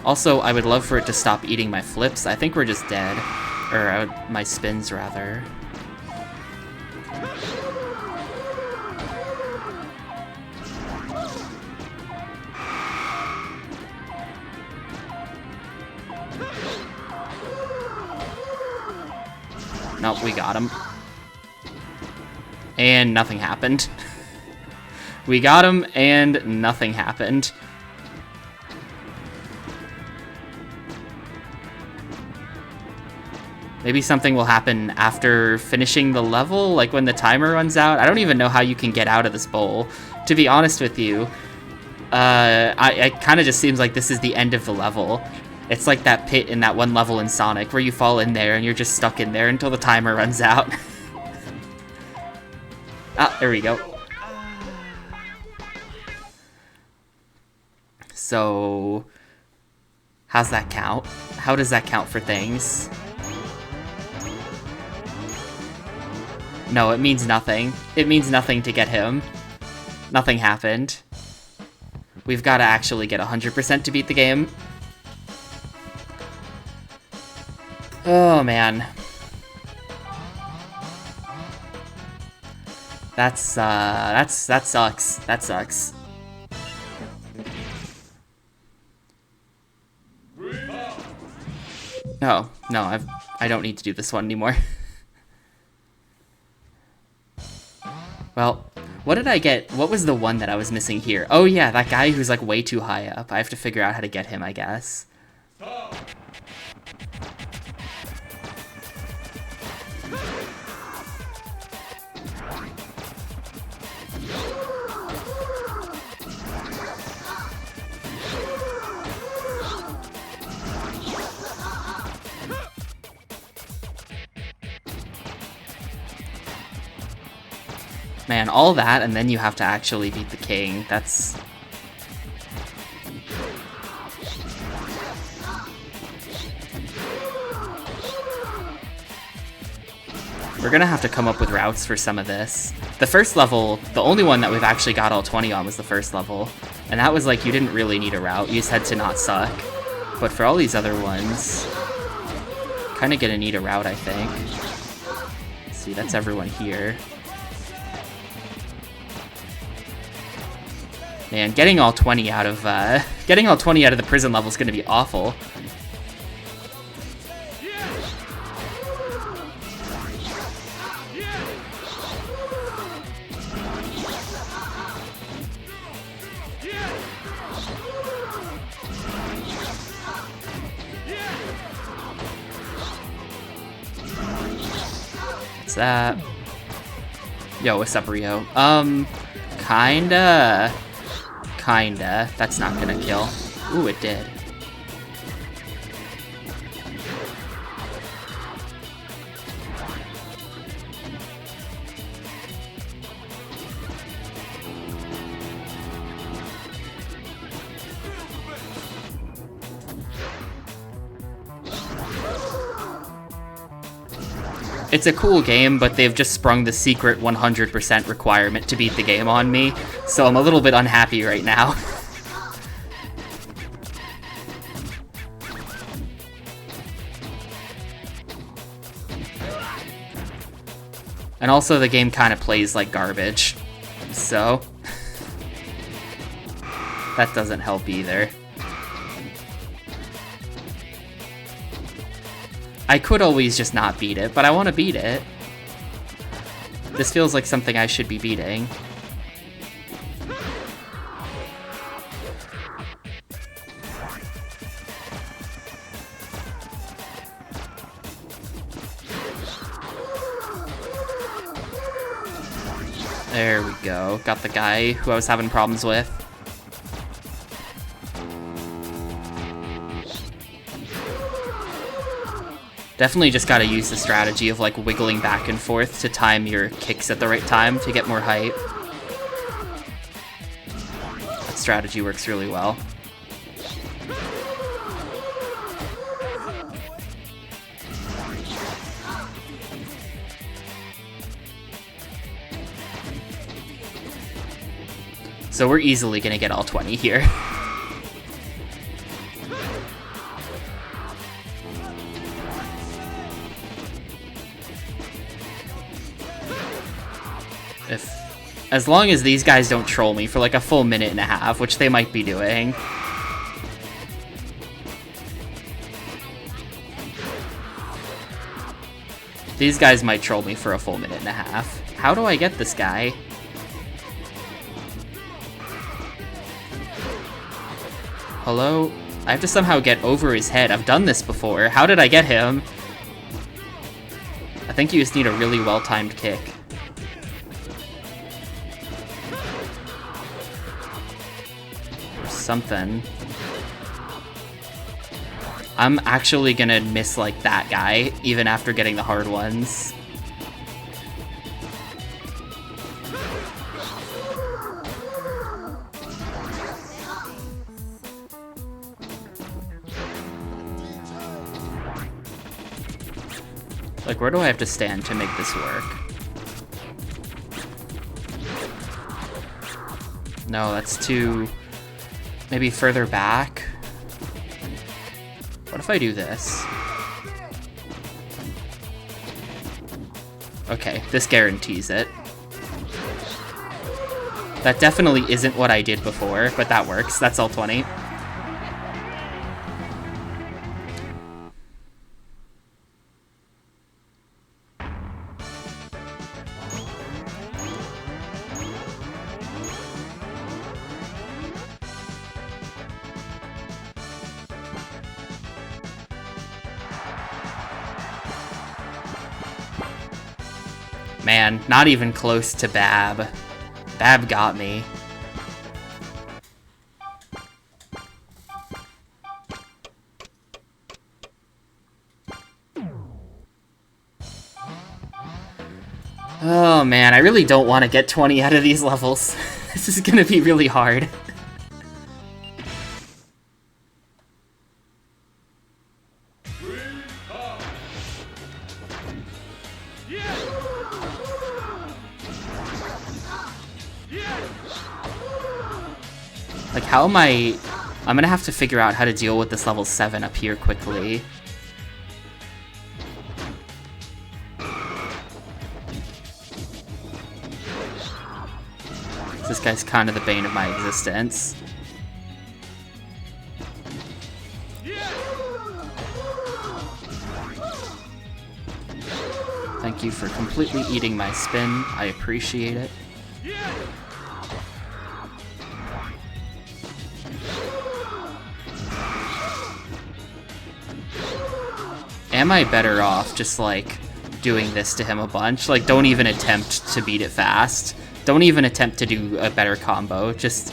Also, I would love for it to stop eating my flips. I think we're just dead. Or my spins, rather. Nope, we got him. And nothing happened. We got him, and nothing happened. Maybe something will happen after finishing the level, like when the timer runs out. I don't even know how you can get out of this bowl, to be honest with you. It kind of just seems like this is the end of the level. It's like that pit in that one level in Sonic where you fall in there and you're just stuck in there until the timer runs out. Ah, there we go. So, how's that count? How does that count for things? No, it means nothing. It means nothing to get him. Nothing happened. We've got to actually get 100% to beat the game. Oh, man. That sucks. That sucks. No, I don't need to do this one anymore. Well, what did I get? What was the one that I was missing here? Oh yeah, that guy who's like way too high up. I have to figure out how to get him, I guess. Man, all that, and then you have to actually beat the king. That's... We're gonna have to come up with routes for some of this. The first level, the only one that we've actually got all 20 on was the first level. And that was like, you didn't really need a route, you just had to not suck. But for all these other ones, kinda gonna need a route, I think. Let's see, that's everyone here. Man, getting all 20 out of the prison level is gonna be awful. What's that? Yo, what's up, Rio? Kinda. That's not gonna kill. Ooh, it did. It's a cool game, but they've just sprung the secret 100% requirement to beat the game on me, so I'm a little bit unhappy right now. And also the game kind of plays like garbage, so that doesn't help either. I could always just not beat it, but I want to beat it. This feels like something I should be beating. There we go. Got the guy who I was having problems with. Definitely just gotta use the strategy of like wiggling back and forth to time your kicks at the right time to get more height. That strategy works really well. So we're easily gonna get all 20 here. As long as these guys don't troll me for like a full minute and a half, which they might be doing. These guys might troll me for a full minute and a half. How do I get this guy? Hello? I have to somehow get over his head. I've done this before. How did I get him? think you just need a really well-timed kick. Or something. I'm actually gonna miss, like, that guy, even after getting the hard ones. Like, where do I have to stand to make this work? No, that's too... maybe further back? What if I do this? Okay, this guarantees it. That definitely isn't what I did before, but that works. That's all 20. Man, not even close to Bab. Bab got me. Oh man, I really don't want to get 20 out of these levels. This is gonna be really hard. Like, how am I... I'm gonna have to figure out how to deal with this level 7 up here quickly. This guy's kind of the bane of my existence. Thank you for completely eating my spin. I appreciate it. Am I better off just, like, doing this to him a bunch? Like, don't even attempt to beat it fast. Don't even attempt to do a better combo. Just...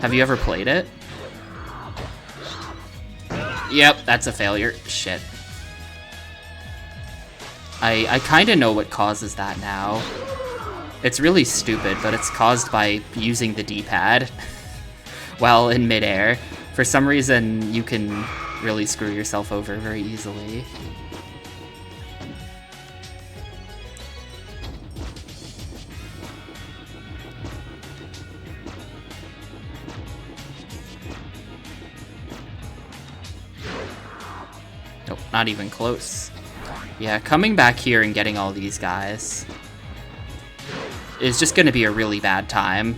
Have you ever played it? Yep, that's a failure. Shit. I kind of know what causes that now. It's really stupid, but it's caused by using the D-pad while in midair. For some reason, you can really screw yourself over very easily. Nope, not even close. Yeah, coming back here and getting all these guys is just gonna be a really bad time.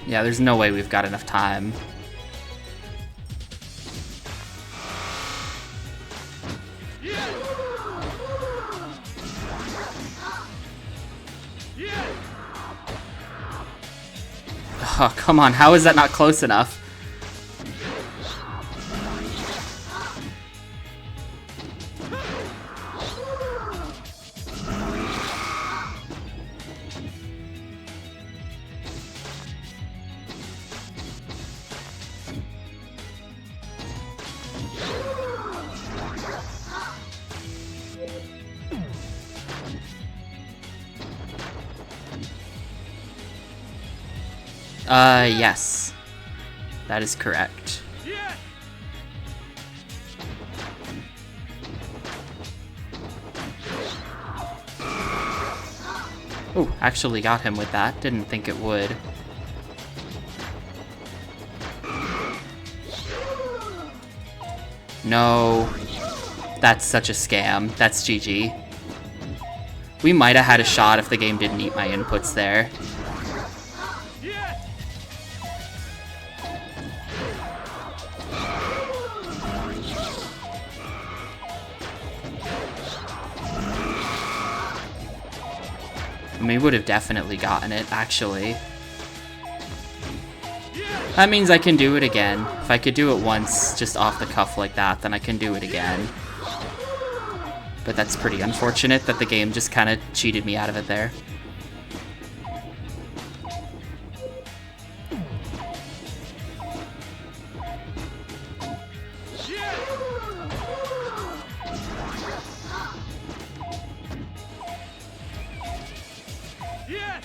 Yeah, there's no way we've got enough time. Oh, come on, how is that not close enough? Yes. That is correct. Yes! Oh, actually got him with that. Didn't think it would. No. That's such a scam. That's GG. We might have had a shot if the game didn't eat my inputs there. Yes! I mean, we would have definitely gotten it, actually. That means I can do it again. If I could do it once, just off the cuff like that, then I can do it again. But that's pretty unfortunate that the game just kind of cheated me out of it there. Yes!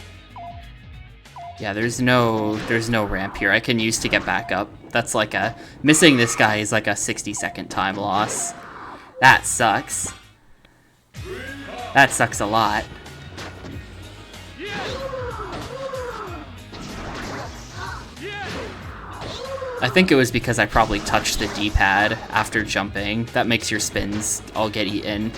Yeah, there's no ramp here I can use to get back up. That's like a... Missing this guy is like a 60-second time loss. That sucks. That sucks a lot. Yes! Yes! I think it was because I probably touched the D-pad after jumping. That makes your spins all get eaten.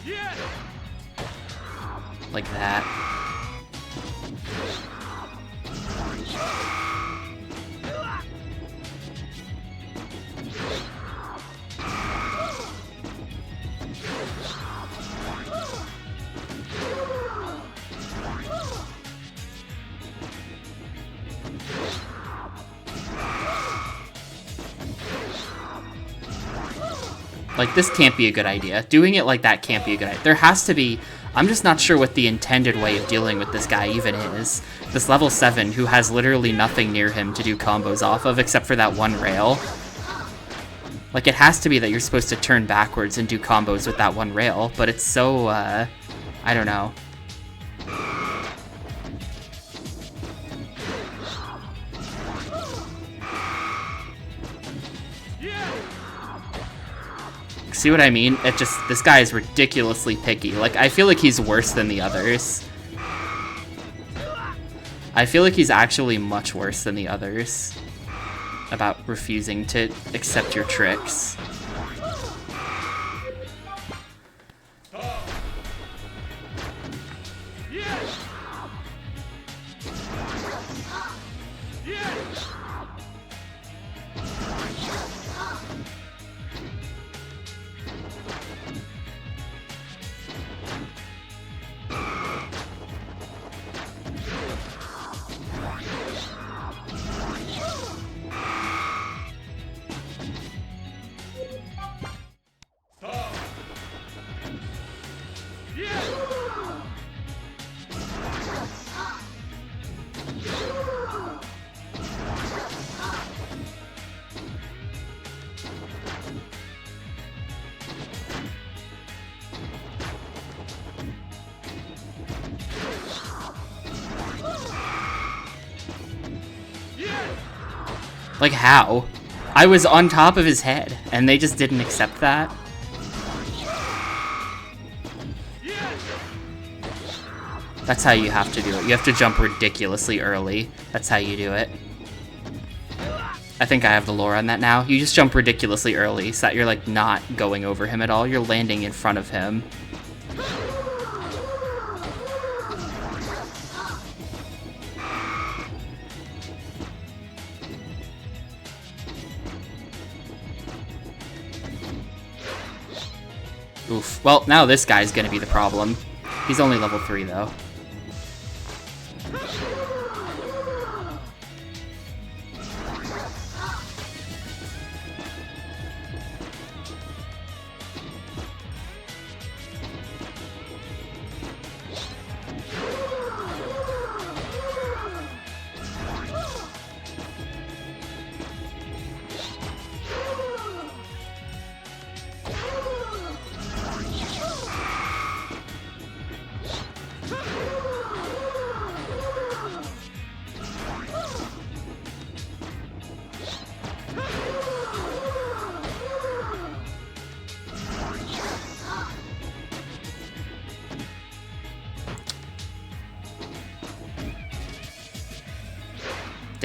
Yes! Like that. Like, this can't be a good idea. Doing it like that can't be a good idea. There has to be... I'm just not sure what the intended way of dealing with this guy even is. This level 7, who has literally nothing near him to do combos off of except for that one rail. Like, it has to be that you're supposed to turn backwards and do combos with that one rail, but it's so, I don't know. See what I mean? It just, this guy is ridiculously picky. Like, I feel like he's worse than the others. I feel like he's actually much worse than the others about refusing to accept your tricks. Yes! Yes! Like, how? I was on top of his head, and they just didn't accept that? That's how you have to do it. You have to jump ridiculously early. That's how you do it. I think I have the lore on that now. You just jump ridiculously early so that you're, like, not going over him at all. You're landing in front of him. Oof. Well, now this guy's gonna be the problem. He's only level 3, though.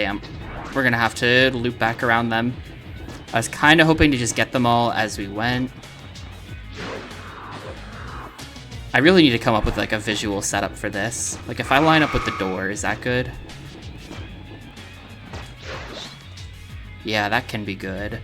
damn. We're gonna have to loop back around them. I was kind of hoping to just get them all as we went. I really need to come up with like a visual setup for this. Like if I line up with the door, is that good? Yeah, that can be good.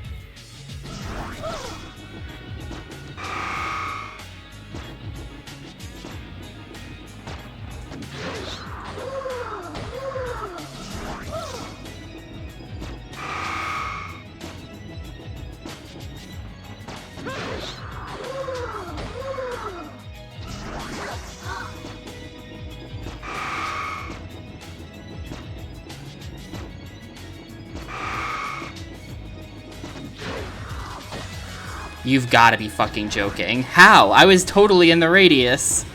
You've got to be fucking joking. How? I was totally in the radius.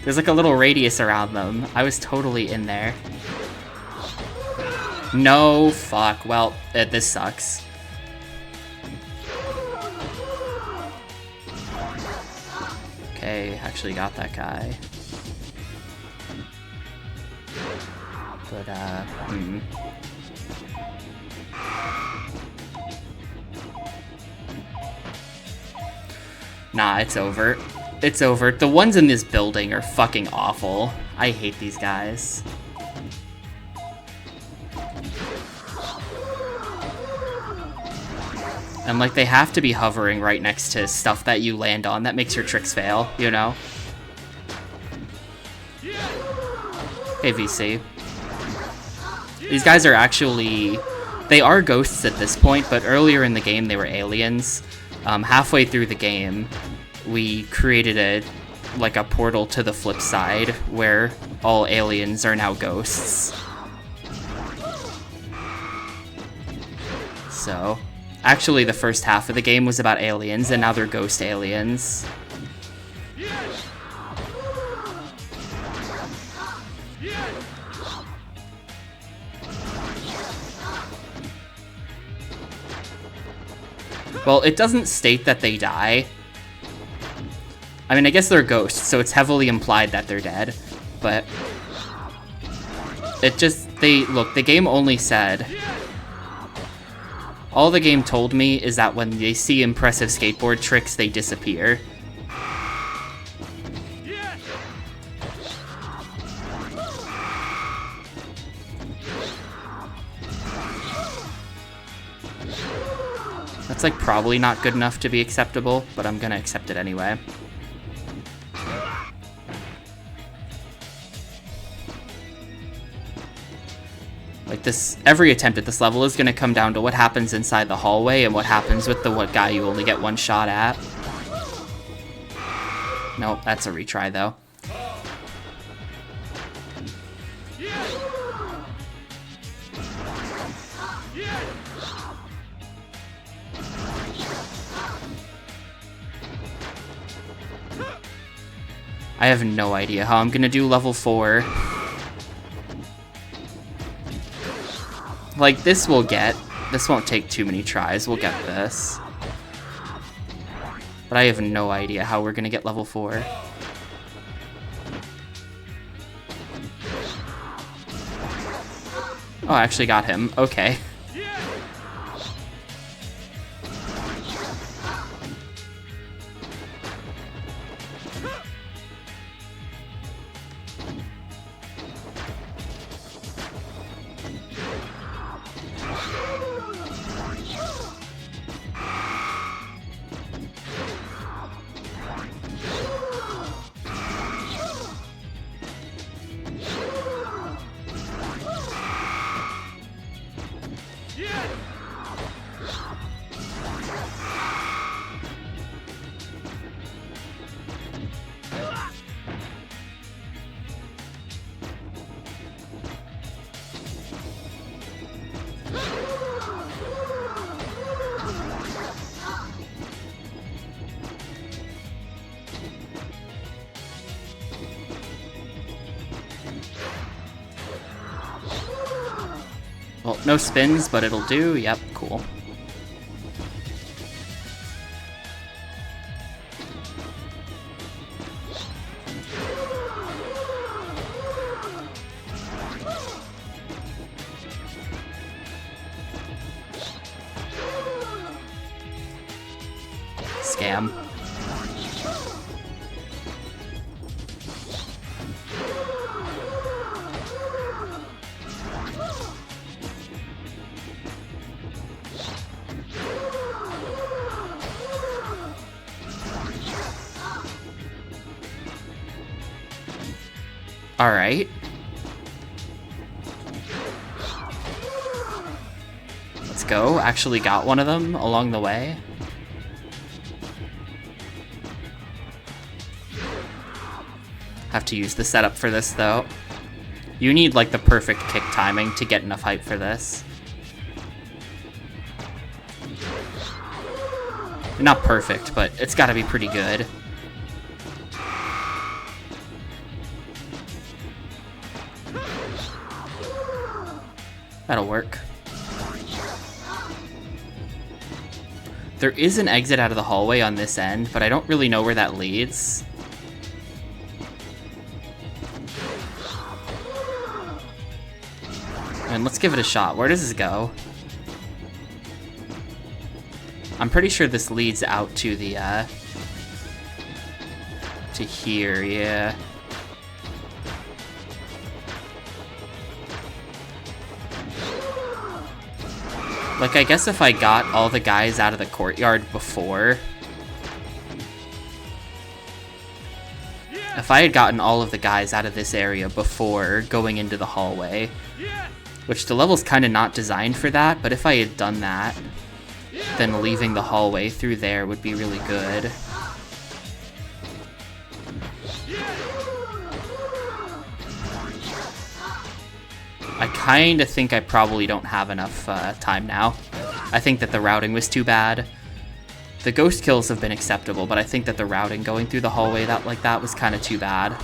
There's like a little radius around them. I was totally in there. No, fuck. Well, this sucks. Okay, actually got that guy. But, Nah, it's over. It's over. The ones in this building are fucking awful. I hate these guys. And like they have to be hovering right next to stuff that you land on that makes your tricks fail, you know? Hey, VC. These guys are actually... They are ghosts at this point, but earlier in the game they were aliens. Halfway through the game, we created a portal to the flip side where all aliens are now ghosts. So, actually the first half of the game was about aliens, and now they're ghost aliens. Well, it doesn't state that they die. I mean, I guess they're ghosts, so it's heavily implied that they're dead. But it just, look, the game only said, all the game told me is that when they see impressive skateboard tricks, they disappear. That's like probably not good enough to be acceptable, but I'm gonna accept it anyway. Like this, every attempt at this level is gonna come down to what happens inside the hallway and what happens with the guy you only get one shot at. Nope, that's a retry though. I have no idea how I'm gonna do level 4. Like, this we'll get. This won't take too many tries. We'll get this. But I have no idea how we're gonna get level 4. Oh, I actually got him. Okay. Well, no spins, but it'll do. Yep, cool. scam. Alright. Let's go. Actually got one of them along the way. Have to use the setup for this, though. You need, like, the perfect kick timing to get enough hype for this. Not perfect, but it's gotta be pretty good. That'll work. There is an exit out of the hallway on this end, but I don't really know where that leads. And let's give it a shot. Where does this go? I'm pretty sure this leads out to the, to here, yeah. Like, I guess if I got all the guys out of the courtyard before... If I had gotten all of the guys out of this area before going into the hallway, which the level's kind of not designed for that, but if I had done that, then leaving the hallway through there would be really good. I kind of think I probably don't have enough time now. I think that the routing was too bad. The ghost kills have been acceptable, but I think that the routing going through the hallway like that was kind of too bad.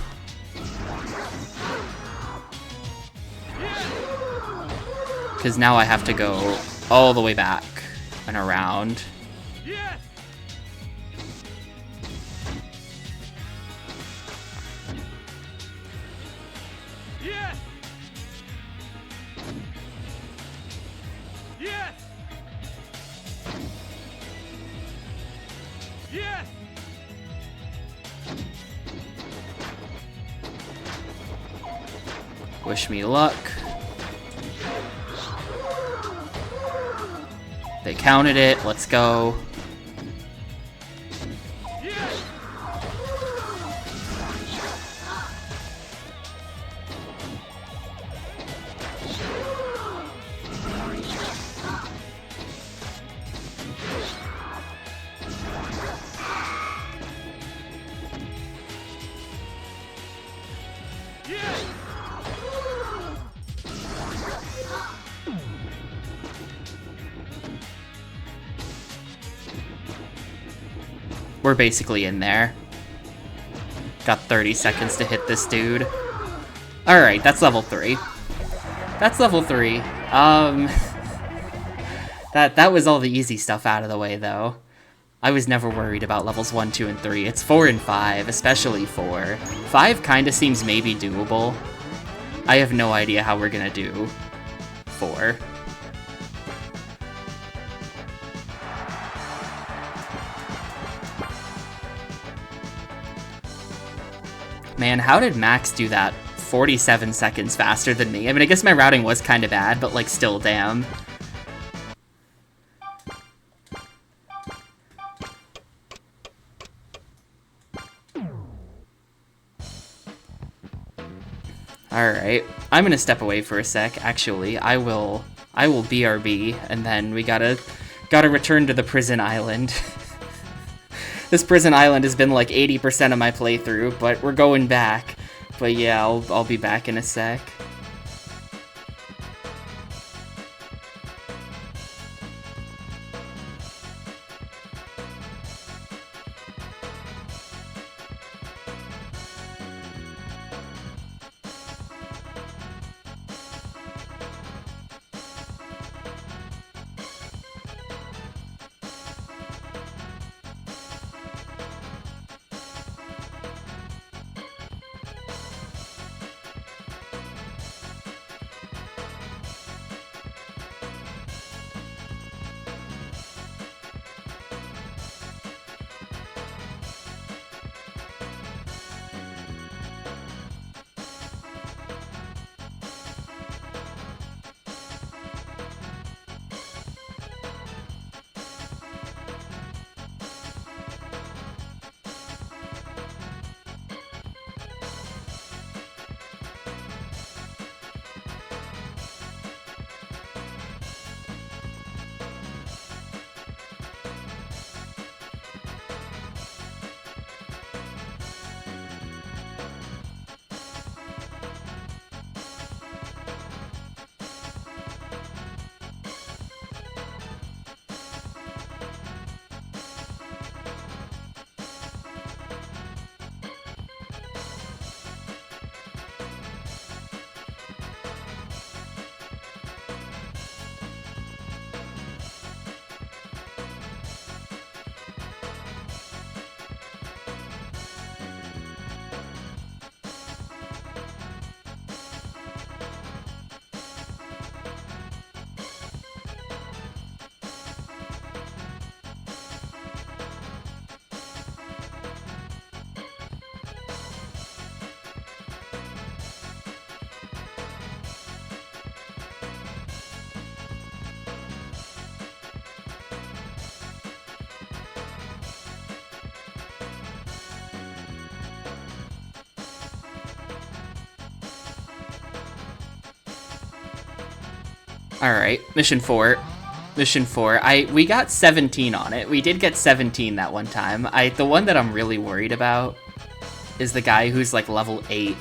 Because now I have to go all the way back and around. Wish me luck. They counted it. Let's go. We're basically in there. Got 30 seconds to hit this dude. Alright, that's level 3. That's level 3. That was all the easy stuff out of the way, though. I was never worried about levels 1, 2, and 3. It's 4 and 5, especially 4. 5 kinda seems maybe doable. I have no idea how we're gonna do 4. Man, how did Max do that 47 seconds faster than me? I mean, I guess my routing was kind of bad, but, like, still, damn. Alright, I'm gonna step away for a sec, actually. I will BRB, and then we gotta return to the prison island. This prison island has been like 80% of my playthrough, but we're going back. But yeah, I'll be back in a sec. Alright, mission 4. Mission 4. We got 17 on it. We did get 17 that one time. The one that I'm really worried about is the guy who's like level 8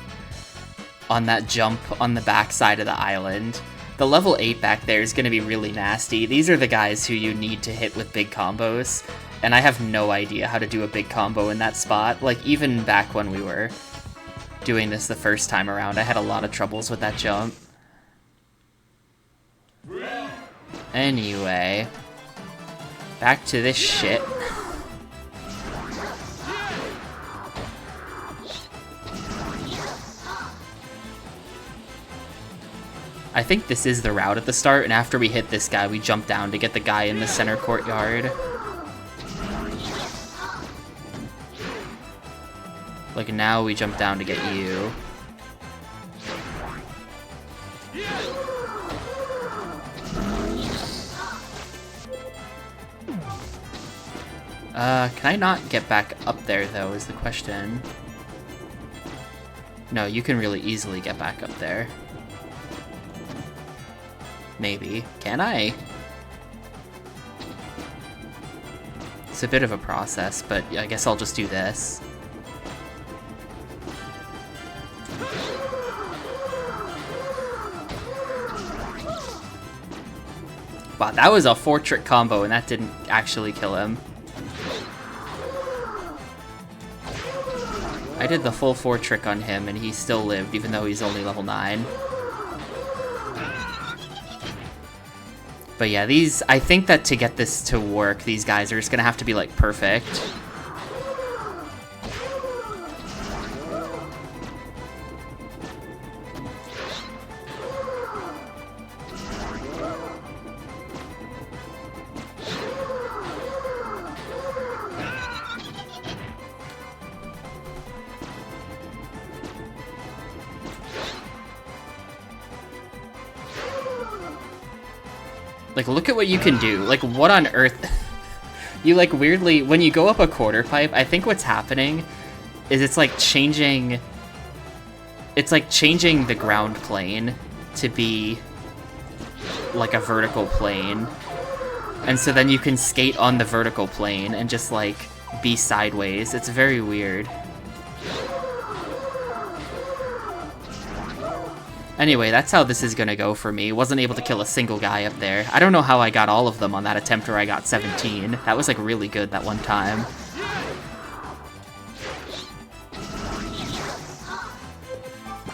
on that jump on the back side of the island. The level 8 back there is going to be really nasty. These are the guys who you need to hit with big combos, and I have no idea how to do a big combo in that spot. Like, even back when we were doing this the first time around, I had a lot of troubles with that jump. Anyway, back to this shit. I think this is the route at the start, and after we hit this guy, we jump down to get the guy in the center courtyard. Like, now we jump down to get you. Can I not get back up there, though, is the question. No, you can really easily get back up there. Maybe. Can I? It's a bit of a process, but I guess I'll just do this. Wow, that was a 4-trick combo, and that didn't actually kill him. I did the full 4-trick on him, and he still lived, even though he's only level 9. But yeah, I think that to get this to work, these guys are just gonna have to be, like, perfect. Like, look at what you can do. Like, what on earth? You, like, weirdly, when you go up a quarter pipe, I think what's happening is it's like changing the ground plane to be like a vertical plane. And so then you can skate on the vertical plane and just, like, be sideways. It's very weird. Anyway, that's how this is gonna go for me. Wasn't able to kill a single guy up there. I don't know how I got all of them on that attempt where I got 17. That was, like, really good that one time.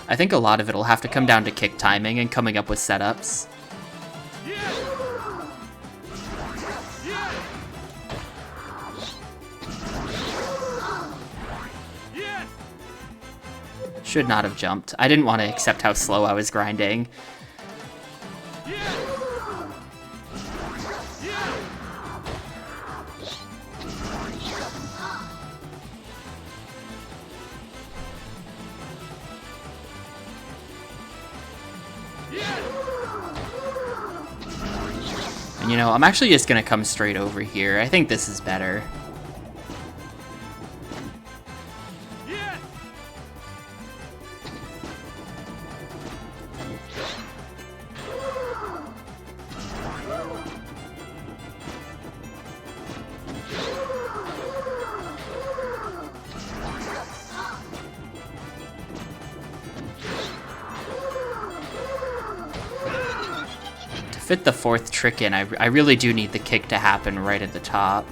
I think a lot of it'll have to come down to kick timing and coming up with setups. Should not have jumped. I didn't want to accept how slow I was grinding. And you know, I'm actually just gonna come straight over here. I think this is better. Fit the 4th trick in, I really do need the kick to happen right at the top.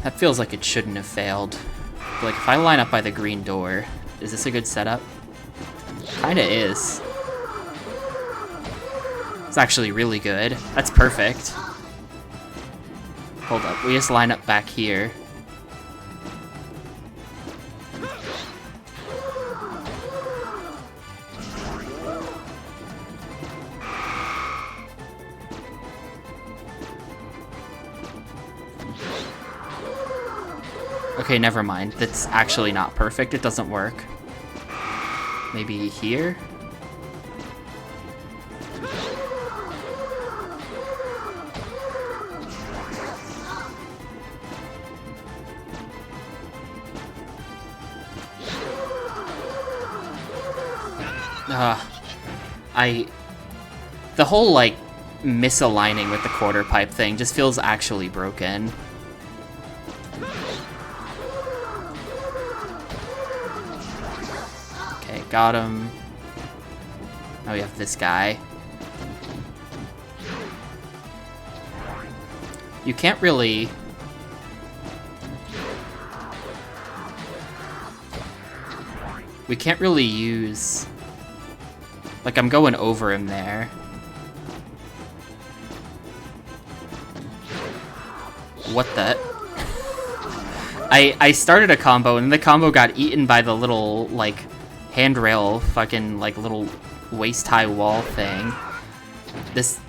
That feels like it shouldn't have failed. Like, if I line up by the green door, is this a good setup? Kinda is. It's actually really good. That's perfect. Hold up, we just line up back here. Okay, never mind. That's actually not perfect. It doesn't work. Maybe here? The whole, like, misaligning with the quarter pipe thing just feels actually broken. Okay, got him. Now we have this guy. You can't really... We can't really use... Like, I'm going over him there. What the... I started a combo, and the combo got eaten by the little, like, handrail fucking, like, little waist-high wall thing. This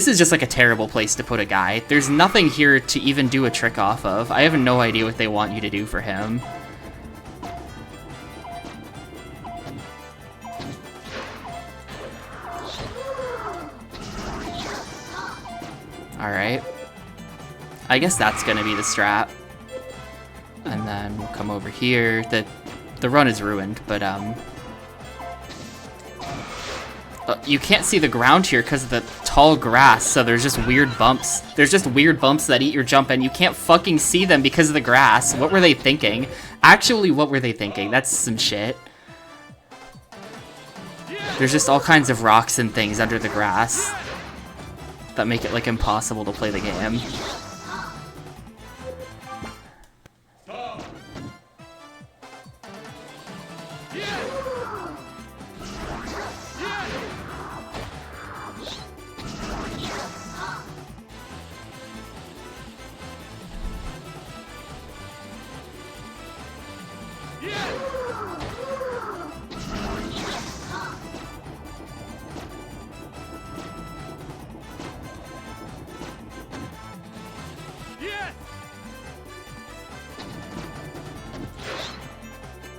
is just, like, a terrible place to put a guy. There's nothing here to even do a trick off of. I have no idea what they want you to do for him. Alright. I guess that's gonna be the strat. And then we'll come over here. The run is ruined, but you can't see the ground here because of the tall grass, so there's just weird bumps. There's just weird bumps that eat your jump, and you can't fucking see them because of the grass. What were they thinking? Actually, what were they thinking? That's some shit. There's just all kinds of rocks and things under the grass that make it, like, impossible to play the game.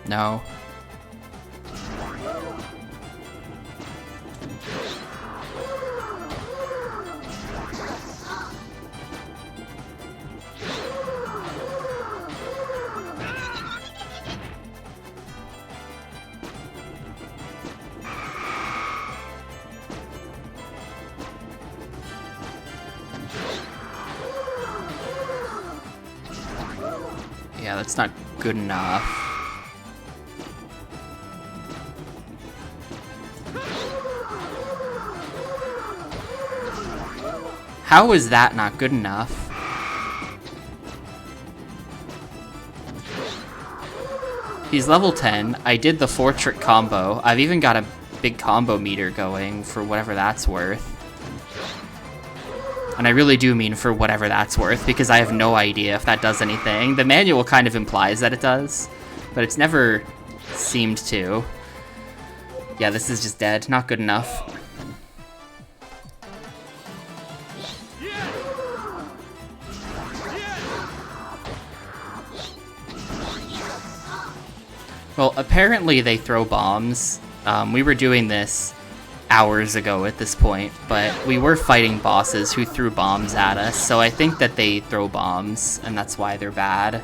No. Yeah, that's not good enough. How is that not good enough? He's level 10. I did the 4-trick combo. I've even got a big combo meter going for whatever that's worth. And I really do mean for whatever that's worth, because I have no idea if that does anything. The manual kind of implies that it does, but it's never seemed to. Yeah, this is just dead. Not good enough. Well, apparently they throw bombs. We were doing this hours ago at this point, but we were fighting bosses who threw bombs at us, so I think that they throw bombs, and that's why they're bad.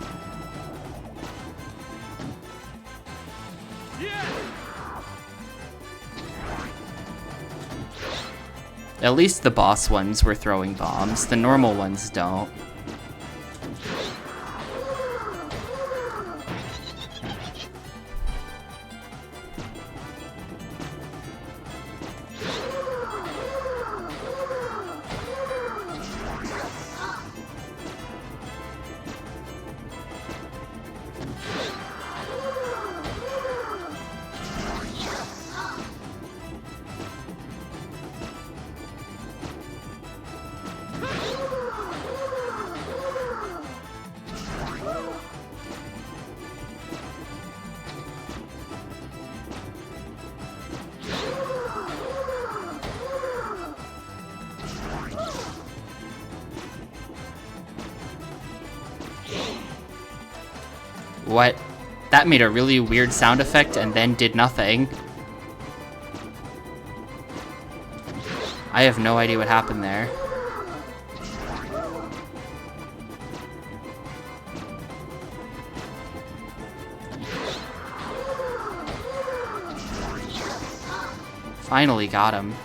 At least the boss ones were throwing bombs. The normal ones don't. What? That made a really weird sound effect and then did nothing. I have no idea what happened there. Finally got him.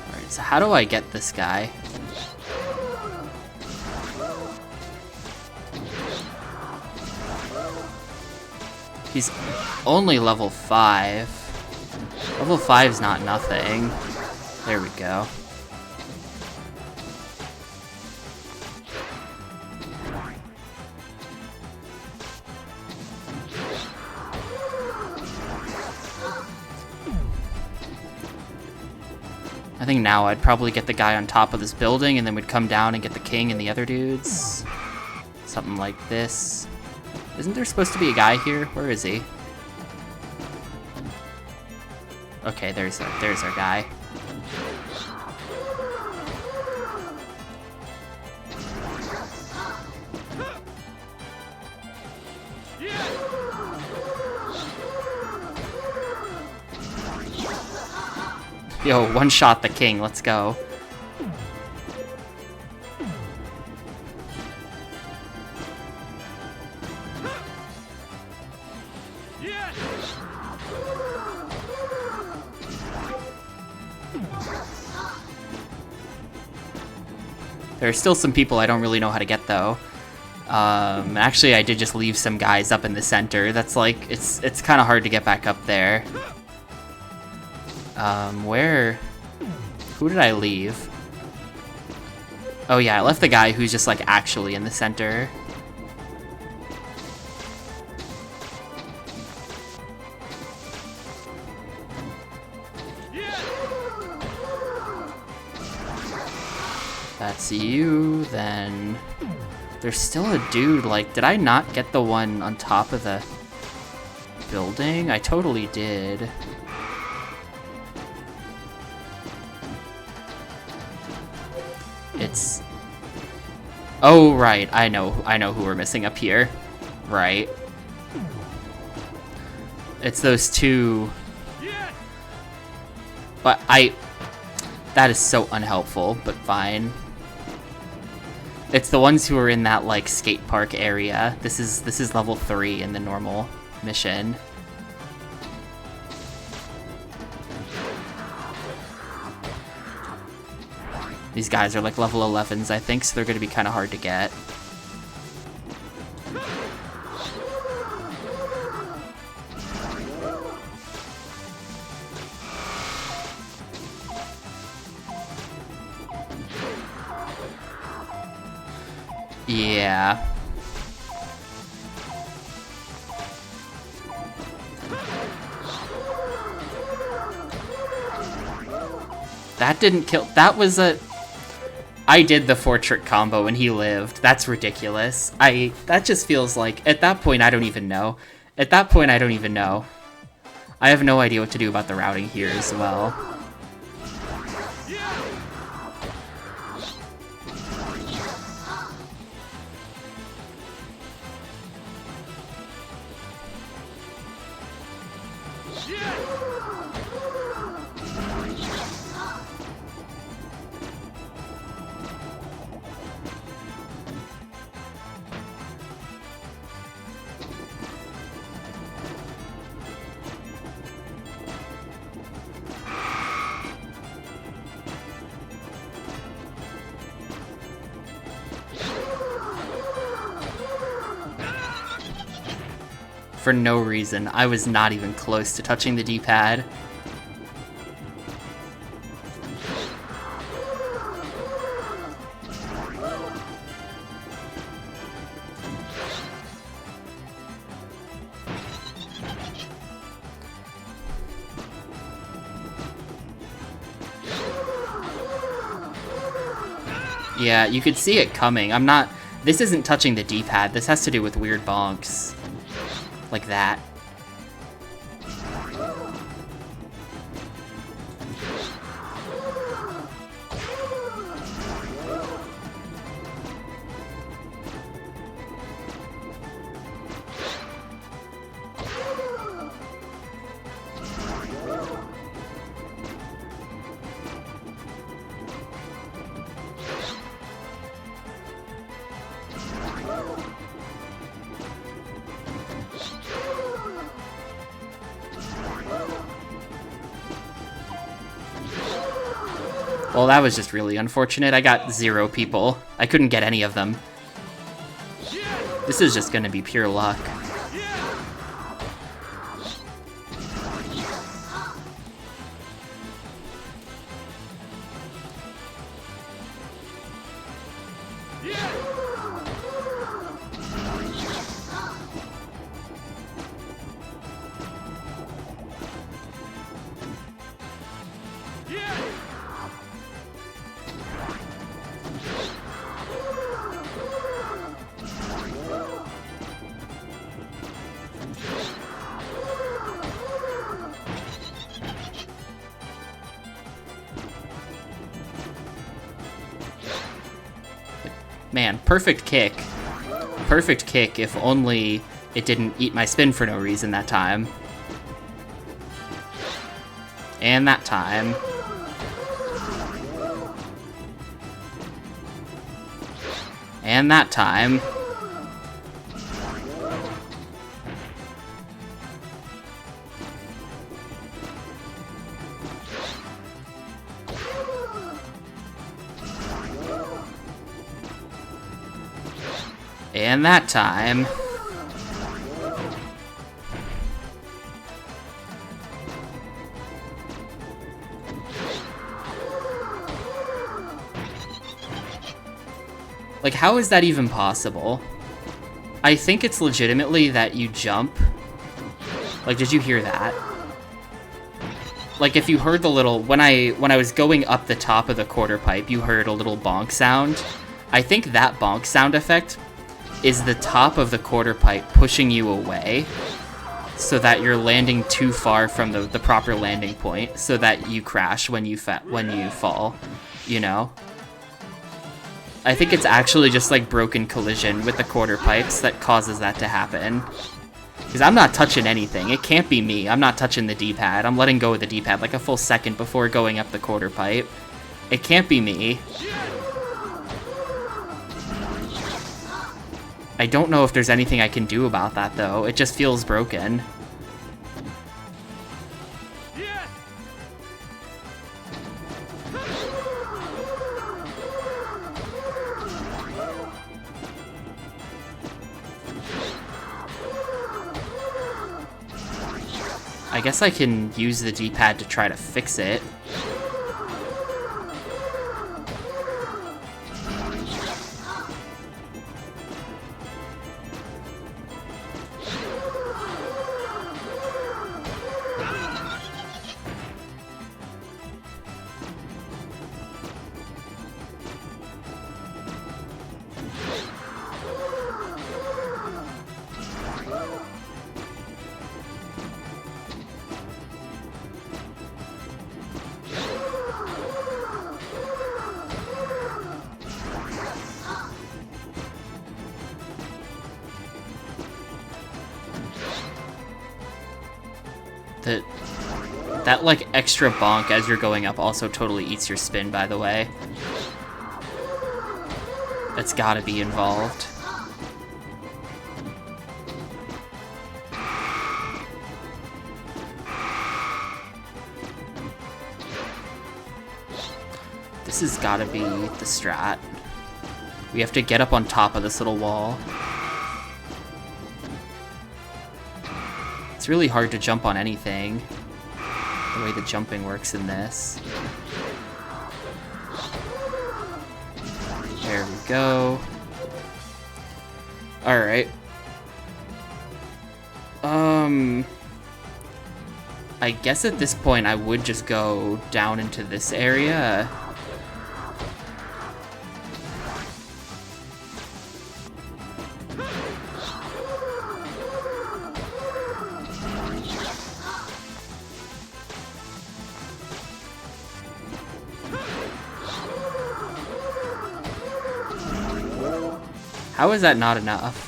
Alright, so how do I get this guy? He's only level 5. Level 5's not nothing. There we go. I think now I'd probably get the guy on top of this building and then we'd come down and get the king and the other dudes. Something like this. Isn't there supposed to be a guy here? Where is he? Okay, there's our guy. Yo, one shot the king, let's go. There are still some people I don't really know how to get, though. Actually, I did just leave some guys up in the center. That's like, it's kind of hard to get back up there. Where? Who did I leave? Oh yeah, I left the guy who's just like actually in the center. That's you, then. There's still a dude, like, did I not get the one on top of the building? I totally did. It's... Oh, right, I know who we're missing up here. Right. It's those two... But that is so unhelpful, but fine. It's the ones who are in that, like, skate park area. This is level 3 in the normal mission. These guys are like level 11s, I think, so they're gonna be kind of hard to get. Yeah. That didn't kill. That was a... I did the 4-trick combo and he lived. That's ridiculous. That just feels like... At that point, I don't even know. At that point, I don't even know. I have no idea what to do about the routing here as well. For no reason. I was not even close to touching the D-pad. Yeah, you could see it coming. I'm not... This isn't touching the D-pad. This has to do with weird bonks. Like that. Well, that was just really unfortunate. I got 0 people. I couldn't get any of them. This is just gonna be pure luck. Man, perfect kick. Perfect kick if only it didn't eat my spin for no reason that time. And that time. And that time. And that time. Like, how is that even possible? I think it's legitimately that you jump. Like, did you hear that? Like, if you heard the little... When I was going up the top of the quarter pipe, you heard a little bonk sound. I think that bonk sound effect is the top of the quarter pipe pushing you away so that you're landing too far from the proper landing point so that you crash when you fall, you know? I think it's actually just like broken collision with the quarter pipes that causes that to happen. Because I'm not touching anything. It can't be me. I'm not touching the D-pad. I'm letting go of the D-pad like a full second before going up the quarter pipe. It can't be me. I don't know if there's anything I can do about that, though. It just feels broken. I guess I can use the D-pad to try to fix it. That like extra bonk as you're going up also totally eats your spin, by the way. That's gotta be involved. This has gotta be the strat. We have to get up on top of this little wall. It's really hard to jump on anything, the way the jumping works in this. There we go. Alright. I guess at this point I would just go down into this area. How is that not enough?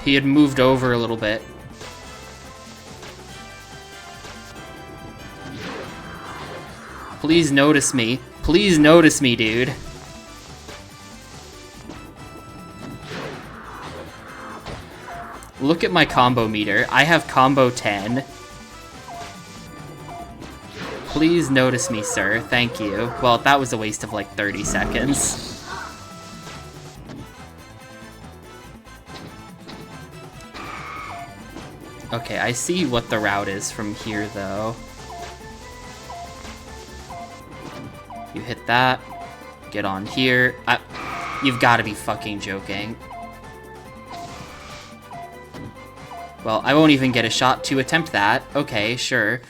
He had moved over a little bit. Please notice me. Please notice me, dude. Look at my combo meter. I have combo 10. Please notice me, sir. Thank you. Well, that was a waste of like 30 seconds. Okay, I see what the route is from here, though. You hit that. Get on here. You've got to be fucking joking. Well, I won't even get a shot to attempt that. Okay, sure.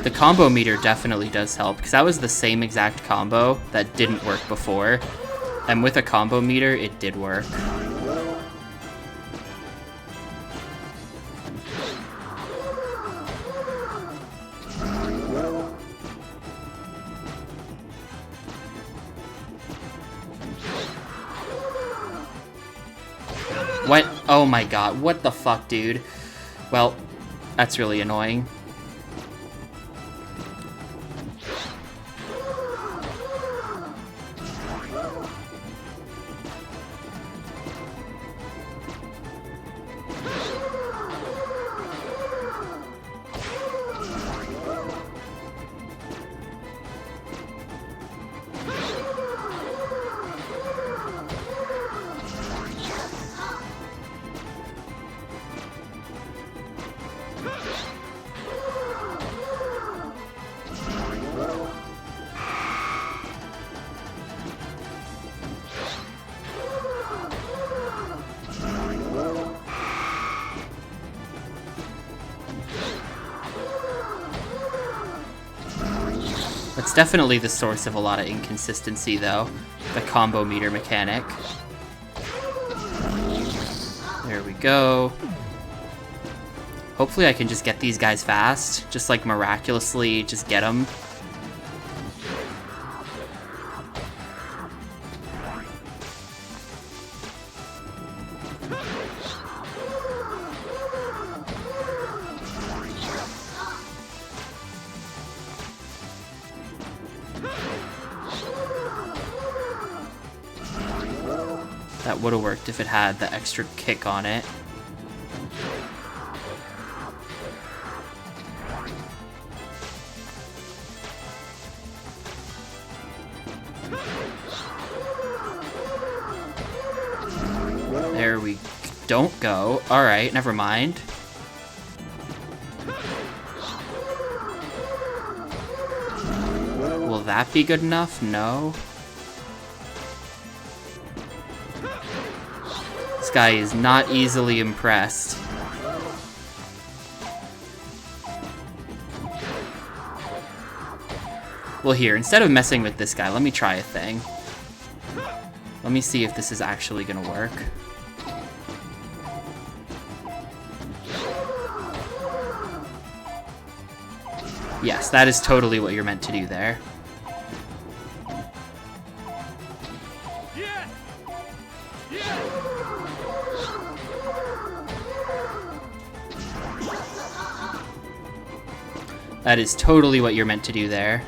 The combo meter definitely does help, because that was the same exact combo that didn't work before. And with a combo meter, it did work. What? Oh my god, what the fuck, dude? Well, that's really annoying. It's definitely the source of a lot of inconsistency, though. The combo meter mechanic. There we go. Hopefully I can just get these guys fast. Just like miraculously just get them. That would have worked if it had the extra kick on it. There we don't go. Alright, never mind. Will that be good enough? No. This guy is not easily impressed. Well, here, instead of messing with this guy, let me try a thing. Let me see if this is actually gonna work. Yes, that is totally what you're meant to do there. That is totally what you're meant to do there.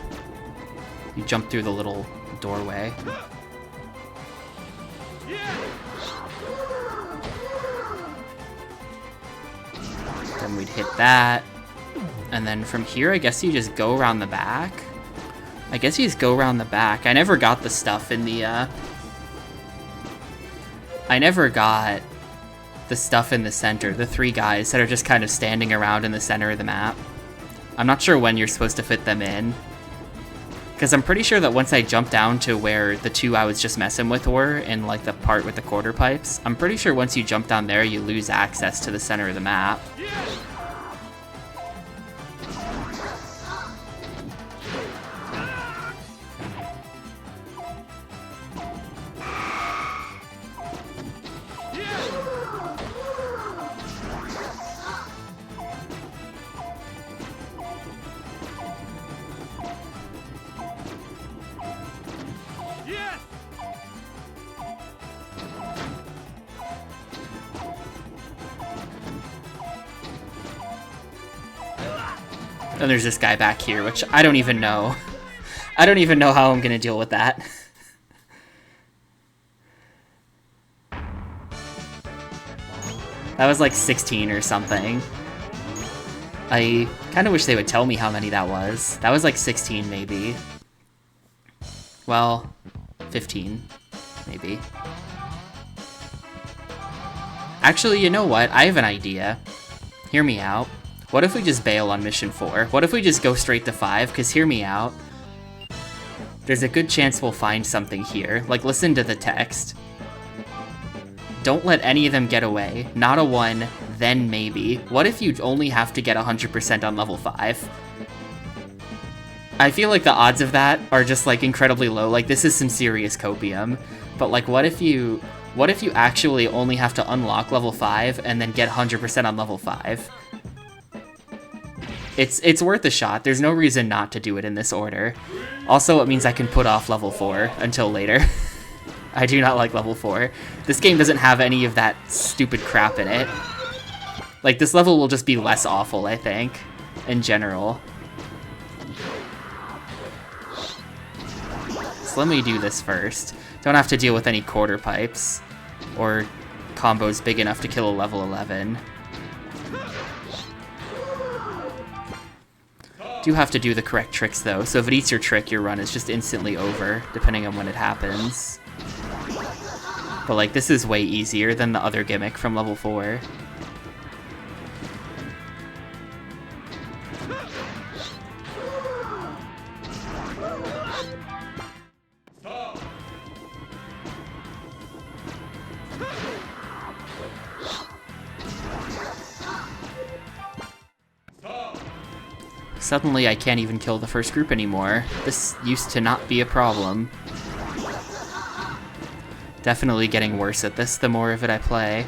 You jump through the little doorway. hit that. And then from here, I guess you just go around the back. I never got the stuff in the, I never got the stuff in the center, the 3 guys that are just kind of standing around in the center of the map. I'm not sure when you're supposed to fit them in. Because I'm pretty sure that once I jump down to where the 2 I was just messing with were, in like the part with the quarter pipes, I'm pretty sure once you jump down there, you lose access to the center of the map. And there's this guy back here, which I don't even know. I don't even know how I'm gonna deal with that. That was like 16 or something. I kind of wish they would tell me how many that was. That was like 16 maybe. Well, 15 maybe. Actually, you know what? I have an idea. Hear me out. What if we just bail on mission 4? What if we just go straight to 5? Because hear me out. There's a good chance we'll find something here. Like, listen to the text. Don't let any of them get away. Not a 1, then maybe. What if you only have to get 100% on level 5? I feel like the odds of that are just, like, incredibly low. Like, this is some serious copium. But, like, what if you actually only have to unlock level 5 and then get 100% on level 5? It's worth a shot. There's no reason not to do it in this order. Also, it means I can put off level 4 until later. I do not like level 4. This game doesn't have any of that stupid crap in it. Like, this level will just be less awful, I think, in general. So let me do this first. Don't have to deal with any quarter pipes or combos big enough to kill a level 11. Do have to do the correct tricks though, so if it eats your trick, your run is just instantly over, depending on when it happens. But like, this is way easier than the other gimmick from level 4. Suddenly I can't even kill the first group anymore. This used to not be a problem. Definitely getting worse at this the more of it I play.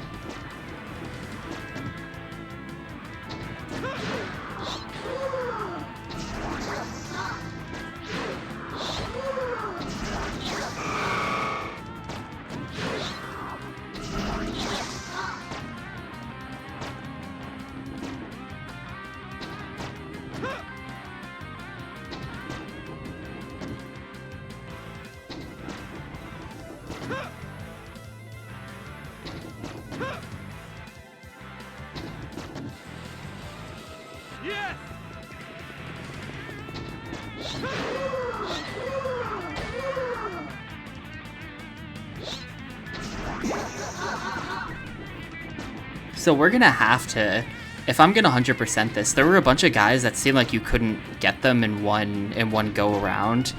So we're gonna have to, if I'm gonna 100% this, there were a bunch of guys that seemed like you couldn't get them in one go around.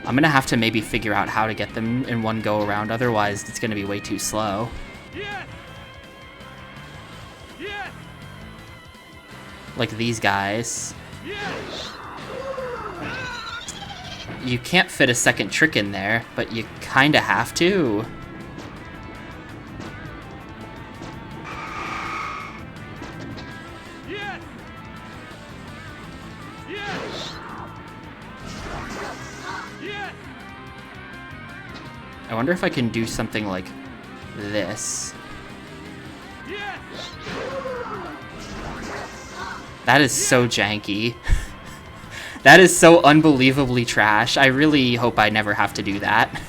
I'm gonna have to maybe figure out how to get them in one go around, otherwise it's gonna be way too slow. Like these guys. You can't fit a second trick in there, but you kinda have to. I wonder if I can do something like this. That is so janky. That is so unbelievably trash. I really hope I never have to do that.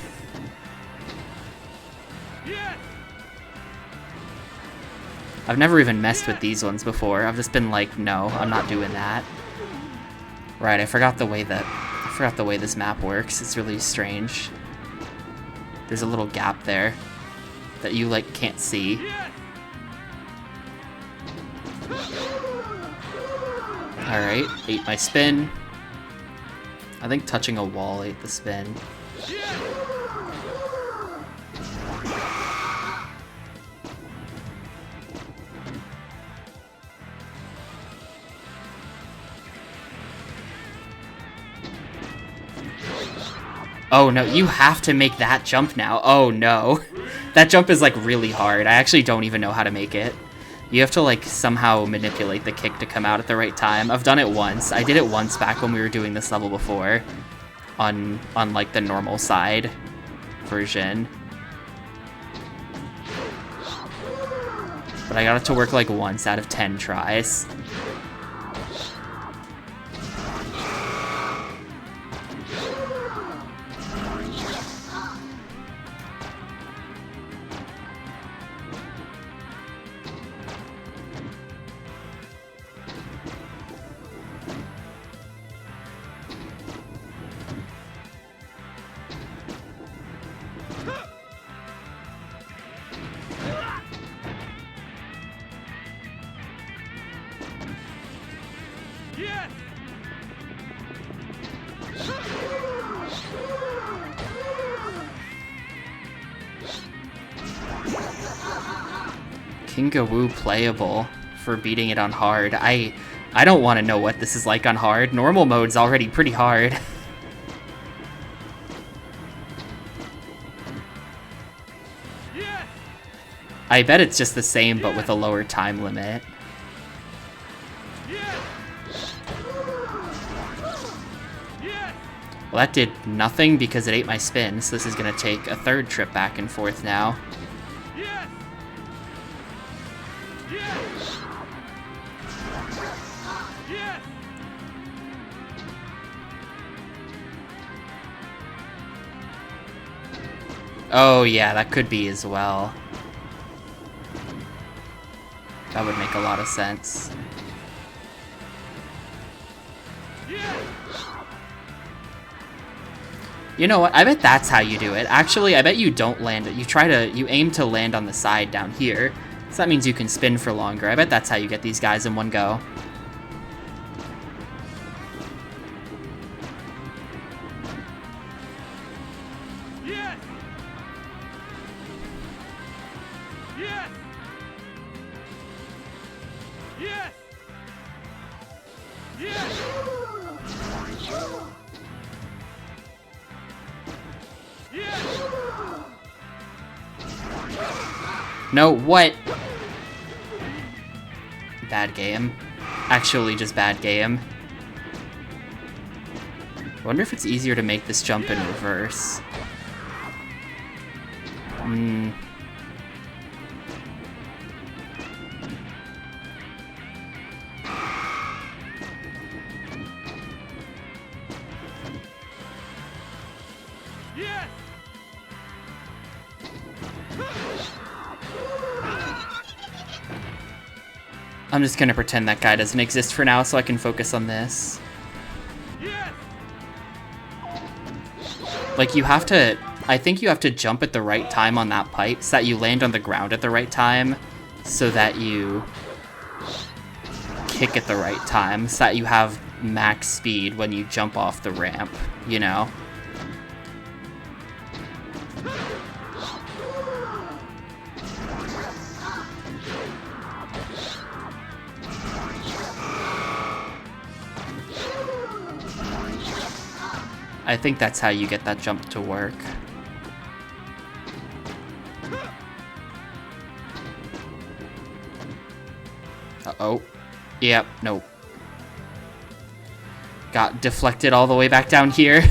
I've never even messed with these ones before. I've just been like, no, I'm not doing that. Right, I forgot the way this map works. It's really strange. There's a little gap there that you like can't see. Alright, ate my spin. I think touching a wall ate the spin. Oh no, you have to make that jump now. Oh no. That jump is like really hard. I actually don't even know how to make it. You have to like somehow manipulate the kick to come out at the right time. I've done it once. I did it once back when we were doing this level before. On like the normal side version. But I got it to work like once out of 10 tries. Kingawoo playable for beating it on hard. I don't want to know what this is like on hard. Normal mode's already pretty hard. I bet it's just the same but with a lower time limit. Well, that did nothing because it ate my spin, so this is gonna take a third trip back and forth now. Oh yeah, that could be as well. That would make a lot of sense. You know what? I bet that's how you do it. Actually, I bet you don't land it. You aim to land on the side down here. So that means you can spin for longer. I bet that's how you get these guys in one go. No, what? Bad game. Actually, just bad game. I wonder if it's easier to make this jump in reverse. I'm just gonna pretend that guy doesn't exist for now so I can focus on this. Like, you have to... I think you have to jump at the right time on that pipe so that you land on the ground at the right time so that you kick at the right time so that you have max speed when you jump off the ramp, you know? I think that's how you get that jump to work. Uh-oh. Yep, nope. Got deflected all the way back down here.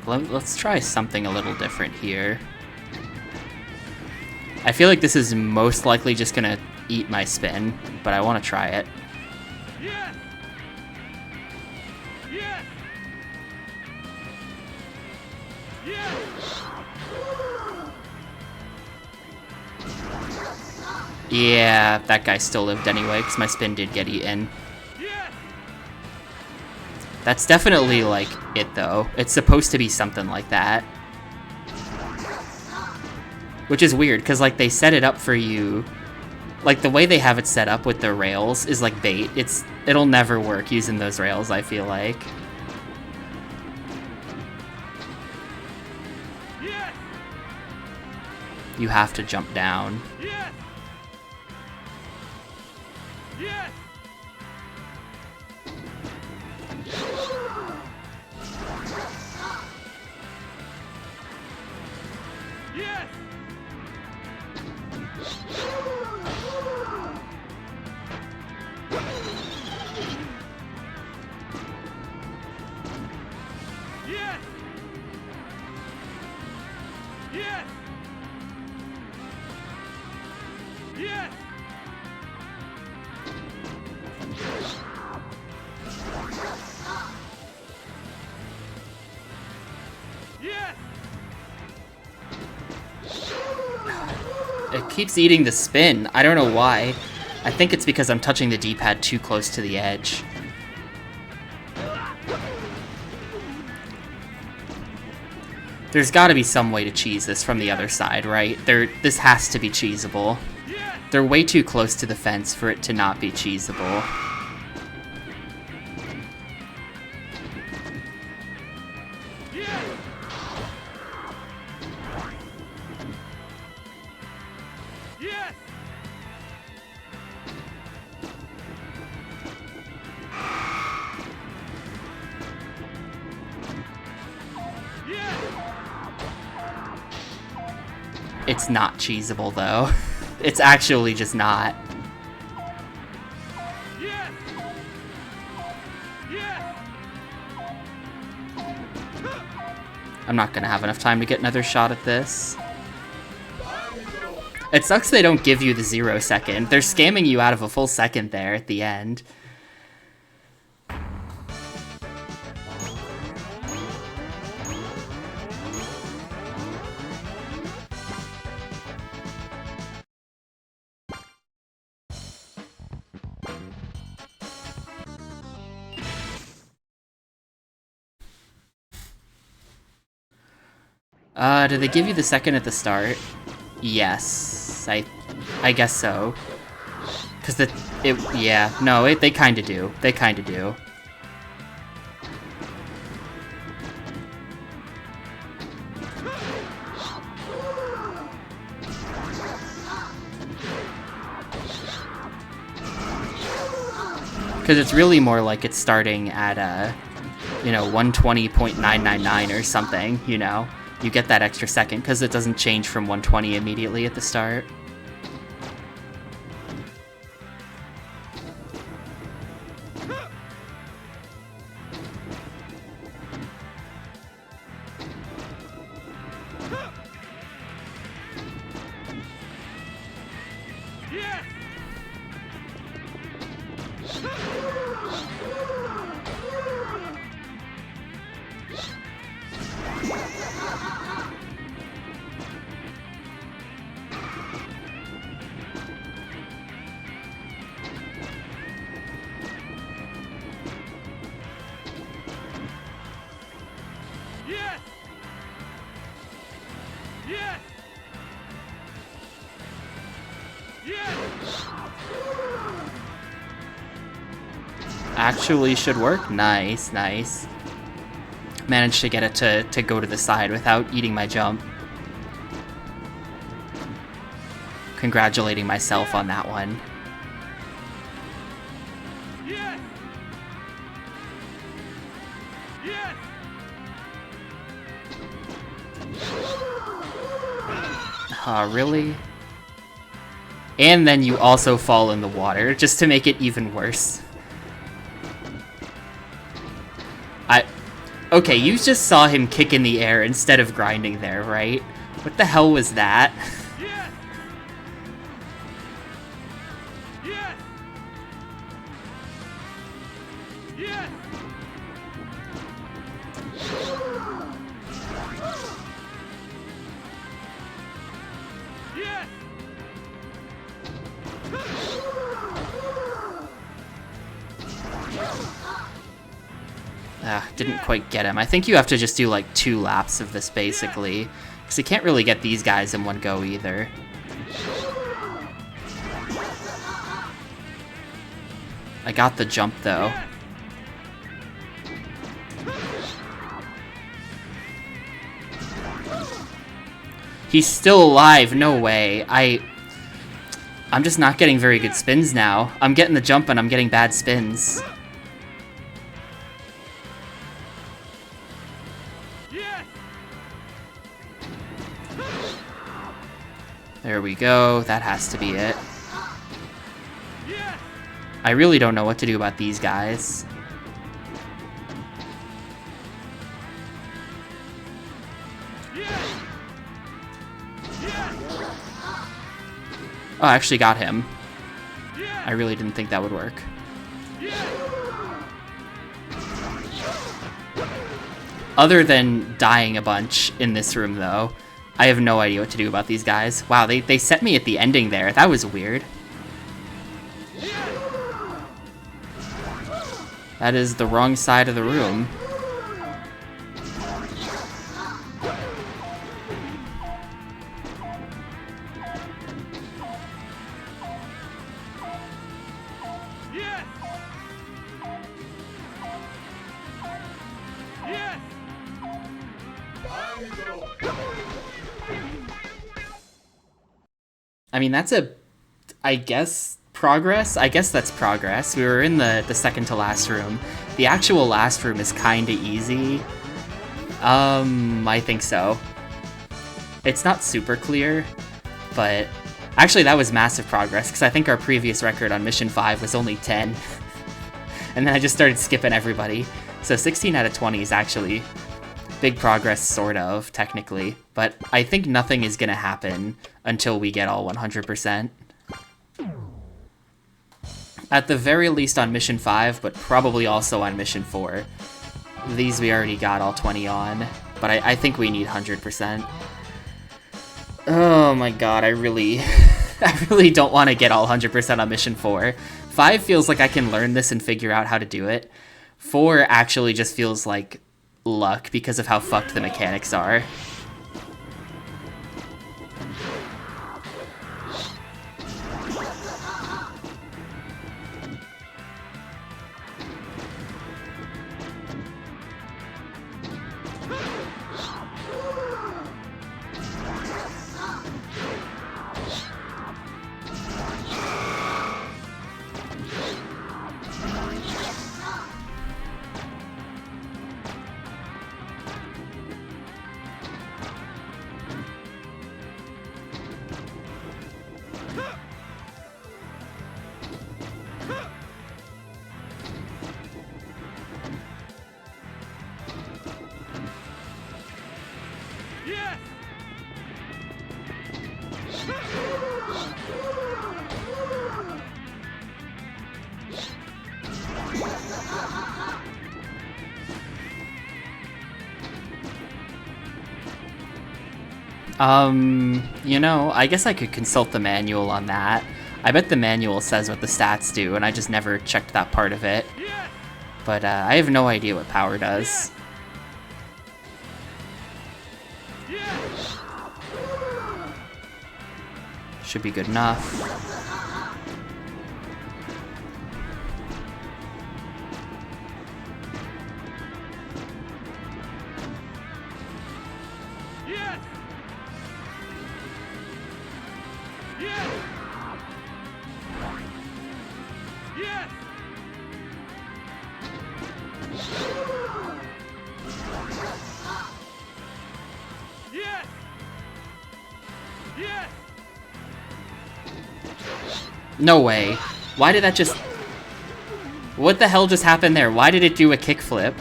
Let's try something a little different here. I feel like this is most likely just gonna eat my spin, but I want to try it. Yes! Yes! Yes! Yeah, that guy still lived anyway, because my spin did get eaten. Yes! That's definitely, like, it, though. It's supposed to be something like that. Which is weird, because, like, they set it up for you. Like, the way they have it set up with the rails is, like, bait. It'll never work using those rails, I feel like. Yes! You have to jump down. Yes! Yes! Yes! Yes! Yes! Yes! Yes! It keeps eating the spin. I don't know why. I think it's because I'm touching the D-pad too close to the edge. There's gotta be some way to cheese this from the other side, right? This has to be cheesable. Yes! They're way too close to the fence for it to not be cheesable. Yes! Yes! Yes! It's not cheesable, though. It's actually just not. Yes! Yes! I'm not gonna have enough time to get another shot at this. It sucks they don't give you the 0 second. They're scamming you out of a full second there at the end. Did they give you the second at the start? Yes, I guess so. Cause they kinda do. They kinda do. Cause it's really more like it's starting at, 120.999 or something, you know? You get that extra second because it doesn't change from 120 immediately at the start. Yes! Yes! Yes! Yes! Actually should work. Nice, nice. Managed to get it to go to the side without eating my jump. Congratulating myself on that one. Yes! Yes! Really? And then you also fall in the water, just to make it even worse. Okay, you just saw him kick in the air instead of grinding there, right? What the hell was that? Yes! Yes! Yes! Yes! Didn't quite get him. I think you have to just do like 2 laps of this, basically. Because you can't really get these guys in one go, either. I got the jump, though. He's still alive, no way. I'm just not getting very good spins now. I'm getting the jump and I'm getting bad spins. There we go, that has to be it. I really don't know what to do about these guys. Oh, I actually got him. I really didn't think that would work. Other than dying a bunch in this room, though, I have no idea what to do about these guys. Wow, they set me at the ending there. That was weird. That is the wrong side of the room. I mean, that's I guess, progress? I guess that's progress. We were in the second to last room. The actual last room is kinda easy. I think so. It's not super clear, but actually that was massive progress, because I think our previous record on Mission 5 was only 10. And then I just started skipping everybody. So 16 out of 20 is actually big progress, sort of, technically. But I think nothing is gonna happen until we get all 100%. At the very least on Mission 5, but probably also on Mission 4. These we already got all 20 on, but I think we need 100%. Oh my god, I really don't want to get all 100% on Mission 4. 5 feels like I can learn this and figure out how to do it. 4 actually just feels like luck because of how fucked the mechanics are. You know, I guess I could consult the manual on that. I bet the manual says what the stats do, and I just never checked that part of it. But I have no idea what power does. Should be good enough. No way. Why did that just... What the hell just happened there? Why did it do a kickflip?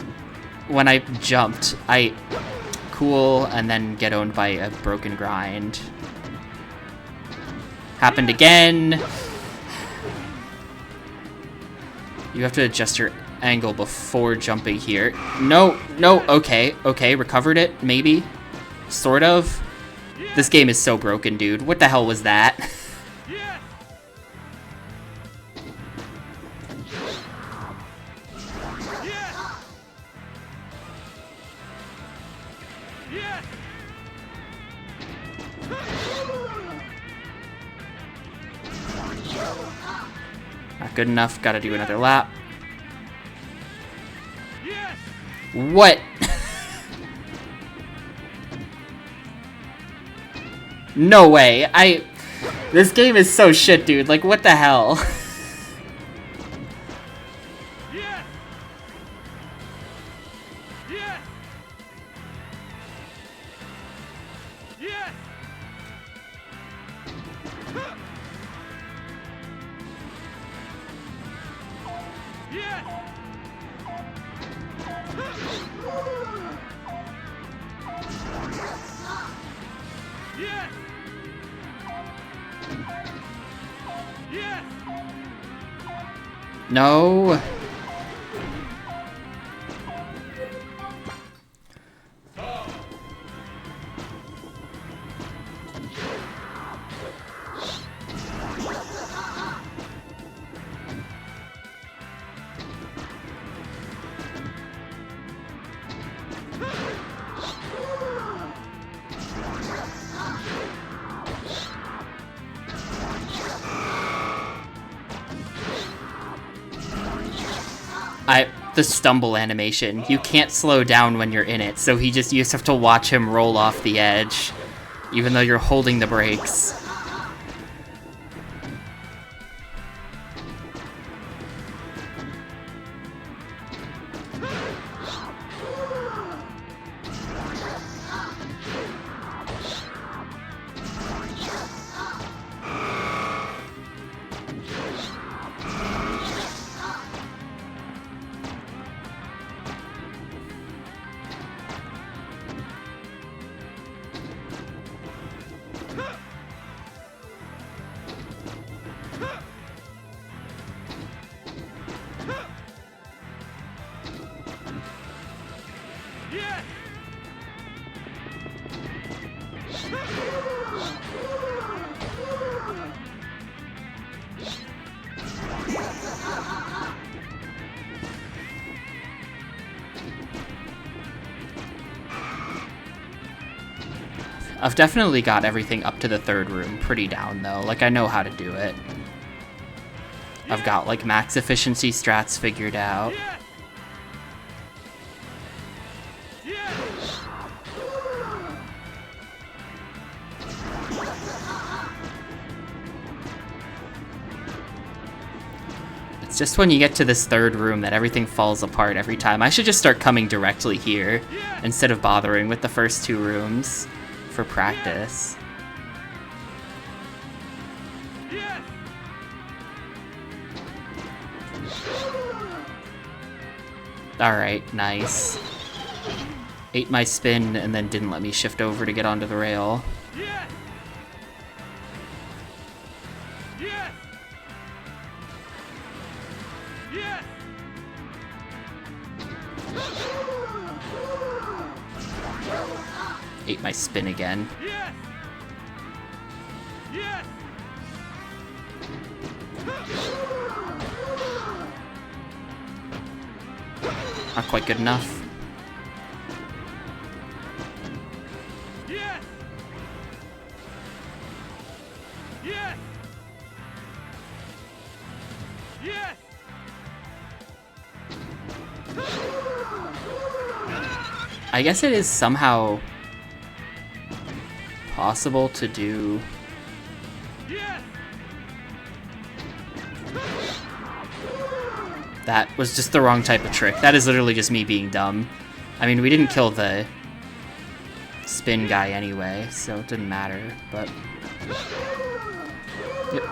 when I jumped, cool, and then get owned by a broken grind. Happened again. You have to adjust your angle before jumping here. No, okay, recovered it, maybe. Sort of. This game is so broken, dude. What the hell was that? Not good enough, gotta do another lap. What? No way. This game is so shit, dude. Like, what the hell? No. The stumble animation. You can't slow down when you're in it, so you just have to watch him roll off the edge, even though you're holding the brakes. I've definitely got everything up to the third room pretty down, though. Like, I know how to do it. I've got, like, max efficiency strats figured out. It's just when you get to this third room that everything falls apart every time. I should just start coming directly here instead of bothering with the first two rooms for practice. Alright, nice. Ate my spin and then didn't let me shift over to get onto the rail. Ate my spin again. Not quite good enough. I guess it is somehow possible to do. That was just the wrong type of trick. That is literally just me being dumb. I mean, we didn't kill the spin guy anyway, so it didn't matter, but... Yep.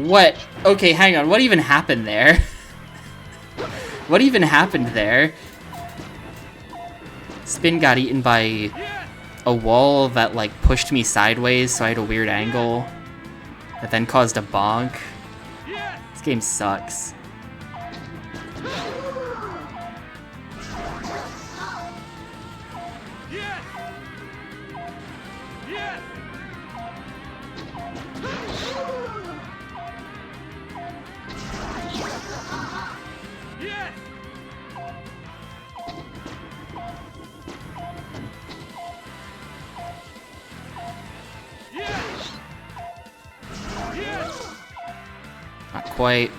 What? Okay, hang on. What even happened there? What even happened there? Spin got eaten by a wall that, like, pushed me sideways, so I had a weird angle. That then caused a bonk. This game sucks. Not quite.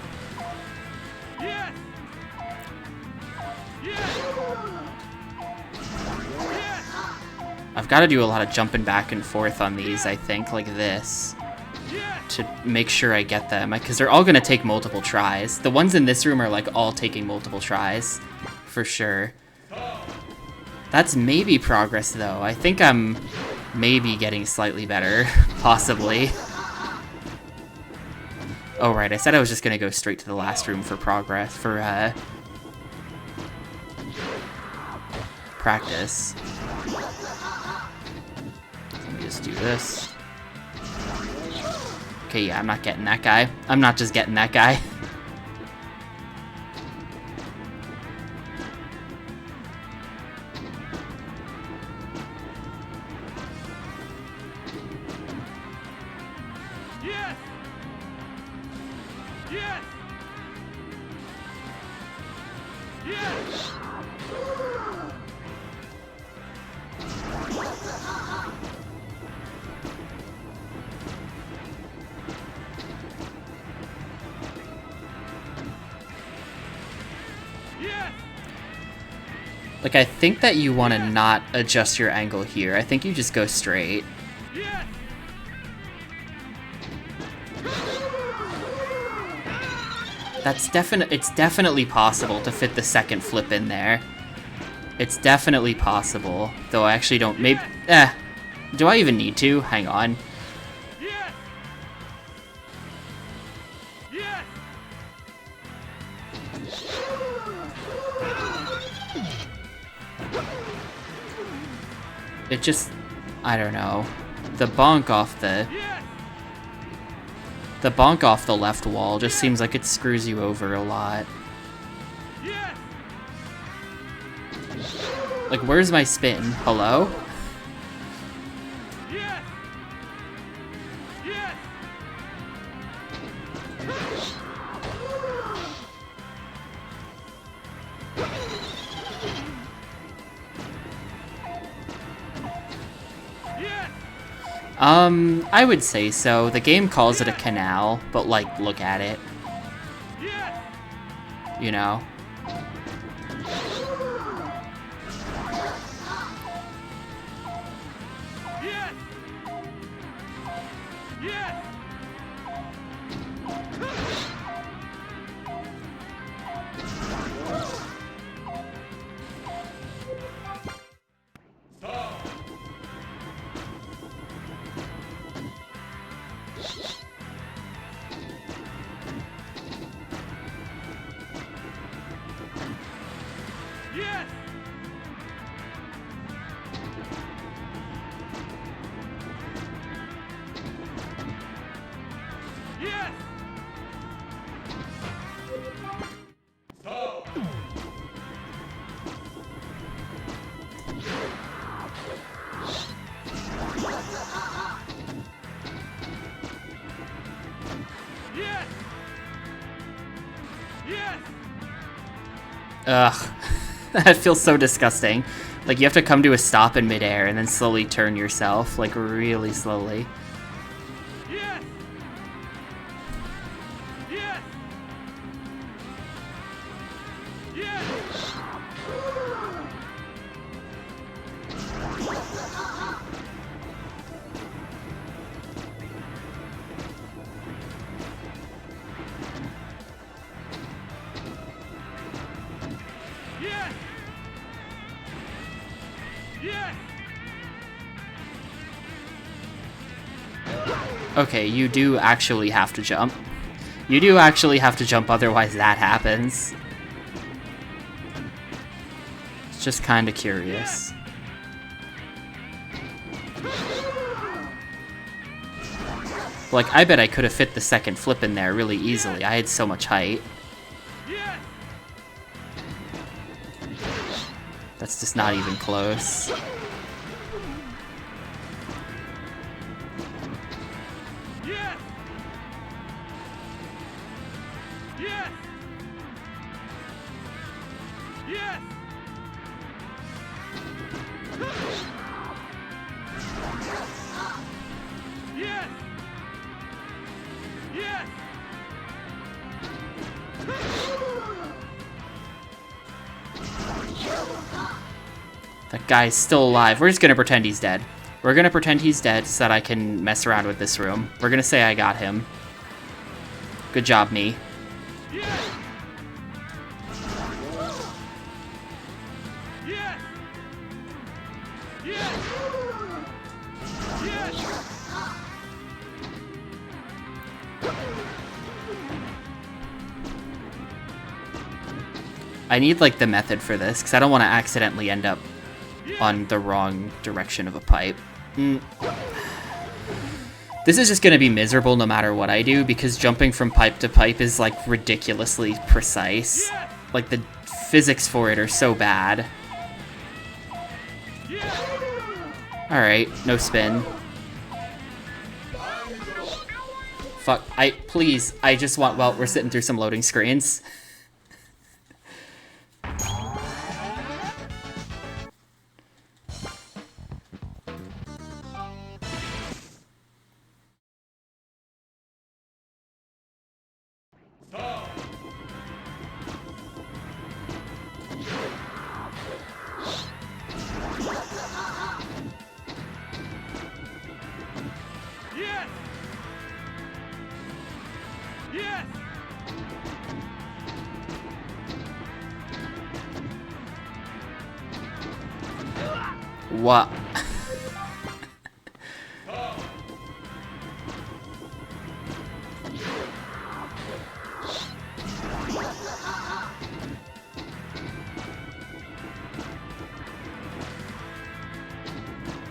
I've got to do a lot of jumping back and forth on these, I think, like this, to make sure I get them, because they're all going to take multiple tries. The ones in this room are, like, all taking multiple tries, for sure. That's maybe progress, though. I think I'm maybe getting slightly better, possibly. Oh, right, I said I was just going to go straight to the last room for progress, for, practice. Let me just do this. Okay, yeah, I'm not getting that guy. I'm not just getting that guy. Like, I think that you want to not adjust your angle here. I think you just go straight. It's definitely possible to fit the second flip in there. It's definitely possible. Though I actually don't, maybe, do I even need to? Hang on. It just, I don't know. The bonk off the left wall just seems like it screws you over a lot. Like, where's my spin? Hello? I would say so. The game calls it a canal, but, like, look at it. You know? Ugh. That feels so disgusting. Like, you have to come to a stop in midair and then slowly turn yourself, like, really slowly. Okay, you do actually have to jump. You do actually have to jump, otherwise that happens. Just kind of curious. Like, I bet I could have fit the second flip in there really easily. I had so much height. That's just not even close. That guy's still alive. We're just gonna pretend he's dead. We're gonna pretend he's dead so that I can mess around with this room. We're gonna say I got him. Good job, me. I need, like, the method for this, because I don't want to accidentally end up on the wrong direction of a pipe. This is just going to be miserable no matter what I do, because jumping from pipe to pipe is, like, ridiculously precise. Like, the physics for it are so bad. Alright, no spin. Fuck, please, I just want, well, we're sitting through some loading screens. What?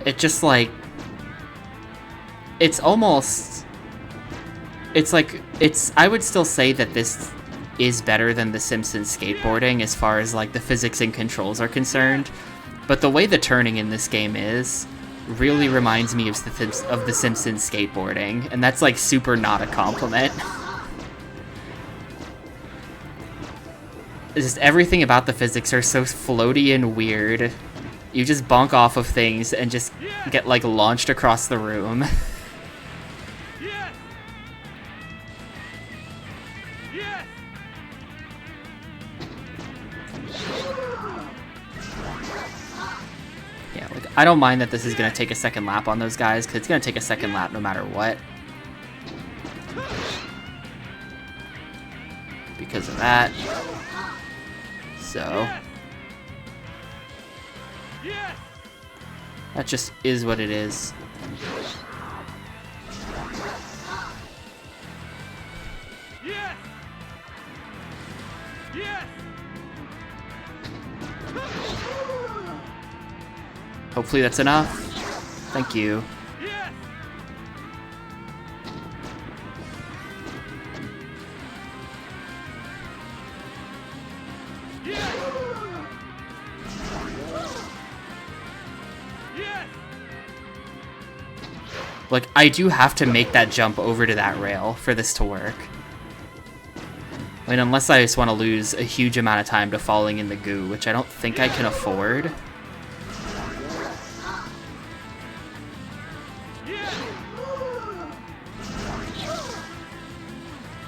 It just, like, it's almost, it's like, I would still say that this is better than The Simpsons skateboarding as far as, like, the physics and controls are concerned, but the way the turning in this game is really reminds me of The Simpsons skateboarding, and that's, like, super not a compliment. It's just everything about the physics are so floaty and weird. You just bonk off of things and just get, like, launched across the room. Yeah, like, I don't mind that this is going to take a second lap on those guys, because it's going to take a second lap no matter what. Because of that. So... that just is what it is. Hopefully that's enough. Thank you. Like, I do have to make that jump over to that rail for this to work. I mean, unless I just want to lose a huge amount of time to falling in the goo, which I don't think I can afford.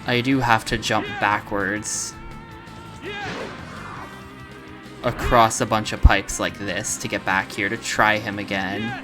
I do have to jump backwards across a bunch of pipes like this to get back here to try him again.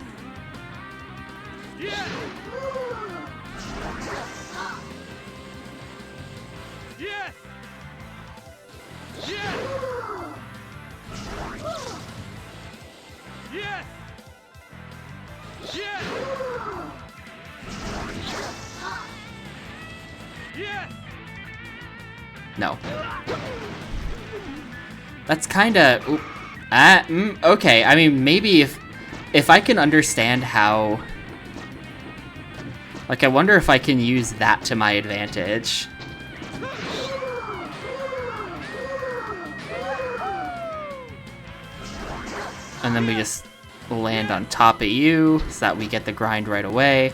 No. That's kinda... Okay. I mean, maybe if I can understand how... Like, I wonder if I can use that to my advantage. And then we just land on top of you so that we get the grind right away.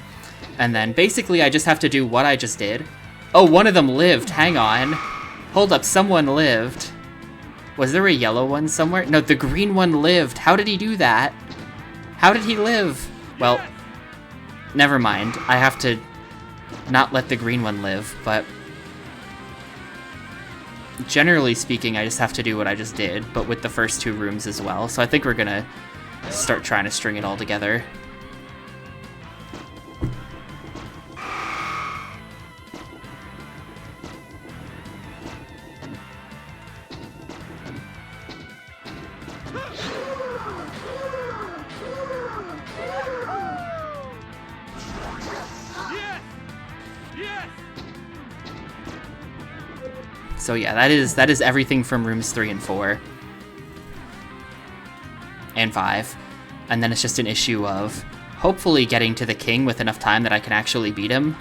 And then basically I just have to do what I just did. Oh, one of them lived. Hang on. Hold up, someone lived. Was there a yellow one somewhere? No, the green one lived. How did he do that? How did he live? Well, never mind. I have to not let the green one live, but... Generally speaking, I just have to do what I just did, but with the first two rooms as well. So I think we're gonna start trying to string it all together. So yeah, that is everything from rooms 3 and 4. And 5. And then it's just an issue of hopefully getting to the king with enough time that I can actually beat him.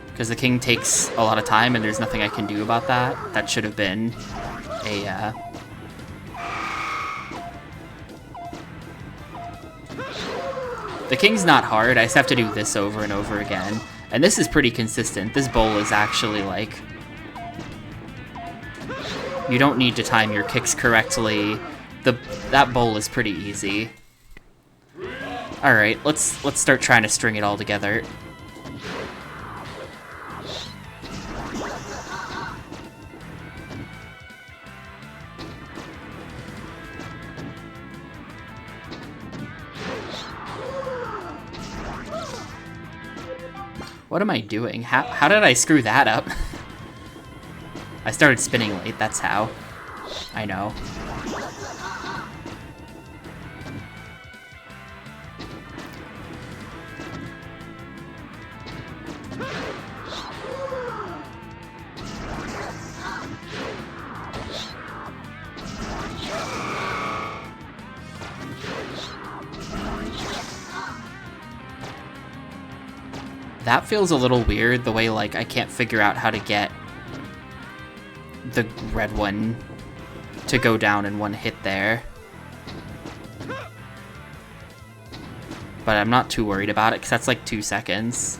Because the king takes a lot of time and there's nothing I can do about that. That should have been a... The king's not hard, I just have to do this over and over again. And this is pretty consistent. This bowl is actually, like... You don't need to time your kicks correctly. That bowl is pretty easy. Alright, let's start trying to string it all together. What am I doing? How did I screw that up? I started spinning late, that's how. I know. That feels a little weird, the way, like, I can't figure out how to get the red one to go down in one hit there. But I'm not too worried about it, because that's like 2 seconds.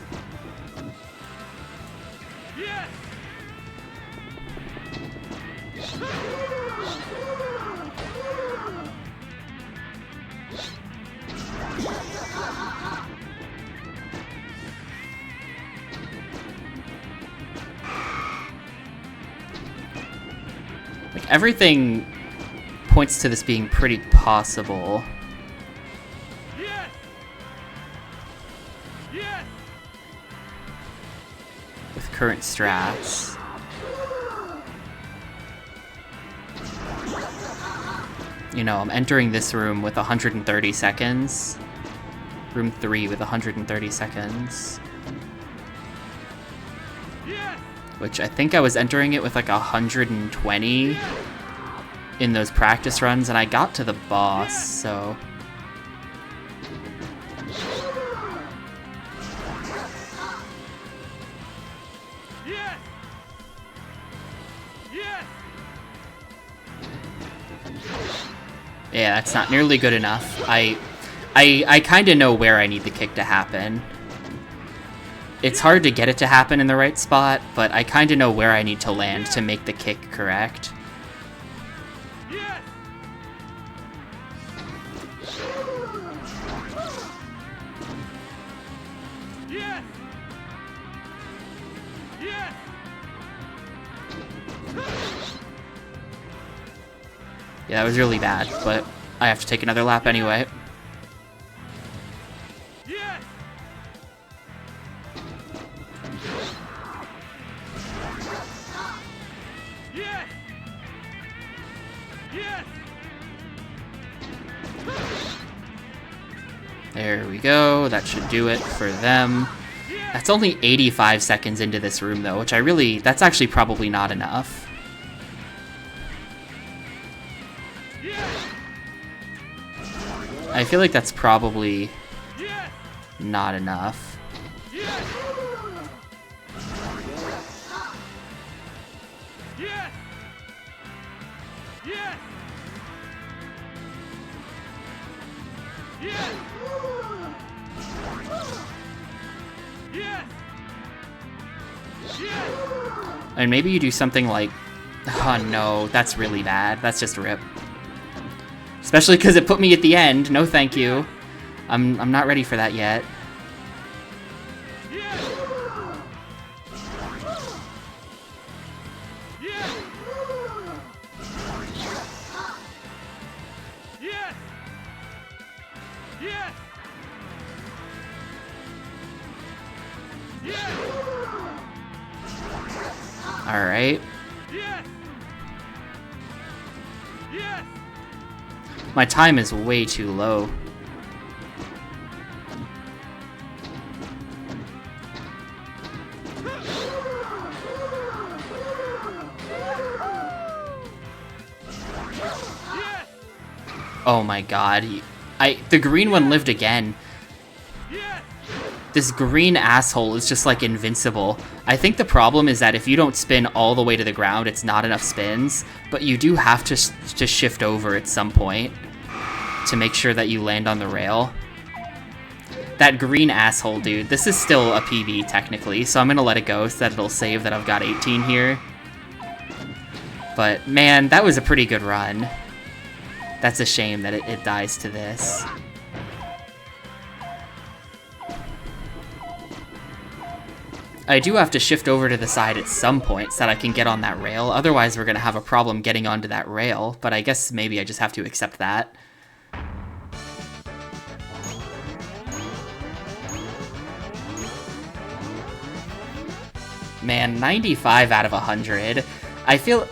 Everything points to this being pretty possible. Yes! Yes! With current strats. You know, I'm entering this room with 130 seconds. Room 3 with 130 seconds. Which I think I was entering it with like 120 in those practice runs, and I got to the boss, so... Yeah, that's not nearly good enough. I kind of know where I need the kick to happen. It's hard to get it to happen in the right spot, but I kind of know where I need to land to make the kick correct. Yes! Yes! Yes! Yeah, that was really bad, but I have to take another lap anyway. There we go, that should do it for them. That's only 85 seconds into this room though, which that's actually probably not enough. I feel like that's probably Yes! not enough. Yes! Yes! Yes! Yes! Yes! Yes! And maybe you do something like... Oh no, that's really bad. That's just rip. Especially because it put me at the end. No thank you. I'm not ready for that yet. Yes! Yes! Yes! Yes! Yes! Alright. Yes! Yes! My time is way too low. Yes! Oh my god. The green one lived again. Yes! This green asshole is just like invincible. I think the problem is that if you don't spin all the way to the ground, it's not enough spins, but you do have to shift over at some point to make sure that you land on the rail. That green asshole, dude, this is still a PB technically, so I'm gonna let it go so that it'll save that I've got 18 here. But man, that was a pretty good run. That's a shame that it dies to this. I do have to shift over to the side at some point so that I can get on that rail. Otherwise, we're going to have a problem getting onto that rail. But I guess maybe I just have to accept that. Man, 95 out of 100. I feel...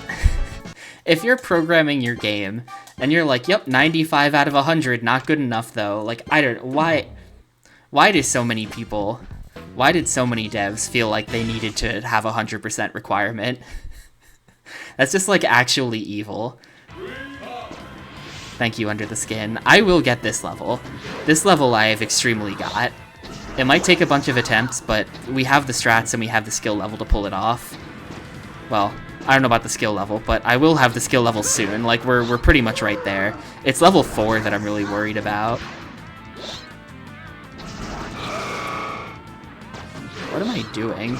If you're programming your game and you're like, yep, 95 out of 100, not good enough though. Like, I don't... Why do so many people... Why did so many devs feel like they needed to have a 100% requirement? That's just like actually evil. Thank you, Under the Skin. I will get this level. This level I have extremely got. It might take a bunch of attempts, but we have the strats and we have the skill level to pull it off. Well, I don't know about the skill level, but I will have the skill level soon. Like, we're pretty much right there. It's level 4 that I'm really worried about. What am I doing?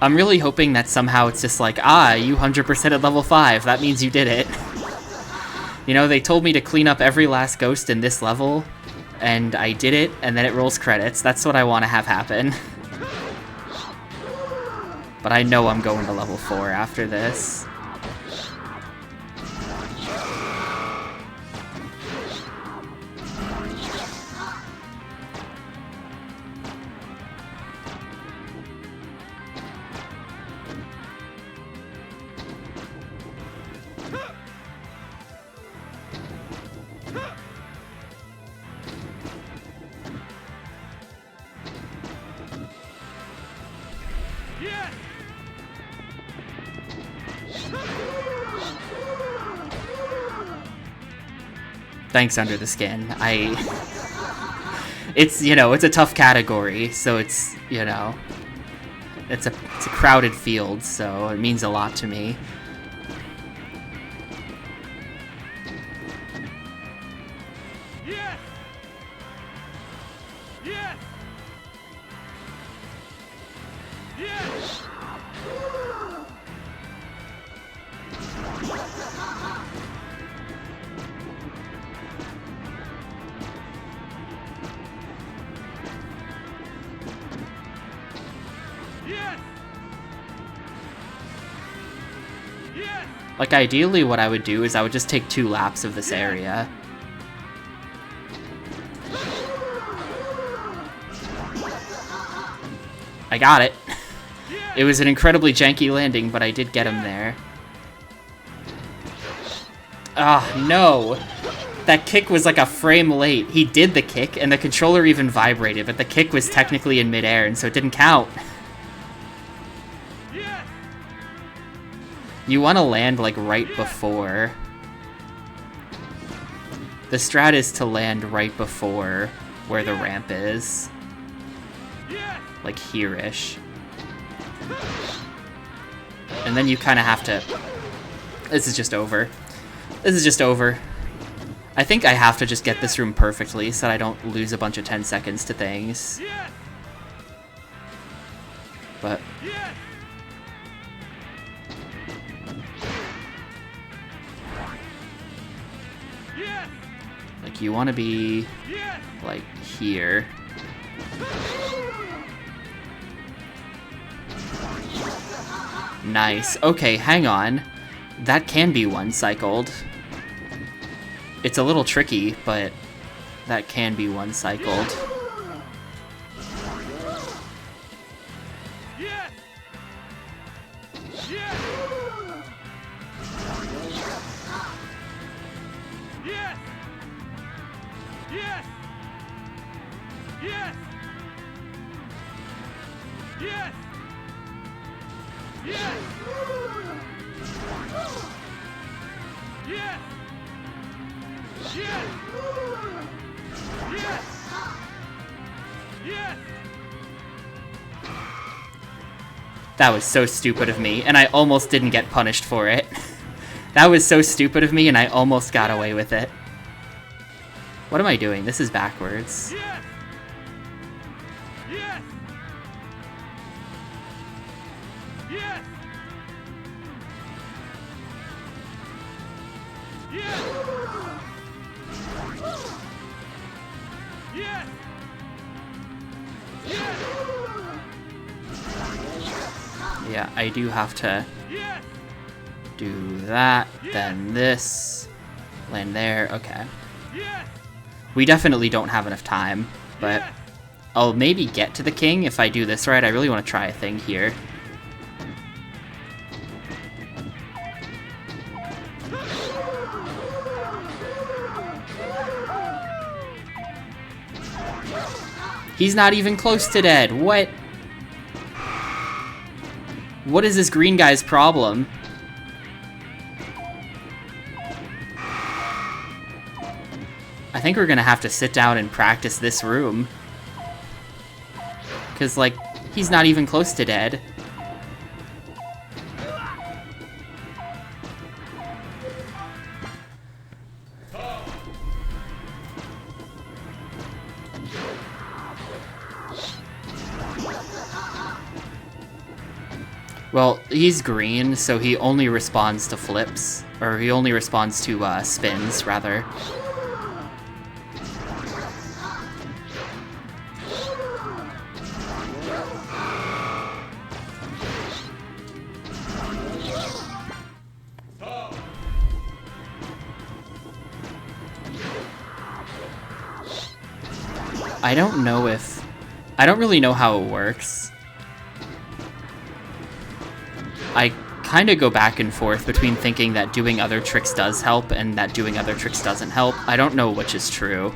I'm really hoping that somehow it's just like, ah, you 100% at level 5, that means you did it. You know, they told me to clean up every last ghost in this level, and I did it, and then it rolls credits. That's what I want to have happen. But I know I'm going to level 4 after this. Yes! Thanks, Under the Skin. It's, you know, it's a tough category, so it's, you know, it's a crowded field, so it means a lot to me. Yes! Yes! Yes! Yes! Yes! Like, ideally what I would do is I would just take 2 laps of this area. I got it. It was an incredibly janky landing, but I did get him there. Ah, no! That kick was like a frame late. He did the kick, and the controller even vibrated, but the kick was technically in midair, and so it didn't count. Yes. You want to land, like, right before. The strat is to land right before where the ramp is. Yes. Like, here-ish. And then you kind of have to... This is just over. This is just over. I think I have to just get this room perfectly so that I don't lose a bunch of 10 seconds to things. Yes. But... Yes. Yes. like, you want to be... Yes. like, here. Nice. Okay, hang on. That can be one-cycled. It's a little tricky, but that can be one-cycled. Yes. Yes. Yes. Yes. Yes. Yes. Yes. Yes. Yes. Yes. Yes. That was so stupid of me, and I almost didn't get punished for it. That was so stupid of me, and I almost got away with it. What am I doing? This is backwards. Yes. Yes. Yes. Yes. Yes. Yes. Yeah, I do have to Yes. do that, then this, land there, okay. Yes. We definitely don't have enough time, but Yes. I'll maybe get to the king if I do this right. I really want to try a thing here. He's not even close to dead. What? What is this green guy's problem? I think we're gonna have to sit down and practice this room. Cause, like, he's not even close to dead. Well, he's green, so he only responds to flips. Or he only responds to, spins, rather. I don't know if... I don't really know how it works. I kind of go back and forth between thinking that doing other tricks does help and that doing other tricks doesn't help. I don't know which is true.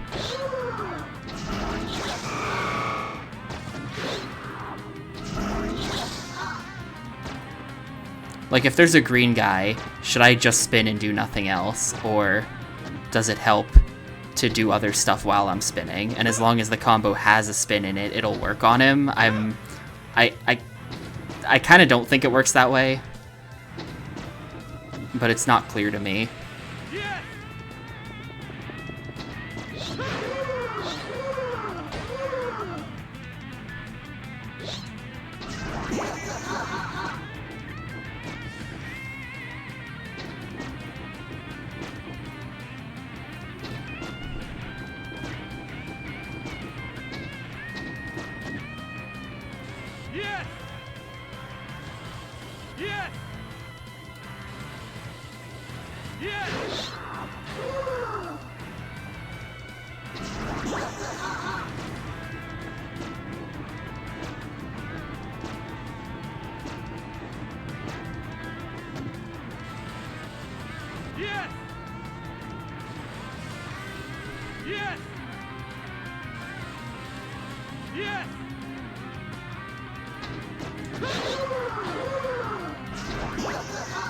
Like, if there's a green guy, should I just spin and do nothing else? Or does it help to do other stuff while I'm spinning? And as long as the combo has a spin in it, it'll work on him. I kind of don't think it works that way, but it's not clear to me. Yes. Yes. Yes. Yes.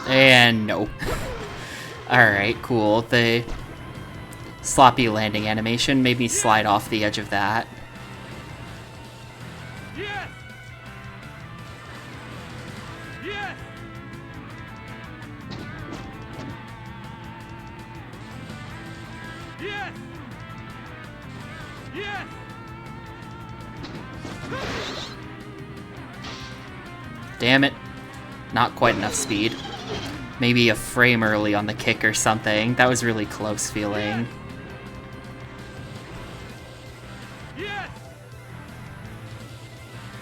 And no. Alright, cool. The sloppy landing animation made me slide off the edge of that. Yes! Yes! Yes! Yes! Damn it. Not quite enough speed. Maybe a frame early on the kick or something. That was really close feeling. Yes!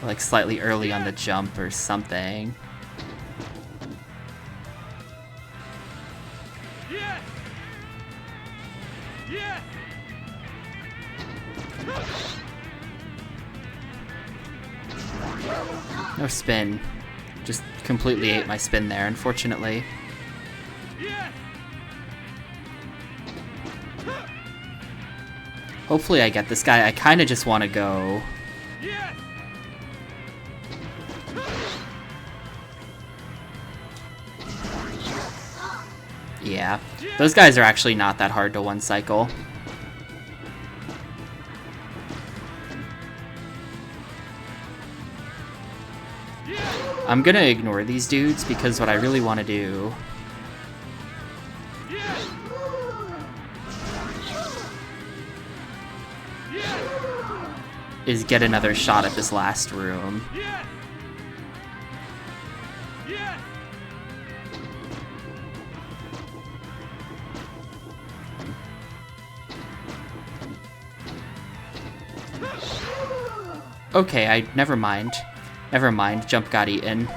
Like slightly early on the jump or something. Yes! Yes! No spin. Just completely ate my spin there, unfortunately. Yes! Hopefully I get this guy. I kind of just want to go. Yes! Yeah. Those guys are actually not that hard to one cycle. I'm gonna ignore these dudes because what I really want to do Yes! Yes! is get another shot at this last room. Yes! Yes! Okay, never mind. Never mind, jump got eaten.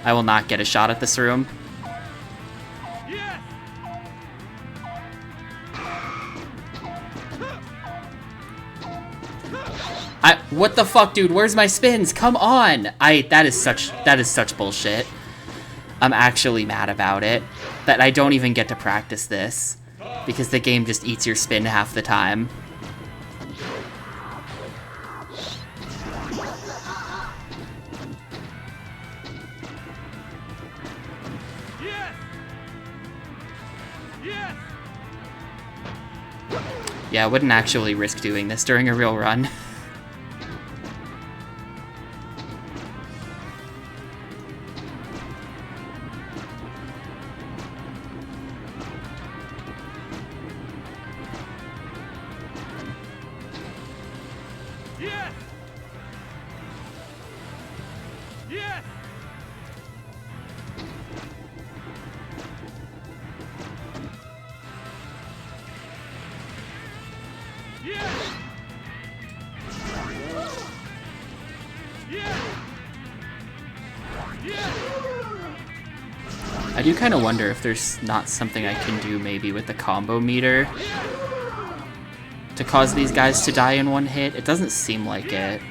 I will not get a shot at this room. Yes! What the fuck, dude? Where's my spins? Come on! That is such bullshit. I'm actually mad about it. That I don't even get to practice this. Because the game just eats your spin half the time. Yes! Yes! Yeah, I wouldn't actually risk doing this during a real run. Yes! Yes! Yes! Yes! Yes! I do kind of wonder if there's not something I can do maybe with the combo meter to cause these guys to die in one hit. It doesn't seem like it.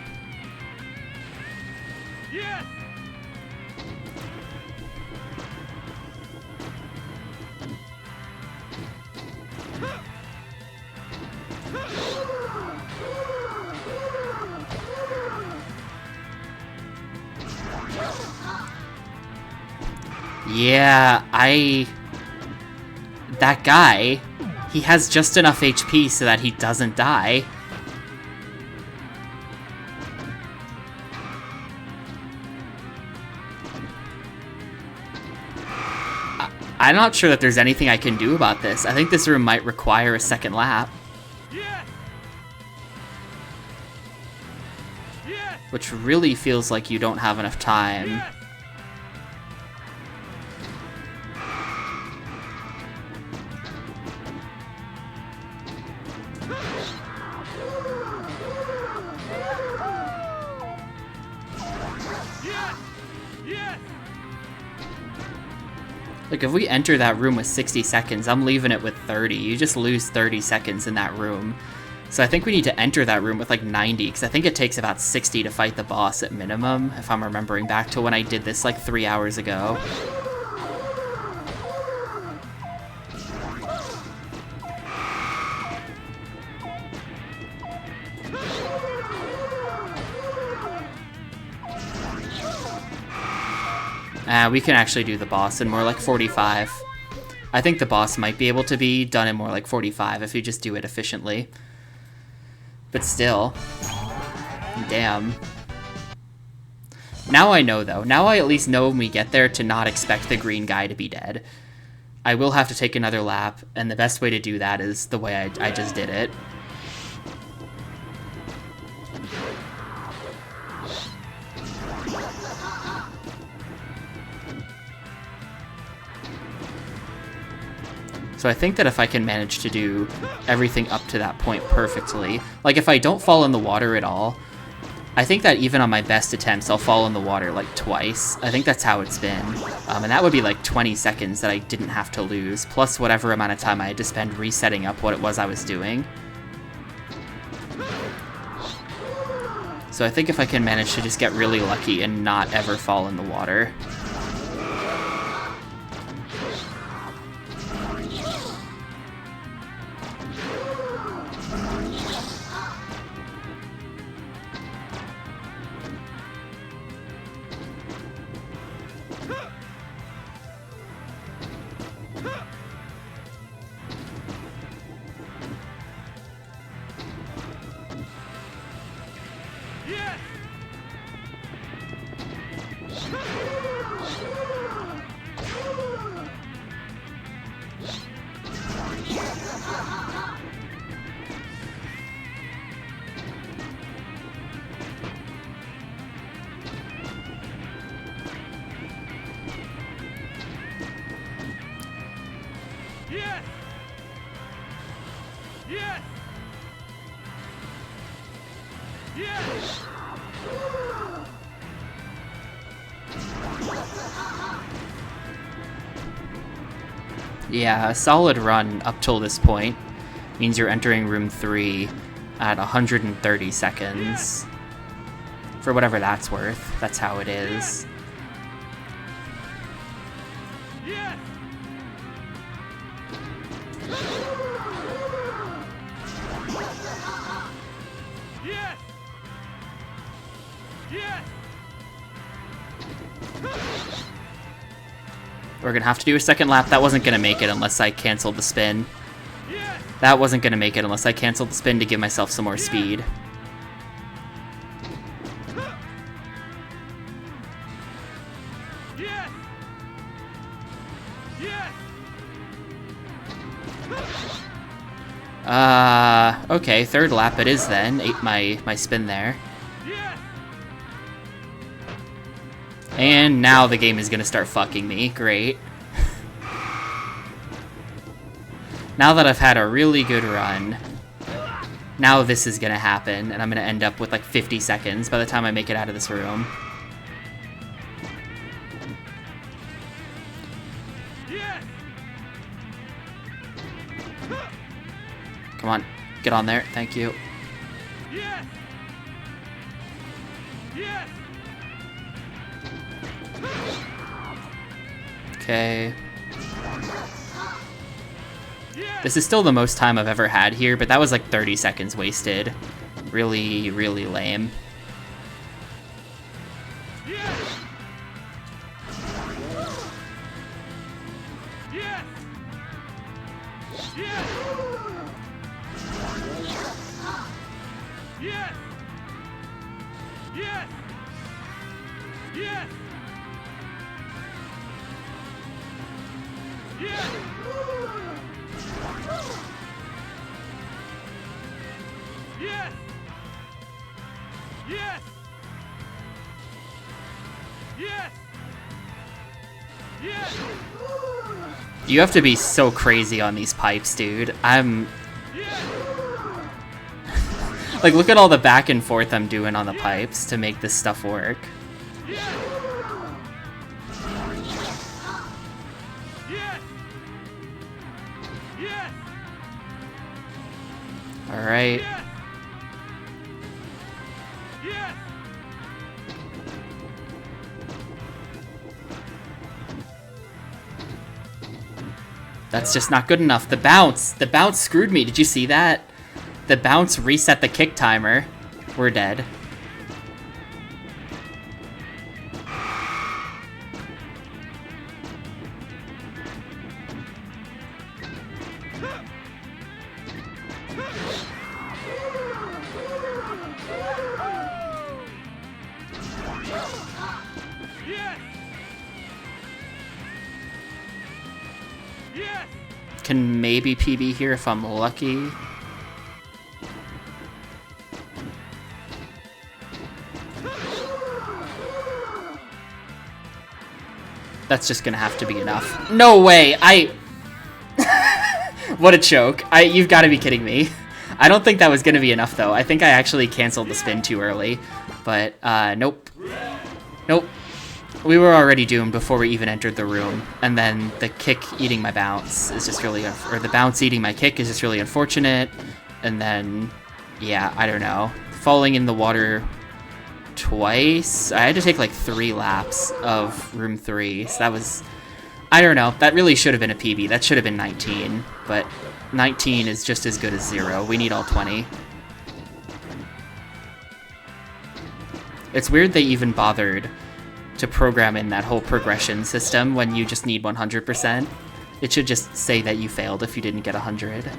Yes! Yeah, that guy, he has just enough HP so that he doesn't die. I'm not sure that there's anything I can do about this. I think this room might require a second lap, Yes! Yes! which really feels like you don't have enough time. Yes! Yes! Yes! Like, if we enter that room with 60 seconds, I'm leaving it with 30. You just lose 30 seconds in that room. So I think we need to enter that room with like 90, because I think it takes about 60 to fight the boss at minimum, if I'm remembering back to when I did this like 3 hours ago. We can actually do the boss in more like 45. I think the boss might be able to be done in more like 45 if you just do it efficiently. But still. Damn. Now I know, though. Now I at least know when we get there to not expect the green guy to be dead. I will have to take another lap, and the best way to do that is the way I just did it. So I think that if I can manage to do everything up to that point perfectly, like if I don't fall in the water at all, I think that even on my best attempts, I'll fall in the water like twice. I think that's how it's been. And that would be like 20 seconds that I didn't have to lose, plus whatever amount of time I had to spend resetting up what it was I was doing. So I think if I can manage to just get really lucky and not ever fall in the water. Yeah, a solid run up till this point means you're entering room 3 at 130 seconds. For whatever that's worth, that's how it is. We're gonna have to do a second lap. That wasn't gonna make it unless I canceled the spin. That wasn't gonna make it unless I canceled the spin to give myself some more speed. Okay, third lap it is then. Ate my spin there. And now the game is gonna start fucking me. Great. Now that I've had a really good run, now this is gonna happen, and I'm gonna end up with like 50 seconds by the time I make it out of this room. Come on, get on there. Thank you. Okay. This is still the most time I've ever had here, but that was like 30 seconds wasted. Really, really lame. You have to be so crazy on these pipes, dude. I'm... like, look at all the back and forth I'm doing on the pipes to make this stuff work. Alright. That's just not good enough. The bounce screwed me. Did you see that? The bounce reset the kick timer. We're dead. Yes! Can maybe PB here if I'm lucky. That's just gonna have to be enough. No way! What a choke. You've got to be kidding me. I don't think that was gonna be enough, though. I think I actually canceled the spin too early. But, nope. Nope. We were already doomed before we even entered the room. And then the kick eating my bounce is just really... or the bounce eating my kick is just really unfortunate. And then, yeah, I don't know. Falling in the water twice? I had to take like 3 laps of room 3. So that was... I don't know. That really should have been a PB. That should have been 19. But 19 is just as good as 0. We need all 20. It's weird they even bothered to program in that whole progression system when you just need 100%. It should just say that you failed if you didn't get 100.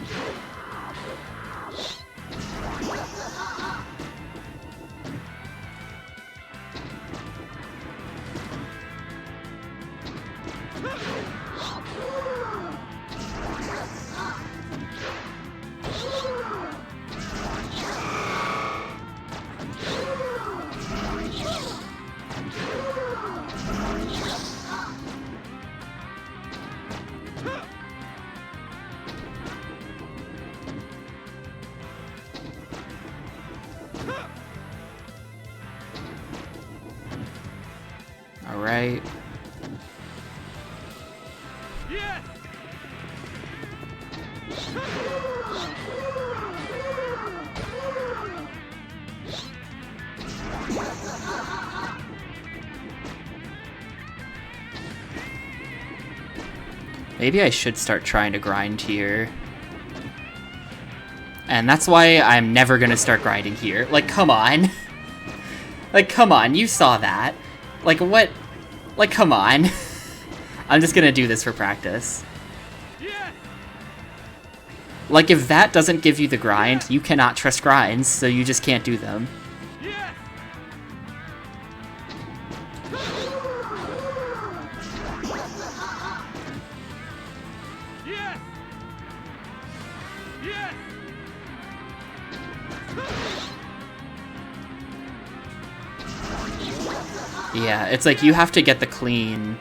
Alright. Yes! Maybe I should start trying to grind here. And that's why I'm never gonna start grinding here. Like, come on. Like, come on, you saw that. Like, what? Like, come on. I'm just gonna do this for practice. Yes! Like, if that doesn't give you the grind, you cannot trust grinds, so you just can't do them. Yes! Yes! Yes! Yeah, it's like you have to get the clean.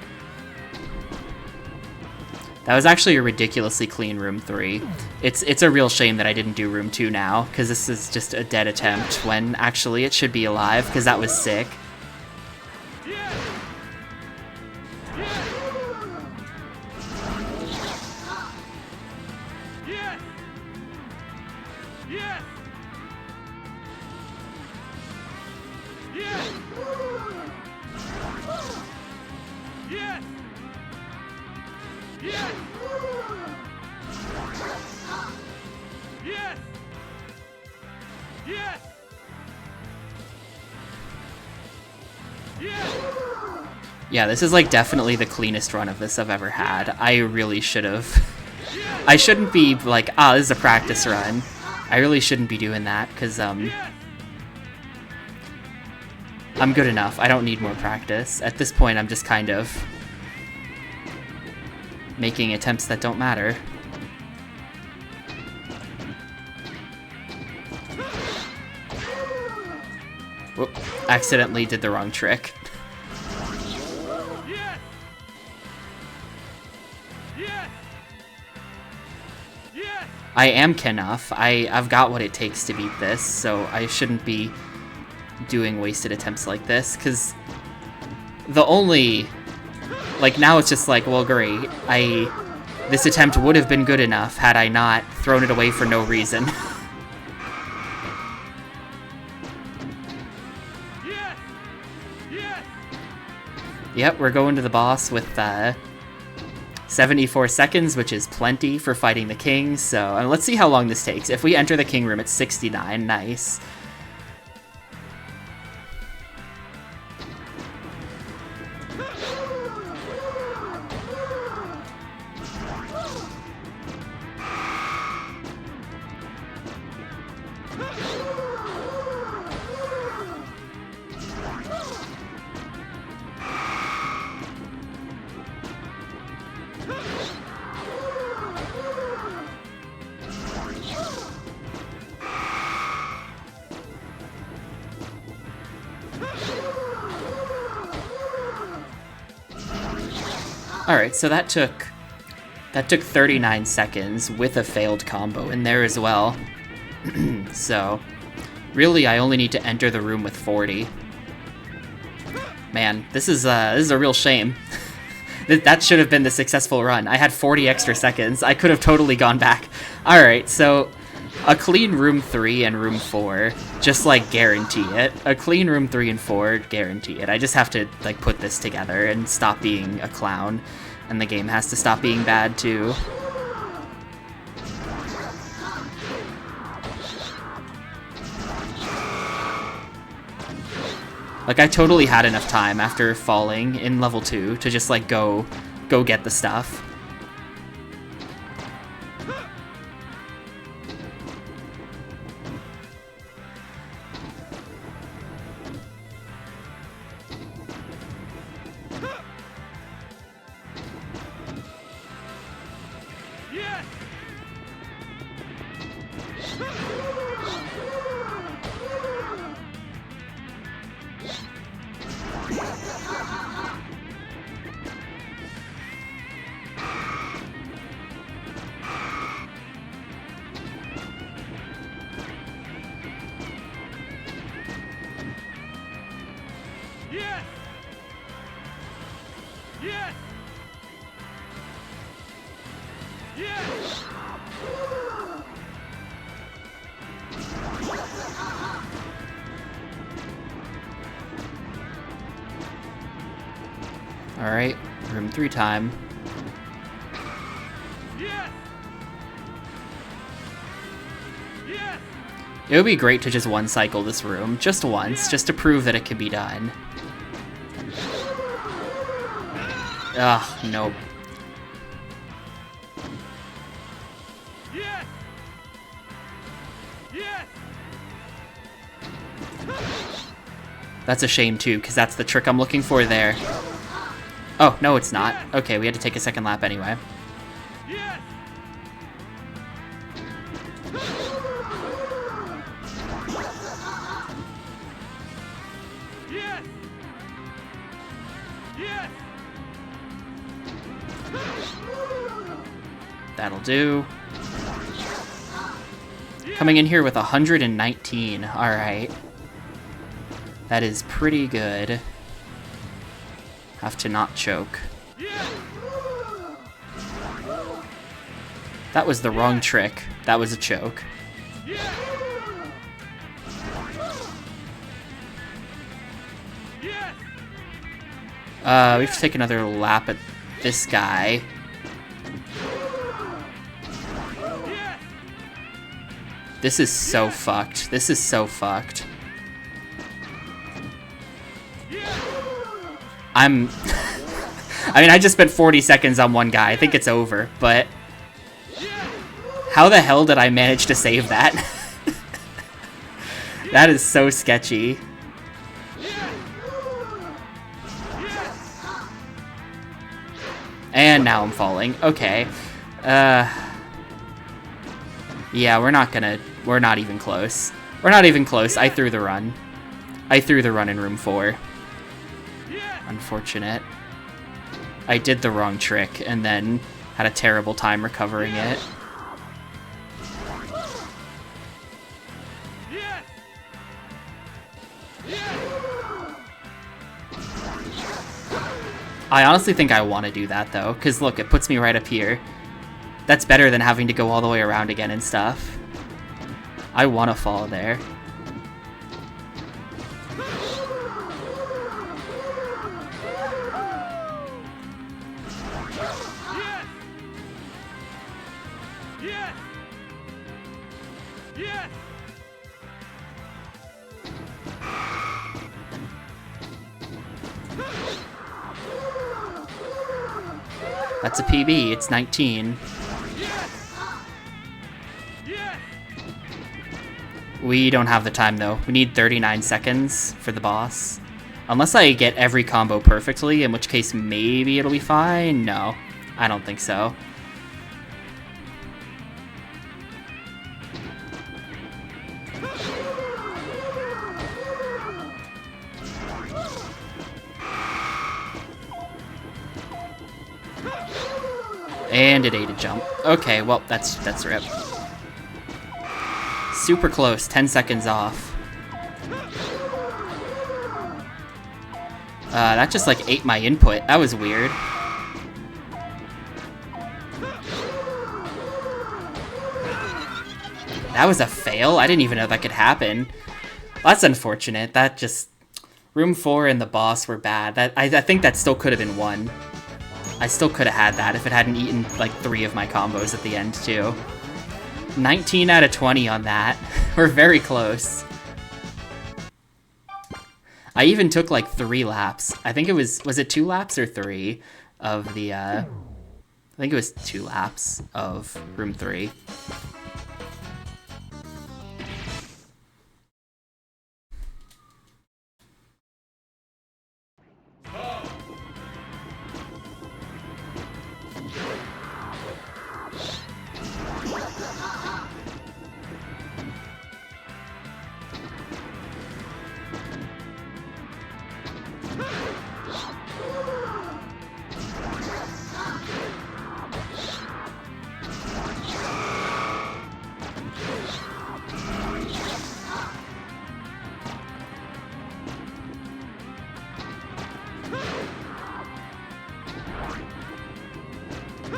That was actually a ridiculously clean room 3. It's a real shame that I didn't do room 2 now, because this is just a dead attempt when actually it should be alive, because that was sick. Yes! Yes! Yes! Yes! Yes! Yes! Yes! Yes! Yes! Yes! Yeah, this is like definitely the cleanest run of this I've ever had. I really should have. I shouldn't be like, ah, this is a practice run. I really shouldn't be doing that, because, I'm good enough. I don't need more practice. At this point, I'm just kind of making attempts that don't matter. Whoop, accidentally did the wrong trick. Yes! Yes! Yes! I am Kenough. I've got what it takes to beat this, so I shouldn't be doing wasted attempts like this, because the only... Like, now it's just like, well, great. This attempt would have been good enough had I not thrown it away for no reason. Yes! Yes! Yep, we're going to the boss with 74 seconds, which is plenty for fighting the king, so let's see how long this takes. If we enter the king room at 69, nice. Alright, so that took 39 seconds with a failed combo in there as well. So, really, I only need to enter the room with 40. Man, this is a real shame. That should have been the successful run. I had 40 extra seconds. I could have totally gone back. Alright, so a clean room 3 and room 4, just like guarantee it. A clean room 3 and 4, guarantee it. I just have to like put this together and stop being a clown. And the game has to stop being bad too. Like, I totally had enough time after falling in level 2 to just, like, go get the stuff. Yes! Yes! Yes! Yes! Alright, room 3 time. Yes! Yes! It would be great to just one cycle this room, just once, just to prove that it can be done. Ugh, nope. Yes! Yes! That's a shame too, because that's the trick I'm looking for there. Oh, no it's not. Okay, we had to take a second lap anyway. Yes! Yes! Yes! That'll do. Coming in here with 119. Alright. That is pretty good. Have to not choke. That was the wrong trick. That was a choke. Yes! We have to take another lap at this guy. Yes! This is so fucked. This is so fucked. I'm... I mean, I just spent 40 seconds on one guy. I think it's over, but... How the hell did I manage to save that? That is so sketchy. And now I'm falling. Okay. Yeah, we're not even close. We're not even close. I threw the run. I threw the run in room 4. Unfortunate. I did the wrong trick and then had a terrible time recovering it. I honestly think I want to do that though, because look, it puts me right up here. That's better than having to go all the way around again and stuff. I want to fall there. Yes! Yes! That's a PB, it's 19. We don't have the time though. We need 39 seconds for the boss. Unless I get every combo perfectly, in which case maybe it'll be fine. No, I don't think so. And it ate a jump. Okay, well, that's rip. Super close, 10 seconds off. That just, like, ate my input. That was weird. That was a fail? I didn't even know that could happen. That's unfortunate. That just... Room 4 and the boss were bad. I think that still could have been won. I still could have had that if it hadn't eaten, like, 3 of my combos at the end, too. 19 out of 20 on that. We're very close. I even took, like, 3 laps. I think it was it 2 laps or 3 of the, I think it was 2 laps of Room 3.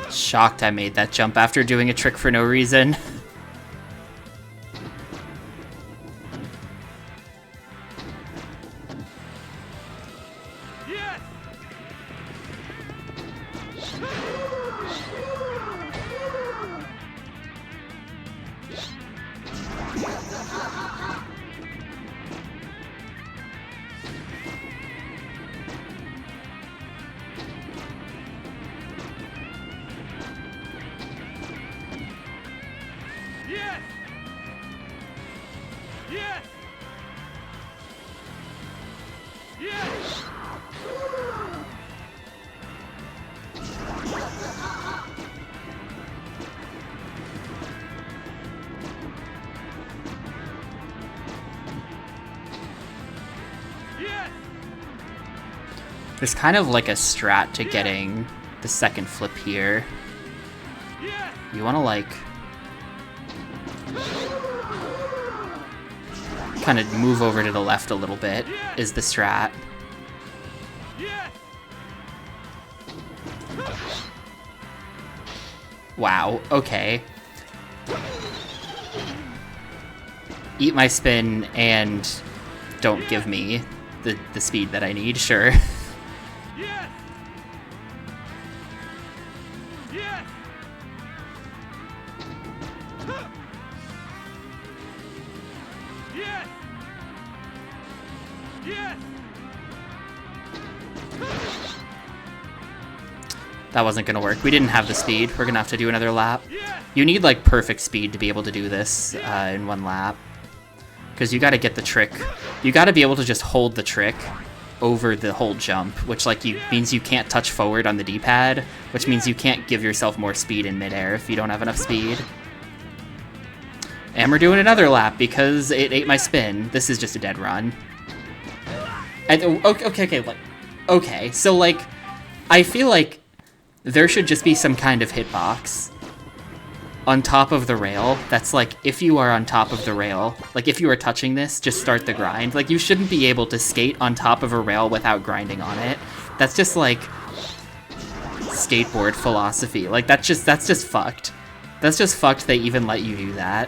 Shocked I made that jump after doing a trick for no reason. Yes! Yes! Yes! Yes! Yes! There's kind of like a strat to getting the second flip here. Yes! You want to, like, kind of move over to the left a little bit, is the strat. Yes! Wow, okay. Eat my spin and don't give me the speed that I need, sure. Yes! Yes! Yes! Yes! That wasn't gonna work. We didn't have the speed. We're gonna have to do another lap. Yes! You need, like, perfect speed to be able to do this in one lap. Because you gotta get the trick. You gotta be able to just hold the trick over the whole jump, which, like, means you can't touch forward on the D-pad, which means you can't give yourself more speed in midair if you don't have enough speed. And we're doing another lap because it ate my spin. This is just a dead run. And, okay, so, like, I feel like there should just be some kind of hitbox on top of the rail that's like, if you are on top of the rail, like, if you are touching this, just start the grind. Like, you shouldn't be able to skate on top of a rail without grinding on it. That's just, like, skateboard philosophy. Like, that's just fucked. That's just fucked they even let you do that.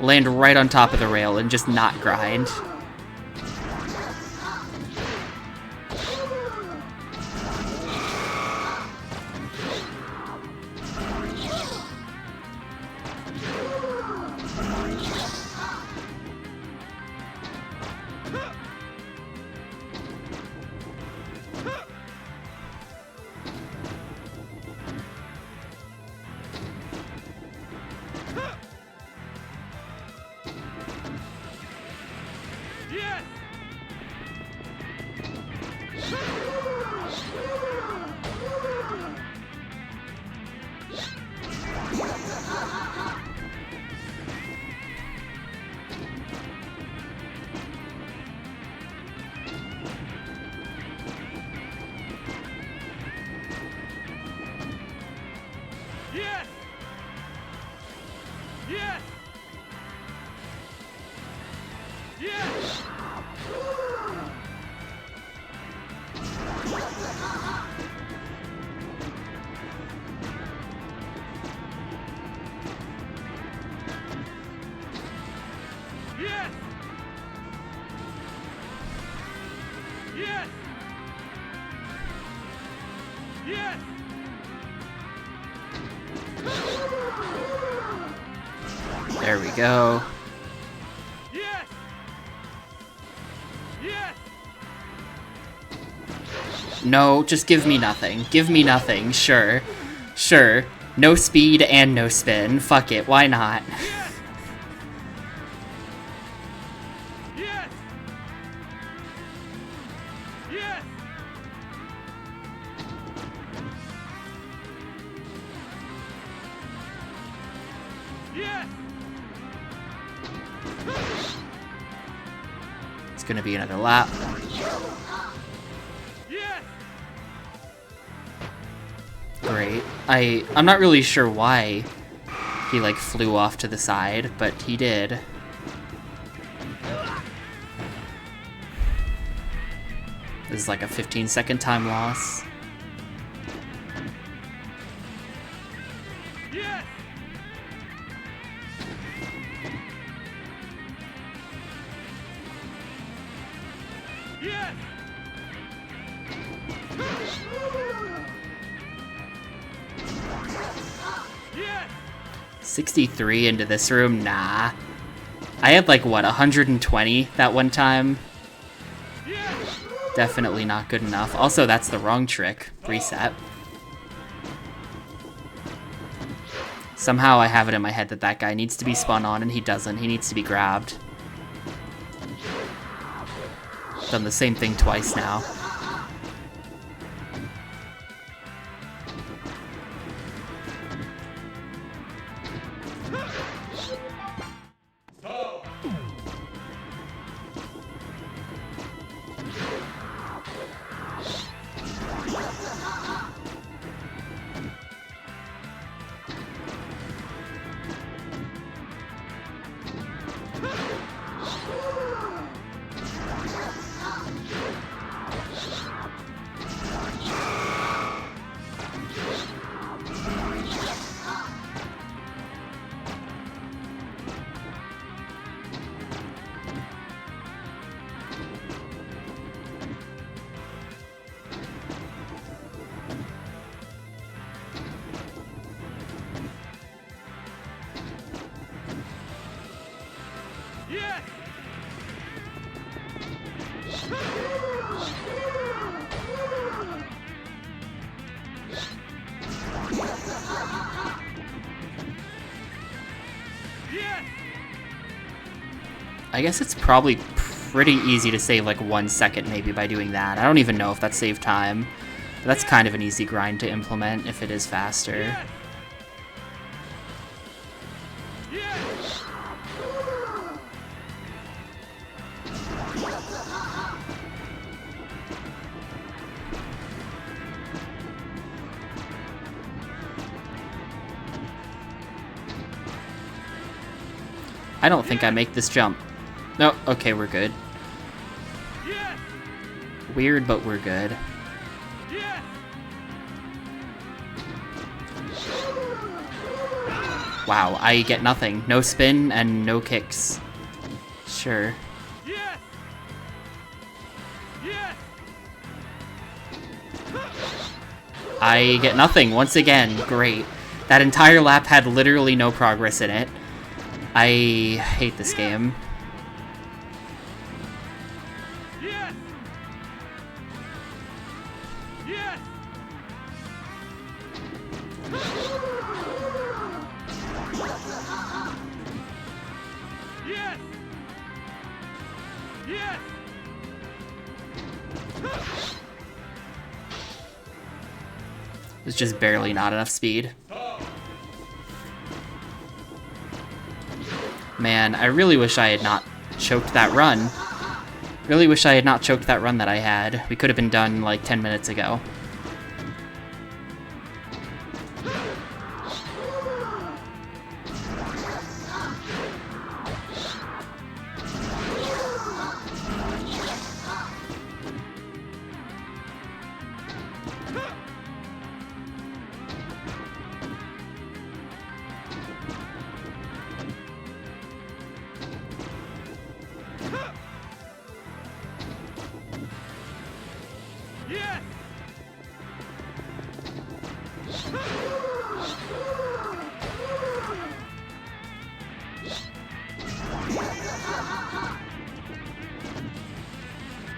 Land right on top of the rail and just not grind. Yes! Yes! There we go. Yes! Yes! No, just give me nothing. Give me nothing. Sure. Sure. No speed and no spin. Fuck it. Why not? Yes! Yes! Yes! Yes! It's gonna be another lap. Yes! Great. I'm not really sure why he like flew off to the side, but he did. This is like a 15-second time loss. Yes! Yes! 63 into this room? Nah. I had like, what, 120 that one time? Yes! Definitely not good enough. Also, that's the wrong trick. Reset. Somehow I have it in my head that that guy needs to be spun on, and he doesn't. He needs to be grabbed. Done the same thing twice now. Yes! Yes! I guess it's probably pretty easy to save like 1 second maybe by doing that. I don't even know if that saved time. But that's kind of an easy grind to implement if it is faster. Yes! Yes! I don't think I make this jump. No, okay, we're good. Yes! Weird, but we're good. Yes! Wow, I get nothing. No spin and no kicks. Sure. Yes! Yes! I get nothing once again. Great. That entire lap had literally no progress in it. I hate this game. Yes! Yes! Yes! Yes! It's just barely not enough speed. Man, I really wish I had not choked that run. Really wish I had not choked that run that I had. We could have been done like 10 minutes ago. Yes!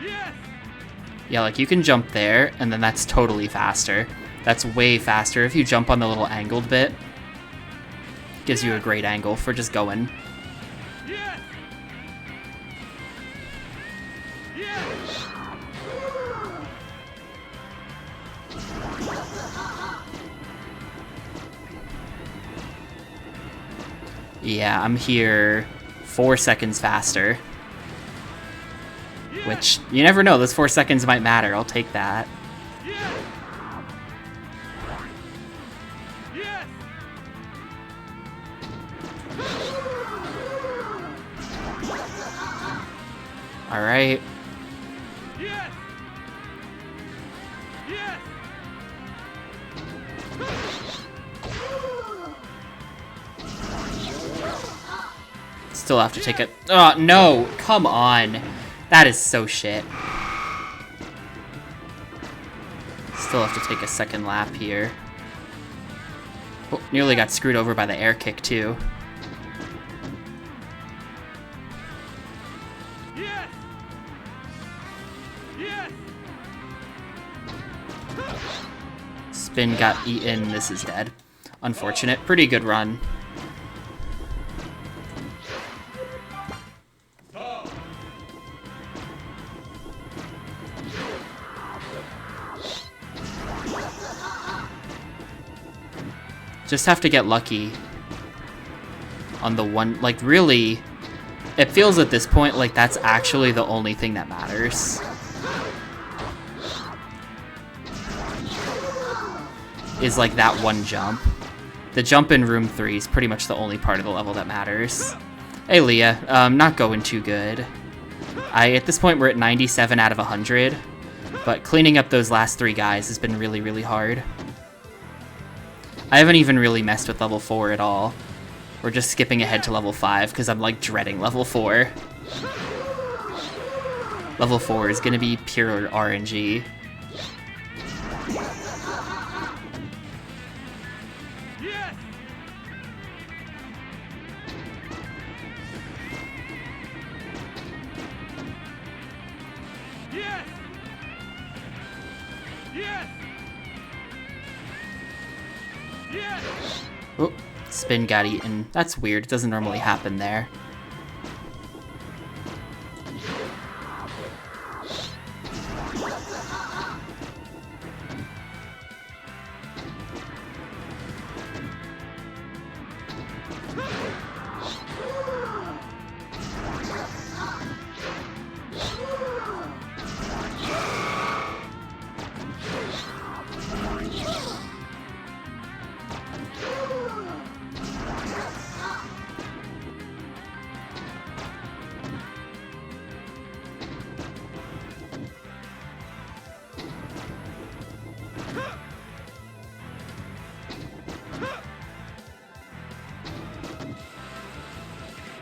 Yes! Yeah, like you can jump there, and then that's totally faster. That's way faster if you jump on the little angled bit. Gives you a great angle for just going. Yes! Yes! Yeah, I'm here 4 seconds faster. Which, you never know, those 4 seconds might matter. I'll take that. Yes! Yes! Alright. Yes! Yes! Still have to take it. Oh, no! Come on! That is so shit. Still have to take a second lap here. Oh, nearly got screwed over by the air kick, too. Yes! Yes! Spin got eaten. This is dead. Unfortunate. Pretty good run. Just have to get lucky on the one, like really, it feels at this point like that's actually the only thing that matters. Is like that one jump. The jump in room 3 is pretty much the only part of the level that matters. Hey Leah, not going too good. At this point we're at 97 out of 100, but cleaning up those last 3 guys has been really, really hard. I haven't even really messed with level 4 at all. We're just skipping ahead to level 5 because I'm like dreading level 4. Level 4 is gonna be pure RNG. Yes! Yes! Yes! Yes! Oh, spin got eaten. That's weird. It doesn't normally happen there. Yes!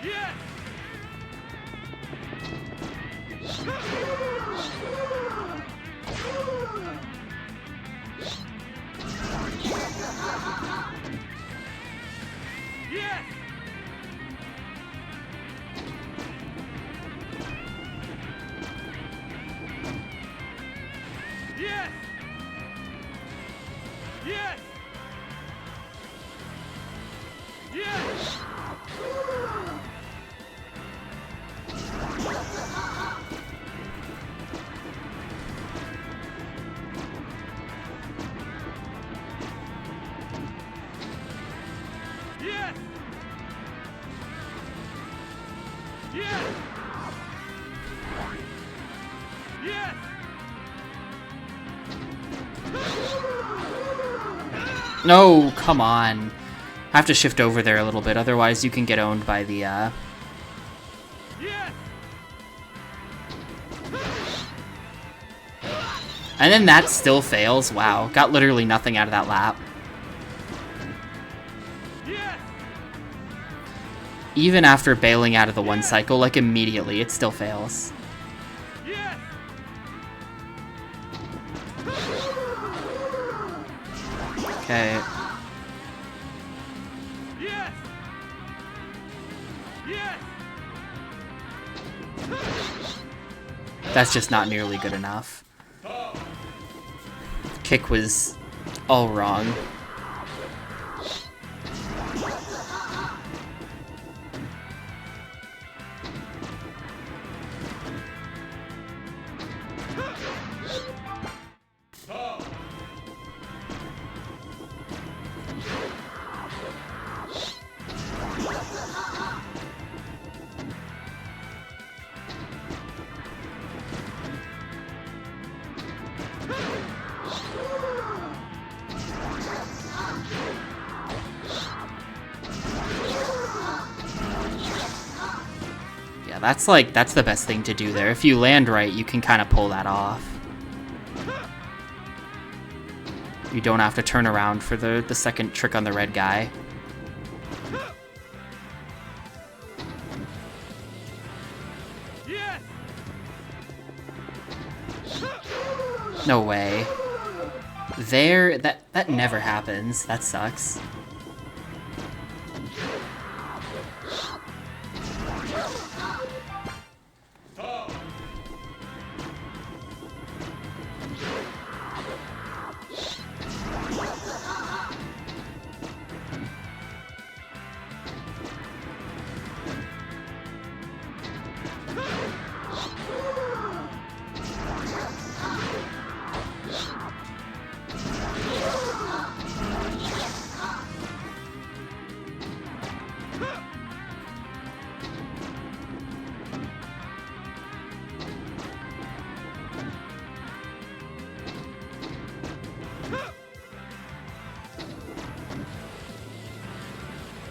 Yes! Yes! Yes! Yes! Yes! Yes! Yes! No, come on. Have to shift over there a little bit, otherwise you can get owned by the, Yes! And then that still fails. Wow, got literally nothing out of that lap. Yes! Even after bailing out of the one cycle, like immediately, it still fails. Yes! Okay. Yes. Yes. That's just not nearly good enough. Kick was all wrong. Yeah, that's the best thing to do there. If you land right, you can kind of pull that off. You don't have to turn around for the second trick on the red guy. Yes. No way. There, that never happens. That sucks.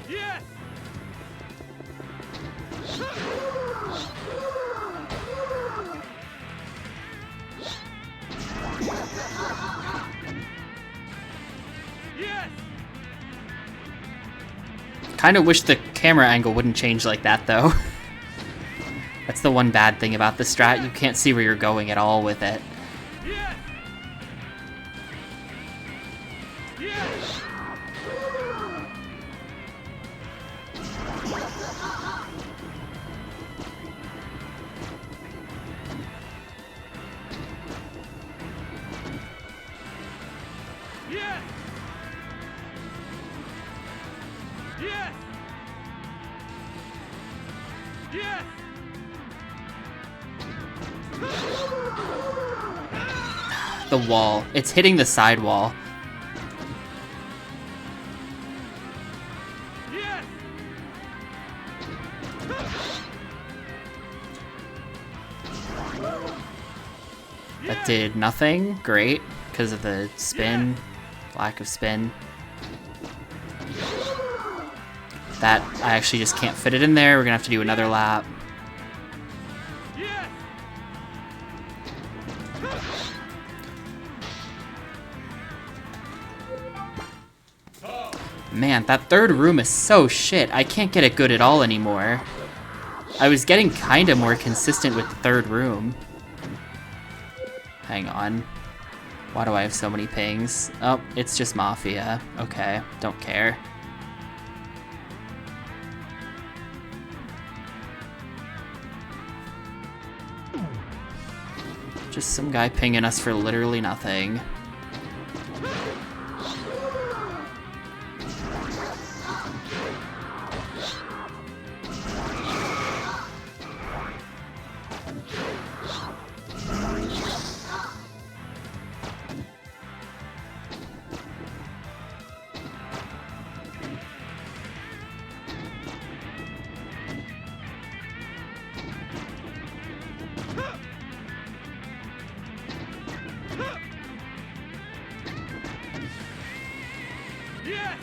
Yes. Yes. Kind of wish the camera angle wouldn't change like that, though. That's the one bad thing about the strat. You can't see where you're going at all with it. Yes. Yes. Yes. Yes. Yes. The wall. It's hitting the side wall. Yes. That did nothing. Great. Because of the spin. Lack of spin. That, I actually just can't fit it in there. We're gonna have to do another lap. Yes. Man, that third room is so shit. I can't get it good at all anymore. I was getting kind of more consistent with the third room. Hang on. Why do I have so many pings? Oh, it's just Mafia. Okay, don't care. Just some guy pinging us for literally nothing. Yes.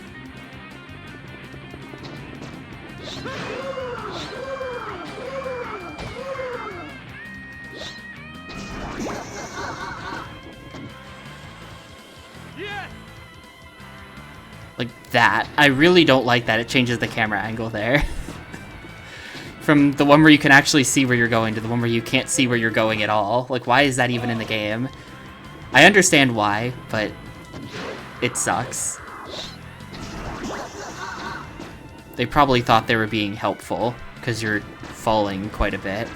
Yes. Like that. I really don't like that. It changes the camera angle there. From the one where you can actually see where you're going to the one where you can't see where you're going at all. Like, why is that even in the game? I understand why, but it sucks. They probably thought they were being helpful, because you're falling quite a bit.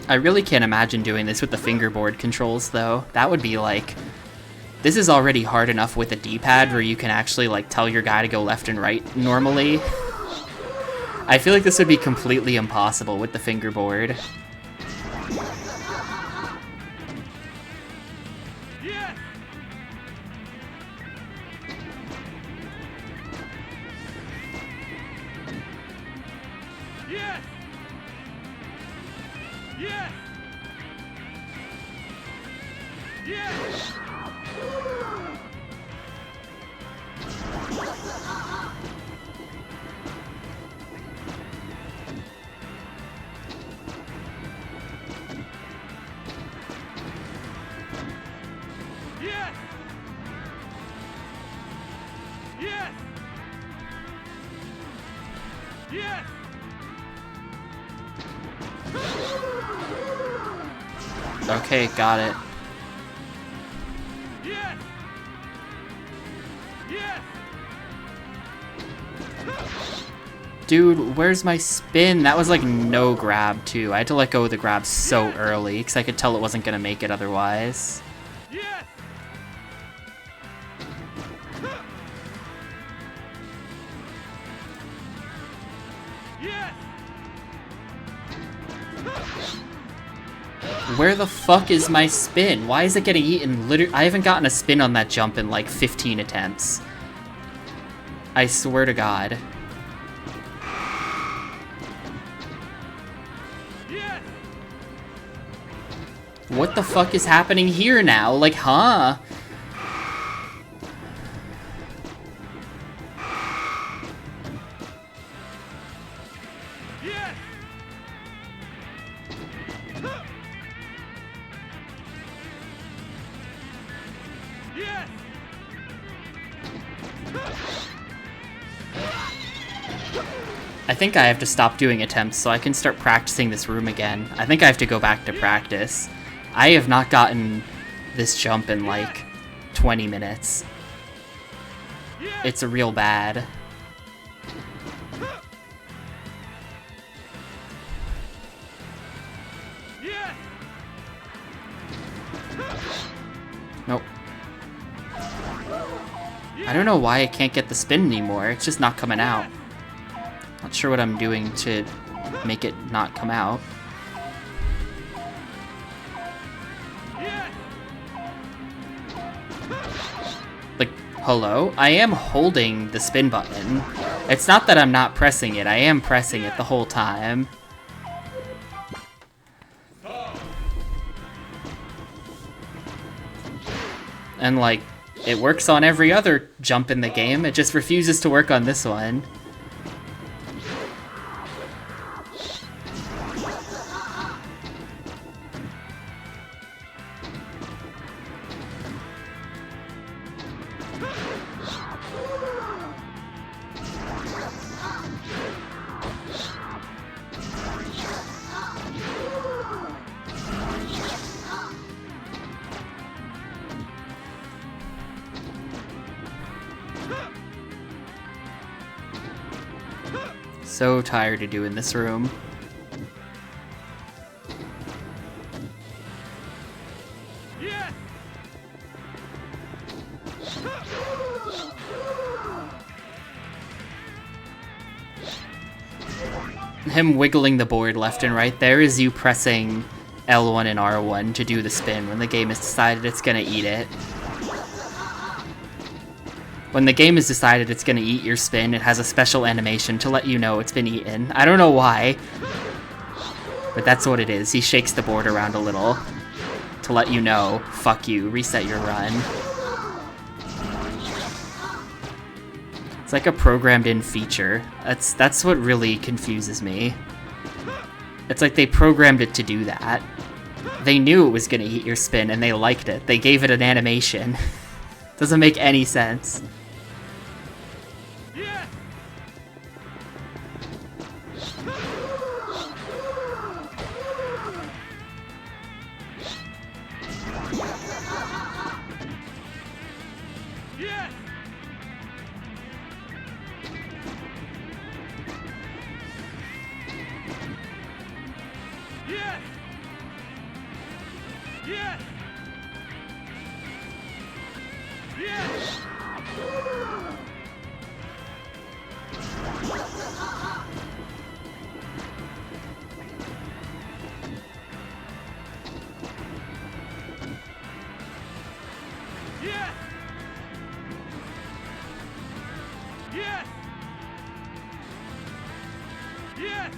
I really can't imagine doing this with the fingerboard controls, though. That would be like... This is already hard enough with a D-pad where you can actually like tell your guy to go left and right normally. I feel like this would be completely impossible with the fingerboard. Yes! Yes! Yes! Yes! Yes! Yes! Yes! Okay, got it. Yes! Yes! Dude, where's my spin? That was like no grab, too. I had to let go of the grab so early, because I could tell it wasn't going to make it otherwise. Yes! Yes! Where the fuck is my spin? Why is it getting eaten? I haven't gotten a spin on that jump in like 15 attempts. I swear to God. Yes! What the fuck is happening here now? Like, huh? Yes! Yes! I think I have to stop doing attempts so I can start practicing this room again. I think I have to go back to practice. I have not gotten this jump in like 20 minutes. It's real bad. Yes! Nope. I don't know why I can't get the spin anymore. It's just not coming out. Not sure what I'm doing to make it not come out. Yes! Like, hello? I am holding the spin button. It's not that I'm not pressing it. I am pressing it the whole time. And like, it works on every other jump in the game. It just refuses to work on this one. So tired of doing this room. Yes! Him wiggling the board left and right there is you pressing L1 and R1 to do the spin when the game has decided it's gonna eat it. When the game has decided it's gonna eat your spin, it has a special animation to let you know it's been eaten. I don't know why, but that's what it is. He shakes the board around a little to let you know, fuck you, reset your run. It's like a programmed-in feature. That's what really confuses me. It's like they programmed it to do that. They knew it was gonna eat your spin and they liked it. They gave it an animation. Doesn't make any sense. Yes! Yes! Yes! Yes! Yes! Yes! Yes! Yes!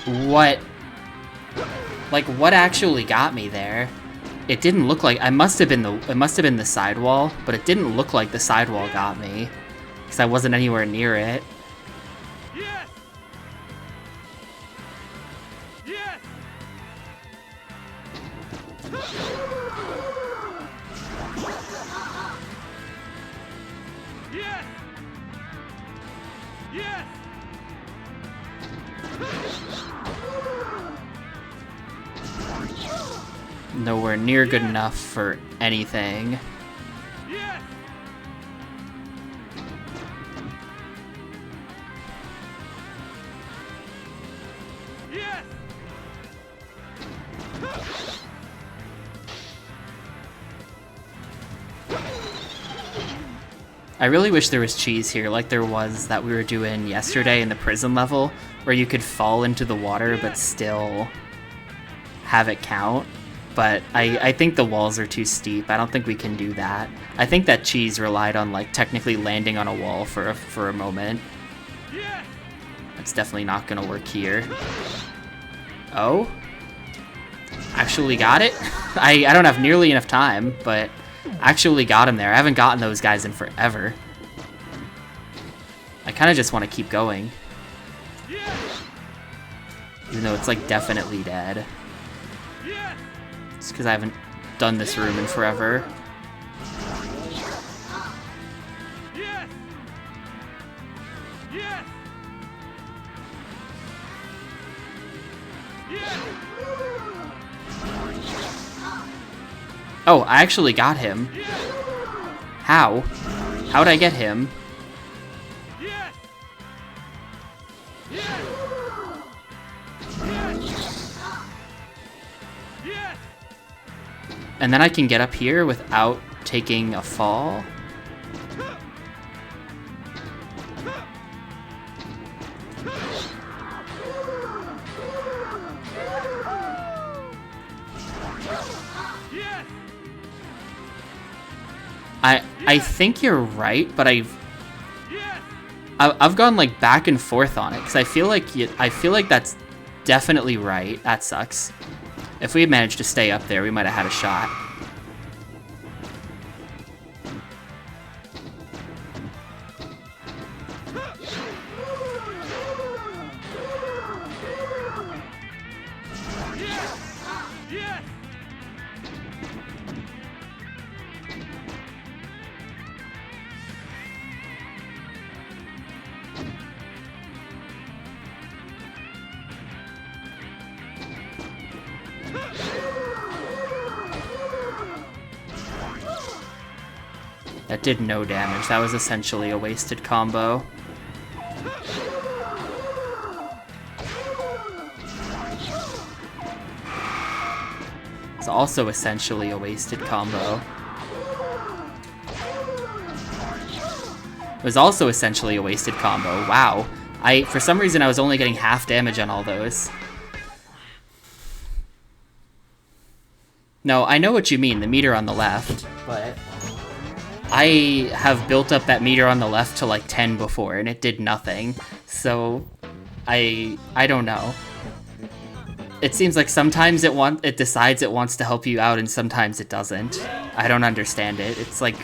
What? Like, what actually got me there? It didn't look like... it must have been the sidewall, but it didn't look like the sidewall got me. Because I wasn't anywhere near it. Yes! Yes! Yes! Yes! Nowhere near good enough for anything. Yes! Yes! I really wish there was cheese here, like there was that we were doing yesterday in the prison level, where you could fall into the water but still have it count. But I think the walls are too steep. I don't think we can do that. I think that cheese relied on like technically landing on a wall for a moment. Yes! That's definitely not gonna work here. Oh? Actually got it? I don't have nearly enough time, but actually got him there. I haven't gotten those guys in forever. I kind of just want to keep going. Yes! Even though it's like definitely dead. Yes! It's because I haven't done this room in forever. Yes! Yes! Yes! Oh, I actually got him. How? How'd I get him? Yes! Yes! Yes! Yes! And then I can get up here without taking a fall? Yes! I think you're right, but Yes! I've gone like back and forth on it because I feel like that's definitely right. That sucks. If we had managed to stay up there, we might have had a shot. Yes! That did no damage. That was essentially a wasted combo. It's also essentially a wasted combo. It was also essentially a wasted combo. Wow. For some reason I was only getting half damage on all those. No, I know what you mean, the meter on the left, but I have built up that meter on the left to like 10 before and it did nothing. So I don't know. It seems like sometimes it decides it wants to help you out and sometimes it doesn't. I don't understand it. It's like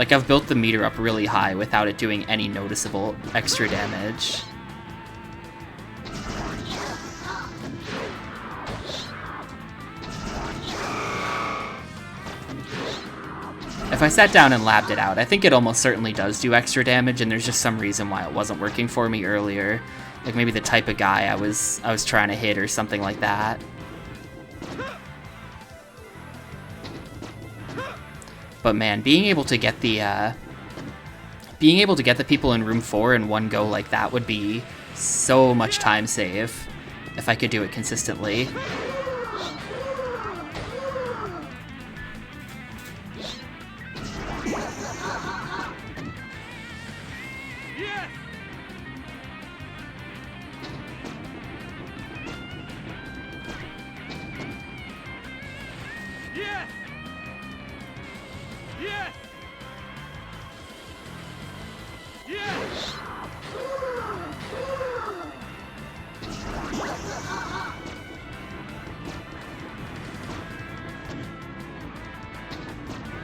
Like, I've built the meter up really high without it doing any noticeable extra damage. If I sat down and labbed it out, I think it almost certainly does do extra damage, and there's just some reason why it wasn't working for me earlier. Like maybe the type of guy I was trying to hit or something like that. But man, being able to get the people in room 4 in one go like that would be so much time save if I could do it consistently.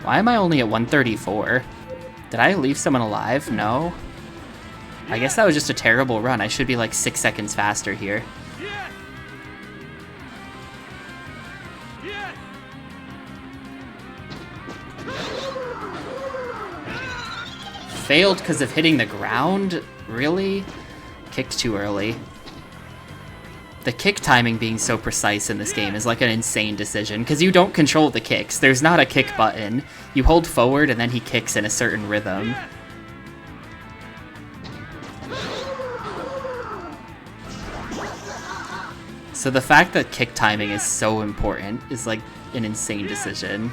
Why am I only at 134? Did I leave someone alive? No. I guess that was just a terrible run. I should be like 6 seconds faster here. Failed because of hitting the ground? Really? Kicked too early. The kick timing being so precise in this game is like an insane decision, because you don't control the kicks. There's not a kick button. You hold forward and then he kicks in a certain rhythm. So the fact that kick timing is so important is like an insane decision.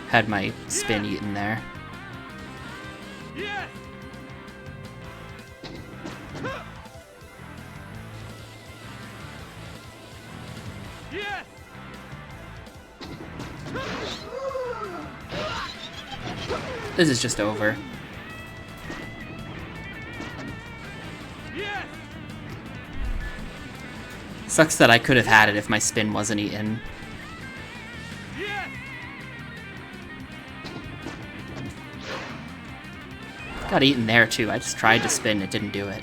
Had my spin eaten there. This is just over. Sucks that I could have had it if my spin wasn't eaten. Got eaten there too. I just tried to spin, it didn't do it.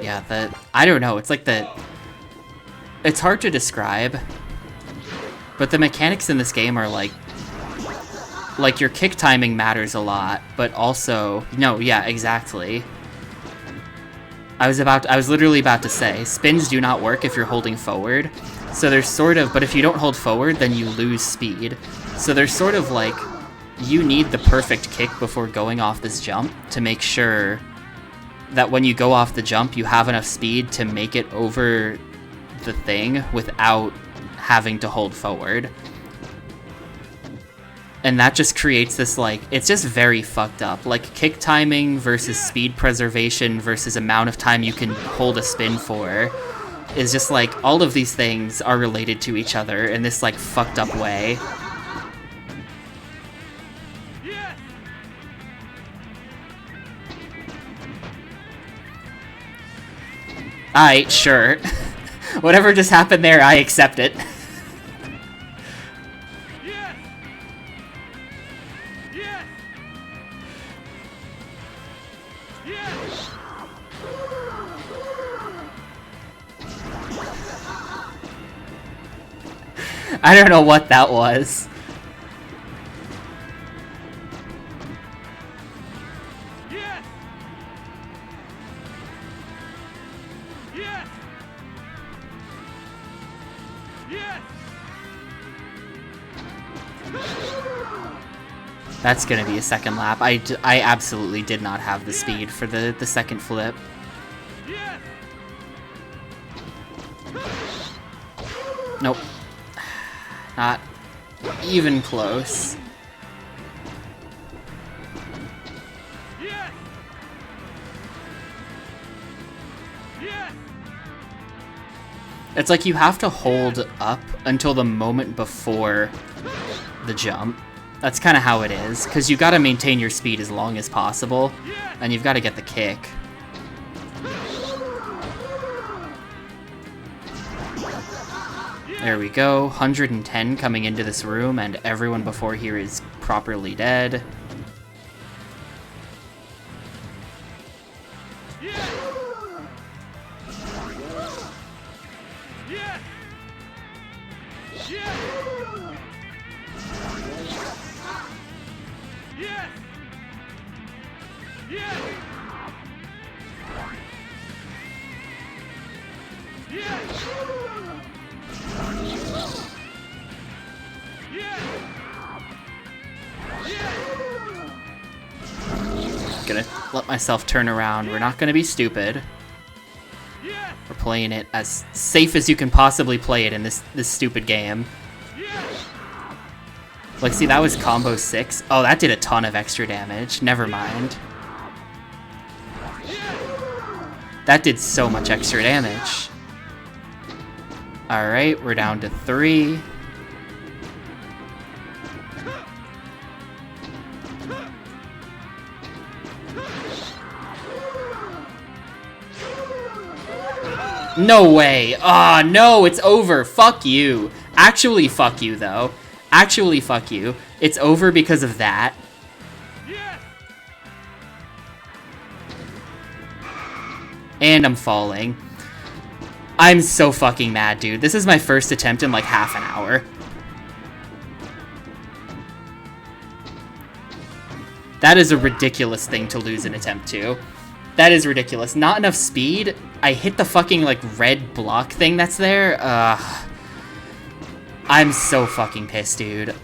Yeah, I don't know, it's like it's hard to describe, but the mechanics in this game are like your kick timing matters a lot, but also, no, yeah, exactly. I was literally about to say, spins do not work if you're holding forward, so there's sort of, but if you don't hold forward, then you lose speed. So there's sort of like, you need the perfect kick before going off this jump to make sure that when you go off the jump, you have enough speed to make it over the thing without having to hold forward. And that just creates this, like, it's just very fucked up. Like, kick timing versus speed preservation versus amount of time you can hold a spin for is just, like, all of these things are related to each other in this, like, fucked up way. Alright, sure. Whatever just happened there, I accept it. I don't know what that was. That's gonna be a second lap. I absolutely did not have the speed for the second flip. Nope. Not even close. It's like you have to hold up until the moment before the jump. That's kind of how it is, because you got to maintain your speed as long as possible, and you've got to get the kick. There we go, 110 coming into this room, and everyone before here is properly dead. Gonna let myself turn around. We're not gonna be stupid. We're playing it as safe as you can possibly play it in this stupid game. Like, see, that was combo 6. Oh, that did a ton of extra damage. Never mind. That did so much extra damage. Alright, we're down to 3. No way! Aw, oh, no, it's over. Fuck you. Actually, fuck you, though. Actually, fuck you. It's over because of that. And I'm falling. I'm so fucking mad, dude. This is my first attempt in like half an hour. That is a ridiculous thing to lose an attempt to. That is ridiculous. Not enough speed. I hit the fucking like red block thing that's there. I'm so fucking pissed, dude.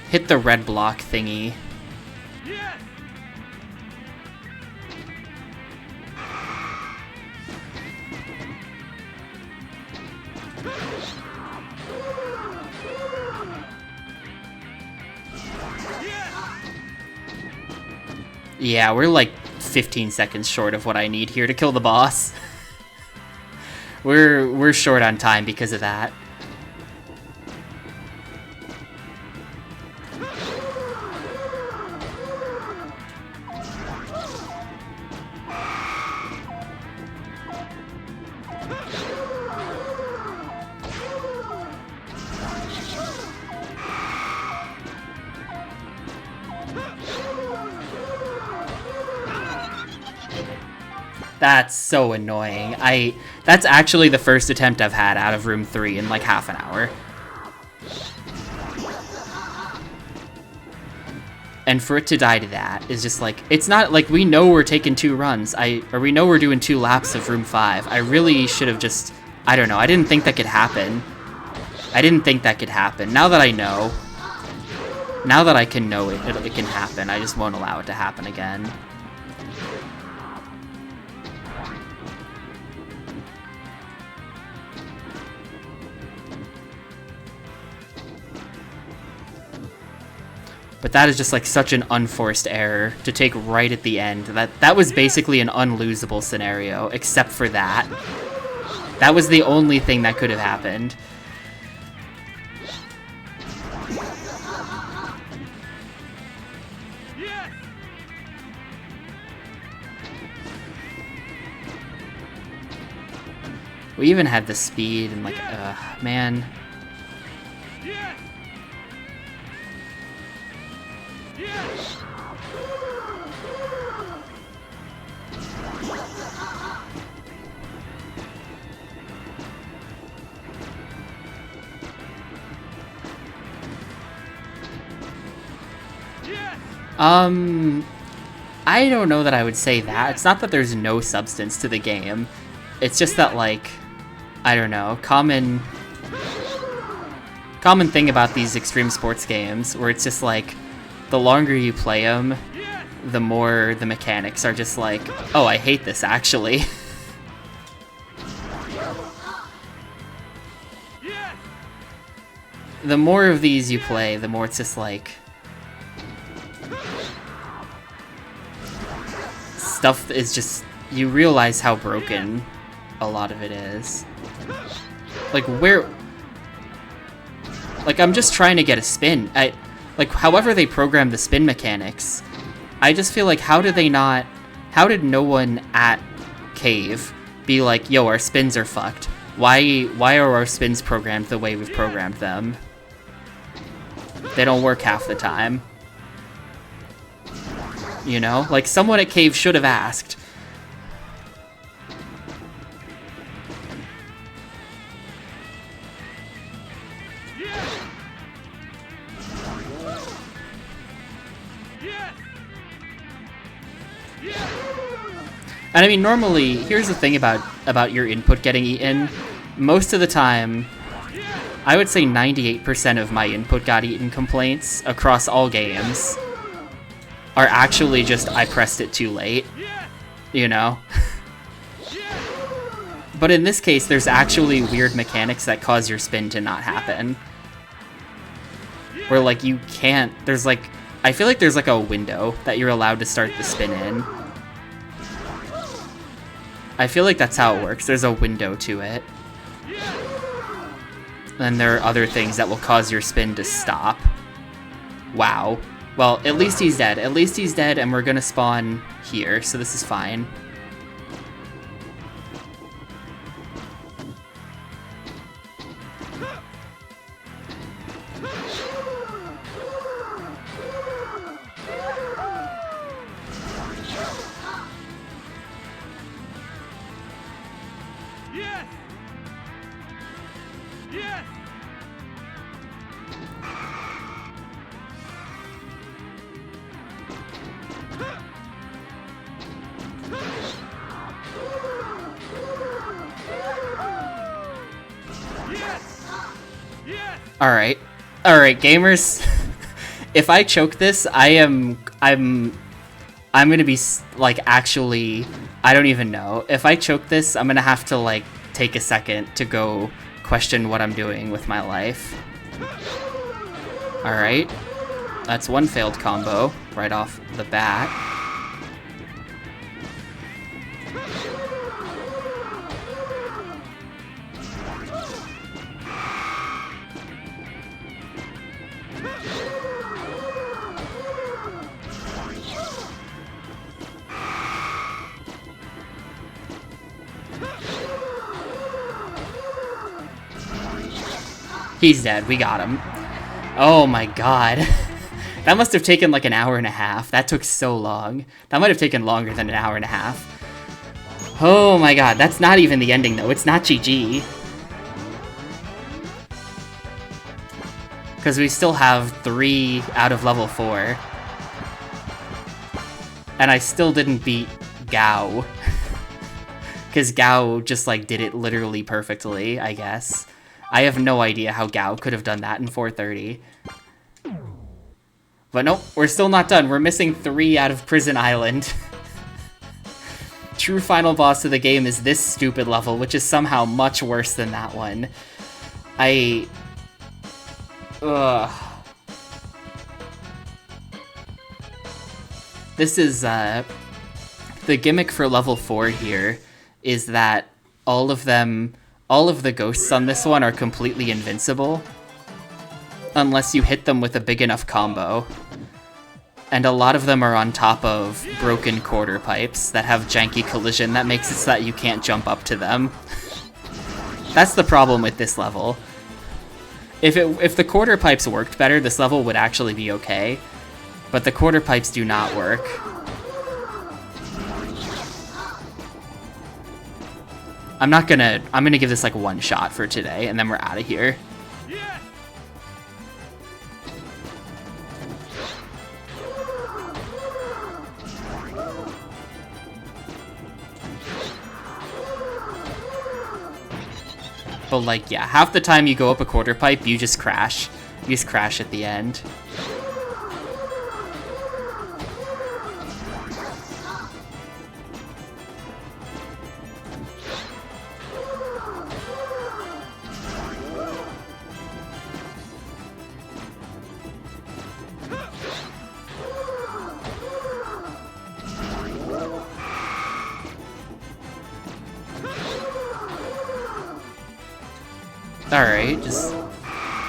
Hit the red block thingy. Yeah, we're like 15 seconds short of what I need here to kill the boss. We're short on time because of that. That's so annoying. That's actually the first attempt I've had out of room 3 in like half an hour. And for it to die to that is just like, it's not like we know we're taking 2 runs. Or we know we're doing 2 laps of room 5. I really should have just, I don't know. I didn't think that could happen. I didn't think that could happen. Now that I know, now that I can know it can happen, I just won't allow it to happen again. But that is just like such an unforced error to take right at the end. That was basically an unlosable scenario, except for that. That was the only thing that could have happened. We even had the speed and like, man. I don't know that I would say that. It's not that there's no substance to the game. It's just that, like, I don't know, common thing about these extreme sports games, where it's just like, the longer you play them, the more the mechanics are just like, oh, I hate this, actually. the more of these you play, the more it's just like stuff is just, you realize how broken a lot of it is. Like where, like I'm just trying to get a spin. Like however they program the spin mechanics, I just feel like how did no one at Cave be like, yo, our spins are fucked. Why are our spins programmed the way we've programmed them? They don't work half the time. You know? Like, someone at Cave should have asked. And I mean, normally, here's the thing about your input getting eaten. Most of the time, I would say 98% of my input got eaten complaints across all games are actually just, I pressed it too late, you know? But in this case, there's actually weird mechanics that cause your spin to not happen. Where, like, you can't, there's like, I feel like there's like a window that you're allowed to start the spin in. I feel like that's how it works. There's a window to it. Then there are other things that will cause your spin to stop. Wow. Well, at least he's dead. At least he's dead, and we're gonna spawn here, so this is fine. Alright. Alright, gamers. If I choke this, I'm gonna be, like, actually, I don't even know. If I choke this, I'm gonna have to, like, take a second to go question what I'm doing with my life. Alright. That's one failed combo right off the bat. He's dead. We got him. Oh my god. That must have taken like an hour and a half. That took so long. That might have taken longer than an hour and a half. Oh my god. That's not even the ending though. It's not GG. Because we still have 3 out of level 4. And I still didn't beat Gao. Because Gao just like did it literally perfectly, I guess. I have no idea how Gao could have done that in 430. But nope, we're still not done. We're missing 3 out of Prison Island. True final boss of the game is this stupid level, which is somehow much worse than that one. Ugh. This is, the gimmick for level 4 here is that all of the ghosts on this one are completely invincible. Unless you hit them with a big enough combo. And a lot of them are on top of broken quarter pipes that have janky collision that makes it so that you can't jump up to them. That's the problem with this level. If the quarter pipes worked better, this level would actually be okay. But the quarter pipes do not work. I'm gonna give this like one shot for today, and then we're out of here. But like, yeah, half the time you go up a quarter pipe, you just crash. You just crash at the end. Alright, just...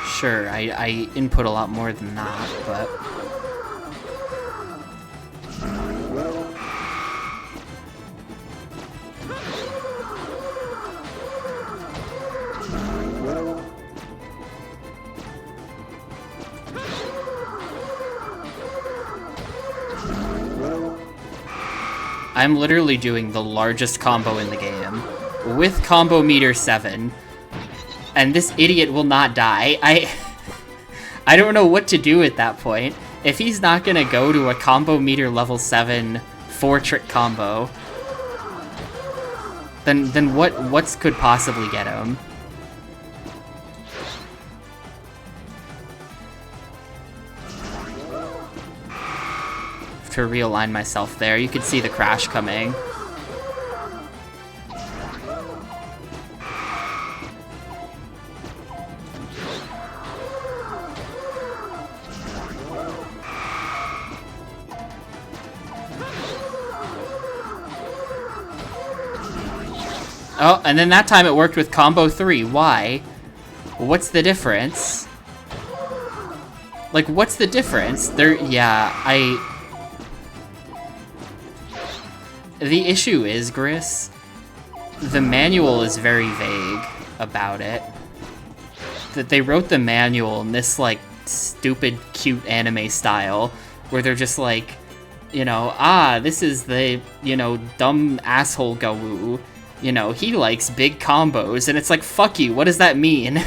Sure, I input a lot more than that, but... I'm literally doing the largest combo in the game, with combo meter 7, and this idiot will not die. I don't know what to do at that point. If he's not gonna go to a combo meter level 7 4-trick combo, then what could possibly get him? To realign myself there. You could see the crash coming. Oh, and then that time it worked with combo 3. Why? What's the difference? Like, what's the difference? The issue is, Gris, the manual is very vague about it. That they wrote the manual in this, like, stupid, cute anime style, where they're just like, you know, this is the, you know, dumb asshole Gawoo. You know, he likes big combos, and it's like, fuck you, what does that mean?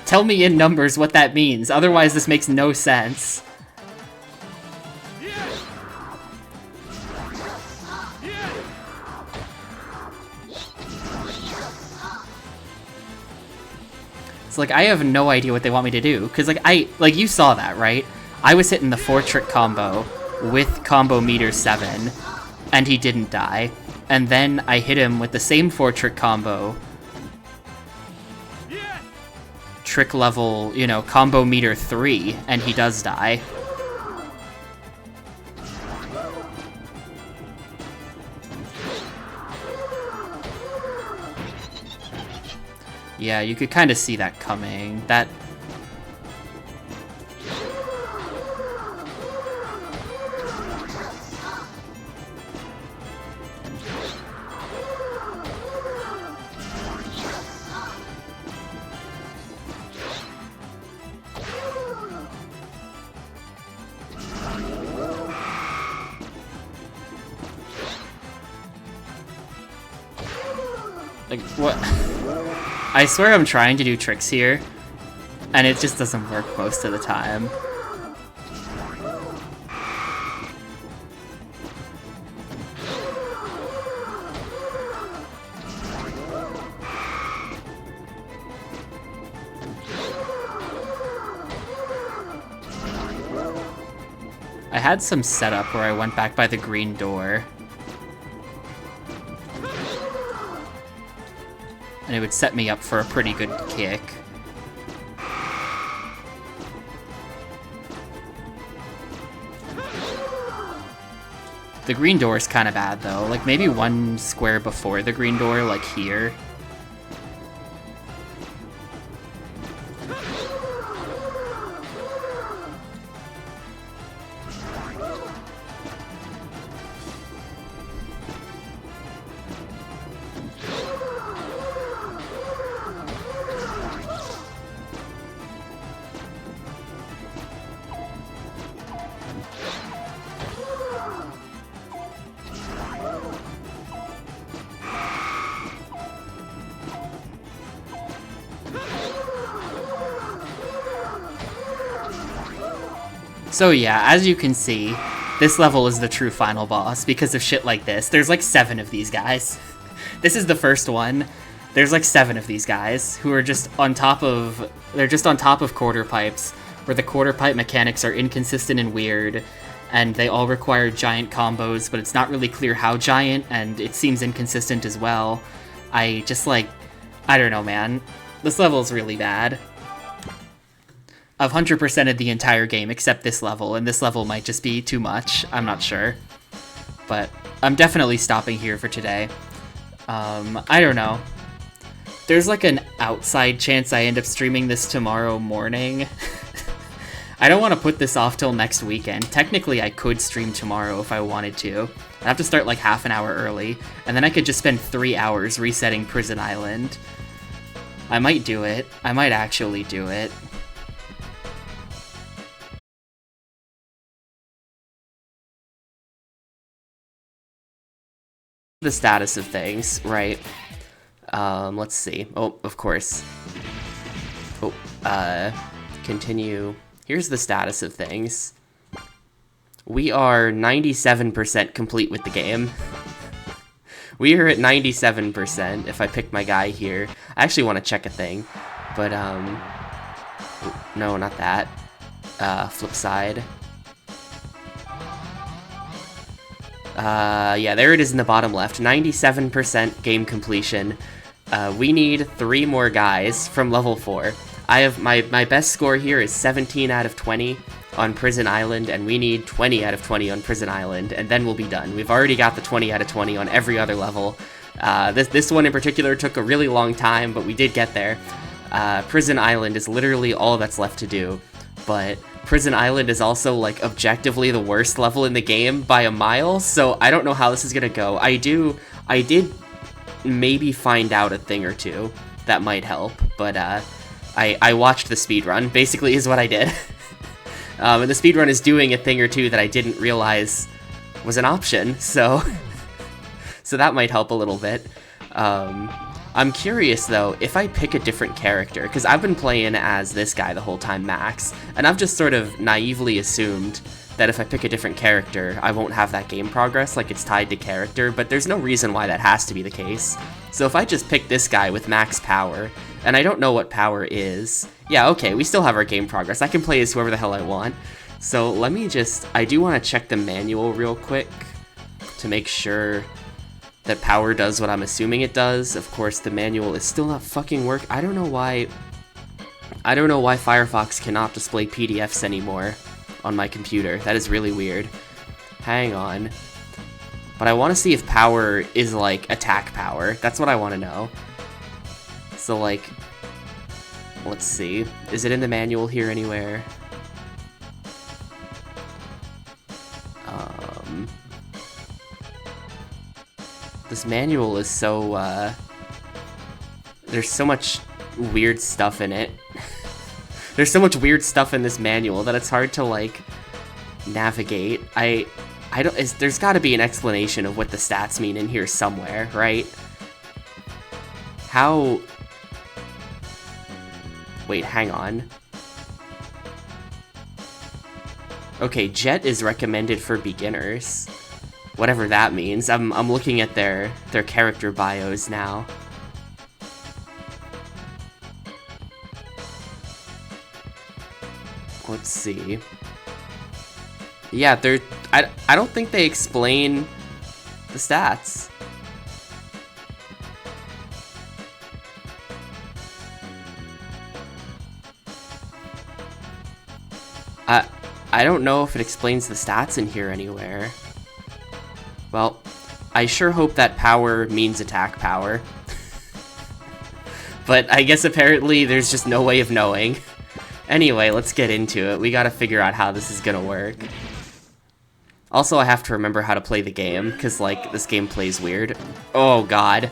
Tell me in numbers what that means, otherwise this makes no sense. It's like, I have no idea what they want me to do, because, like, you saw that, right? I was hitting the 4-trick combo with combo meter 7, and he didn't die. And then I hit him with the same 4-trick combo, trick level, you know, combo meter 3, and he does die. Yeah, you could kind of see that coming. That... Like, what? I swear I'm trying to do tricks here, and it just doesn't work most of the time. I had some setup where I went back by the green door. And it would set me up for a pretty good kick. The green door is kind of bad, though. Like, maybe one square before the green door, like here. So yeah, as you can see, this level is the true final boss because of shit like this. There's like 7 of these guys. This is the first one. There's like 7 of these guys who are just on top of... They're just on top of quarter pipes, where the quarter pipe mechanics are inconsistent and weird, and they all require giant combos, but it's not really clear how giant, and it seems inconsistent as well. I just like... I don't know, man. This level is really bad. I've 100%ed the entire game except this level, and this level might just be too much. I'm not sure. But I'm definitely stopping here for today. I don't know. There's like an outside chance I end up streaming this tomorrow morning. I don't want to put this off till next weekend. Technically, I could stream tomorrow if I wanted to. I'd have to start like half an hour early, and then I could just spend 3 hours resetting Prison Island. I might do it. I might actually do it. The status of things, right? Let's see. Oh, of course. Oh, continue. Here's the status of things. We are 97% complete with the game. We are at 97% if I pick my guy here. I actually want to check a thing, but, no, not that. Flip side. Yeah, there it is in the bottom left. 97% game completion. We need 3 more guys from level 4. I have my best score here is 17 out of 20 on Prison Island, and we need 20 out of 20 on Prison Island, and then we'll be done. We've already got the 20 out of 20 on every other level. This one in particular took a really long time, but we did get there. Prison Island is literally all that's left to do, but Prison Island is also, like, objectively the worst level in the game by a mile, so I don't know how this is gonna go. I did maybe find out a thing or two that might help, but I watched the speedrun, basically is what I did. And the speedrun is doing a thing or two that I didn't realize was an option, so so that might help a little bit. I'm curious, though, if I pick a different character, because I've been playing as this guy the whole time, Max, and I've just sort of naively assumed that if I pick a different character, I won't have that game progress, like it's tied to character, but there's no reason why that has to be the case. So if I just pick this guy with max power, and I don't know what power is, yeah, okay, we still have our game progress. I can play as whoever the hell I want. So let me just, I do want to check the manual real quick to make sure that power does what I'm assuming it does. Of course, the manual is still not fucking work. I don't know why Firefox cannot display PDFs anymore on my computer. That is really weird. Hang on. But I want to see if power is, like, attack power. That's what I want to know. So, like, let's see. Is it in the manual here anywhere? This manual is so, there's so much weird stuff in it. There's so much weird stuff in this manual that it's hard to, like, navigate. I don't, there's gotta be an explanation of what the stats mean in here somewhere, right? How... Wait, hang on. Okay, Jet is recommended for beginners. Whatever that means. I'm looking at their character bios now. Let's see. Yeah, I don't think they explain the stats. I don't know if it explains the stats in here anywhere. Well, I sure hope that power means attack power. But I guess apparently there's just no way of knowing. Anyway, let's get into it. We gotta figure out how this is gonna work. Also, I have to remember how to play the game, because, like, this game plays weird. Oh, God.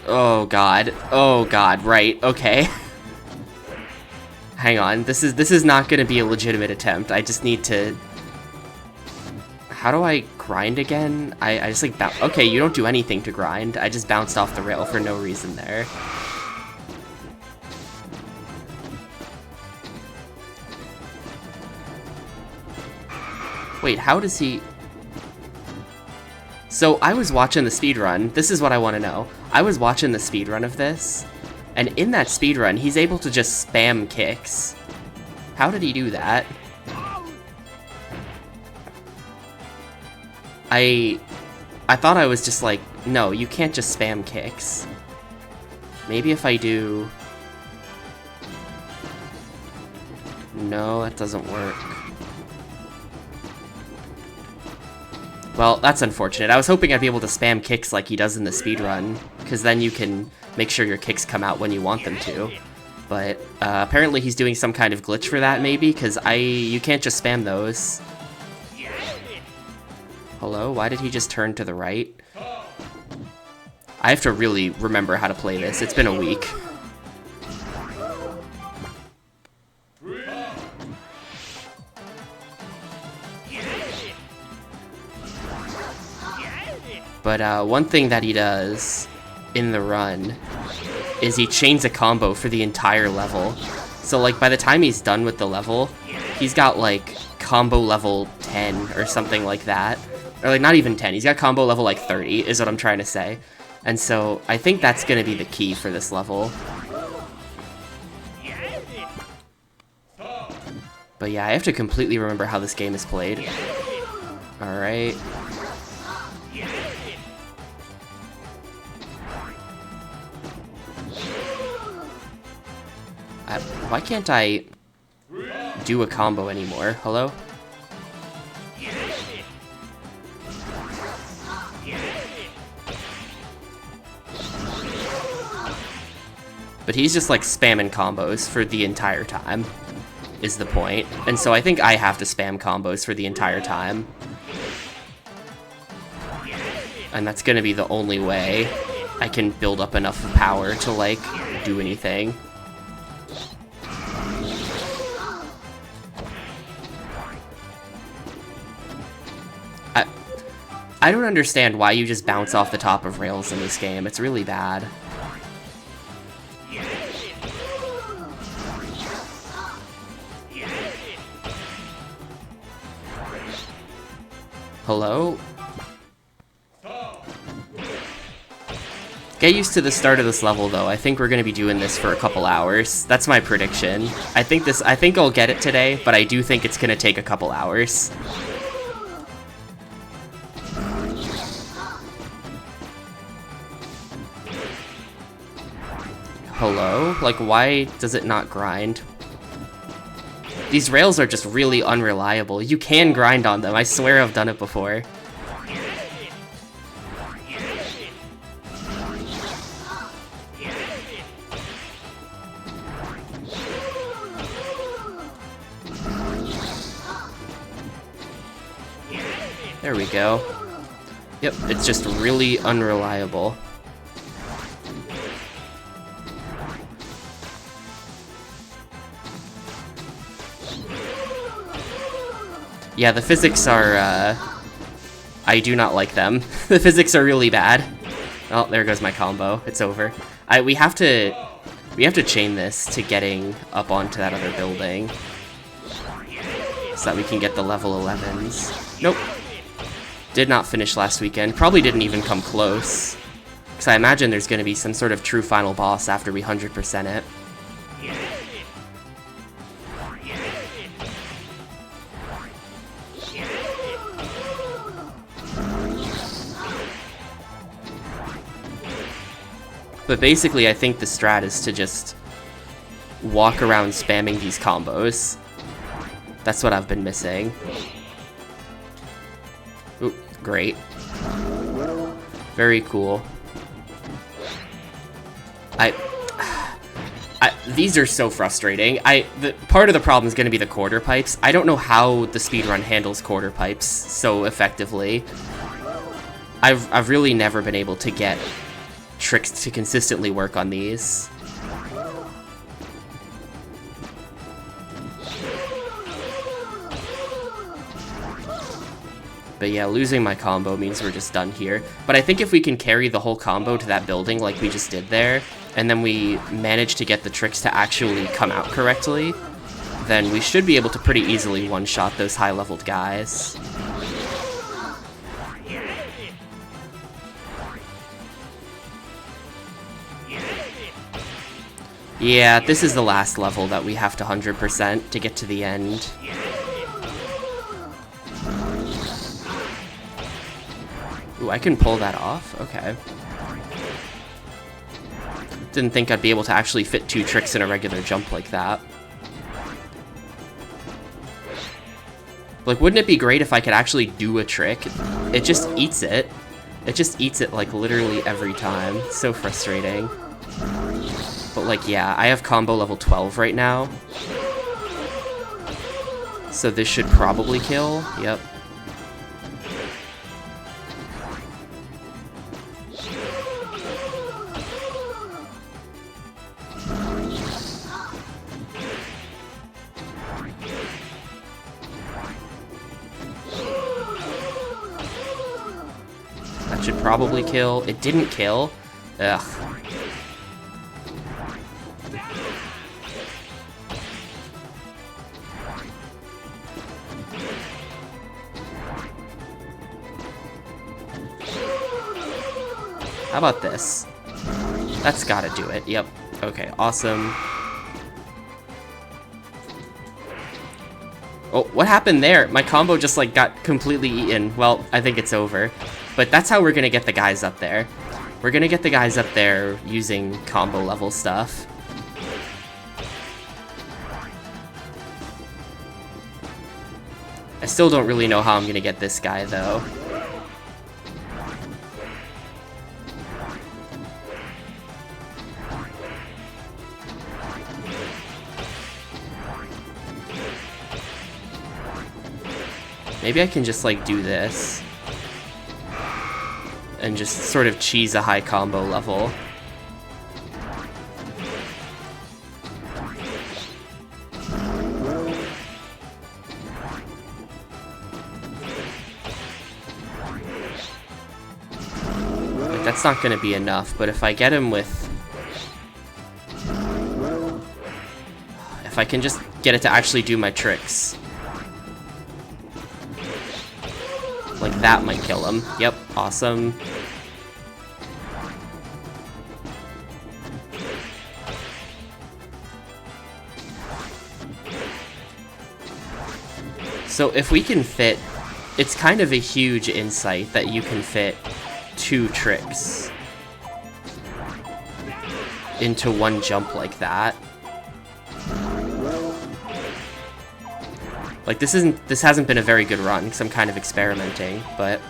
Oh, God. Oh, God, right, okay. Hang on, this is not gonna be a legitimate attempt. I just need to... How do I grind again? I just, like, okay, you don't do anything to grind. I just bounced off the rail for no reason there. Wait, how does he... So, I was watching the speedrun. This is what I want to know. I was watching the speedrun of this, and in that speedrun, he's able to just spam kicks. How did he do that? I thought I was just like, no, you can't just spam kicks. Maybe if I do... No, that doesn't work. Well, that's unfortunate. I was hoping I'd be able to spam kicks like he does in the speedrun, because then you can make sure your kicks come out when you want them to. But apparently he's doing some kind of glitch for that, maybe, because you can't just spam those. Hello? Why did he just turn to the right? I have to really remember how to play this. It's been a week. But one thing that he does in the run is he chains a combo for the entire level. So like by the time he's done with the level, he's got like combo level 10 or something like that. Or like not even 10, he's got combo level like 30 is what I'm trying to say. And so I think that's gonna be the key for this level. But yeah, I have to completely remember how this game is played. Alright. Why can't I do a combo anymore? Hello? But he's just like spamming combos for the entire time, is the point. And so I think I have to spam combos for the entire time. And that's gonna be the only way I can build up enough power to like do anything. I don't understand why you just bounce off the top of rails in this game. It's really bad. Hello? Get used to the start of this level, though. I think we're gonna be doing this for a couple hours. That's my prediction. I think I'll get it today, but I do think it's gonna take a couple hours. Hello? Like, why does it not grind? These rails are just really unreliable. You can grind on them. I swear I've done it before. There we go. Yep, it's just really unreliable. Yeah, the physics are, I do not like them. The physics are really bad. Oh, there goes my combo. It's over. We have to chain this to getting up onto that other building. So that we can get the level 11s. Nope. Did not finish last weekend. Probably didn't even come close. Because I imagine there's going to be some sort of true final boss after we 100% it. But basically, I think the strat is to just walk around spamming these combos. That's what I've been missing. Ooh, great. Very cool. These are so frustrating. Part of the problem is going to be the quarter pipes. I don't know how the speedrun handles quarter pipes so effectively. I've really never been able to get tricks to consistently work on these. But yeah, losing my combo means we're just done here. But I think if we can carry the whole combo to that building like we just did there, and then we manage to get the tricks to actually come out correctly, then we should be able to pretty easily one-shot those high-leveled guys. Yeah, this is the last level that we have to 100% to get to the end. Ooh, I can pull that off? Okay. Didn't think I'd be able to actually fit 2 tricks in a regular jump like that. Like, wouldn't it be great if I could actually do a trick? It just eats it. It just eats it, like, literally every time. It's so frustrating. But, like, yeah, I have combo level 12 right now. So this should probably kill. Yep. That should probably kill. It didn't kill. Ugh. How about this? That's gotta do it. Yep. Okay, awesome. Oh, what happened there? My combo just, like, got completely eaten. Well, I think it's over. But that's how we're gonna get the guys up there. We're gonna get the guys up there using combo level stuff. I still don't really know how I'm gonna get this guy, though. Maybe I can just, like, do this. And just sort of cheese a high combo level. Like, that's not gonna be enough, but if I get him with... If I can just get it to actually do my tricks. Like, that might kill him. Yep, awesome. So if we can fit... It's kind of a huge insight that you can fit 2 tricks into one jump like that. Like, this hasn't been a very good run, because I'm kind of experimenting, but...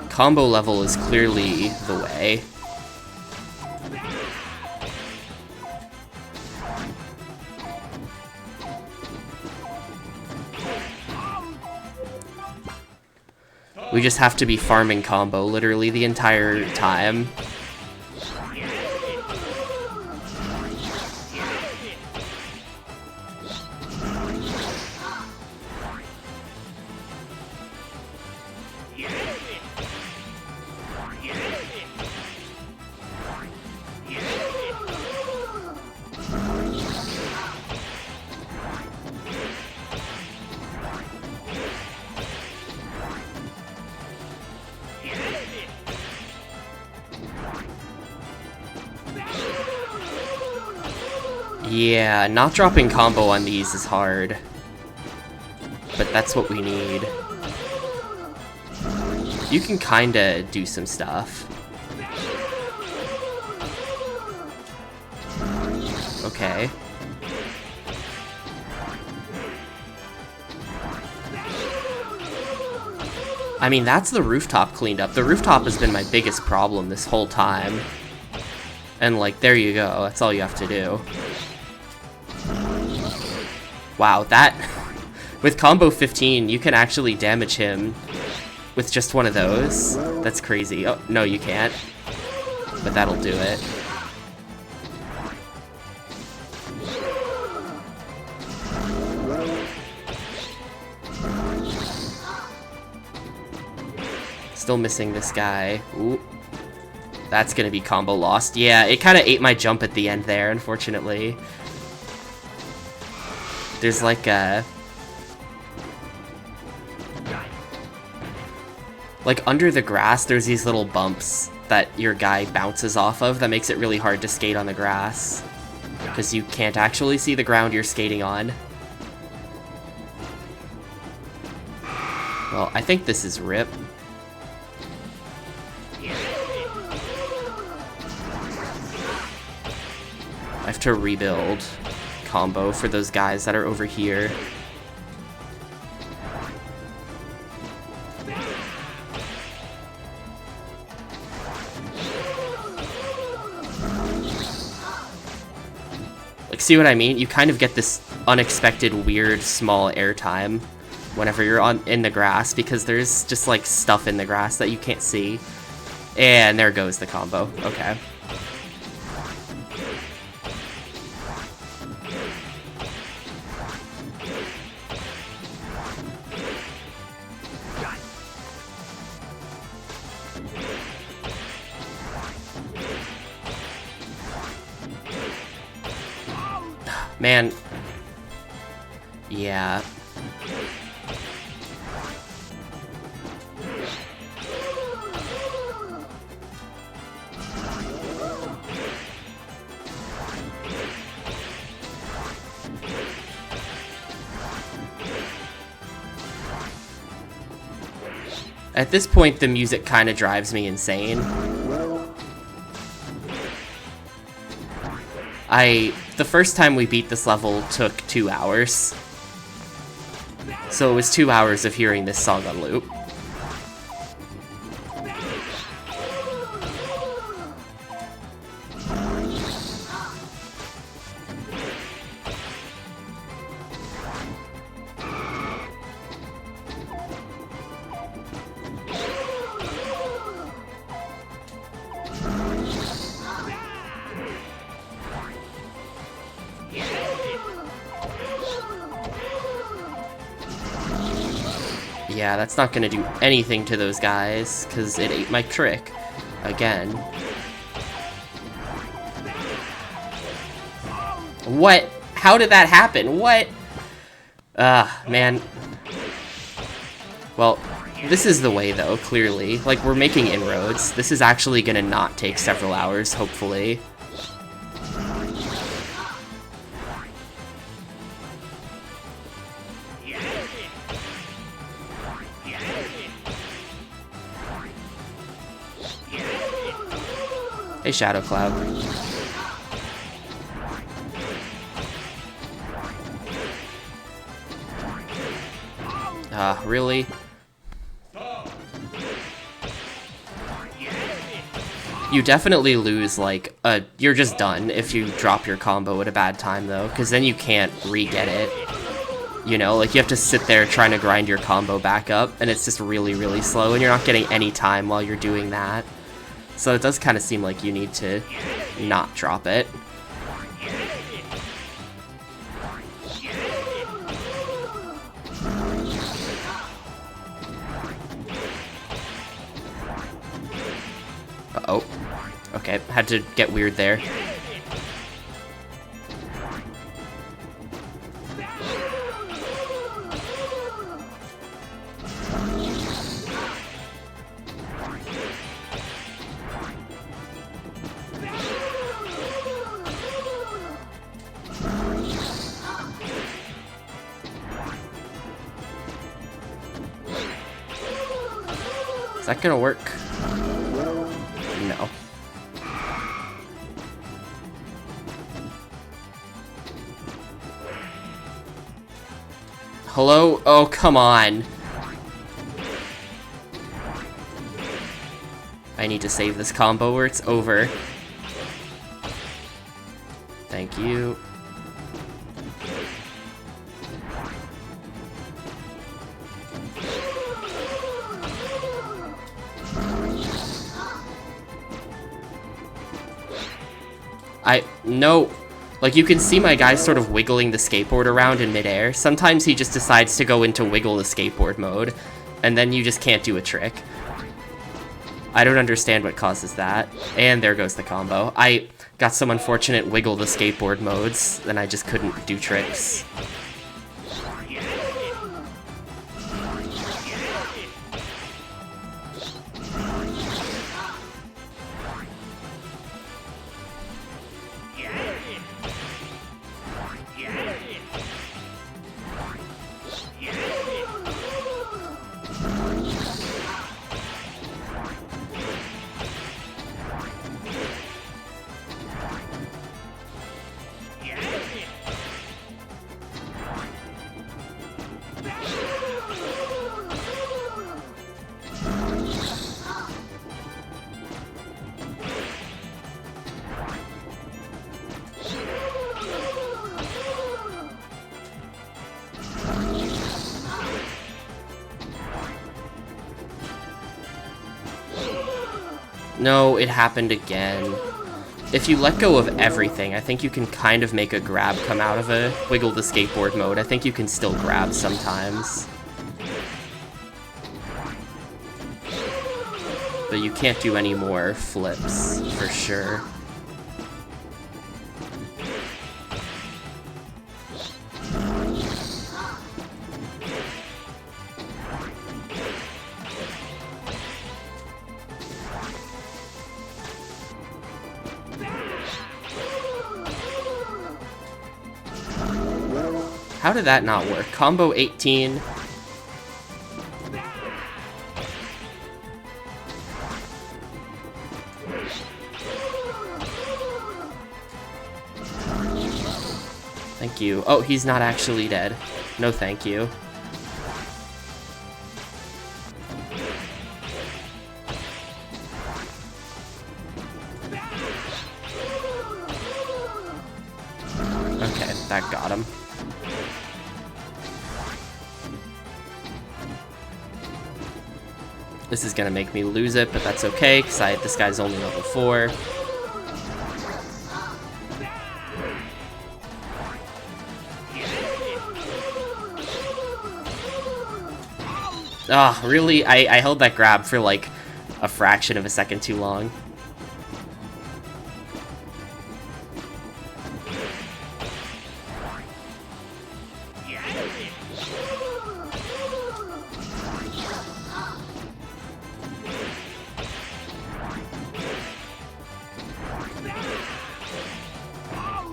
Combo level is clearly the way. We just have to be farming combo literally the entire time. Yeah, not dropping combo on these is hard. But that's what we need. You can kinda do some stuff. Okay. I mean, that's the rooftop cleaned up. The rooftop has been my biggest problem this whole time. And, like, there you go. That's all you have to do. Wow, that... With combo 15, you can actually damage him with just one of those. That's crazy. Oh, no, you can't. But that'll do it. Still missing this guy. Ooh. That's gonna be combo lost. Yeah, it kind of ate my jump at the end there, unfortunately. There's like a... Like, under the grass, there's these little bumps that your guy bounces off of that makes it really hard to skate on the grass. Because you can't actually see the ground you're skating on. Well, I think this is RIP. I have to rebuild. combo for those guys that are over here. Like, see what I mean? You kind of get this unexpected, weird, small airtime whenever you're in the grass, because there's just, like, stuff in the grass that you can't see. And there goes the combo. Okay. Man. Yeah. At this point, the music kind of drives me insane. The first time we beat this level took 2 hours. So it was 2 hours of hearing this song on loop. Yeah, that's not gonna do anything to those guys, because it ate my trick. Again. What? How did that happen? What? Man. Well, this is the way, though, clearly. Like, we're making inroads. This is actually gonna not take several hours, hopefully. Hey, Shadow Cloud. Really? You definitely lose, like, you're just done if you drop your combo at a bad time, though, because then you can't re-get it. You know, like, you have to sit there trying to grind your combo back up, and it's just really, really slow, and you're not getting any time while you're doing that. So it does kind of seem like you need to not drop it. Uh-oh. Okay, had to get weird there. Is that gonna work? No. Hello? Oh, come on. I need to save this combo or it's over. Thank you. No. Like, you can see my guy sort of wiggling the skateboard around in midair. Sometimes he just decides to go into wiggle the skateboard mode, and then you just can't do a trick. I don't understand what causes that. And there goes the combo. I got some unfortunate wiggle the skateboard modes, and I just couldn't do tricks. No, it happened again. If you let go of everything, I think you can kind of make a grab come out of a wiggle the skateboard mode. I think you can still grab sometimes. But you can't do any more flips, for sure. How did that not work? Combo 18. Thank you. Oh, he's not actually dead. No thank you. Okay, that got him. This is gonna make me lose it, but that's okay, because this guy's only level 4. Ah, really? I held that grab for like a fraction of a second too long.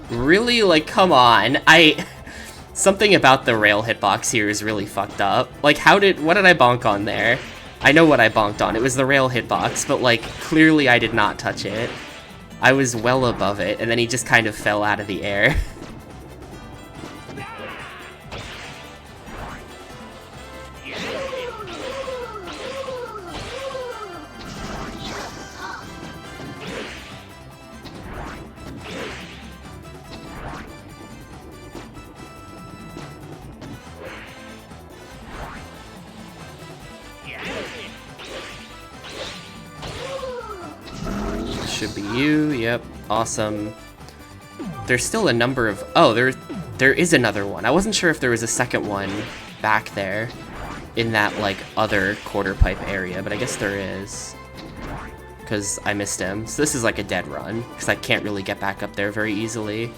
Really? Like, come on. Something about the rail hitbox here is really fucked up. Like, what did I bonk on there? I know what I bonked on. It was the rail hitbox, but like, clearly I did not touch it. I was well above it, and then he just kind of fell out of the air. Should be you. Yep. Awesome. There's still a number of... Oh, there is another one. I wasn't sure if there was a second one back there in that, like, other quarter pipe area, but I guess there is. Because I missed him. So this is like a dead run, because I can't really get back up there very easily.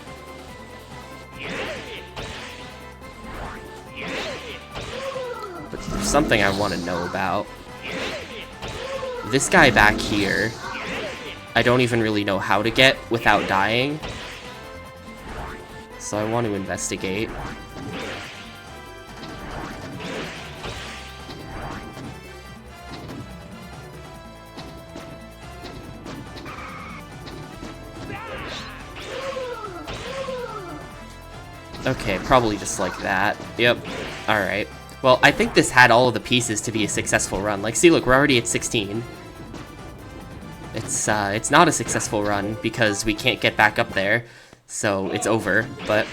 But there's something I want to know about. This guy back here, I don't even really know how to get without dying. So I want to investigate. Okay, probably just like that. Yep. Alright. Well, I think this had all of the pieces to be a successful run. Like, see, look, we're already at 16. It's not a successful run because we can't get back up there, so it's over, but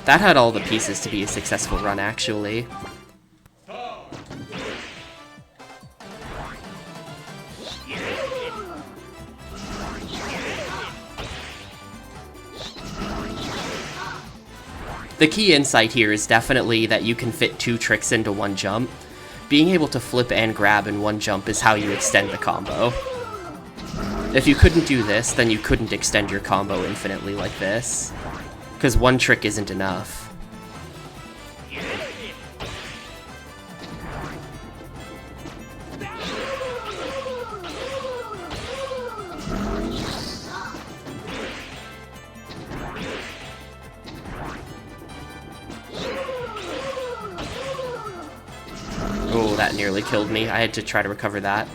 that had all the pieces to be a successful run, actually. The key insight here is definitely that you can fit 2 tricks into one jump. Being able to flip and grab in one jump is how you extend the combo. If you couldn't do this, then you couldn't extend your combo infinitely like this, because one trick isn't enough. Oh, that nearly killed me. I had to try to recover that.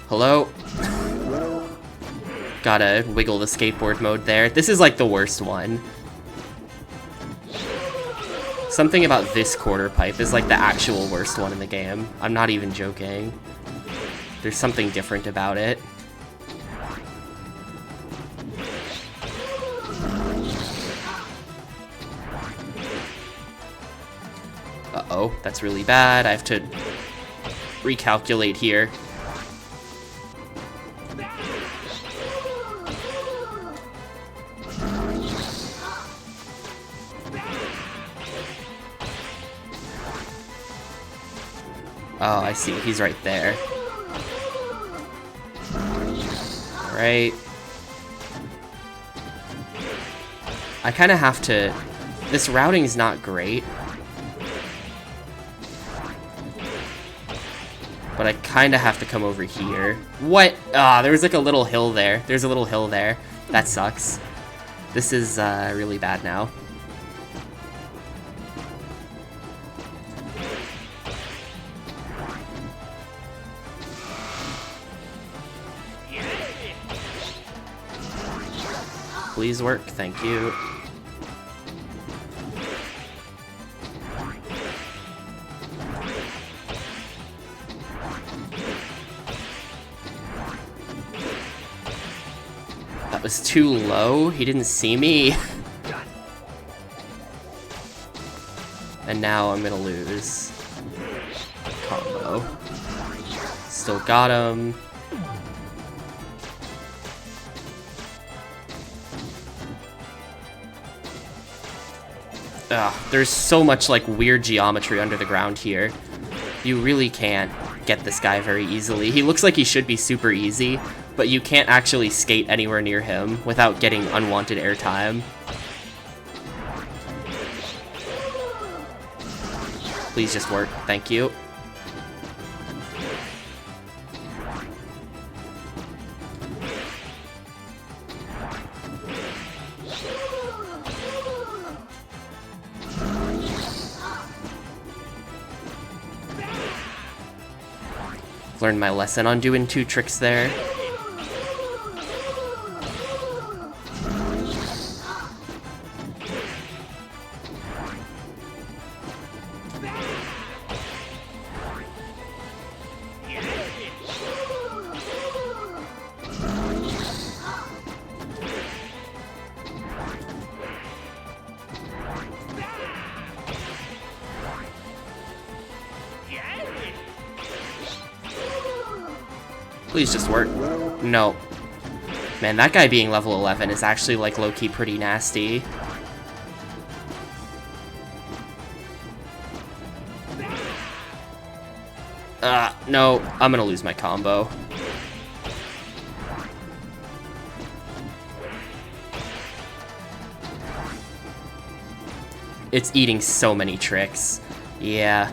Hello? Gotta wiggle the skateboard mode there. This is like the worst one. Something about this quarter pipe is like the actual worst one in the game. I'm not even joking. There's something different about it. Uh-oh, that's really bad. I have to recalculate here. Oh, I see. He's right there. Alright. I kind of have to... This routing is not great. But I kind of have to come over here. What? Ah, there was like a little hill there. There's a little hill there. That sucks. This is really bad now. Please work, thank you. That was too low, he didn't see me. And now I'm gonna lose. Combo. Still got him. Ugh, there's so much like weird geometry under the ground here. You really can't get this guy very easily. He looks like he should be super easy, but you can't actually skate anywhere near him without getting unwanted airtime. Please just work, thank you. Learned my lesson on doing 2 tricks there. Please just work. No. Man, that guy being level 11 is actually, like, low-key pretty nasty. No. I'm gonna lose my combo. It's eating so many tricks. Yeah.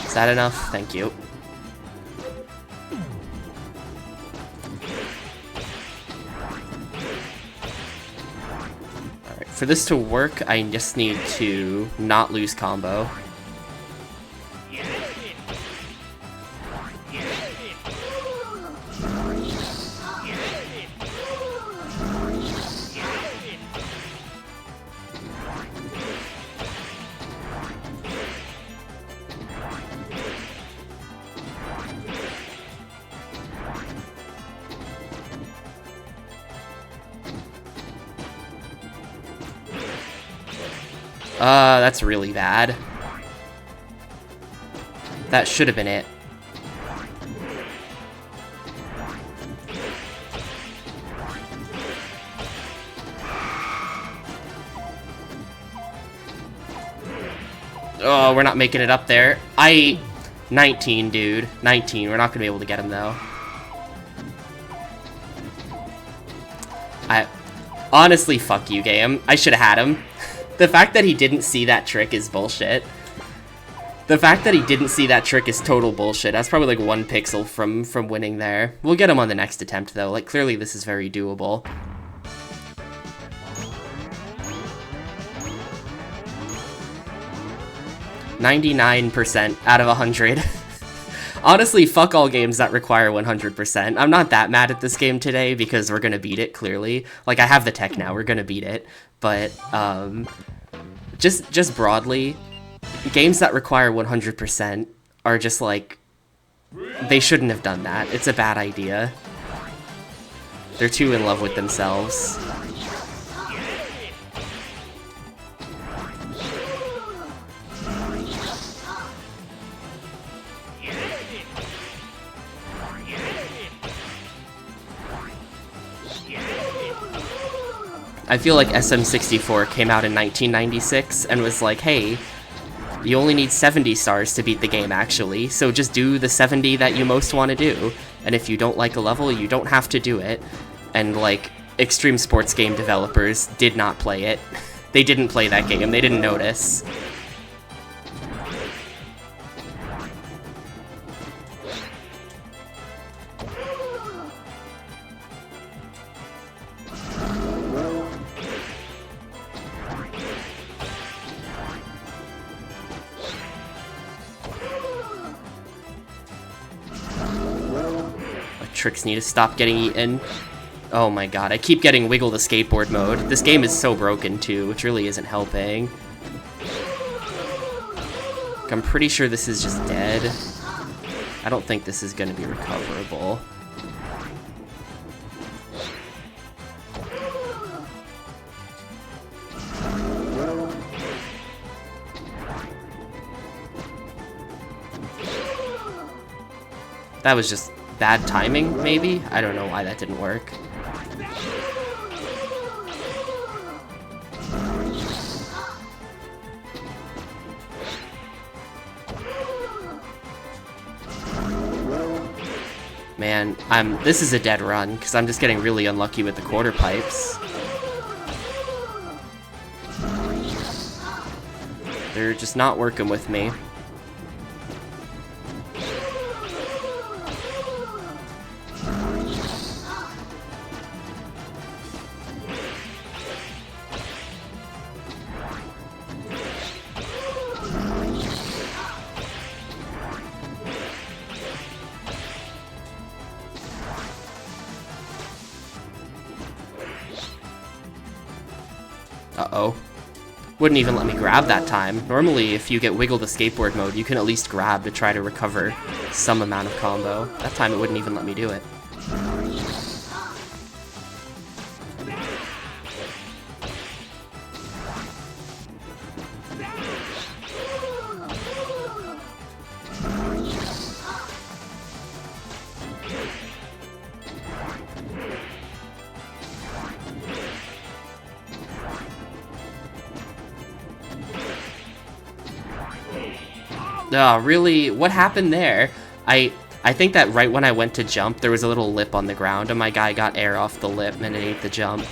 Is that enough? Thank you. Alright, for this to work, I just need to not lose combo. That's really bad. That should have been it. Oh, we're not making it up there. 19, dude. 19. We're not gonna be able to get him, though. Honestly, fuck you, game. I should have had him. The fact that he didn't see that trick is bullshit. The fact that he didn't see that trick is total bullshit. That's probably like 1 pixel from winning there. We'll get him on the next attempt, though. Like, clearly this is very doable. %99 out of 100. Honestly, fuck all games that require 100%. I'm not that mad at this game today because we're gonna beat it, clearly. Like, I have the tech now, we're gonna beat it. But, just broadly, games that require 100% are just like, they shouldn't have done that. It's a bad idea. They're too in love with themselves. I feel like SM64 came out in 1996 and was like, hey, you only need 70 stars to beat the game, actually, so just do the 70 that you most want to do, and if you don't like a level, you don't have to do it. And, like, extreme sports game developers did not play it. They didn't play that game, they didn't notice. Tricks need to stop getting eaten. Oh my god, I keep getting wiggle the skateboard mode. This game is so broken too, which really isn't helping. I'm pretty sure this is just dead. I don't think this is gonna be recoverable. That was just bad timing, maybe? I don't know why that didn't work. Man, this is a dead run, because I'm just getting really unlucky with the quarter pipes. They're just not working with me. Uh-oh. Wouldn't even let me grab that time. Normally, if you get wiggle the skateboard mode, you can at least grab to try to recover some amount of combo. That time it wouldn't even let me do it. Oh, really? What happened there? I think that right when I went to jump, there was a little lip on the ground, and my guy got air off the lip, and it ate the jump.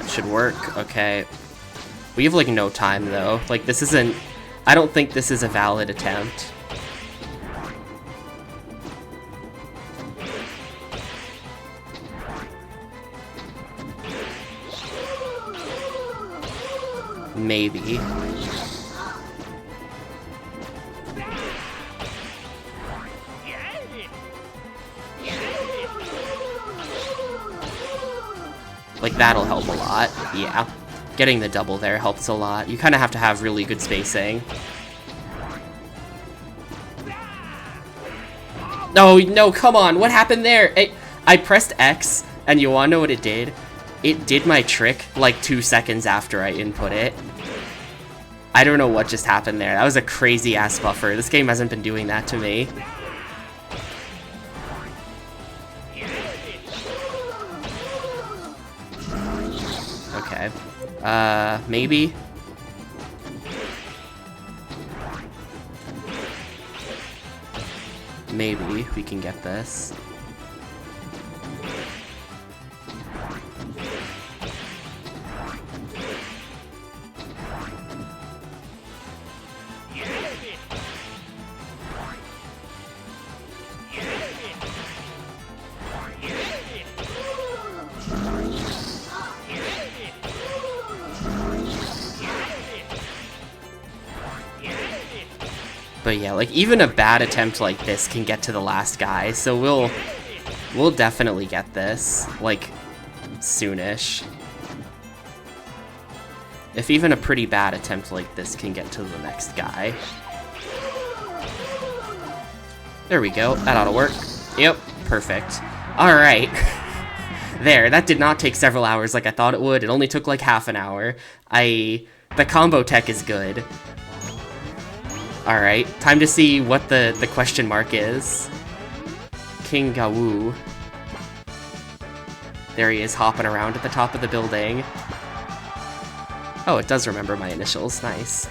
Should work. Okay. We have, like, no time, though. Like, this isn't... I don't think this is a valid attempt. Maybe. Like, that'll help a lot. Yeah. Getting the double there helps a lot. You kind of have to have really good spacing. No, no, come on. What happened there? I pressed X, and you want to know what it did? It did my trick, like, 2 seconds after I input it. I don't know what just happened there. That was a crazy-ass buffer. This game hasn't been doing that to me. Okay. Maybe? Maybe we can get this. But yeah, like, even a bad attempt like this can get to the last guy, so we'll definitely get this, like, soonish. If even a pretty bad attempt like this can get to the next guy. There we go, that ought to work. Yep, perfect. Alright. There, that did not take several hours like I thought it would. It only took like half an hour. The combo tech is good. Alright, time to see what the question mark is. King Gawu. There he is, hopping around at the top of the building. Oh, it does remember my initials. Nice.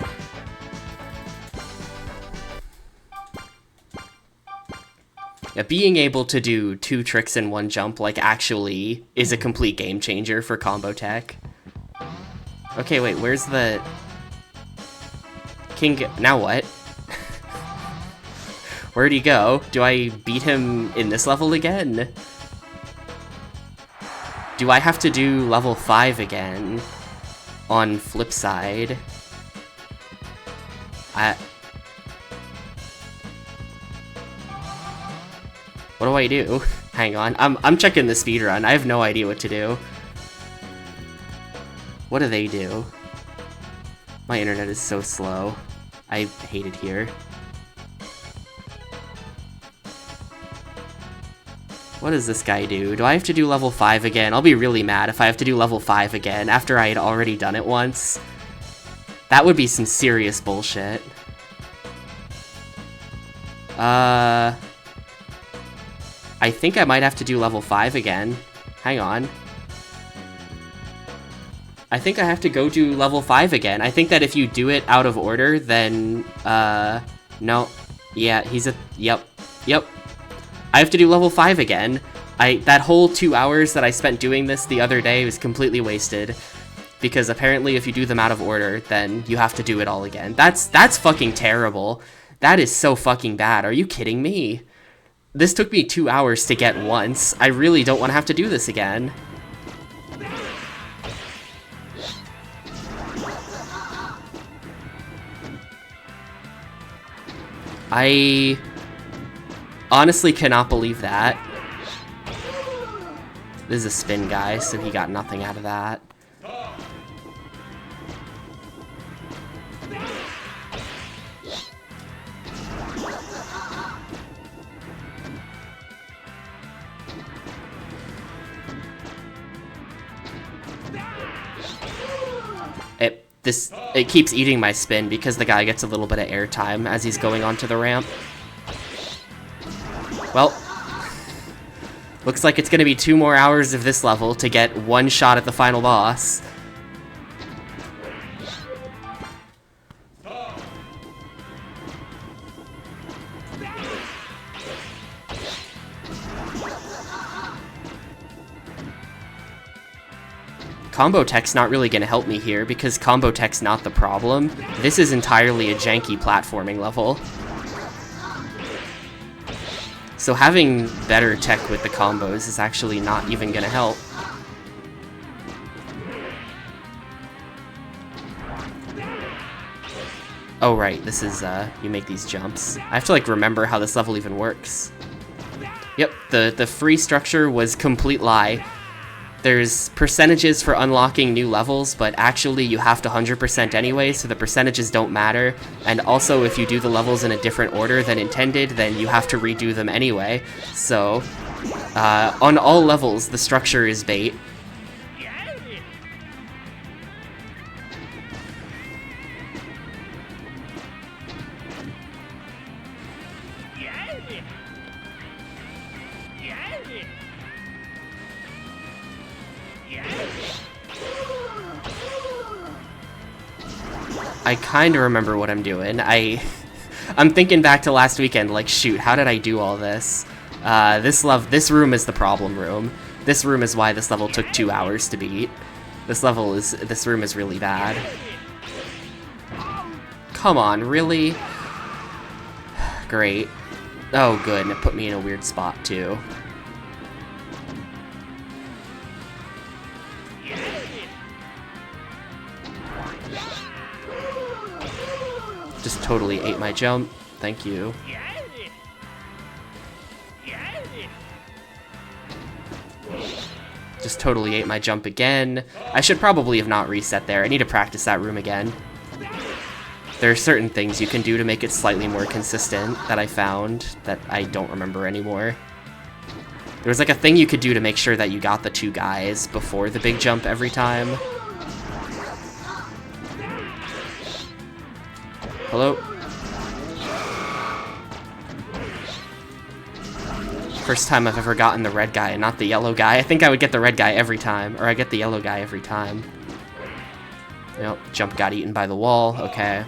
Yeah, being able to do 2 tricks in 1 jump, like, actually is a complete game changer for combo tech. Okay, wait, where's the... Now what? Where'd he go? Do I beat him in this level again? Do I have to do level 5 again? On flip side. What do I do? Hang on, I'm checking the speedrun. I have no idea what to do. What do they do? My internet is so slow. I hate it here. What does this guy do? Do I have to do level 5 again? I'll be really mad if I have to do level 5 again after I had already done it once. That would be some serious bullshit. I think I might have to do level 5 again. Hang on. I think I have to go do level 5 again. I think that if you do it out of order, then, no. Yeah, yep. I have to do level 5 again. That whole 2 hours that I spent doing this the other day was completely wasted. Because apparently if you do them out of order, then you have to do it all again. That's fucking terrible. That is so fucking bad. Are you kidding me? This took me 2 hours to get once. I really don't want to have to do this again. I honestly cannot believe that. This is a spin guy, so he got nothing out of that. It keeps eating my spin because the guy gets a little bit of airtime as he's going onto the ramp. Well, looks like it's gonna be 2 more hours of this level to get 1 shot at the final boss. Combo tech's not really gonna help me here because combo tech's not the problem. This is entirely a janky platforming level. So having better tech with the combos is actually not even gonna help. Oh right, this is, you make these jumps. I have to like remember how this level even works. Yep, the free structure was complete lie. There's percentages for unlocking new levels, but actually you have to 100% anyway, so the percentages don't matter. And also, if you do the levels in a different order than intended, then you have to redo them anyway. So, on all levels, the structure is bait. I kind of remember what I'm doing. I'm thinking back to last weekend, like, shoot, how did I do all this? This room is the problem room. This room is why this level took 2 hours to beat. This room is really bad. Come on, really? Great. Oh, good, and it put me in a weird spot, too. Just totally ate my jump. thank you. Just totally ate my jump again. I should probably have not reset there. I need to practice that room again. There are certain things you can do to make it slightly more consistent that I found that I don't remember anymore. There was like a thing you could do to make sure that you got the 2 guys before the big jump every time. Hello? First time I've ever gotten the red guy and not the yellow guy. I think I would get the red guy every time, or I get the yellow guy every time. Nope, jump got eaten by the wall, okay.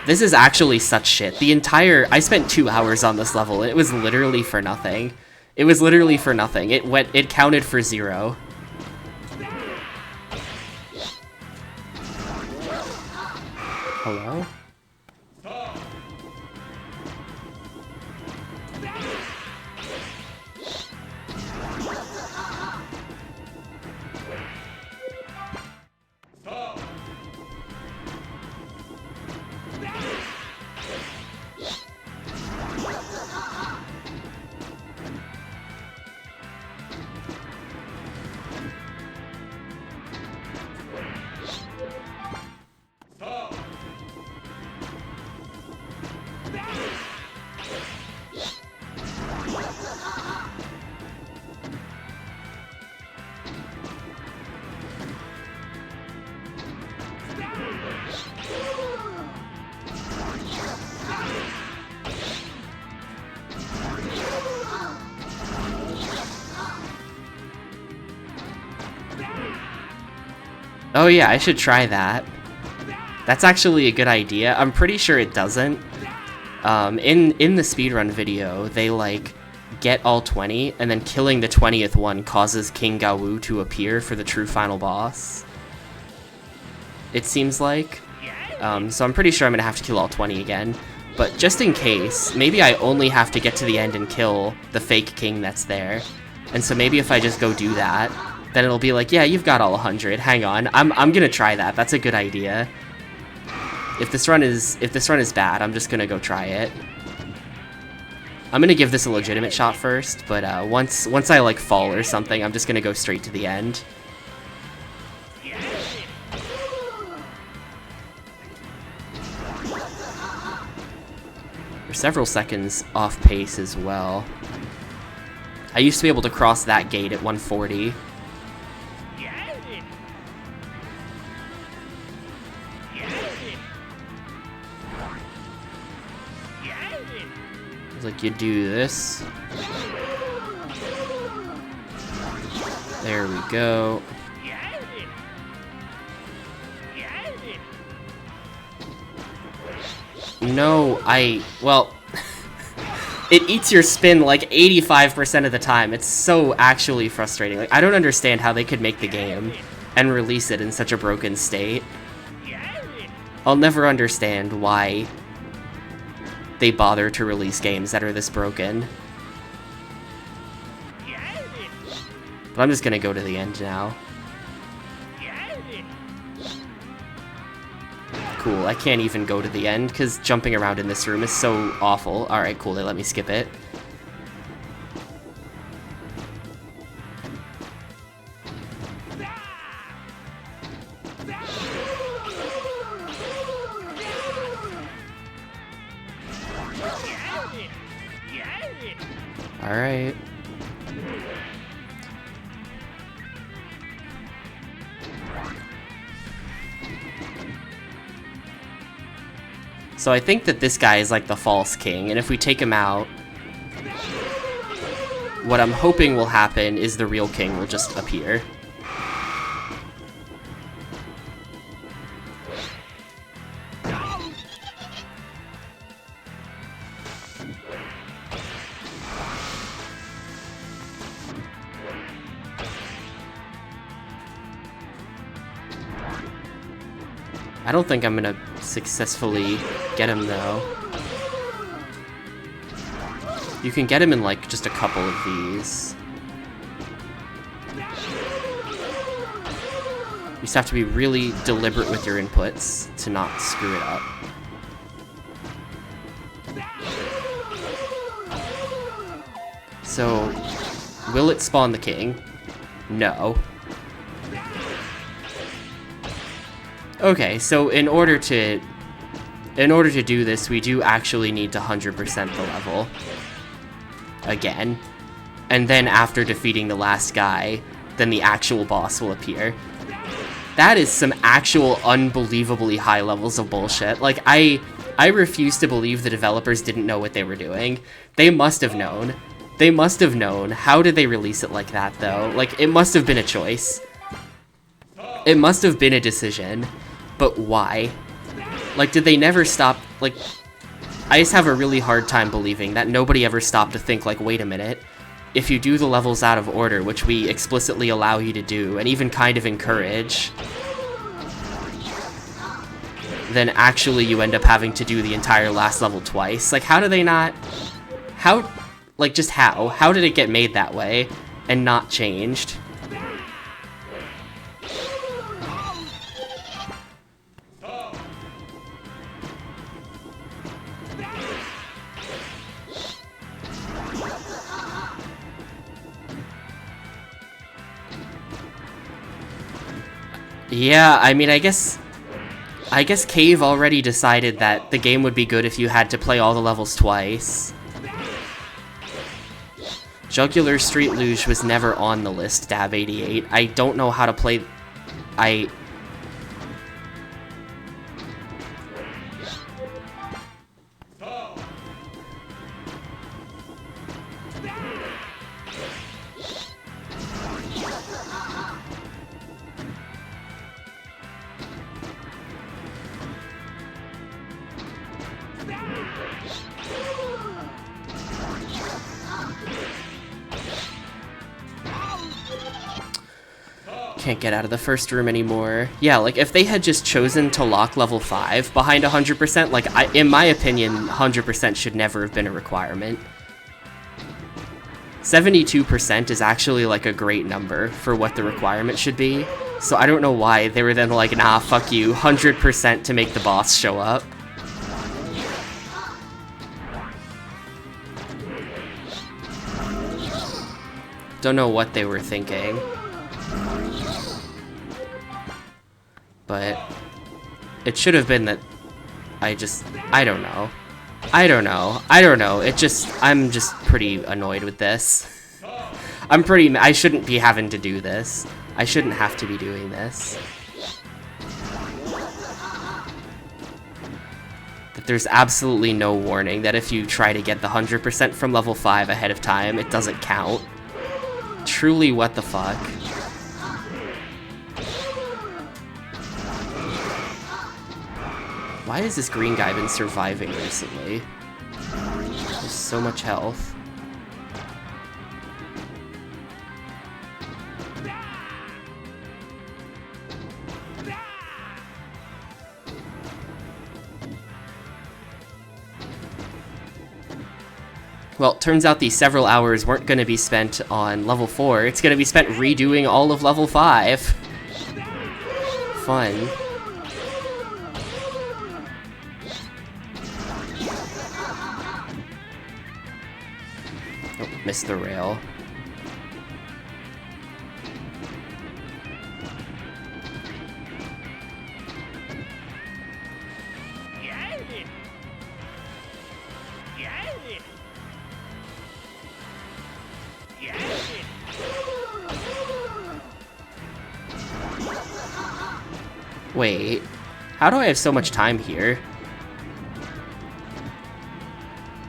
This is actually such shit. I spent 2 hours on this level and it was literally for nothing. It was literally for nothing. It counted for 0. Hello? Oh yeah, I should try that. That's actually a good idea. I'm pretty sure it doesn't. In the speedrun video, they like get all 20, and then killing the 20th one causes King Gawu to appear for the true final boss. It seems like. So I'm pretty sure I'm gonna have to kill all 20 again. But just in case, maybe I only have to get to the end and kill the fake king that's there. And so maybe if I just go do that, then it'll be like, yeah, you've got all 100. Hang on, I'm gonna try that. That's a good idea. If this run is bad, I'm just gonna go try it. I'm gonna give this a legitimate shot first, but once I like fall or something, I'm just gonna go straight to the end. We're several seconds off pace as well. I used to be able to cross that gate at 140. Like you do this. There we go. No, well, it eats your spin like 85% of the time. It's so actually frustrating. Like, I don't understand how they could make the game and release it in such a broken state. I'll never understand why they bother to release games that are this broken. But I'm just gonna go to the end now. Cool, I can't even go to the end because jumping around in this room is so awful. Alright, cool, they let me skip it. Alright. So I think that this guy is like the false king, and if we take him out, what I'm hoping will happen is the real king will just appear. I don't think I'm gonna successfully get him though. You can get him in like just a couple of these. just have to be really deliberate with your inputs to not screw it up. So, will it spawn the king? No. Okay, so in order to do this, we do actually need to 100% the level. Again. And then after defeating the last guy, then the actual boss will appear. That is some actual unbelievably high levels of bullshit. Like, I refuse to believe the developers didn't know what they were doing. They must have known. They must have known. How did they release it like that, though? Like, it must have been a choice. It must have been a decision. But why? Like, did they never stop? Like, I just have a really hard time believing that nobody ever stopped to think, like, wait a minute. If you do the levels out of order, which we explicitly allow you to do, and even kind of encourage, then actually you end up having to do the entire last level twice. Like, how do they not... How... Like, just how? How did it get made that way and not changed? Yeah, I mean, I guess Cave already decided that the game would be good if you had to play all the levels twice. Jugular Street Luge was never on the list, Dab88. I don't know how to play... Can't get out of the first room anymore. Yeah, like, if they had just chosen to lock level 5 behind 100%, like, in my opinion, 100% should never have been a requirement. 72% is actually, like, a great number for what the requirement should be. So I don't know why they were then like, nah, fuck you, 100% to make the boss show up. Don't know what they were thinking. But it should have been that I don't know. I'm just pretty annoyed with this. I shouldn't be having to do this. I shouldn't have to be doing this. That there's absolutely no warning that if you try to get the 100% from level 5 ahead of time, it doesn't count. Truly, what the fuck? Why has this green guy been surviving recently? There's so much health. Well, turns out these several hours weren't going to be spent on level 4. It's going to be spent redoing all of level 5. Fun. Oh, missed the rail. Wait, how do I have so much time here?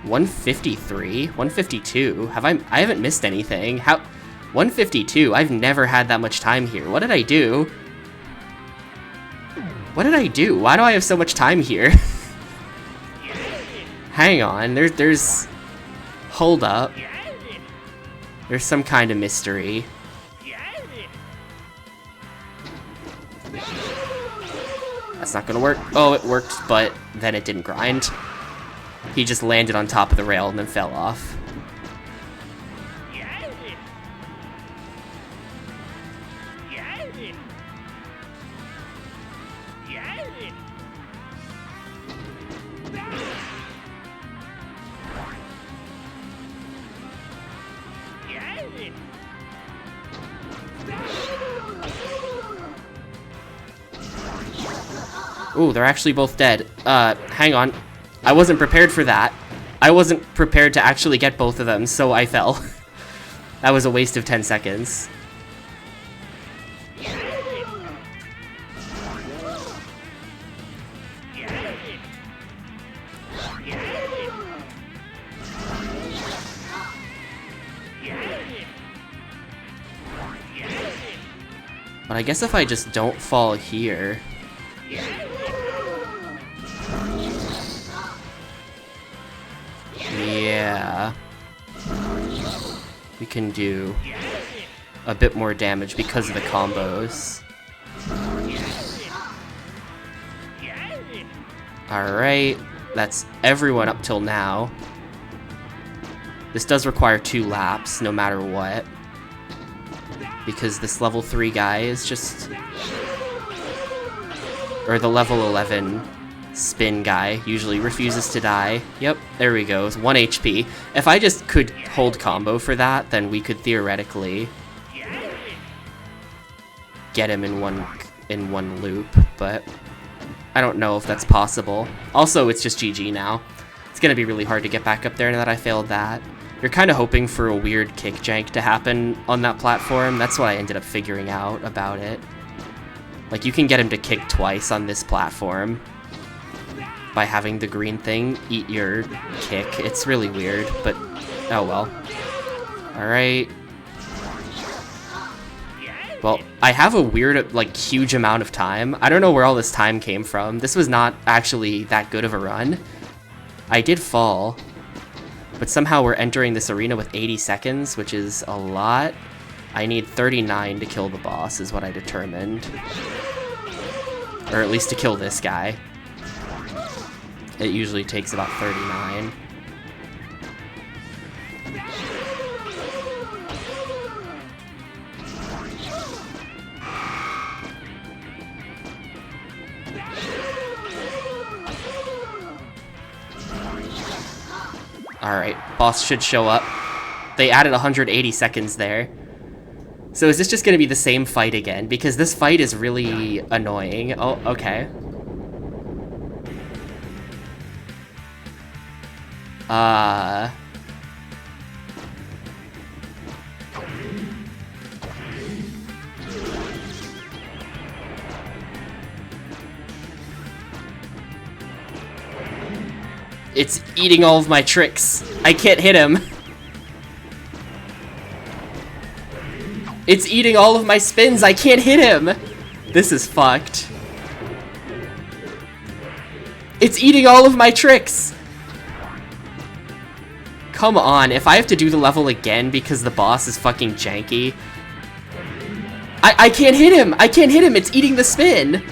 153? 152? I haven't missed anything. How? 152? I've never had that much time here. What did I do? What did I do? Why do I have so much time here? Hang on, there's... Hold up. There's some kind of mystery. That's not gonna work. Oh, it worked, but then it didn't grind. He just landed on top of the rail and then fell off. Ooh, they're actually both dead. Hang on. I wasn't prepared for that. I wasn't prepared to actually get both of them, so I fell. That was a waste of 10 seconds. But I guess if I just don't fall here... Yeah... we can do a bit more damage because of the combos. Alright, that's everyone up till now. This does require 2 laps, no matter what. Because this level 3 guy is just... or the level 11 spin guy usually refuses to die. Yep, there we go, it's 1 HP. If I just could hold combo for that, then we could theoretically get him in one loop, but I don't know if that's possible. Also, it's just GG now. It's gonna be really hard to get back up there now that I failed that. You're kind of hoping for a weird kick jank to happen on that platform. That's what I ended up figuring out about it. Like, you can get him to kick twice on this platform by having the green thing eat your kick. It's really weird, but oh well. Alright. Well, I have a weird, like, huge amount of time. I don't know where all this time came from. This was not actually that good of a run. I did fall, but somehow we're entering this arena with 80 seconds, which is a lot. I need 39 to kill the boss, is what I determined. Or at least to kill this guy. It usually takes about 39. Alright, boss should show up. They added 180 seconds there. So is this just gonna be the same fight again? Because this fight is really annoying. Oh, okay. It's eating all of my tricks. I can't hit him. It's eating all of my spins. I can't hit him. This is fucked. It's eating all of my tricks. Come on, if I have to do the level again because the boss is fucking janky. I can't hit him. I can't hit him. It's eating the spin.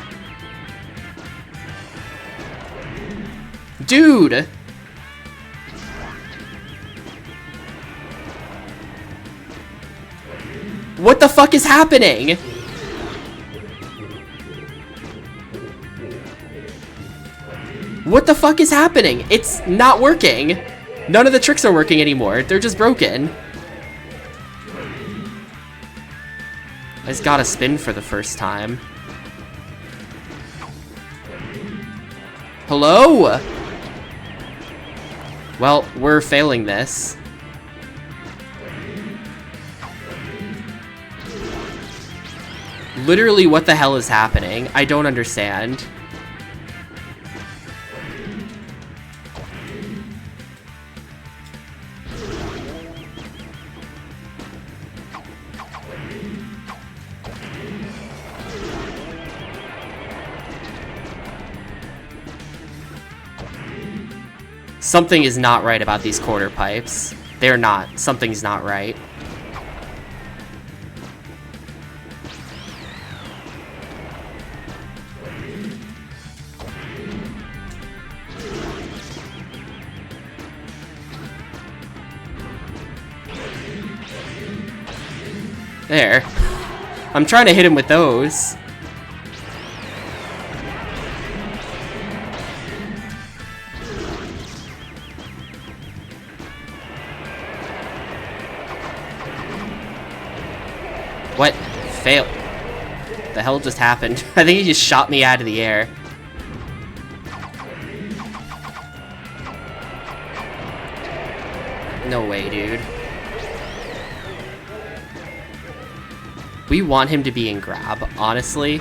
Dude. What the fuck is happening? What the fuck is happening? It's not working. None of the tricks are working anymore. They're just broken. I just got a spin for the first time. Hello? Well, we're failing this. Literally, what the hell is happening? I don't understand. Something is not right about these quarter pipes. They're not. Something's not right. There. I'm trying to hit him with those. What? Fail. The hell just happened? I think he just shot me out of the air. No way, dude. We want him to be in grab, honestly.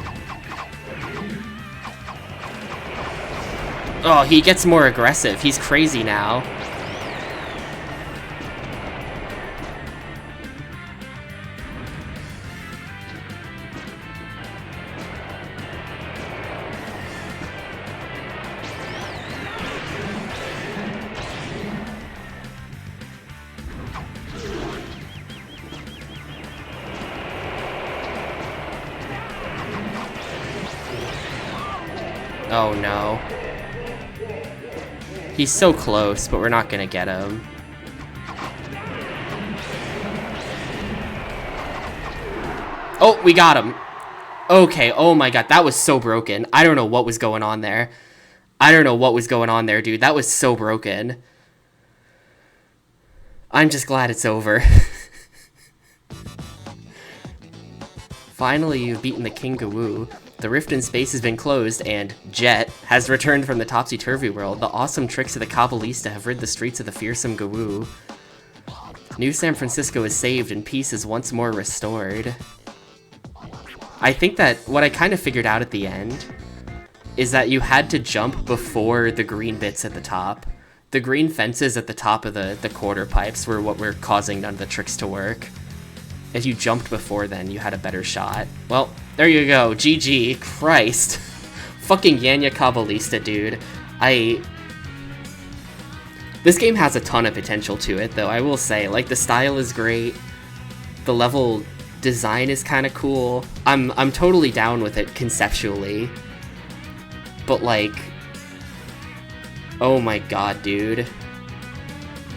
Oh, he gets more aggressive. He's crazy now. Oh no. He's so close, but we're not gonna get him. Oh, we got him. Okay, oh my god, that was so broken. I don't know what was going on there. I don't know what was going on there, dude. That was so broken. I'm just glad it's over. Finally, you've beaten the King Gawoo. The rift in space has been closed, and Jet has returned from the topsy-turvy world. The awesome tricks of the Caballista have rid the streets of the fearsome Gawoo. New San Francisco is saved, and peace is once more restored. I think that what I kind of figured out at the end is that you had to jump before the green bits at the top. The green fences at the top of the quarter pipes were what were causing none of the tricks to work. If you jumped before then, you had a better shot. Well, there you go. GG. Christ. Fucking Yanya Caballista, dude. This game has a ton of potential to it, though, I will say. Like, the style is great. The level design is kind of cool. I'm totally down with it conceptually. But, like... oh my god, dude.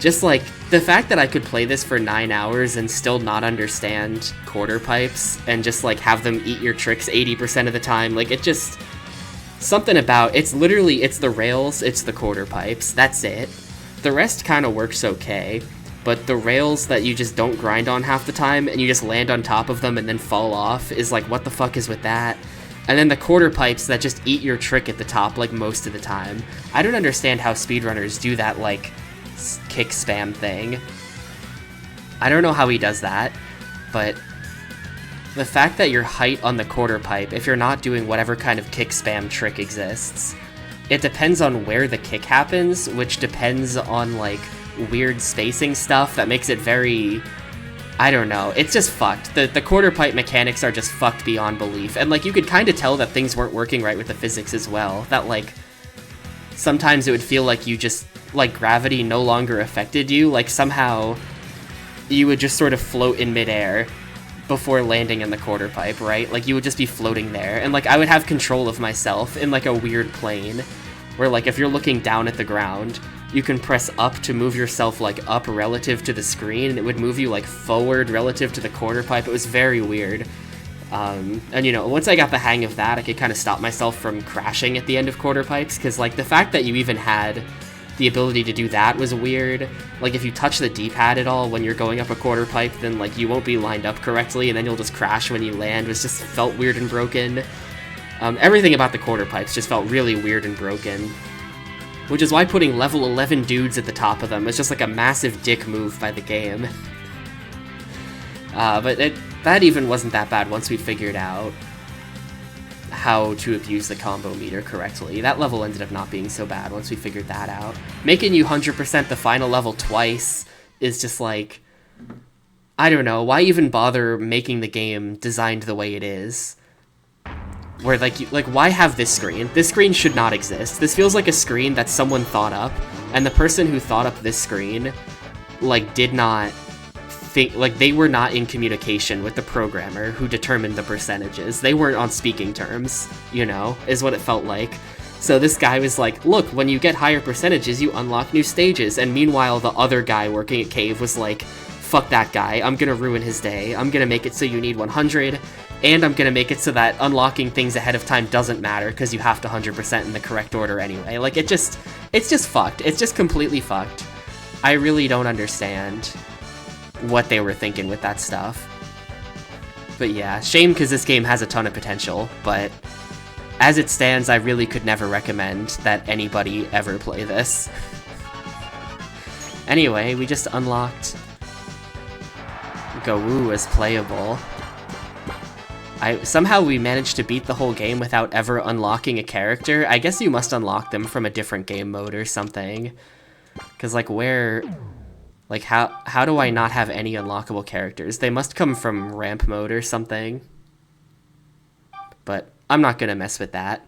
Just, like... the fact that I could play this for 9 hours and still not understand quarter pipes and just like have them eat your tricks 80% of the time, like it just, something about, it's literally, it's the rails, it's the quarter pipes, that's it. The rest kind of works okay, but the rails that you just don't grind on half the time and you just land on top of them and then fall off is like, what the fuck is with that? And then the quarter pipes that just eat your trick at the top like most of the time. I don't understand how speedrunners do that like kick spam thing. I don't know how he does that, but the fact that your height on the quarter pipe, if you're not doing whatever kind of kick spam trick exists, it depends on where the kick happens, which depends on like weird spacing stuff that makes it very, I don't know, it's just fucked. The quarter pipe mechanics are just fucked beyond belief, and like you could kind of tell that things weren't working right with the physics as well, that like sometimes it would feel like you just, like gravity no longer affected you, like somehow you would just sort of float in midair before landing in the quarter pipe, right? Like you would just be floating there, and like I would have control of myself in like a weird plane, where like if you're looking down at the ground, you can press up to move yourself like up relative to the screen, and it would move you like forward relative to the quarter pipe. It was very weird. And you know, once I got the hang of that, I could kind of stop myself from crashing at the end of quarter pipes, because like the fact that you even had the ability to do that was weird. Like if you touch the D-pad at all when you're going up a quarter pipe, then like you won't be lined up correctly, and then you'll just crash when you land. It just felt weird and broken. Everything about the quarter pipes just felt really weird and broken, which is why putting level 11 dudes at the top of them was just like a massive dick move by the game. But that even wasn't that bad once we figured out how to abuse the combo meter correctly. That level ended up not being so bad once we figured that out. Making you 100% the final level twice is just like, I don't know, why even bother making the game designed the way it is? Where like why have this screen? This screen should not exist. This feels like a screen that someone thought up, and the person who thought up this screen like did not think, like they were not in communication with the programmer who determined the percentages. They weren't on speaking terms, you know, is what it felt like. So this guy was like, look, when you get higher percentages, you unlock new stages. And meanwhile, the other guy working at Cave was like, fuck that guy, I'm gonna ruin his day. I'm gonna make it so you need 100, and I'm gonna make it so that unlocking things ahead of time doesn't matter because you have to 100% in the correct order anyway. Like, it's just fucked. It's just completely fucked. I really don't understand what they were thinking with that stuff. But yeah, shame because this game has a ton of potential, but as it stands, I really could never recommend that anybody ever play this. Anyway, we just unlocked Gowoo as playable. Somehow we managed to beat the whole game without ever unlocking a character. I guess you must unlock them from a different game mode or something. Cause like how do I not have any unlockable characters? They must come from ramp mode or something. But I'm not gonna mess with that.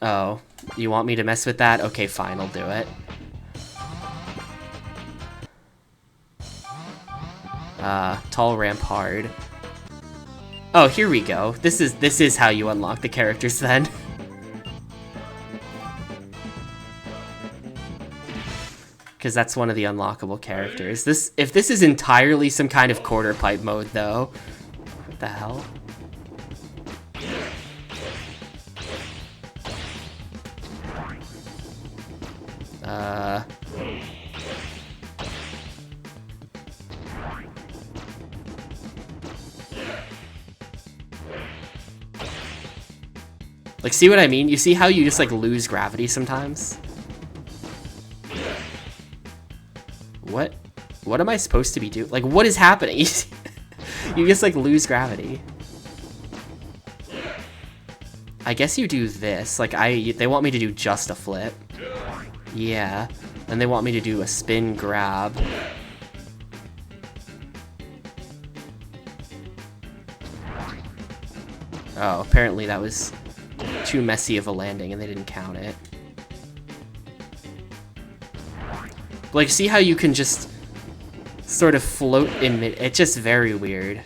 Oh, you want me to mess with that? Okay, fine, I'll do it. Tall ramp hard. Oh, here we go. This is how you unlock the characters then. Because that's one of the unlockable characters. If this is entirely some kind of quarter pipe mode though. What the hell? Like, see what I mean? You see how you just, like, lose gravity sometimes? What am I supposed to be doing? Like, what is happening? You just, like, lose gravity. I guess you do this. Like, they want me to do just a flip. Yeah. And they want me to do a spin grab. Oh, apparently that was too messy of a landing and they didn't count it. Like, see how you can just sort of float in mid? It's just very weird.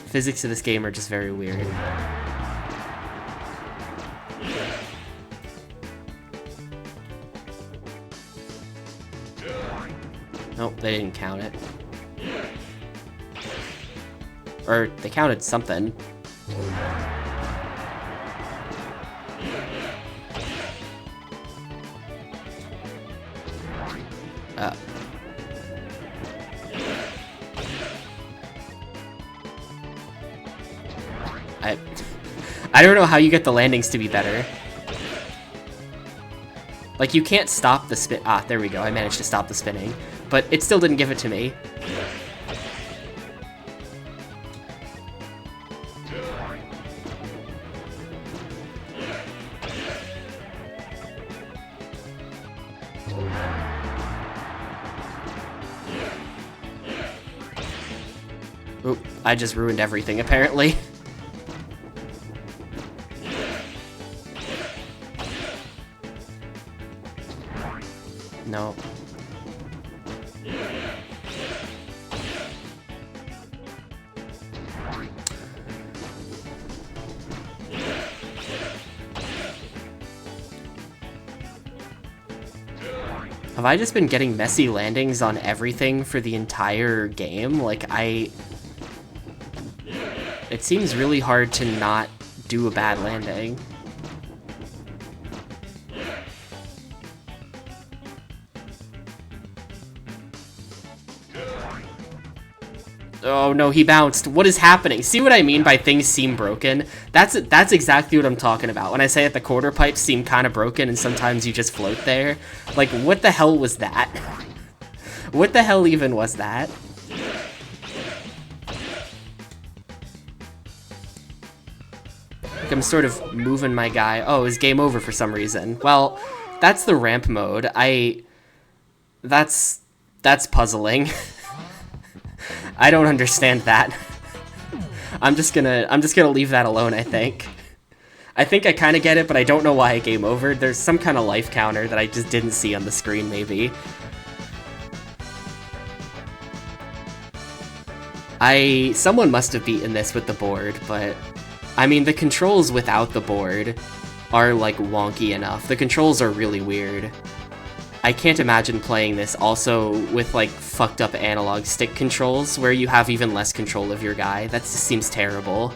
Physics of this game are just very weird. Nope, they didn't count it. Or they counted something. I don't know how you get the landings to be better. Like, you can't stop the spin. Ah, there we go. I managed to stop the spinning. But it still didn't give it to me. Oop, I just ruined everything, apparently. No. Have I just been getting messy landings on everything for the entire game? Like, it seems really hard to not do a bad landing. Oh no, he bounced. What is happening? See what I mean by things seem broken? That's exactly what I'm talking about. When I say that the quarter pipes seem kind of broken and sometimes you just float there. Like, what the hell was that? What the hell even was that? Like, I'm sort of moving my guy. Oh, it's game over for some reason. Well, that's the ramp mode. That's puzzling. I don't understand that. I'm just gonna leave that alone, I think. I think I kind of get it, but I don't know why I game over. There's some kind of life counter that I just didn't see on the screen, maybe. Someone must have beaten this with the board, but I mean, the controls without the board are, like, wonky enough. The controls are really weird. I can't imagine playing this also with, like, fucked up analog stick controls where you have even less control of your guy. That just seems terrible.